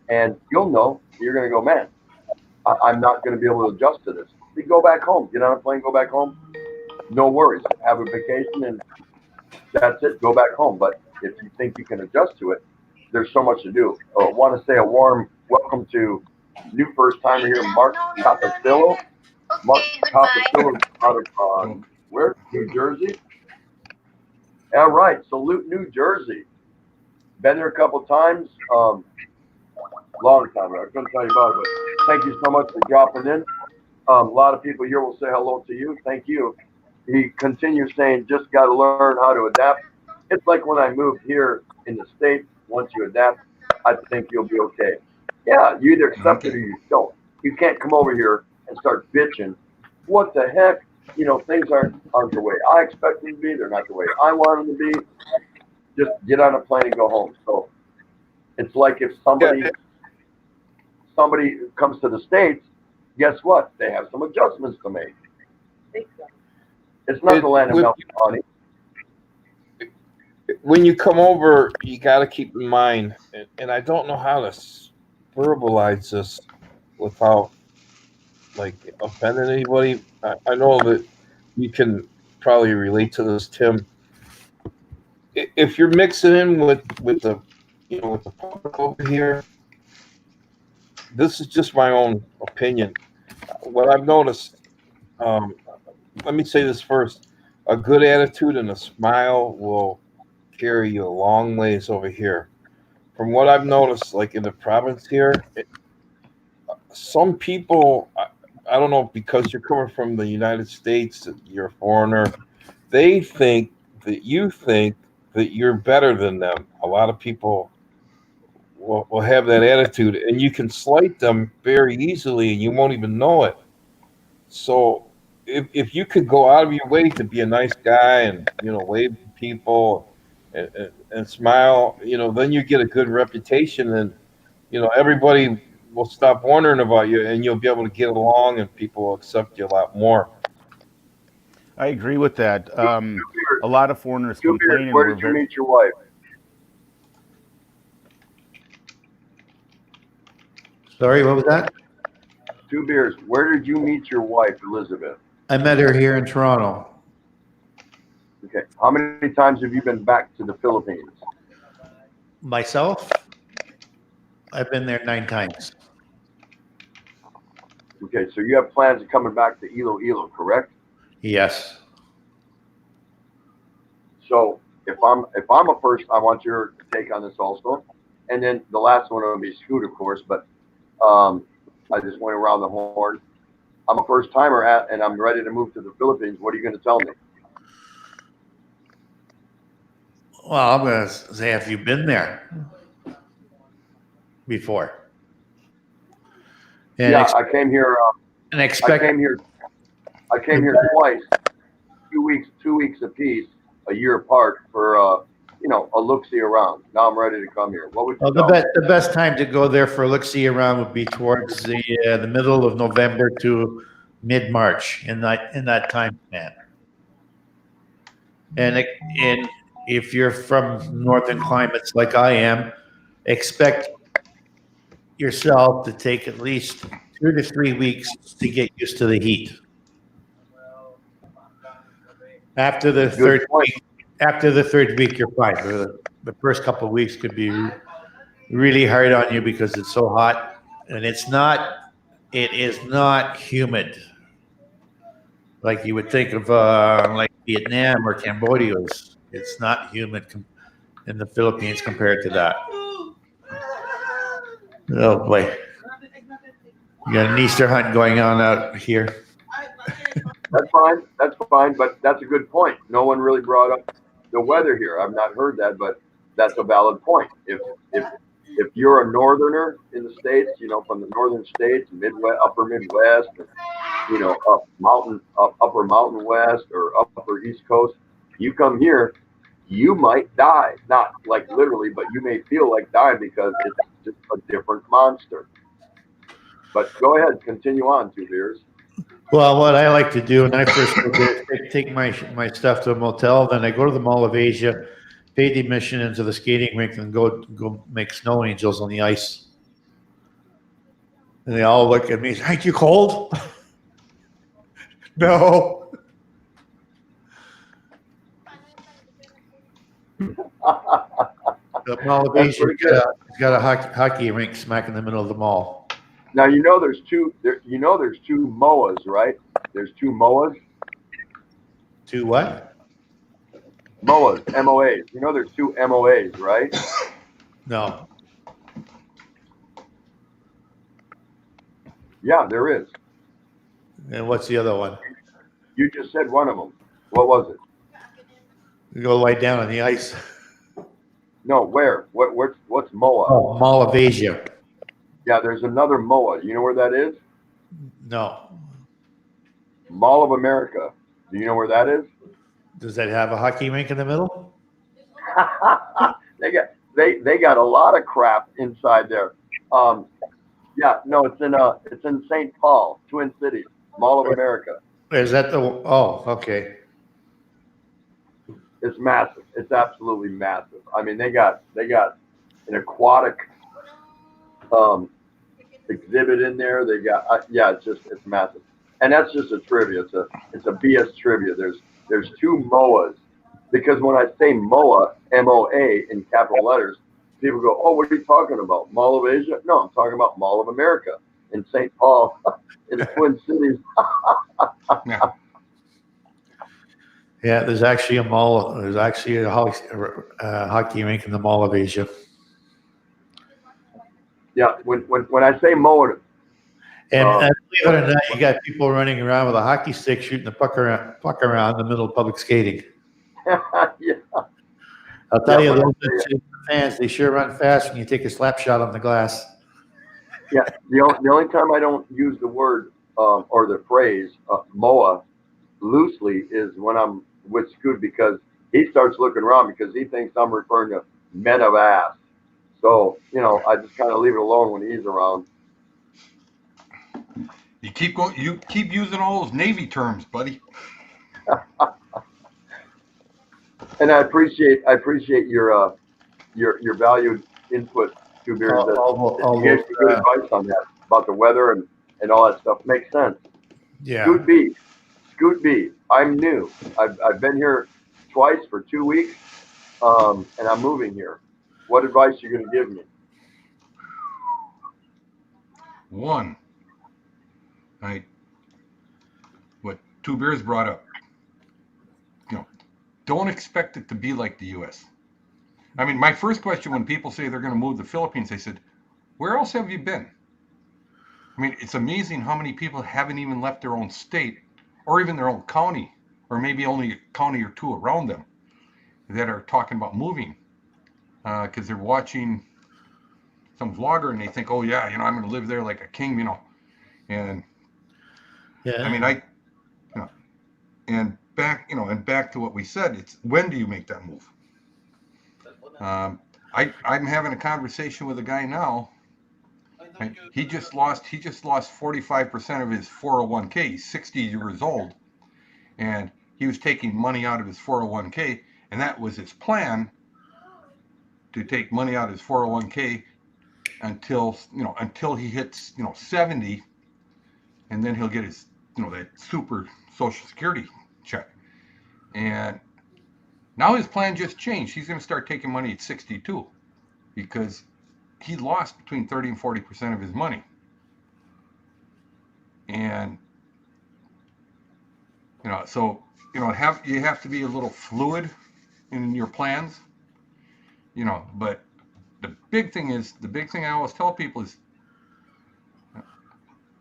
And you'll know you're going to go, man, I'm not going to be able to adjust to this. You go back home, get on a plane, go back home. No worries. Have a vacation and that's it. Go back home. But if you think you can adjust to it, there's so much to do. I want to say a warm welcome to new first timer here, Mark Capicillo. Mark Capicillo out of where? New Jersey. All right, Salute, New Jersey. Been there a couple times. Long time ago. I couldn't tell you about it, but thank you so much for dropping in. A lot of people here will say hello to you. Thank you. He continues saying, just got to learn how to adapt. It's like when I moved here in the States. Once you adapt, I think you'll be okay. Yeah, you either accept it or you don't. You can't come over here and start bitching. What the heck? Things aren't the way I expect them to be. They're not the way I want them to be. Just get on a plane and go home. So it's like if somebody comes to the States, guess what? They have some adjustments to make. It's not the land of milk and honey. When you come over, you got to keep in mind, and I don't know how to verbalize this without like offending anybody. I know that you can probably relate to this, Tim. If you're mixing in with the with the public over here, this is just my own opinion. What I've noticed, um, let me say this first: a good attitude and a smile will carry you a long ways over here. From what I've noticed, like in the province here, some people, I don't know, because you're coming from the United States, you're a foreigner, they think that you think that you're better than them. A lot of people will have that attitude, and you can slight them very easily, and you won't even know it. So if you could go out of your way to be a nice guy and wave to people and smile, then you get a good reputation, and everybody will stop wondering about you, and you'll be able to get along, and people will accept you a lot more. I agree with that. A lot of foreigners complain, and Where we're did you very. meet your wife? Sorry, what was that? Two Beers. Where did you meet your wife, Elizabeth? I met her here in Toronto. Okay. How many times have you been back to the Philippines? Myself, I've been there 9 times. Okay, so you have plans of coming back to Iloilo, correct? Yes. So if I'm a first, I want your take on this also, and then the last one will be Scoot, of course. But I just went around the horn. I'm a first timer and I'm ready to move to the Philippines. What are you going to tell me? Well, I'm going to say, have you been there before? And yeah, I came here. And expect. I came here twice, 2 weeks apiece, a year apart for a look-see around. Now I'm ready to come here. What would you Well, tell me? the best time to go there for a look-see around would be towards the middle of November to mid-March, in that time span. And if you're from northern climates like I am, expect yourself to take at least 2 to 3 weeks to get used to the heat. After the Good third point. week, you're fine. The first couple of weeks could be really hard on you because it's so hot, and it is not humid like you would think of like Vietnam or Cambodia. It's not humid in the Philippines compared to that. Oh boy, you got an Easter hunt going on out here. That's fine. That's fine. But that's a good point. No one really brought up the weather here. I've not heard that, but that's a valid point. If you're a northerner in the states, from the northern states, Midwest, upper Midwest, or, upper Mountain West, or upper East Coast, you come here, you might die. Not like literally, but you may feel like dying because it's just a different monster. But go ahead, continue on, Two Beers. Well, what I like to do when I first go there is take my stuff to a motel, then I go to the Mall of Asia, pay the admission into the skating rink, and go make snow angels on the ice. And they all look at me. Aren't you cold? No. The Mall of Asia got a hockey rink smack in the middle of the mall. Now there's two. There's two MOAs, right? There's two MOAs. Two what? MOAs, MOAs. There's two MOAs, right? No. Yeah, there is. And what's the other one? You just said one of them. What was it? You go lie down on the ice. No, where? What's MOA? Oh, Mall of Asia. Yeah, there's another MOA. You know where that is? No. Mall of America. Do you know where that is? Does that have a hockey rink in the middle? they got a lot of crap inside there. Yeah, no, it's in St. Paul, Twin Cities, Mall of America. Is that the? Oh, okay. It's massive. It's absolutely massive. I mean, they got an aquatic exhibit in there. They got it's massive, and that's just a trivia. It's a BS trivia. There's two MOAs, because when I say MOA, MOA in capital letters, people go, "Oh, what are you talking about? Mall of Asia?" No, I'm talking about Mall of America in St. Paul, in the Twin Cities. Yeah. Yeah, there's actually a mall. There's actually a hockey rink in the Mall of Asia. Yeah, when I say MOA, and believe it or not, you got people running around with a hockey stick shooting the puck around in the middle of public skating. Yeah. I'll tell you, those fans, they sure run fast when you take a slap shot on the glass. Yeah, the only time I don't use the word or the phrase MOA loosely is when I'm with Scoot, because he starts looking around because he thinks I'm referring to men of ass. So, I just kind of leave it alone when he's around. You keep using all those Navy terms, buddy. And I appreciate your valued input, Two Beers. You gave some good advice on that about the weather and all that stuff. Makes sense. Yeah. Scoot B. I'm new. I've been here twice for 2 weeks, and I'm moving here. What advice are you going to give me? One, what Two Beers brought up. Don't expect it to be like the U.S. I mean, my first question when people say they're going to move to the Philippines, they said, "Where else have you been?" I mean, it's amazing how many people haven't even left their own state, or even their own county, or maybe only a county or two around them, that are talking about moving because they're watching some vlogger and they think, "Oh yeah, I'm going to live there like a king," and yeah. I mean, and back to what we said. It's when do you make that move? I'm having a conversation with a guy now. Right? He just lost 45% of his 401k. He's 60 years old, and he was taking money out of his 401k, and that was his plan, to take money out of his 401k until he hits 70, and then he'll get his that super Social Security check. And now his plan just changed. He's going to start taking money at 62 because he lost between 30 and 40% of his money. And so you have to be a little fluid in your plans. But the big thing I always tell people is,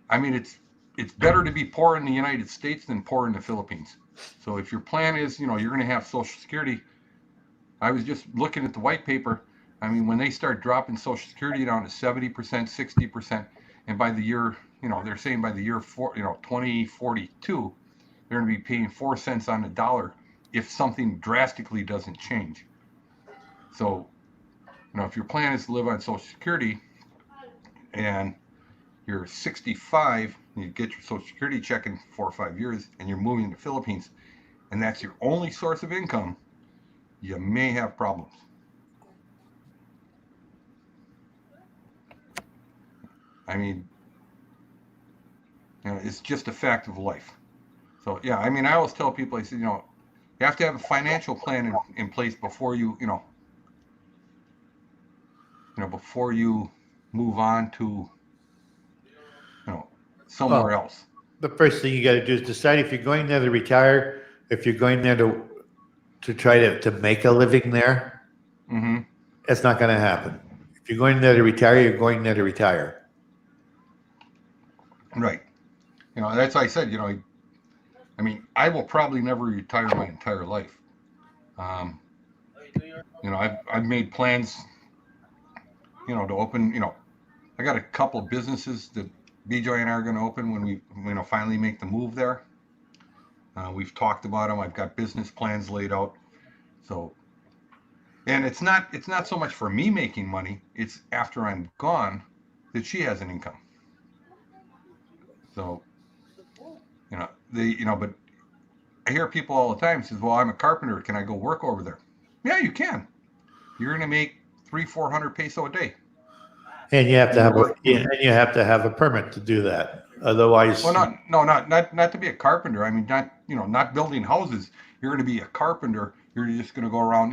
I mean, it's better to be poor in the United States than poor in the Philippines. So if your plan is, you're going to have Social Security, I was just looking at the white paper. I mean, when they start dropping Social Security down to 70%, 60%, and by the year, they're saying by the year 2042, they're going to be paying 4 cents on the dollar if something drastically doesn't change. So, if your plan is to live on Social Security and you're 65, and you get your Social Security check in 4 or 5 years, and you're moving to the Philippines, and that's your only source of income, you may have problems. I mean, it's just a fact of life. So yeah, I mean, I always tell people, I said, you have to have a financial plan in place before you, before you move on to, somewhere else. The first thing you got to do is decide if you're going there to retire, if you're going there to try to make a living there. Mm-hmm. It's not going to happen. If you're going there to retire, you're going there to retire. Right. That's why I said, I mean, I will probably never retire my entire life. I've made plans, to open, I got a couple businesses that BJ and I are going to open when we, finally make the move there. We've talked about them. I've got business plans laid out. So, and it's not so much for me making money. It's after I'm gone that she has an income. So, but I hear people all the time says, well, I'm a carpenter. Can I go work over there? Yeah, you can. You're going to make 300-400 peso a day. And you have to have a permit to do that. Otherwise, well, not to be a carpenter. I mean, not building houses. You're going to be a carpenter. You're just going to go around,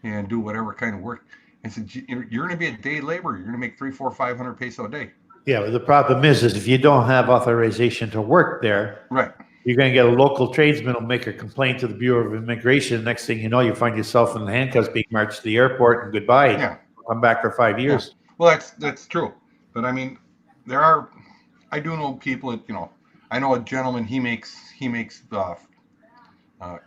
and do whatever kind of work. And so you're going to be a day laborer. You're going to make 300-400-500 peso a day. Yeah, but the problem is if you don't have authorization to work there, right, you're going to get a local tradesman will make a complaint to the Bureau of Immigration. Next thing you know, you find yourself in handcuffs being marched to the airport and goodbye. Yeah. Come back for 5 years. Yeah. Well, that's true. But I mean, I do know people that, I know a gentleman, he makes cabinetry. And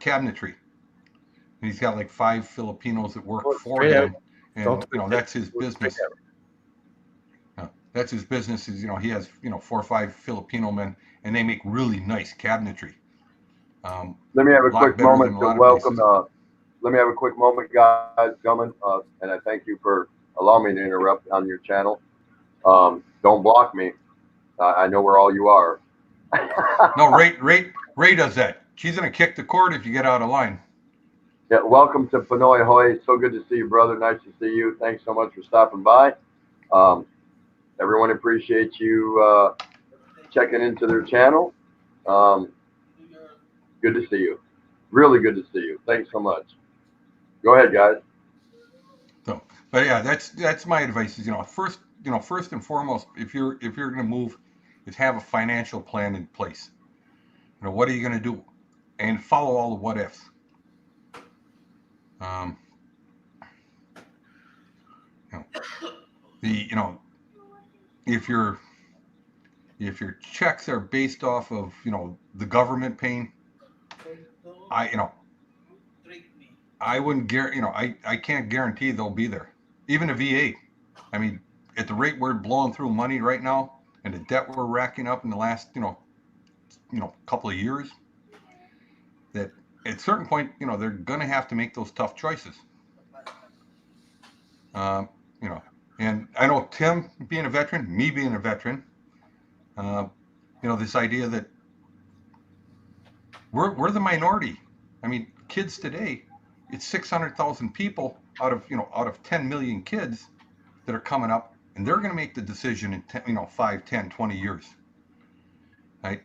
he's got like 5 Filipinos that work for him. And, that's his business. That's his business is, he has, 4 or 5 Filipino men, and they make really nice cabinetry. Let me have a quick moment to welcome, let me have a quick moment, guys, gentlemen, and I thank you for allowing me to interrupt on your channel. Don't block me. I know where all you are. No, Ray does that. She's going to kick the cord if you get out of line. Yeah, welcome to Pinoy Hoy. So good to see you, brother. Nice to see you. Thanks so much for stopping by. Everyone appreciates you checking into their channel. Good to see you. Really good to see you. Thanks so much. Go ahead, guys. So, but yeah, that's my advice. Is first and foremost, if you're going to move, is have a financial plan in place. What are you going to do, and follow all the what ifs. If your checks are based off of the government paying, I wouldn't I can't guarantee they'll be there. Even a VA. I mean, at the rate we're blowing through money right now, and the debt we're racking up in the last couple of years, that at a certain point they're gonna have to make those tough choices. You know, and I know Tim being a veteran, me being a veteran, you know, this idea that we're the minority. I mean, kids today, it's 600,000 people out of, you know, out of 10 million kids that are coming up, and they're going to make the decision in 10, you know, 5, 10, 20 years. Right?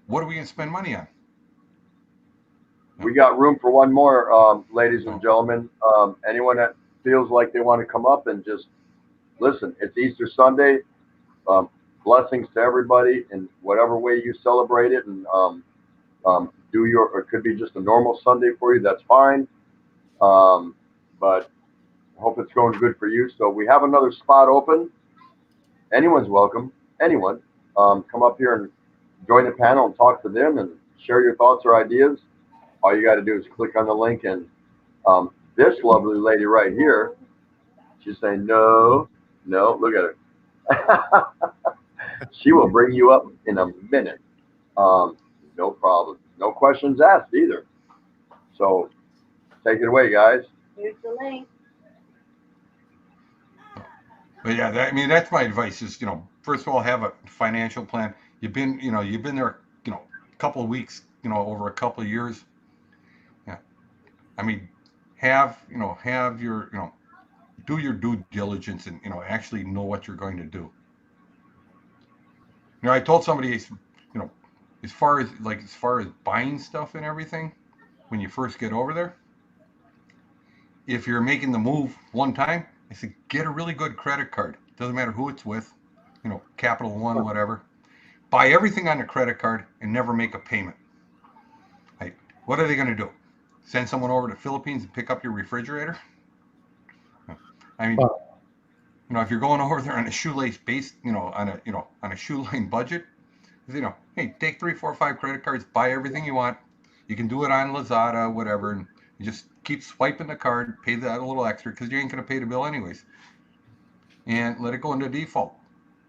What are we going to spend money on? We got room for one more, ladies and gentlemen. Anyone that feels like they want to come up and just listen, it's Easter Sunday. Blessings to everybody in whatever way you celebrate it, and do your, or it could be just a normal Sunday for you. That's fine. But hope it's going good for you. So we have another spot open. Anyone's welcome. Anyone, come up here and join the panel and talk to them and share your thoughts or ideas. All you got to do is click on the link, and this lovely lady right here, she's saying no, no. Look at her. She will bring you up in a minute. No problem. No questions asked either. So take it away, guys. Here's the link. But yeah, that, I mean, that's my advice is, you know, first of all, have a financial plan. You've been there, you know, a couple of weeks, you know, over a couple of years. Yeah. I mean, have your, you know, do your due diligence and, you know, actually know what you're going to do. You know, I told somebody, you know, as far as buying stuff and everything, when you first get over there, if you're making the move one time, I said, get a really good credit card. Doesn't matter who it's with, you know, Capital One, whatever. Buy everything on the credit card and never make a payment. Like, what are they going to do? Send someone over to the Philippines and pick up your refrigerator? I mean, you know, if you're going over there on a shoelace base, you know, on a shoeline budget, you know, hey, take 3, 4, 5 credit cards, buy everything you want. You can do it on Lazada, whatever, and you just keep swiping the card, pay that a little extra because you ain't going to pay the bill anyways, and let it go into default.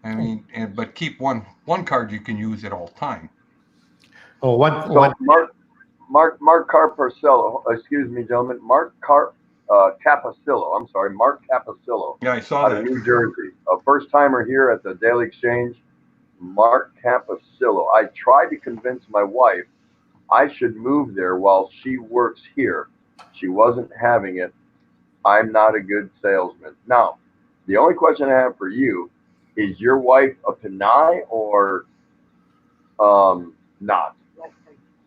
I mean, but keep one card you can use at all time. Oh, So Mark Carpacello, excuse me, gentlemen, Capicillo. I'm sorry, Mark Capicillo. Yeah, I saw out that. of New Jersey, a first timer here at the Daily Exchange. Mark Capicillo. I tried to convince my wife I should move there while she works here. She wasn't having it. I'm not a good salesman. Now, the only question I have for you is your wife a Pinay or not?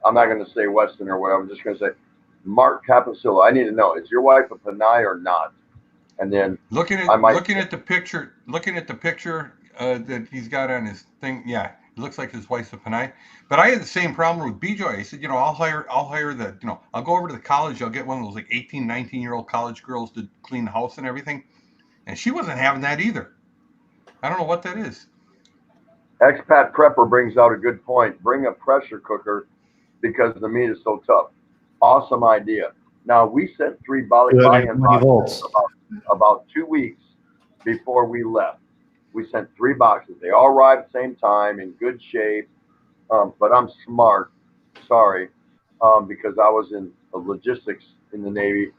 I'm not going to say Western or whatever. I'm just going to say Mark Capicillo. I need to know, is your wife a Pinay or not? And then looking at the picture that he's got on his thing, yeah, it looks like his wife's a Pinay. But I had the same problem with BJ. I said, you know, I'll hire the, you know, I'll go over to the college. I'll get one of those like 18, 19-year-old college girls to clean the house and everything. And she wasn't having that either. I don't know what that is. Expat Prepper brings out a good point. Bring a pressure cooker because the meat is so tough. Awesome idea. Now, we sent 3 balikbayan boxes about 2 weeks before we left. We sent 3 boxes. They all arrived at the same time in good shape. But I'm smart, sorry, because I was in logistics in the Navy.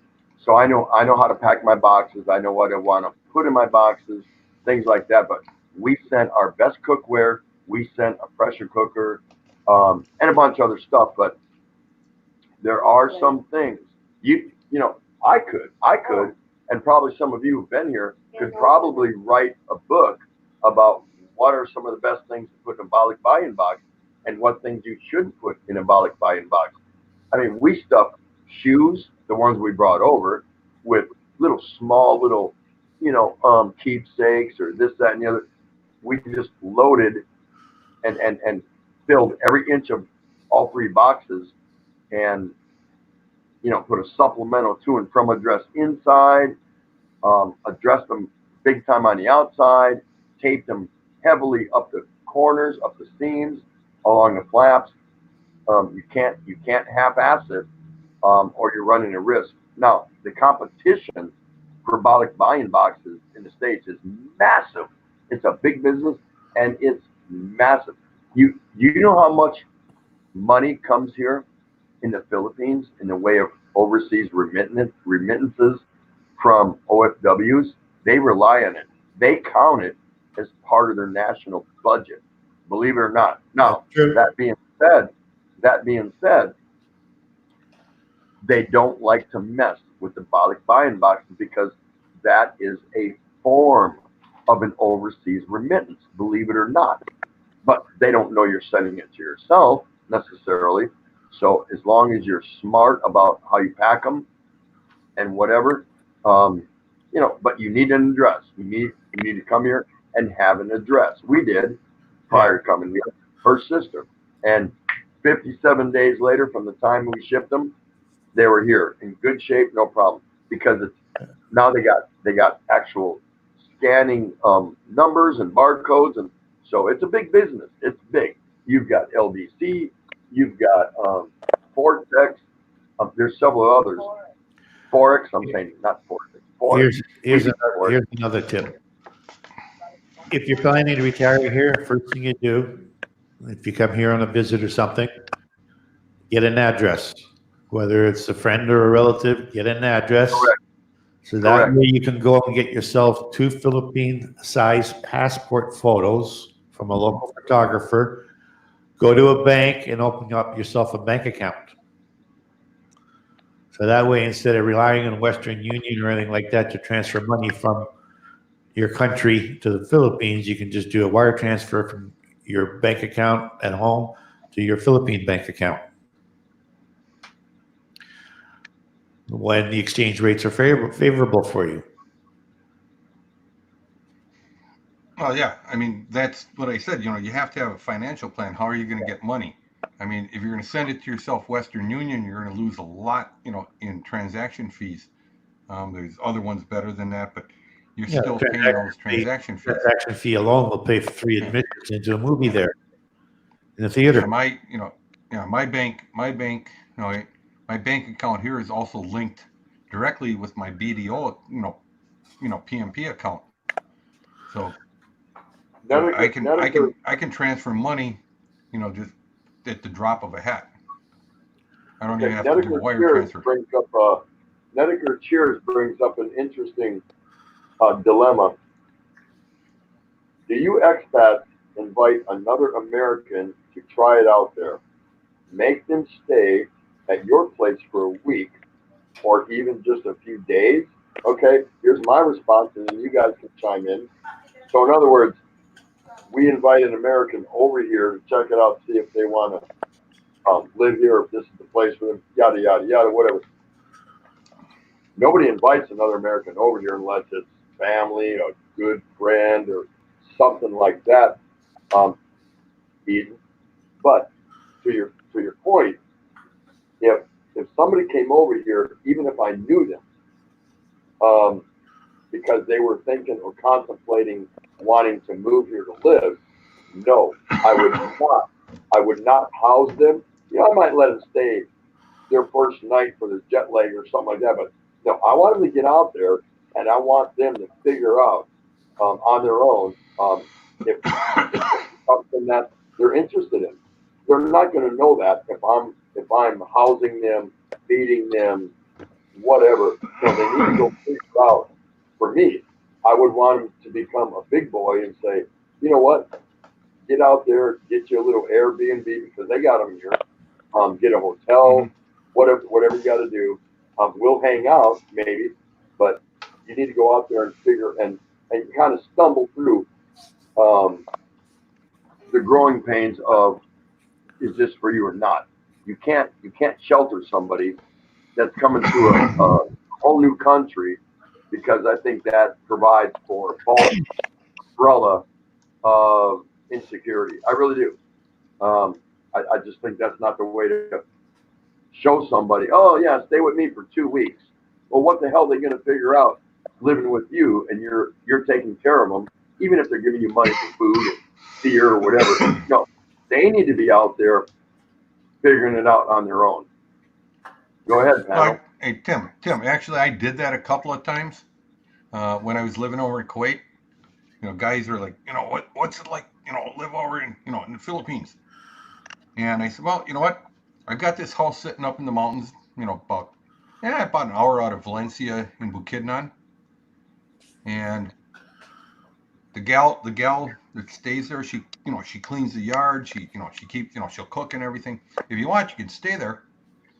So I know how to pack my boxes. I know what I want to put in my boxes, things like that. But we sent our best cookware. We sent a pressure cooker and a bunch of other stuff. But there are some things you know, I could, and probably some of you who've been here could probably write a book about what are some of the best things to put in a balikbayan box and what things you shouldn't put in a balikbayan box. I mean, we stuffed shoes, the ones we brought over, with small, you know, keepsakes or this, that, and the other. We just loaded and filled every inch of all 3 boxes, and you know, put a supplemental to and from address inside, addressed them big time on the outside, taped them heavily up the corners, up the seams, along the flaps. You can't half-ass it, or you're running a risk. Now, the competition for balikbayan boxes in the States is massive. It's a big business, and it's massive. You know how much money comes here in the Philippines in the way of overseas remittances from OFWs, they rely on it. They count it as part of their national budget, believe it or not. Now, that being said, that being said, they don't like to mess with the buy-in boxes because that is a form of an overseas remittance, believe it or not. But they don't know you're sending it to yourself necessarily. So as long as you're smart about how you pack them and whatever, you know, but you need an address. You need to come here and have an address. We did prior to coming here, her sister. And 57 days later from the time we shipped them, they were here in good shape, no problem. Because it's now they got actual scanning numbers and barcodes, and so it's a big business. It's big. You've got LDC, you've got Vortex. There's several others. Forex. I'm saying not Forex. Forex. Here's another tip. If you're planning to retire here, first thing you do, if you come here on a visit or something, get an address. Whether it's a friend or a relative, get an address. Correct. So that way you can go and get yourself 2 Philippine-size passport photos from a local photographer. Go to a bank and open up yourself a bank account. So that way, instead of relying on Western Union or anything like that to transfer money from your country to the Philippines, you can just do a wire transfer from your bank account at home to your Philippine bank account when the exchange rates are favorable for you. Well, yeah. I mean, that's what I said. You know, you have to have a financial plan. How are you going to get money? I mean, if you're going to send it to yourself, Western Union, you're going to lose a lot, you know, in transaction fees. There's other ones better than that, but you're still paying those transaction fees. Transaction fee alone will pay for 3 admissions into a movie there in the theater. Yeah, my bank, you know, my bank account here is also linked directly with my BDO, PMP account. So I can transfer money, you know, just at the drop of a hat. I don't even have to do a wire transfer. Nedeker Cheers brings up an interesting dilemma. Do you expats invite another American to try it out there? Make them stay at your place for a week or even just a few days? Okay, here's my response, and then you guys can chime in. So in other words, we invite an American over here to check it out, see if they want to live here, if this is the place for them, yada, yada, yada, whatever. Nobody invites another American over here unless it's family, a good friend, or something like that. Eden. But to your point, if somebody came over here, even if I knew them, because they were thinking or contemplating wanting to move here to live, no, I would not. I would not house them. You know, I might let them stay their first night for their jet lag or something like that, but no, I want them to get out there, and I want them to figure out on their own if it's something that they're interested in. They're not going to know that if I'm housing them, feeding them, whatever. So they need to go figure out. For me, I would want them to become a big boy and say, you know what? Get out there, get you a little Airbnb because they got them here. Get a hotel, whatever you got to do. We'll hang out maybe, but you need to go out there and figure and kind of stumble through the growing pains of, is this for you or not? You can't shelter somebody that's coming to a whole new country, because I think that provides for a false umbrella of insecurity. I really do. I just think that's not the way to show somebody, oh yeah, stay with me for 2 weeks. Well, what the hell are they going to figure out living with you and you're taking care of them, even if they're giving you money for food and beer or whatever? No, they need to be out there figuring it out on their own. Go ahead, panel. Hey, Tim, actually, I did that a couple of times when I was living over in Kuwait. You know, guys are like, you know, what's it like, you know, live over in the Philippines? And I said, well, you know what? I've got this house sitting up in the mountains, you know, about Yeah, about an hour out of Valencia in Bukidnon, and the gal that stays there, she cleans the yard. She keeps, she'll cook and everything. If you want, you can stay there.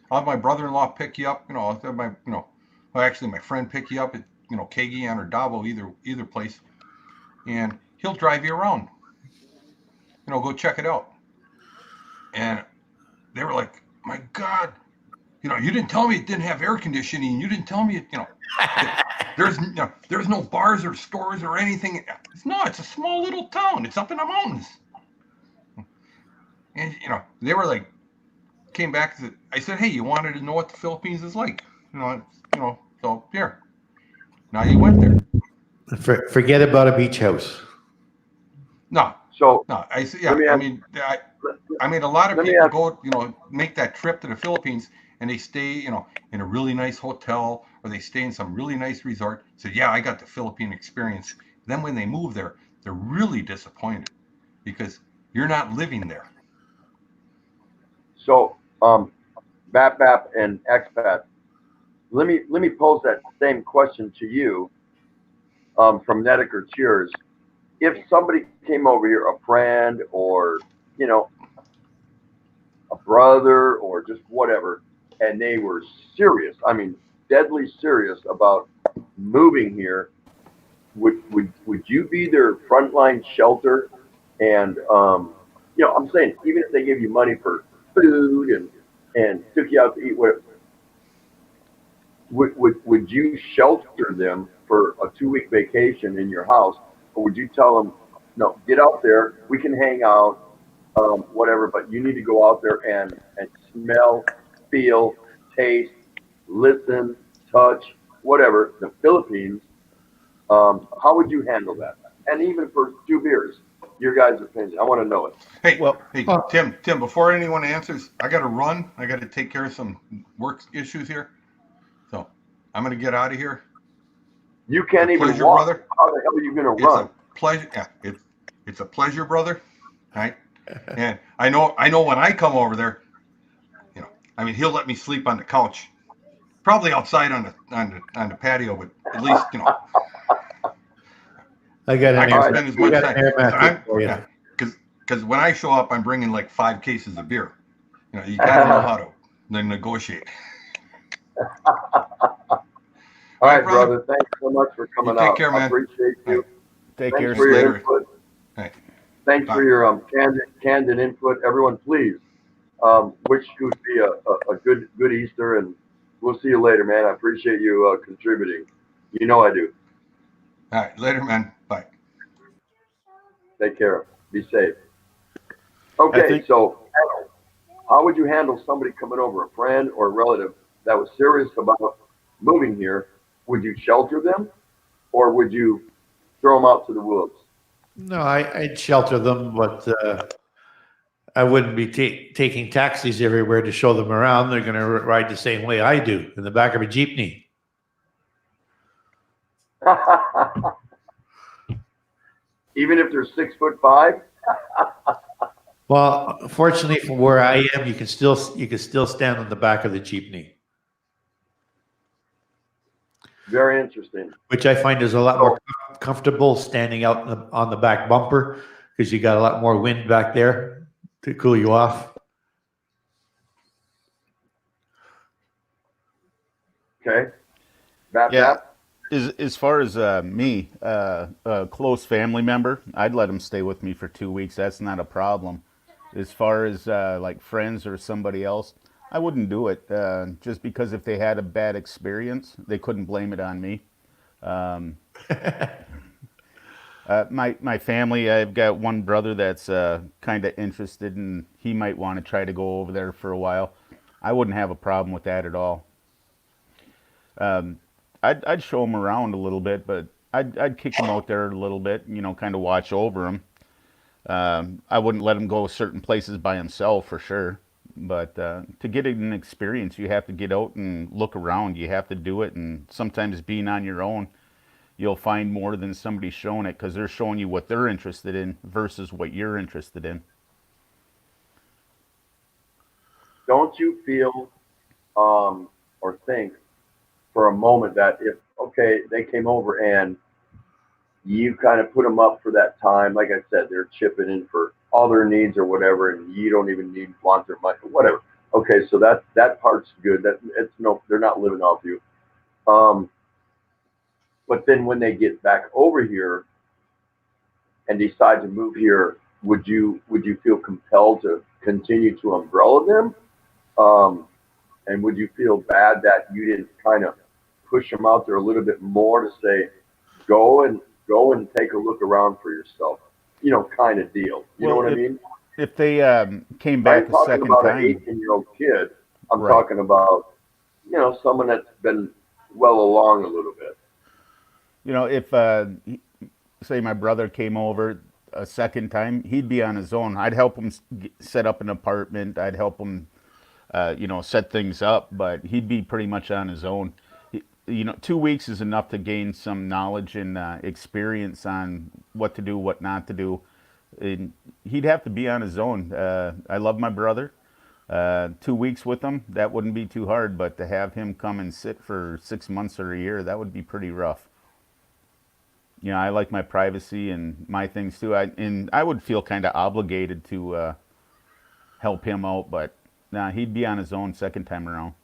I'll have my brother-in-law pick you up. I'll have well, actually, my friend pick you up at Kagian or Davo, either place, and he'll drive you around. Go check it out. And they were like, "My God, you didn't tell me it didn't have air conditioning. You didn't tell me there's no bars or stores or anything. It's a small little town. It's up in the mountains." And they were like, came back to. I said, "Hey, you wanted to know what the Philippines is like? So here, now you went there." Forget about a beach house. No, So no. I said, let me yeah. ask, I mean, a lot of let me people ask, go, make that trip to the Philippines and they stay, in a really nice hotel or they stay in some really nice resort. Said, yeah, I got the Philippine experience. Then when they move there, they're really disappointed because you're not living there. so BAP and expat. Let me pose that same question to you from Nedeker Cheers. If somebody came over here, a friend or you know a brother or just whatever, and they were serious, I mean, deadly serious about moving here, would you be their frontline shelter? And I'm saying even if they give you money for food and took you out to eat, would you shelter them for a 2 week vacation in your house, or would you tell them, no, get out there, we can hang out, whatever, but you need to go out there and smell, feel, taste, listen, touch, whatever the Philippines? How would you handle that? And even for 2 beers, your guys' opinion. I want to know it. Hey, Tim. Before anyone answers, I got to run. I got to take care of some work issues here. So I'm going to get out of here. You can't even Pleasure, walk. brother. How the hell are you going to It's run? a pleasure. Yeah, it's a pleasure, brother. Right? And I know when I come over there, I mean, he'll let me sleep on the couch, probably outside on the patio, but at least I got I an can air, spend as we much got time. an air mattress for you. Because when I show up, I'm bringing like 5 cases of beer. You got to know how to negotiate. All right, brother. Thanks so much for coming You take out. care, man. I appreciate you. Take Thanks care. for your Later. input. Hey. Thanks Bye. for your candid input. Everyone, please wish Goosey a good Easter, and we'll see you later, man. I appreciate you contributing. You know I do. All right, later, man. Bye. Take care. Be safe. Okay, so how would you handle somebody coming over, a friend or a relative that was serious about moving here? Would you shelter them, or would you throw them out to the wolves? No, I'd shelter them, but I wouldn't be taking taxis everywhere to show them around. They're going to ride the same way I do, in the back of a jeepney. Even if they're 6'5"? Well, fortunately for where I am, you can still stand on the back of the jeepney, Very interesting. which I find is a lot more comfortable standing out on the back bumper because you got a lot more wind back there to cool you off. Okay. Yeah. As far as me, a close family member, I'd let them stay with me for 2 weeks. That's not a problem. As far as like friends or somebody else, I wouldn't do it just because if they had a bad experience, they couldn't blame it on me. My family, I've got one brother that's kind of interested, and he might want to try to go over there for a while. I wouldn't have a problem with that at all. I'd show him around a little bit, but I'd kick him out there a little bit, kind of watch over him. I wouldn't let him go certain places by himself for sure. But to get an experience, you have to get out and look around. You have to do it, and sometimes being on your own, you'll find more than somebody showing it because they're showing you what they're interested in versus what you're interested in. Don't you feel or think for a moment that if, okay, they came over and you kind of put them up for that time, like I said, they're chipping in for all their needs or whatever, and you don't even want their money, whatever. Okay, so that part's good. That it's no, they're not living off you. Um, but then when they get back over here and decide to move here, would you feel compelled to continue to umbrella them? And would you feel bad that you didn't kind of push them out there a little bit more to say, go and take a look around for yourself, kind of deal. You know Well, what I mean? if they came I back ain't a talking second about an time, 18-year-old kid. I'm right? talking about, someone that's been well along a little bit. If say my brother came over a second time, he'd be on his own. I'd help him set up an apartment. I'd help him, set things up, but he'd be pretty much on his own. 2 weeks is enough to gain some knowledge and experience on what to do, what not to do. And he'd have to be on his own. I love my brother. 2 weeks with him, that wouldn't be too hard, but to have him come and sit for 6 months or a year, that would be pretty rough. I like my privacy and my things too. I would feel kind of obligated to help him out, but nah, he'd be on his own second time around.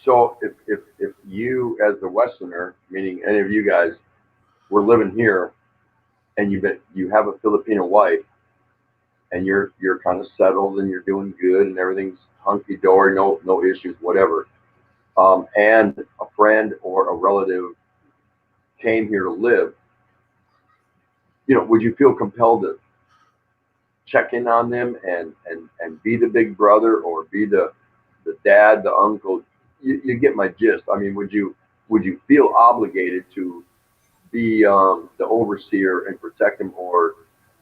So if you as the Westerner, meaning any of you guys, were living here and you have a Filipino wife and you're kind of settled and you're doing good and everything's hunky dory, no issues, whatever, and a friend or a relative came here to live, would you feel compelled to check in on them and be the big brother or be the dad, the uncle? You get my gist. I mean, would you feel obligated to be the overseer and protect them, or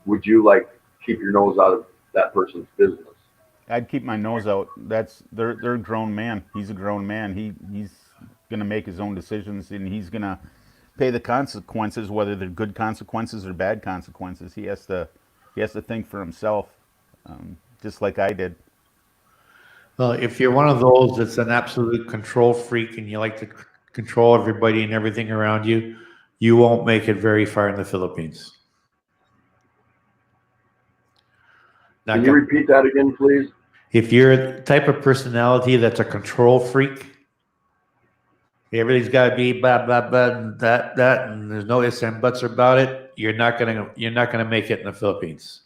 would you like keep your nose out of that person's business? I'd keep my nose out. They're a grown man. He's a grown man. He's gonna make his own decisions, and he's gonna pay the consequences, whether they're good consequences or bad consequences. He has to think for himself, just like I did. Well, if you're one of those that's an absolute control freak and you like to control everybody and everything around you, you won't make it very far in the Philippines. Can you repeat that again, please? If you're the type of personality that's a control freak, everything's got to be blah blah blah, and that, and there's no ifs and buts about it. You're not gonna make it in the Philippines.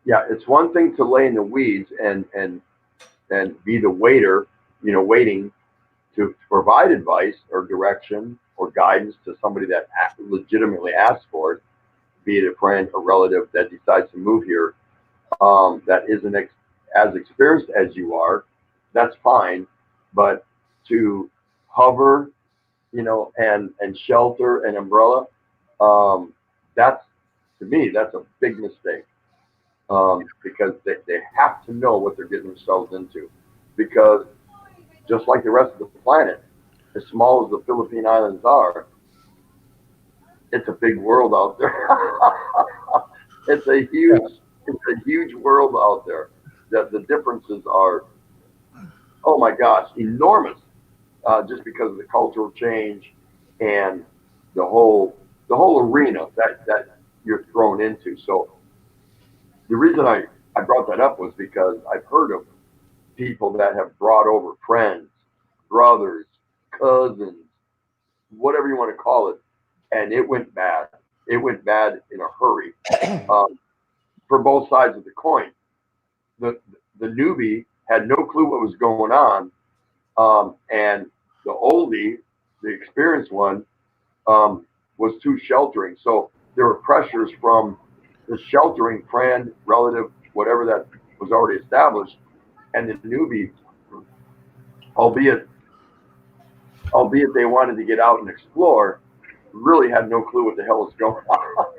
Yeah, it's one thing to lay in the weeds and be the waiter, waiting to provide advice or direction or guidance to somebody that legitimately asks for it, be it a friend or relative that decides to move here, that isn't as experienced as you are. That's fine, but to hover, and shelter and umbrella, that's, to me, that's a big mistake. Because they have to know what they're getting themselves into. Because just like the rest of the planet, as small as the Philippine Islands are, it's a big world out there. it's a huge world out there. That the differences are, oh my gosh, enormous. Just because of the cultural change and the whole arena that you're thrown into. So the reason I brought that up was because I've heard of people that have brought over friends, brothers, cousins, whatever you want to call it, and it went bad. It went bad in a hurry, for both sides of the coin. The newbie had no clue what was going on, and the oldie, the experienced one, was too sheltering. So there were pressures from the sheltering friend, relative, whatever that was already established, and the newbie, albeit they wanted to get out and explore, really had no clue what the hell was going on.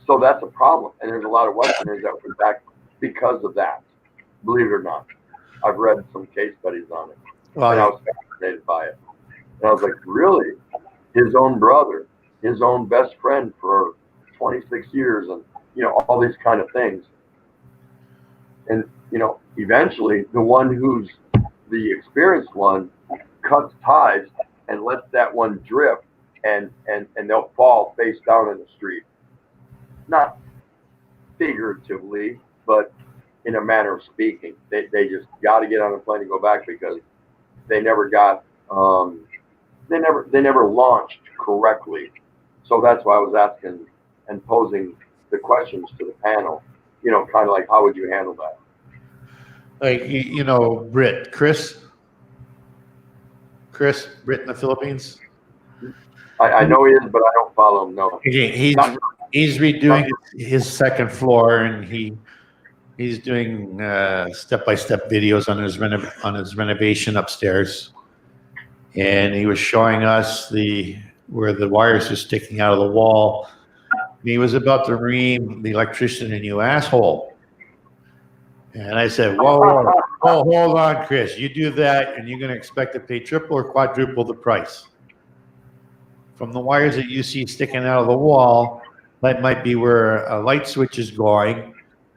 So that's a problem. And there's a lot of Westerners that went back because of that. Believe it or not. I've read some case studies on it. Well, and I was fascinated by it. And I was like, really? His own brother, his own best friend for 26 years, and all these kind of things. And eventually the one who's the experienced one cuts ties and lets that one drift, and they'll fall face down in the street. Not figuratively, but in a manner of speaking. They just got to get on a plane and go back because they never got they never launched correctly. So that's why I was asking and posing the questions to the panel. You know, kind of like, how would you handle that? Like, you know, Chris, Britt in the Philippines. I know he is, but I don't follow him. No, he's redoing his second floor, and he's doing step-by-step videos on his renovation upstairs. And he was showing us where the wires are sticking out of the wall. And he was about to ream the electrician a new asshole. And I said, whoa, hold on, Chris. You do that, and you're going to expect to pay triple or quadruple the price. From the wires that you see sticking out of the wall, that might be where a light switch is going.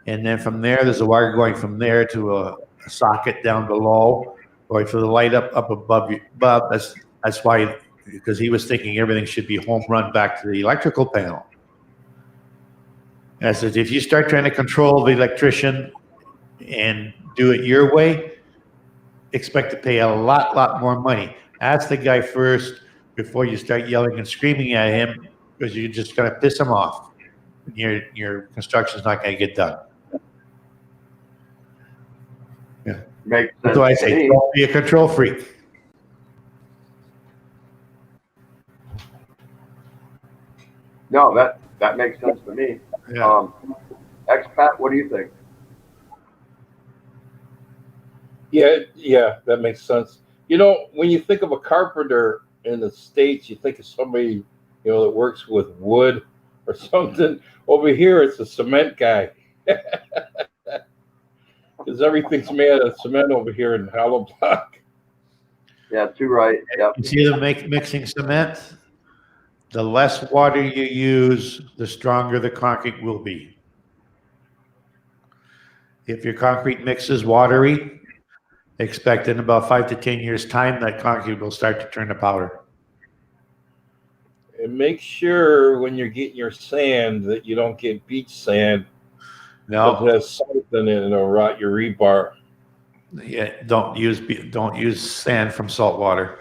And then from there's a wire going from there to a socket down below, or to the light up above you. But that's why, because he was thinking everything should be home run back to the electrical panel. And I said, if you start trying to control the electrician and do it your way, expect to pay a lot more money. Ask the guy first before you start yelling and screaming at him, because you're just going to piss him off. Your construction's not going to get done. Yeah. Makes sense. That's why I say, don't be a control freak. No, that makes sense to me. Yeah. Expat, what do you think? Yeah, that makes sense. You know, when you think of a carpenter in the States, you think of somebody, you know, that works with wood or something. Over here, it's a cement guy. Because everything's made out of cement over here in hollow block. Yeah, too right. Yep. You see them mixing cement? The less water you use, the stronger the concrete will be. If your concrete mix is watery, expect in about 5 to 10 years' time that concrete will start to turn to powder. And make sure when you're getting your sand that you don't get beach sand. No, it has salt in it and it'll rot your rebar. Yeah, don't use sand from salt water.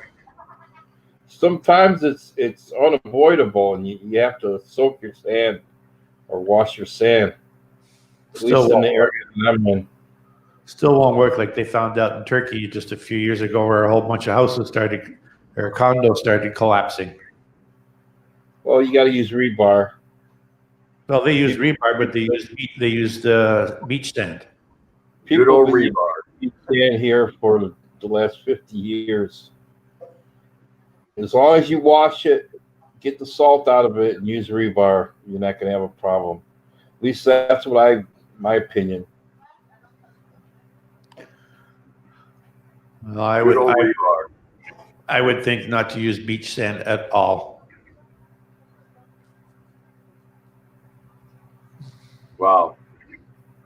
Sometimes it's unavoidable, and you have to soak your sand or wash your sand. At least in the area that I'm in. Still won't work, like they found out in Turkey just a few years ago, where a whole bunch of houses condos started collapsing. Well, you got to use rebar. Well, they use rebar, but they used beach sand. People have been using sand here for the last 50 years. As long as you wash it, get the salt out of it, and use rebar, you're not going to have a problem. At least that's what my opinion. Well, I would think not to use beach sand at all. Wow.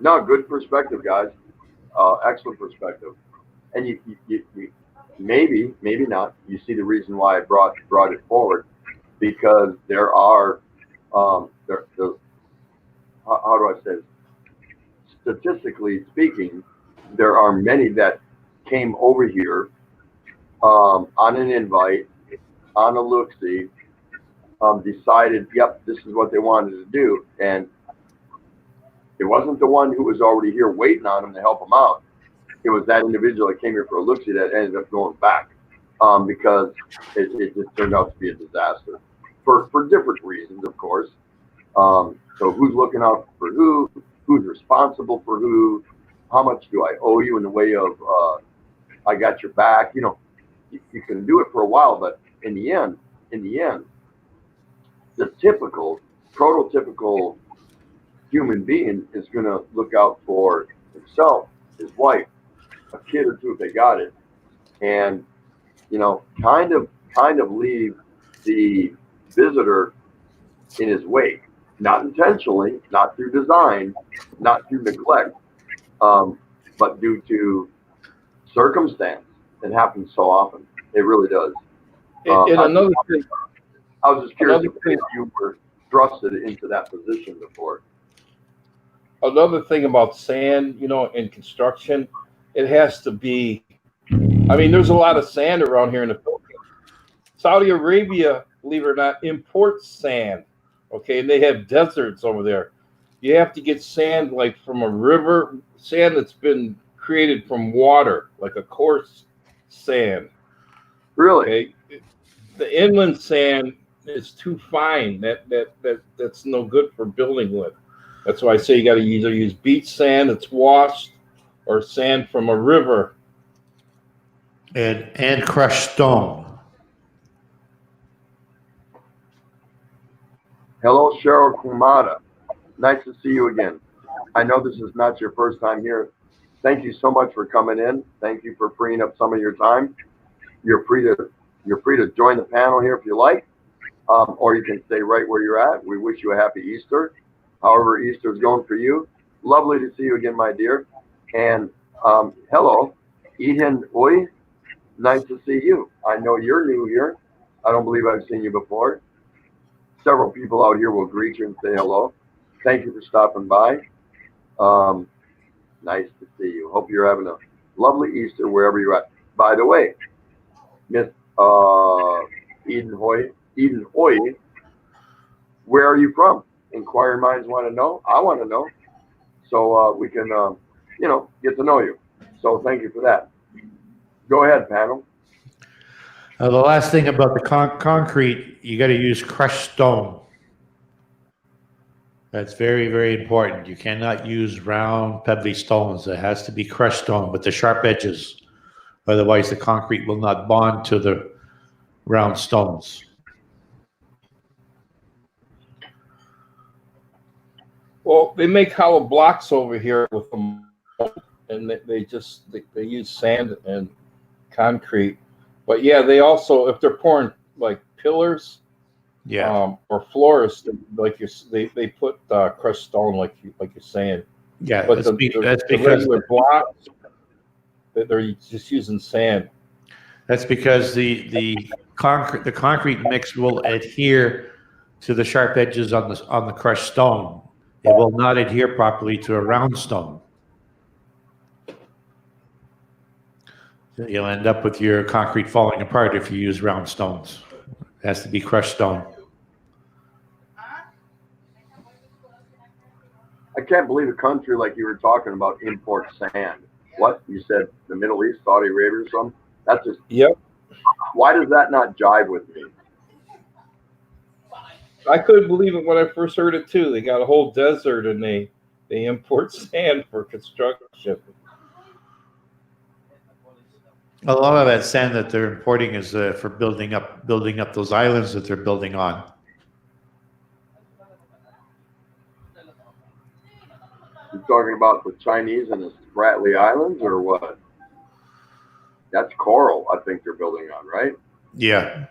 No, good perspective, guys. Excellent perspective. And you maybe not. You see the reason why I brought it forward, because there are how do I say this? Statistically speaking, there are many that came over here on an invite, on a look-see, decided, yep, this is what they wanted to do, and it wasn't the one who was already here waiting on them to help them out. It was that individual that came here for a look-see that ended up going back because it just turned out to be a disaster for different reasons, of course. So who's looking out for who? Who's responsible for who? How much do I owe you in the way of I got your back? You know, you can do it for a while, but in the end, the prototypical human being is going to look out for himself, his wife, a kid or two if they got it, and you know, kind of leave the visitor in his wake, not intentionally, not through design, not through neglect, but due to circumstance. It happens so often. It really does. And another thing, I was just curious if you were thrusted into that position before. another thing about sand, in construction, it has to be. I mean, there's a lot of sand around here in the Philippines. Saudi Arabia, believe it or not, imports sand. Okay, and they have deserts over there. You have to get sand like from a river, sand that's been created from water, like a coarse sand. Really? Okay, the inland sand is too fine. That's no good for building with. That's why I say you got to either use beach sand that's washed or sand from a river. And crushed stone. Hello, Cheryl Kumada. Nice to see you again. I know this is not your first time here. Thank you so much for coming in. Thank you for freeing up some of your time. You're free to join the panel here if you like, or you can stay right where you're at. We wish you a happy Easter. However Easter is going for you. Lovely to see you again, my dear. And hello, Eden Oi. Nice to see you. I know you're new here. I don't believe I've seen you before. Several people out here will greet you and say hello. Thank you for stopping by. Nice to see you. Hope you're having a lovely Easter wherever you're at. By the way, Miss Eden Hoy, where are you from? Inquiring minds want to know. I want to know. So we can, get to know you. So thank you for that. Go ahead, panel. The last thing about the concrete, you got to use crushed stone. That's very, very important. You cannot use round, pebbly stones. It has to be crushed stone with the sharp edges. Otherwise, the concrete will not bond to the round stones. Well, they make hollow blocks over here with them, and they use sand and concrete. But yeah, they also, if they're pouring like pillars, or floors, like they put crushed stone, like you're saying. Yeah, but that's the because regular blocks, they're just using sand. That's because the concrete mix will adhere to the sharp edges on the crushed stone. It will not adhere properly to a round stone. You'll end up with your concrete falling apart if you use round stones. It has to be crushed stone. I can't believe a country like you were talking about imports sand. What? You said the Middle East, Saudi Arabia or something? That's just... Yep. Why does that not jive with me? I couldn't believe it when I first heard it too. They got a whole desert and they import sand for construction. A lot of that sand that they're importing is for building up those islands that they're building on. You're talking about the Chinese and the Spratly Islands, or what? That's coral, I think they're building on, right? Yeah.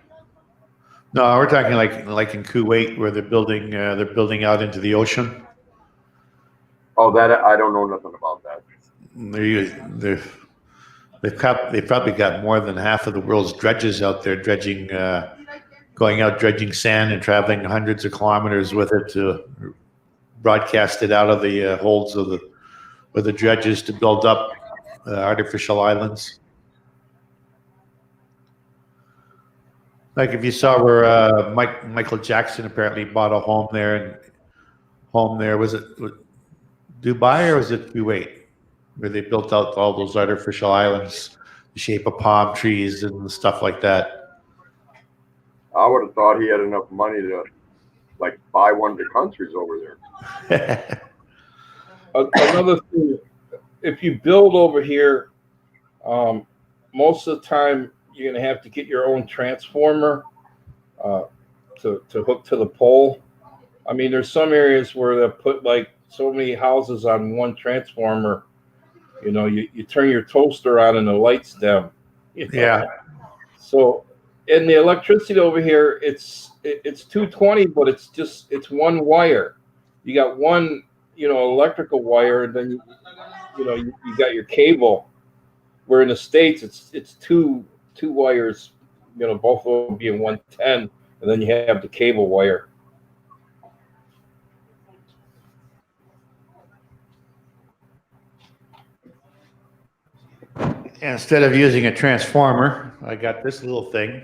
No, we're talking like in Kuwait, where they're building out into the ocean. Oh, that I don't know nothing about that. They've probably got more than half of the world's dredges out there dredging, going out dredging sand and traveling hundreds of kilometers with it to broadcast it out of the holds of the dredges to build up artificial islands. Like if you saw where Michael Jackson apparently bought a home there, was it Dubai or was it Kuwait, where they built out all those artificial islands, the shape of palm trees and stuff like that. I would have thought he had enough money to buy one of the countries over there. Another thing, if you build over here, most of the time you're going to have to get your own transformer to hook to the pole. I mean, there's some areas where they'll put so many houses on one transformer. You turn your toaster on and the lights dim. Yeah. So, and the electricity over here, it's 220, but it's one wire. You got one, electrical wire, and then you got your cable. Where in the States, it's two wires, both of them being 110, and then you have the cable wire. Instead of using a transformer, I got this little thing.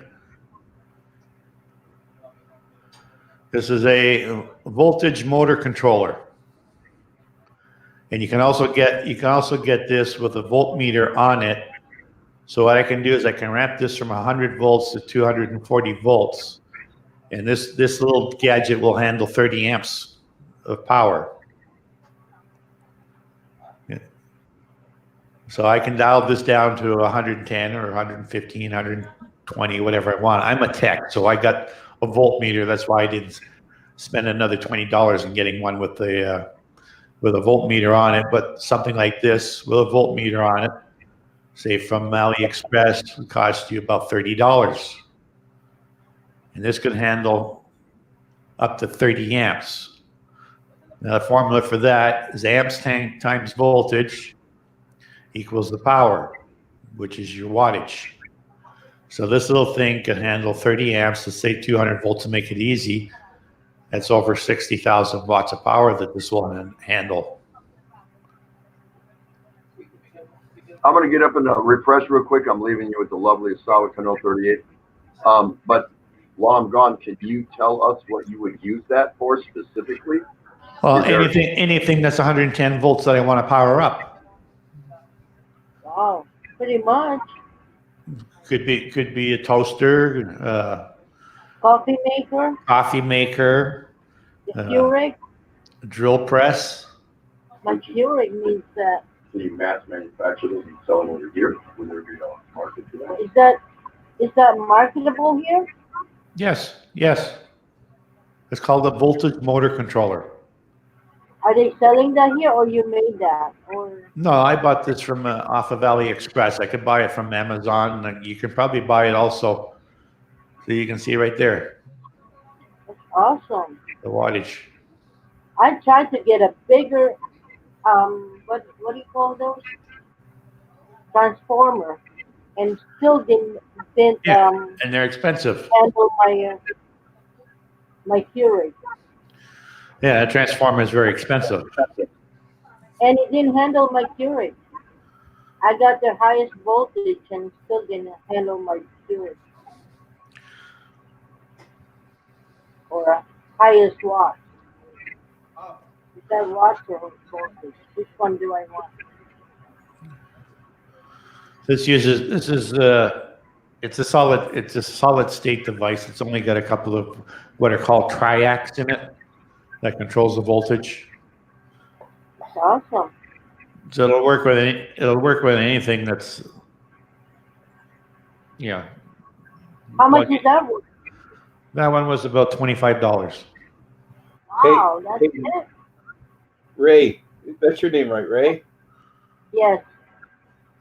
This is a voltage motor controller. And you can also get this with a voltmeter on it. So what I can do is I can ramp this from 100 volts to 240 volts. And this little gadget will handle 30 amps of power. So I can dial this down to 110 or 115, 120, whatever I want. I'm a tech, so I got a voltmeter. That's why I didn't spend another $20 in getting one with a voltmeter on it. But something like this with a voltmeter on it, say from AliExpress, would cost you about $30. And this could handle up to 30 amps. Now the formula for that is amps times voltage equals the power, which is your wattage. So this little thing can handle 30 amps to say 200 volts to make it easy. That's over 60,000 watts of power that this will handle. I'm going to get up and refresh real quick. I'm leaving you with the lovely Asawa Kano 38. But while I'm gone, can you tell us what you would use that for specifically? Well, anything that's 110 volts that I want to power up. Wow, pretty much. Could be a toaster, Coffee maker. The Keurig. Drill press. My Keurig needs that. Can you mass manufacture those and sell them over here? Would there be a market for that? Is that marketable here? Yes. It's called a voltage motor controller. Are they selling that here, or you made that? Or No, I bought this from off of AliExpress. I could buy it from Amazon, and you can probably buy it also. So you can see right there. That's awesome. The wattage. I tried to get a bigger, what do you call those? Transformer, and still didn't and they're expensive. handle my Keurig. Yeah, a transformer is very expensive. And it didn't handle my Keurig. I got the highest voltage and still didn't handle my Keurig. Or highest watt. Is that watts or voltage? Which one do I want? It's a solid state device. It's only got a couple of what are called triacs in it that controls the voltage. That's awesome. So it'll work with anything that's, How much is that worth? That one was about $25. Wow, that's it. Ray, that's your name, right, Ray? Yes.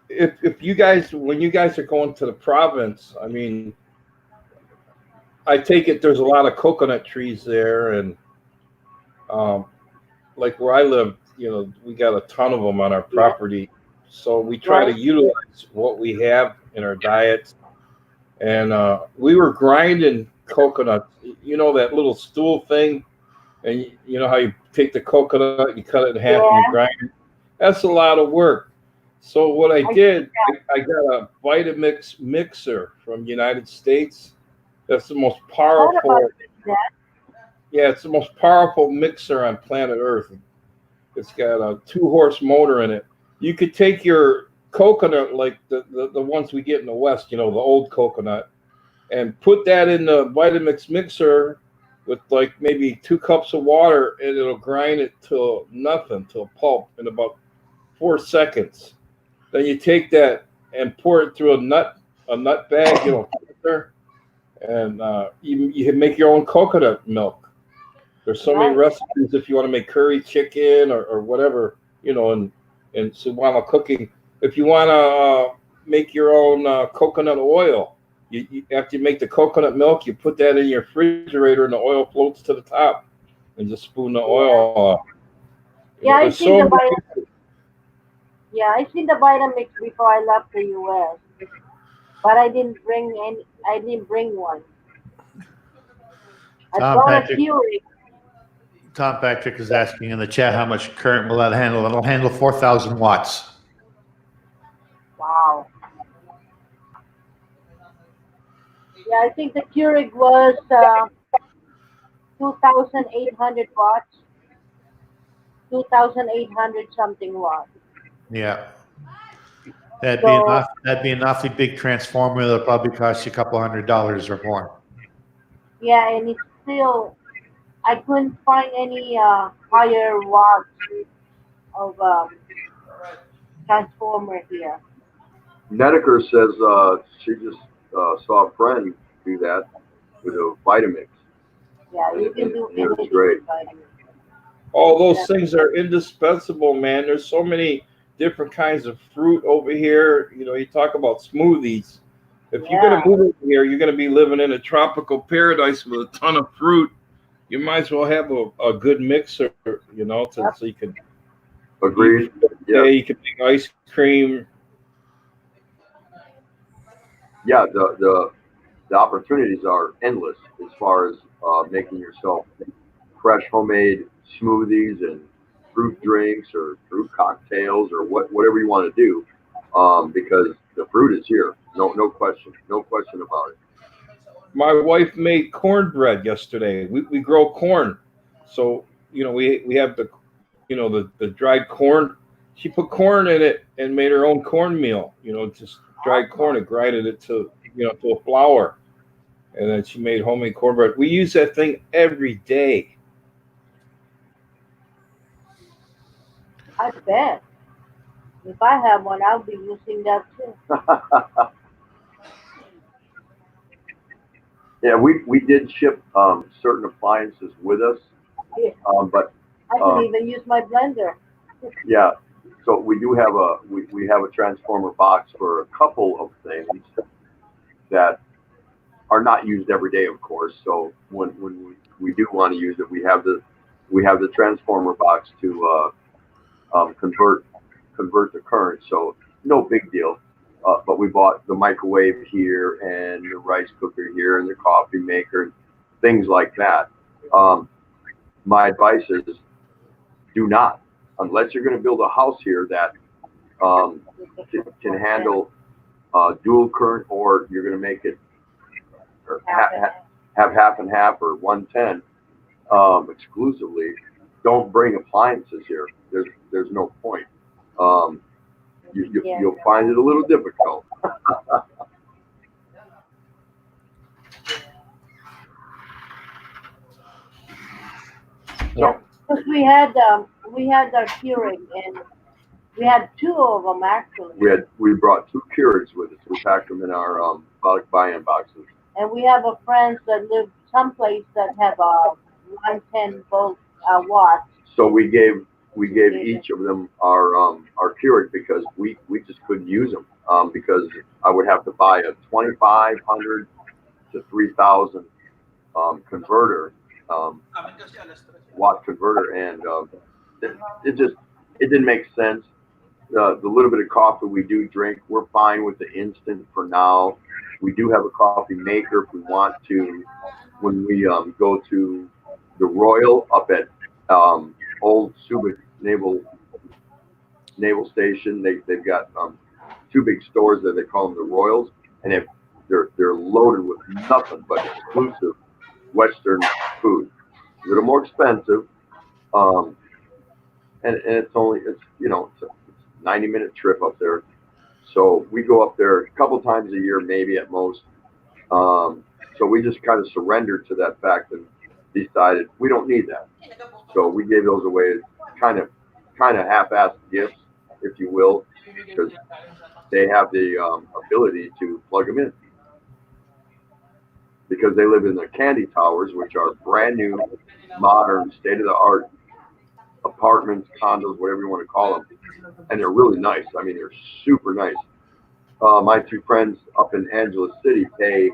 If you guys, when you guys are going to the province, I mean, I take it there's a lot of coconut trees there, and like where I live, we got a ton of them on our property. So we try to utilize what we have in our diets. And we were grinding coconut, that little stool thing, and you know how you take the coconut, you cut it in half and you grind it. That's a lot of work. So what I did, I got a Vitamix mixer from the United States. That's the most powerful. Yeah, it's the most powerful mixer on planet Earth. It's got a 2-horse motor in it. You could take your coconut, like the ones we get in the West, the old coconut, and put that in the Vitamix mixer with like maybe 2 cups of water, and it'll grind it to nothing, to a pulp in about 4 seconds. Then you take that and pour it through a nut bag, and you can make your own coconut milk. There's so many recipes if you want to make curry chicken or whatever, and so while cooking, if you want to make your own coconut oil, you after you make the coconut milk, you put that in your refrigerator and the oil floats to the top, and just spoon the oil off. Yeah, I seen the Vitamix before I left the U.S., but I didn't bring any. I didn't bring one. I Tom brought a Patrick. Keurig. Tom Patrick is asking in the chat how much current will that handle? It'll handle 4,000 watts. Wow. Yeah, I think the Keurig was 2,800 watts, 2,800 something watts. Yeah. So That'd be an awfully big transformer that'll probably cost you a couple $100 or more. yeah, and it's still I couldn't find any higher watts of transformer here. Nedeker says she just saw a friend do that with a Vitamix. Yeah, you can do And it was anything great. with Vitamix. All those things are indispensable, man. There's so many different kinds of fruit over here. You know, you talk about smoothies. If you're Yeah. gonna move over here, you're gonna be living in a tropical paradise with a ton of fruit. You might as well have a good mixer, you know, so you can Agreed. yeah, Yeah. you can make ice cream. Yeah. The opportunities are endless as far as making yourself fresh homemade smoothies and fruit drinks or fruit cocktails or whatever you want to do, because the fruit is here. No question, no question about it. My wife made cornbread yesterday. We grow corn, so you know we have the dried corn. She put corn in it and made her own cornmeal. You know, just dried corn and grinded it to a flour, and then she made homemade cornbread. We use that thing every day. I bet. If I have one, I'll be using that too. Yeah, we did ship certain appliances with us, Yeah, but I could even use my blender. yeah. So we do have we have a transformer box for a couple of things that are not used every day, of course. So when we do want to use it, we have the transformer box to convert the current. So no big deal. But we bought the microwave here and the rice cooker here and the coffee maker, things like that. Um, my advice is do not, unless you're going to build a house here that can handle dual current, or you're going to make it or have half and half or 110 exclusively. Don't bring appliances here. There's no point. Um, you'll find it a little difficult. Yeah, because we had our Keurig and we had two of them actually, We brought two Keurigs with us. We packed them in our product buy-in boxes. and we have a friends that live someplace that have a 110 volt watts. So we gave each of them our Keurig because we just couldn't use them because I would have to buy a 2,500 to 3,000 converter, watt converter, and it just it didn't make sense. The little bit of coffee we do drink, we're fine with the instant for now. We do have a coffee maker if we want to. When we go to the Royal up at Old Subic Naval Station, they've got two big stores there. They call them the Royals, and if they're loaded with nothing but exclusive Western food. A little more expensive, um, and it's it's a 90-minute trip up there. So we go up there a couple times a year, maybe at most. So we just kind of surrendered to that fact and decided we don't need that. So we gave those away as kind of half-assed gifts, if you will, because they have the ability to plug them in. Because they live in the candy towers, which are brand new, modern, state-of-the-art apartments, condos, whatever you want to call them, and they're really nice. I mean, they're super nice. My two friends up in Angeles City pay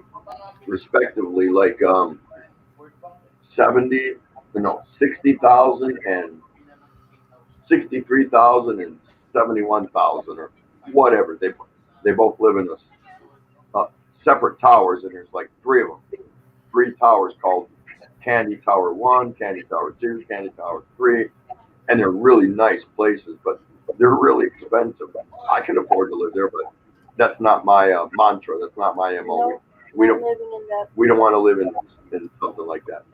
respectively like 60,000 and 63,000 and 71,000 or whatever. They both live in separate towers, and there's like three of them, three towers called Candy Tower 1, Candy Tower 2, Candy Tower 3, and they're really nice places, but they're really expensive. I can afford to live there, but that's not my mantra. That's not my MO. We don't want to live in something like that.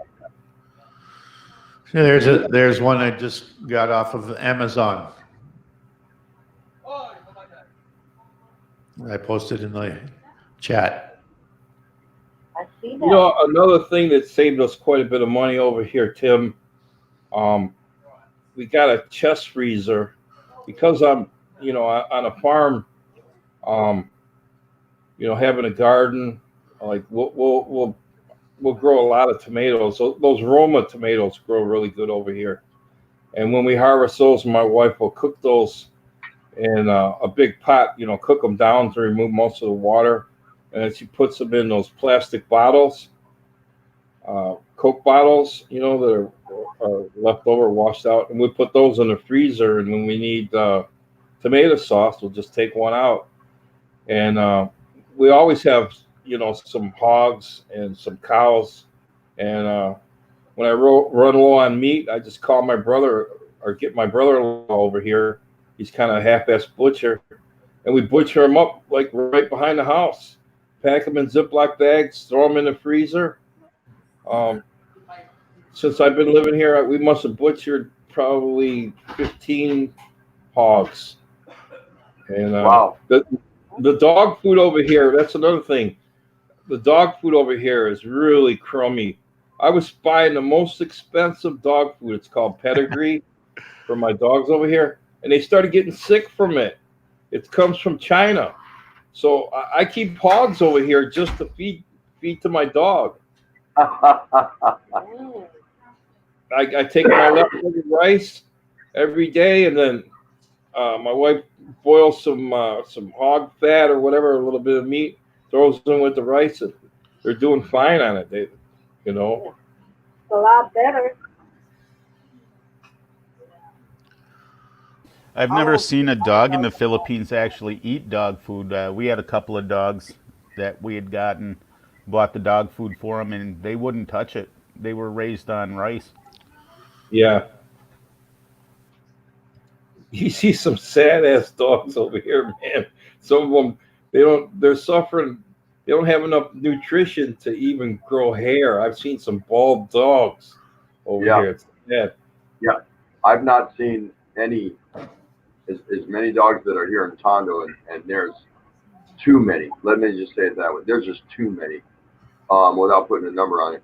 There's one I just got off of Amazon. I posted in the chat. I see that. You know, another thing that saved us quite a bit of money over here, Tim. We got a chest freezer because I'm, on a farm. Having a garden, like we'll grow a lot of tomatoes. So those Roma tomatoes grow really good over here. And when we harvest those, my wife will cook those in a big pot, cook them down to remove most of the water. And then she puts them in those plastic bottles, Coke bottles, that are left over, washed out. And we put those in the freezer. And when we need tomato sauce, we'll just take one out. And we always have, some hogs and some cows. And when I run low on meat, I just call my brother or get my brother-in-law over here. He's kind of a half-ass butcher. And we butcher them up like right behind the house. Pack them in Ziploc bags, throw them in the freezer. Since I've been living here, we must have butchered probably 15 hogs. And wow. The dog food over here, that's another thing. The dog food over here is really crummy. I was buying the most expensive dog food. It's called Pedigree for my dogs over here. And they started getting sick from it. It comes from China. So I keep hogs over here just to feed to my dog. I take my leftover rice every day, and then my wife boils some hog fat or whatever, a little bit of meat, throws in with the rice, and they're doing fine on it. It's a lot better. I've never seen a dog in the Philippines actually eat dog food. We had a couple of dogs that we had bought the dog food for them, and they wouldn't touch it. They were raised on rice. Yeah. You see some sad ass dogs over here, man. Some of them, they're suffering. They don't have enough nutrition to even grow hair. I've seen some bald dogs over here. It's sad. Yeah. I've not seen any, as many dogs that are here in Tondo, and there's too many. Let me just say it that way. There's just too many, without putting a number on it.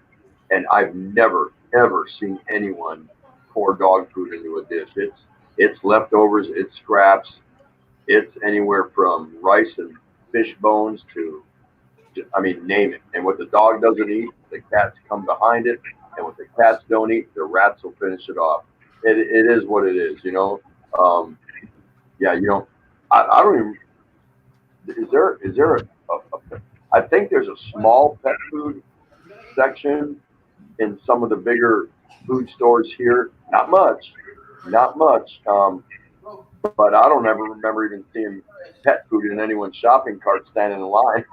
And I've never, ever seen anyone pour dog food into a dish. It's leftovers, it's scraps, it's anywhere from rice and fish bones to, name it. And what the dog doesn't eat, the cats come behind it. And what the cats don't eat, the rats will finish it off. It is what it is, I don't even, is there I think there's a small pet food section in some of the bigger food stores here. Not much. But I don't ever remember even seeing pet food in anyone's shopping cart standing in line.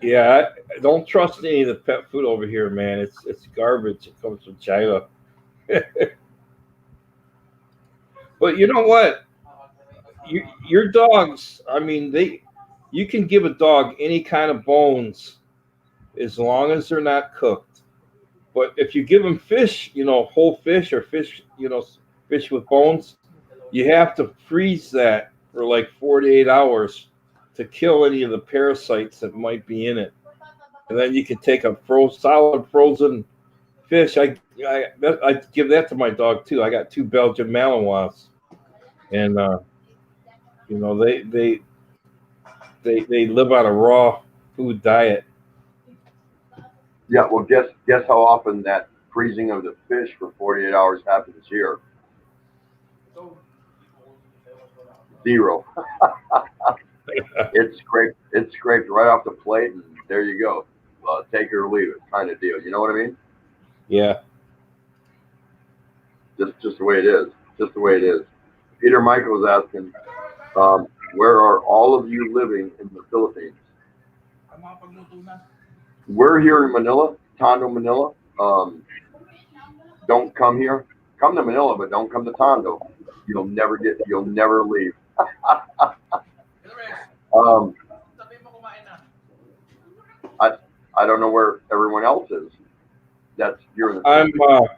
Yeah, I don't trust any of the pet food over here, man. It's garbage. It comes from China. But you know what? Your dogs, you can give a dog any kind of bones as long as they're not cooked. But if you give them fish, whole fish or fish, fish with bones, you have to freeze that for like 48 hours to kill any of the parasites that might be in it. And then you can take a solid frozen fish. I give that to my dog too. I got 2 Belgian Malinois, and they live on a raw food diet. Yeah, well, guess how often that freezing of the fish for 48 hours happens here? 0. It's scraped right off the plate, and there you go. Take it or leave it, kind of deal. You know what I mean? Yeah. Just the way it is. Just the way it is. Peter Michael's asking, where are all of you living in the Philippines? We're here in Manila, Tondo, Manila. Don't come here. Come to Manila, but don't come to Tondo. You'll never leave. um, I don't know where everyone else is. That's here in the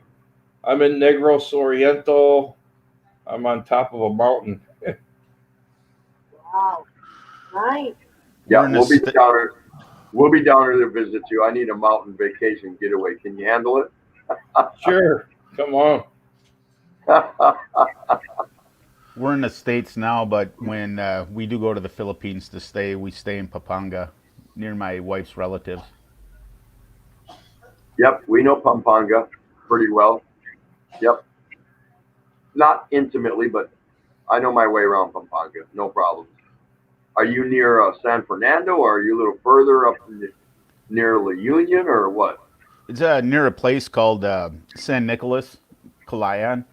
I'm in Negros Oriental. I'm on top of a mountain. Wow. Nice. Yeah, we'll be down there. We'll be down there to visit you. I need a mountain vacation getaway. Can you handle it? Sure. Come on. We're in the States now, but when we do go to the Philippines to stay, we stay in Pampanga near my wife's relatives. Yep, we know Pampanga pretty well. Yep. Not intimately, but I know my way around Pampanga. No problem. Are you near San Fernando, or are you a little further up near La Union, or what? It's near a place called San Nicolas, Calayan.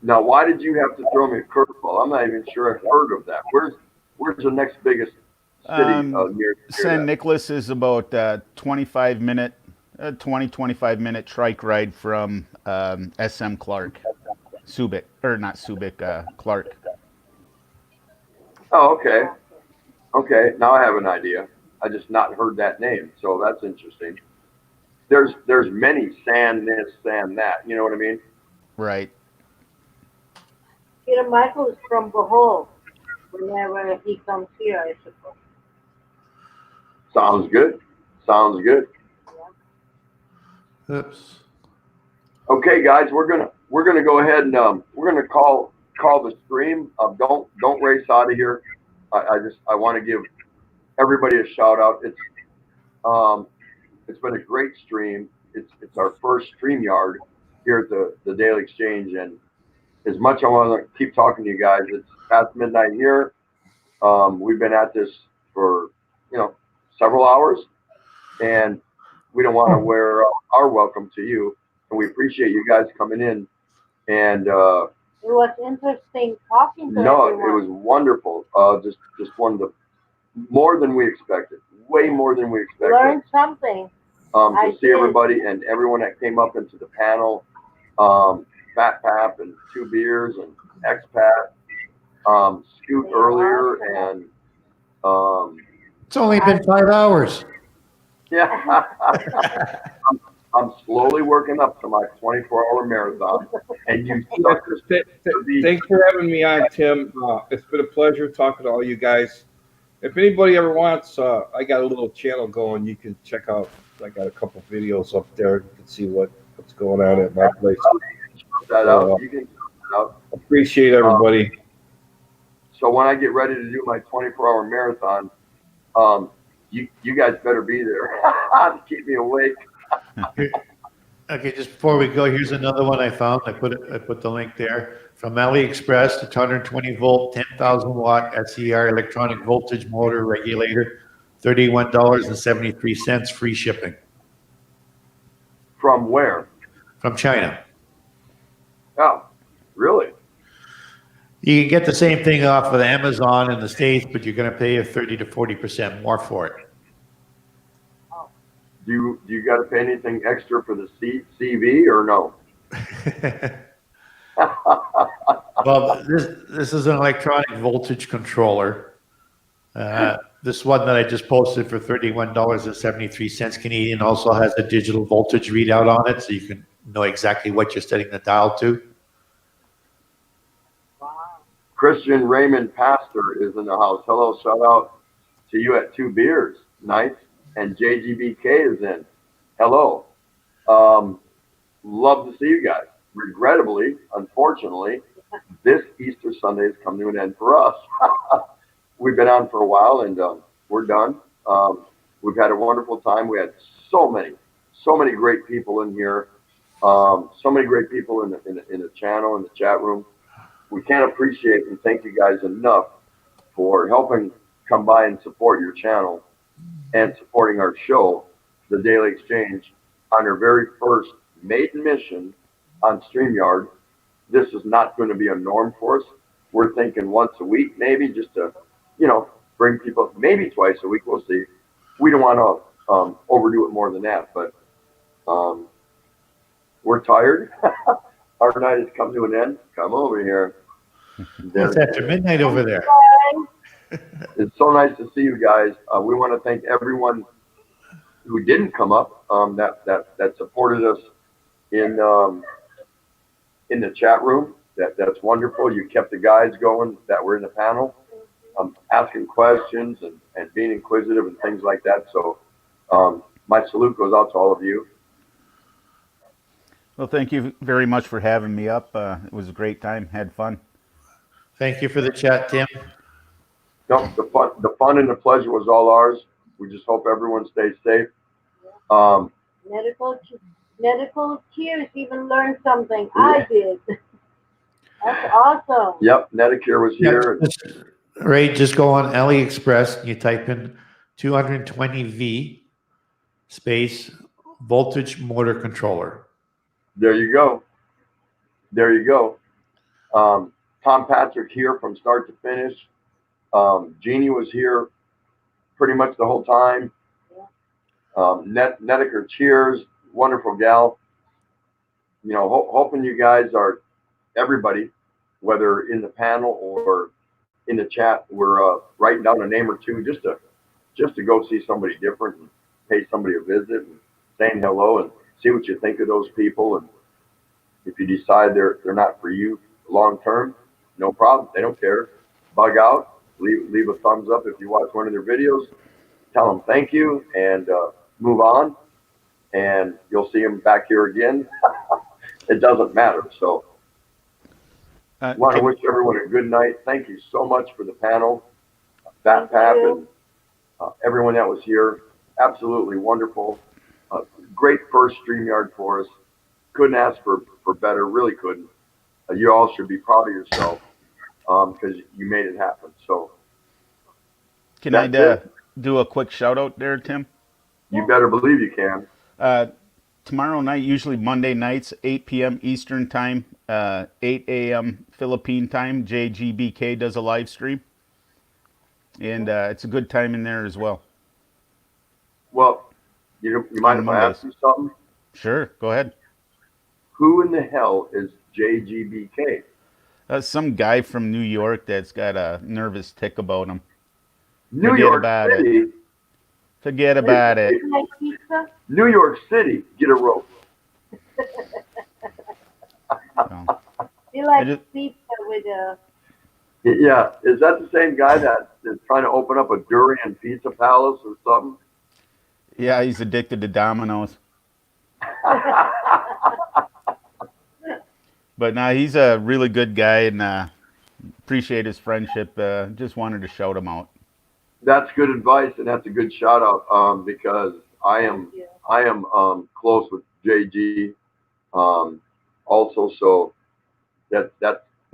Now, why did you have to throw me a curveball? I'm not even sure I've heard of that. Where's the next biggest city near San that? Nicolas is about 25 minute trike ride from SM Clark, Subic, or not Subic, Clark. Oh, okay. Okay, now I have an idea. I just not heard that name, so that's interesting. There's many San this, San that. You know what I mean? Right. Peter Michael is from Bohol. Whenever he comes here, I suppose. Sounds good. Sounds good. Oops. Okay, guys, we're gonna go ahead and we're gonna call the stream. Don't race out of here. I want to give everybody a shout out. It's been a great stream. It's our first StreamYard here at the Daily Exchange, and as much I want to keep talking to you guys, it's past midnight here. We've been at this for several hours, and we don't want to wear our welcome to you, and we appreciate you guys coming in. And it was interesting talking to no, everyone. it was wonderful. Just one of the more than we expected, way more than we expected. Learned something. To see everybody and everyone that came up into the panel, Fat Pap and Two Beers and Expat, Scoot earlier, and it's only been 5 hours. Yeah. I'm slowly working up to my 24-hour marathon, and you suckers. Thanks for having me on, Tim. It's been a pleasure talking to all you guys. If anybody ever wants, I got a little channel going. You can check out. I got a couple videos up there. You can see what's going on at my place. That out. You can check that out. Appreciate everybody. So when I get ready to do my 24-hour marathon, you guys better be there to keep me awake. Okay, just before we go, here's another one I found. I put the link there from AliExpress. The 220 volt, 10,000 watt SER electronic voltage motor regulator, $31.73, free shipping. From where? From China. Oh, really? You can get the same thing off of Amazon in the States, but you're going to pay 30 to 40% more for it. Do you got to pay anything extra for the CV or no? Well, this is an electronic voltage controller. This one that I just posted for $31.73 Canadian also has a digital voltage readout on it, so you can know exactly what you're setting the dial to. Christian Raymond Pastor is in the house. Hello, shout out to you at Two Beers. Nice. And JGBK is in. Hello. Love to see you guys. Regrettably, unfortunately, this Easter Sunday has come to an end for us. We've been on for a while, and we're done. We've had a wonderful time. We had so many great people in here. So many great people in the channel, in the chat room. We can't appreciate and thank you guys enough for helping come by and support your channel and supporting our show, The Daily Exchange, on our very first maiden mission on StreamYard. This is not going to be a norm for us. We're thinking once a week, maybe, just to, bring people, maybe twice a week. We'll see. We don't want to overdo it more than that, but um, we're tired. Our night has come to an end. Come over here. Well, it's after midnight over there. It's so nice to see you guys. We want to thank everyone who didn't come up, that supported us in in the chat room. That's wonderful. You kept the guys going that were in the panel, asking questions and being inquisitive and things like that. So my salute goes out to all of you. Well, thank you very much for having me up. It was a great time. Had fun. Thank you for the chat, Tim. No, the fun and the pleasure was all ours. We just hope everyone stays safe. Um, Medical, medical cheers even learned something. I did. That's awesome. Yep, Medicare was here. Ray, just go on AliExpress and you type in 220V space voltage motor controller. There you go. There you go. Tom Patrick here from start to finish. Jeannie was here pretty much the whole time. Nedeker, cheers. Wonderful gal. Hoping you guys are, everybody, whether in the panel or in the chat, we're writing down a name or two just to go see somebody different and pay somebody a visit and saying hello and see what you think of those people. And if you decide they're not for you long term, no problem. They don't care. Bug out. Leave a thumbs up if you watch one of their videos. Tell them thank you and move on. And you'll see them back here again. It doesn't matter. So I want to wish everyone a good night. Thank you so much for the panel, Fat Pap, and everyone that was here. Absolutely wonderful. Great first StreamYard for us. Couldn't ask for better. Really couldn't. You all should be proud of yourself because you made it happen. So can I do a quick shout out there, Tim? You better believe you can. Tomorrow night, usually Monday nights, 8 p.m. Eastern time, 8 a.m. Philippine time, JGBK does a live stream. And it's a good time in there as well. Well, you mind if I ask you something? Sure, go ahead. Who in the hell is JGBK? Some guy from New York that's got a nervous tick about him. New York City? Forget about it. New York City, get a rope. He likes pizza with a... Yeah, is that the same guy that is trying to open up a durian pizza palace or something? Yeah, he's addicted to Domino's. But no, he's a really good guy and appreciate his friendship. Just wanted to shout him out. That's good advice, and that's a good shout out because I am close with JG also, so that's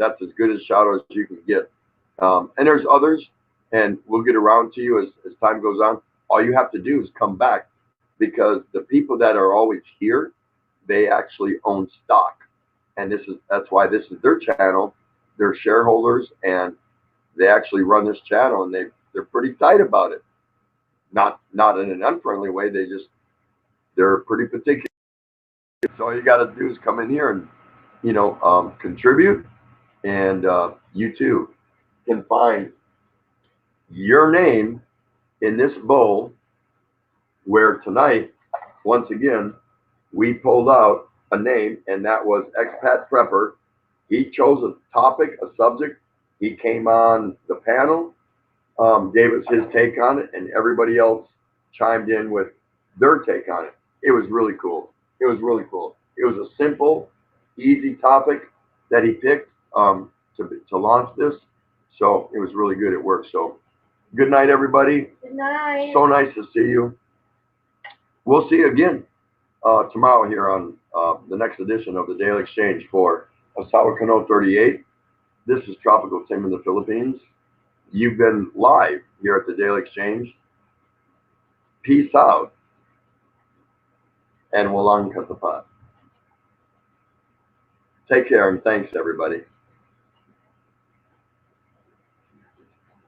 as good a shout out as you can get. And there's others, and we'll get around to you as time goes on. All you have to do is come back because the people that are always here, they actually own stock, and that's why this is their channel. They're shareholders, and they actually run this channel, and they're pretty tight about it. Not in an unfriendly way. They're pretty particular. So all you got to do is come in here and contribute, and you too can find your name in this bowl. Where tonight, once again, we pulled out a name, and that was Expat Prepper. He chose a topic, a subject. He came on the panel, gave us his take on it, and everybody else chimed in with their take on it. It was really cool. It was really cool. It was a simple, easy topic that he picked to launch this. So it was really good. It worked. So good night, everybody. Good night. So nice to see you. We'll see you again tomorrow here on the next edition of the Daily Exchange for Asawa Kano 38. This is Tropical Tim in the Philippines. You've been live here at the Daily Exchange. Peace out. And walang katapad. Take care and thanks, everybody.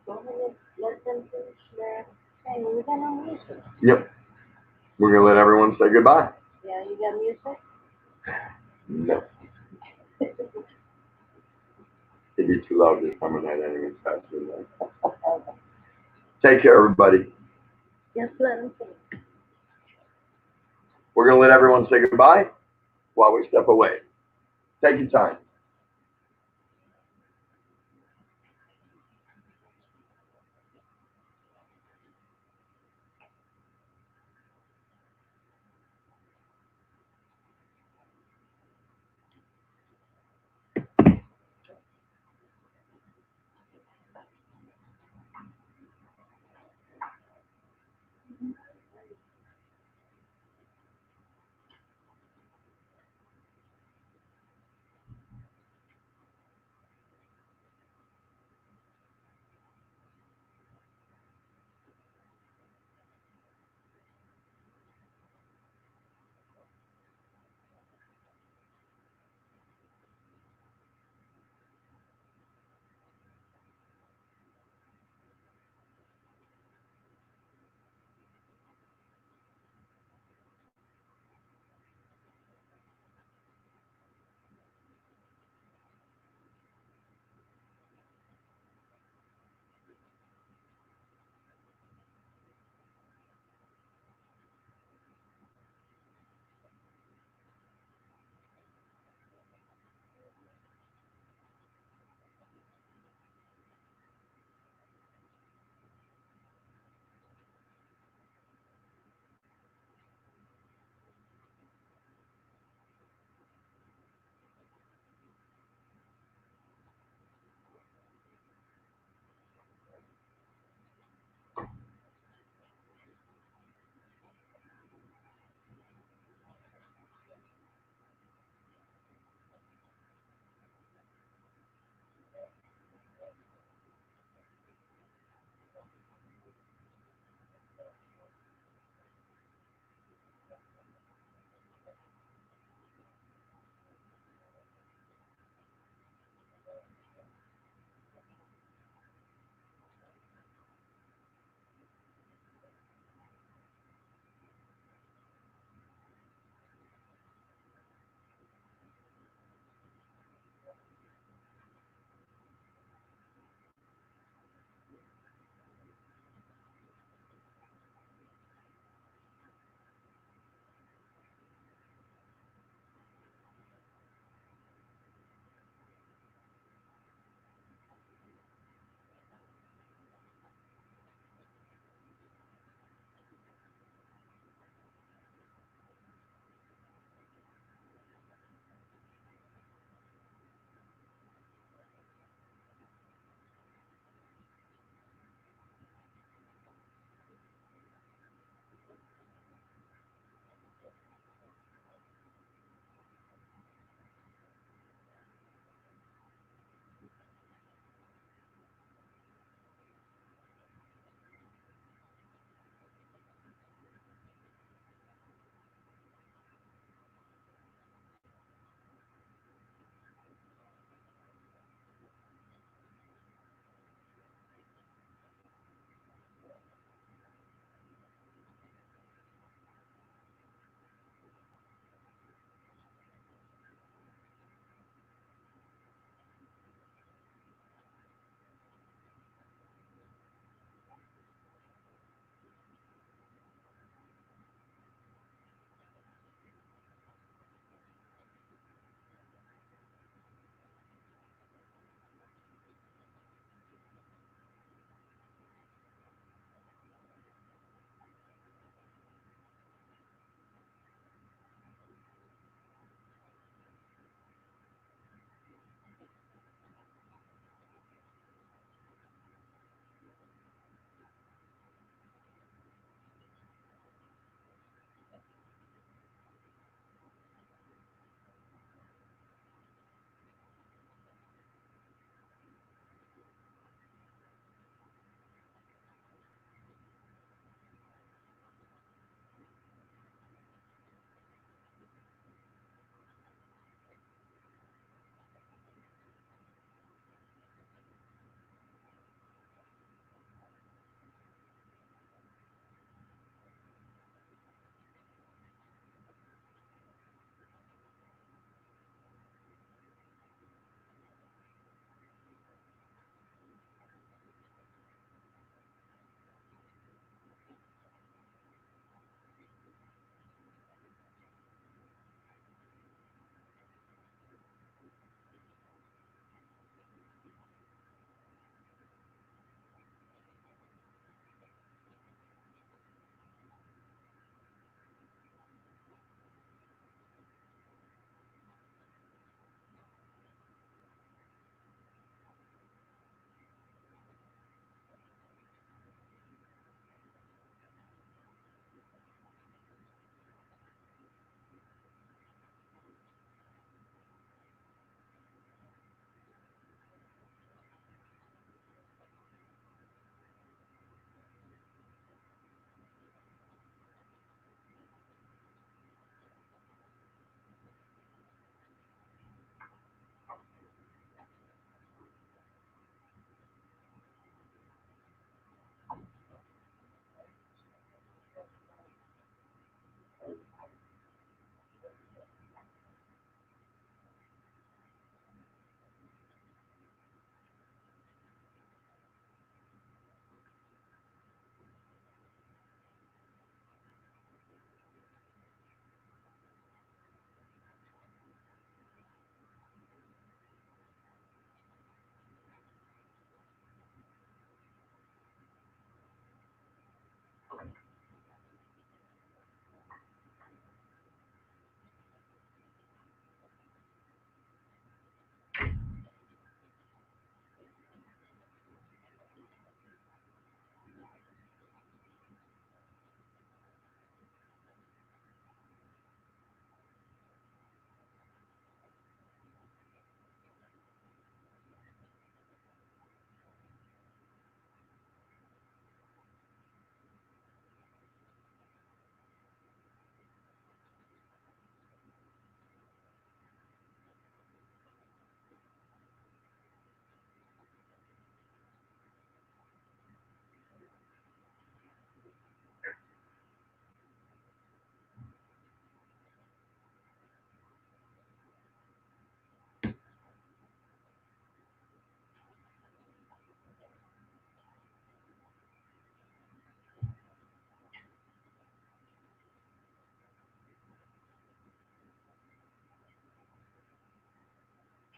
Go ahead, let them finish their thing. We got no music. Yep. We're going to let everyone say goodbye. Yeah, you got music? No. It'd be too loud this time of night anyways. Faster than that. Take care, everybody. Just let them finish. We're going to let everyone say goodbye while we step away. Take your time.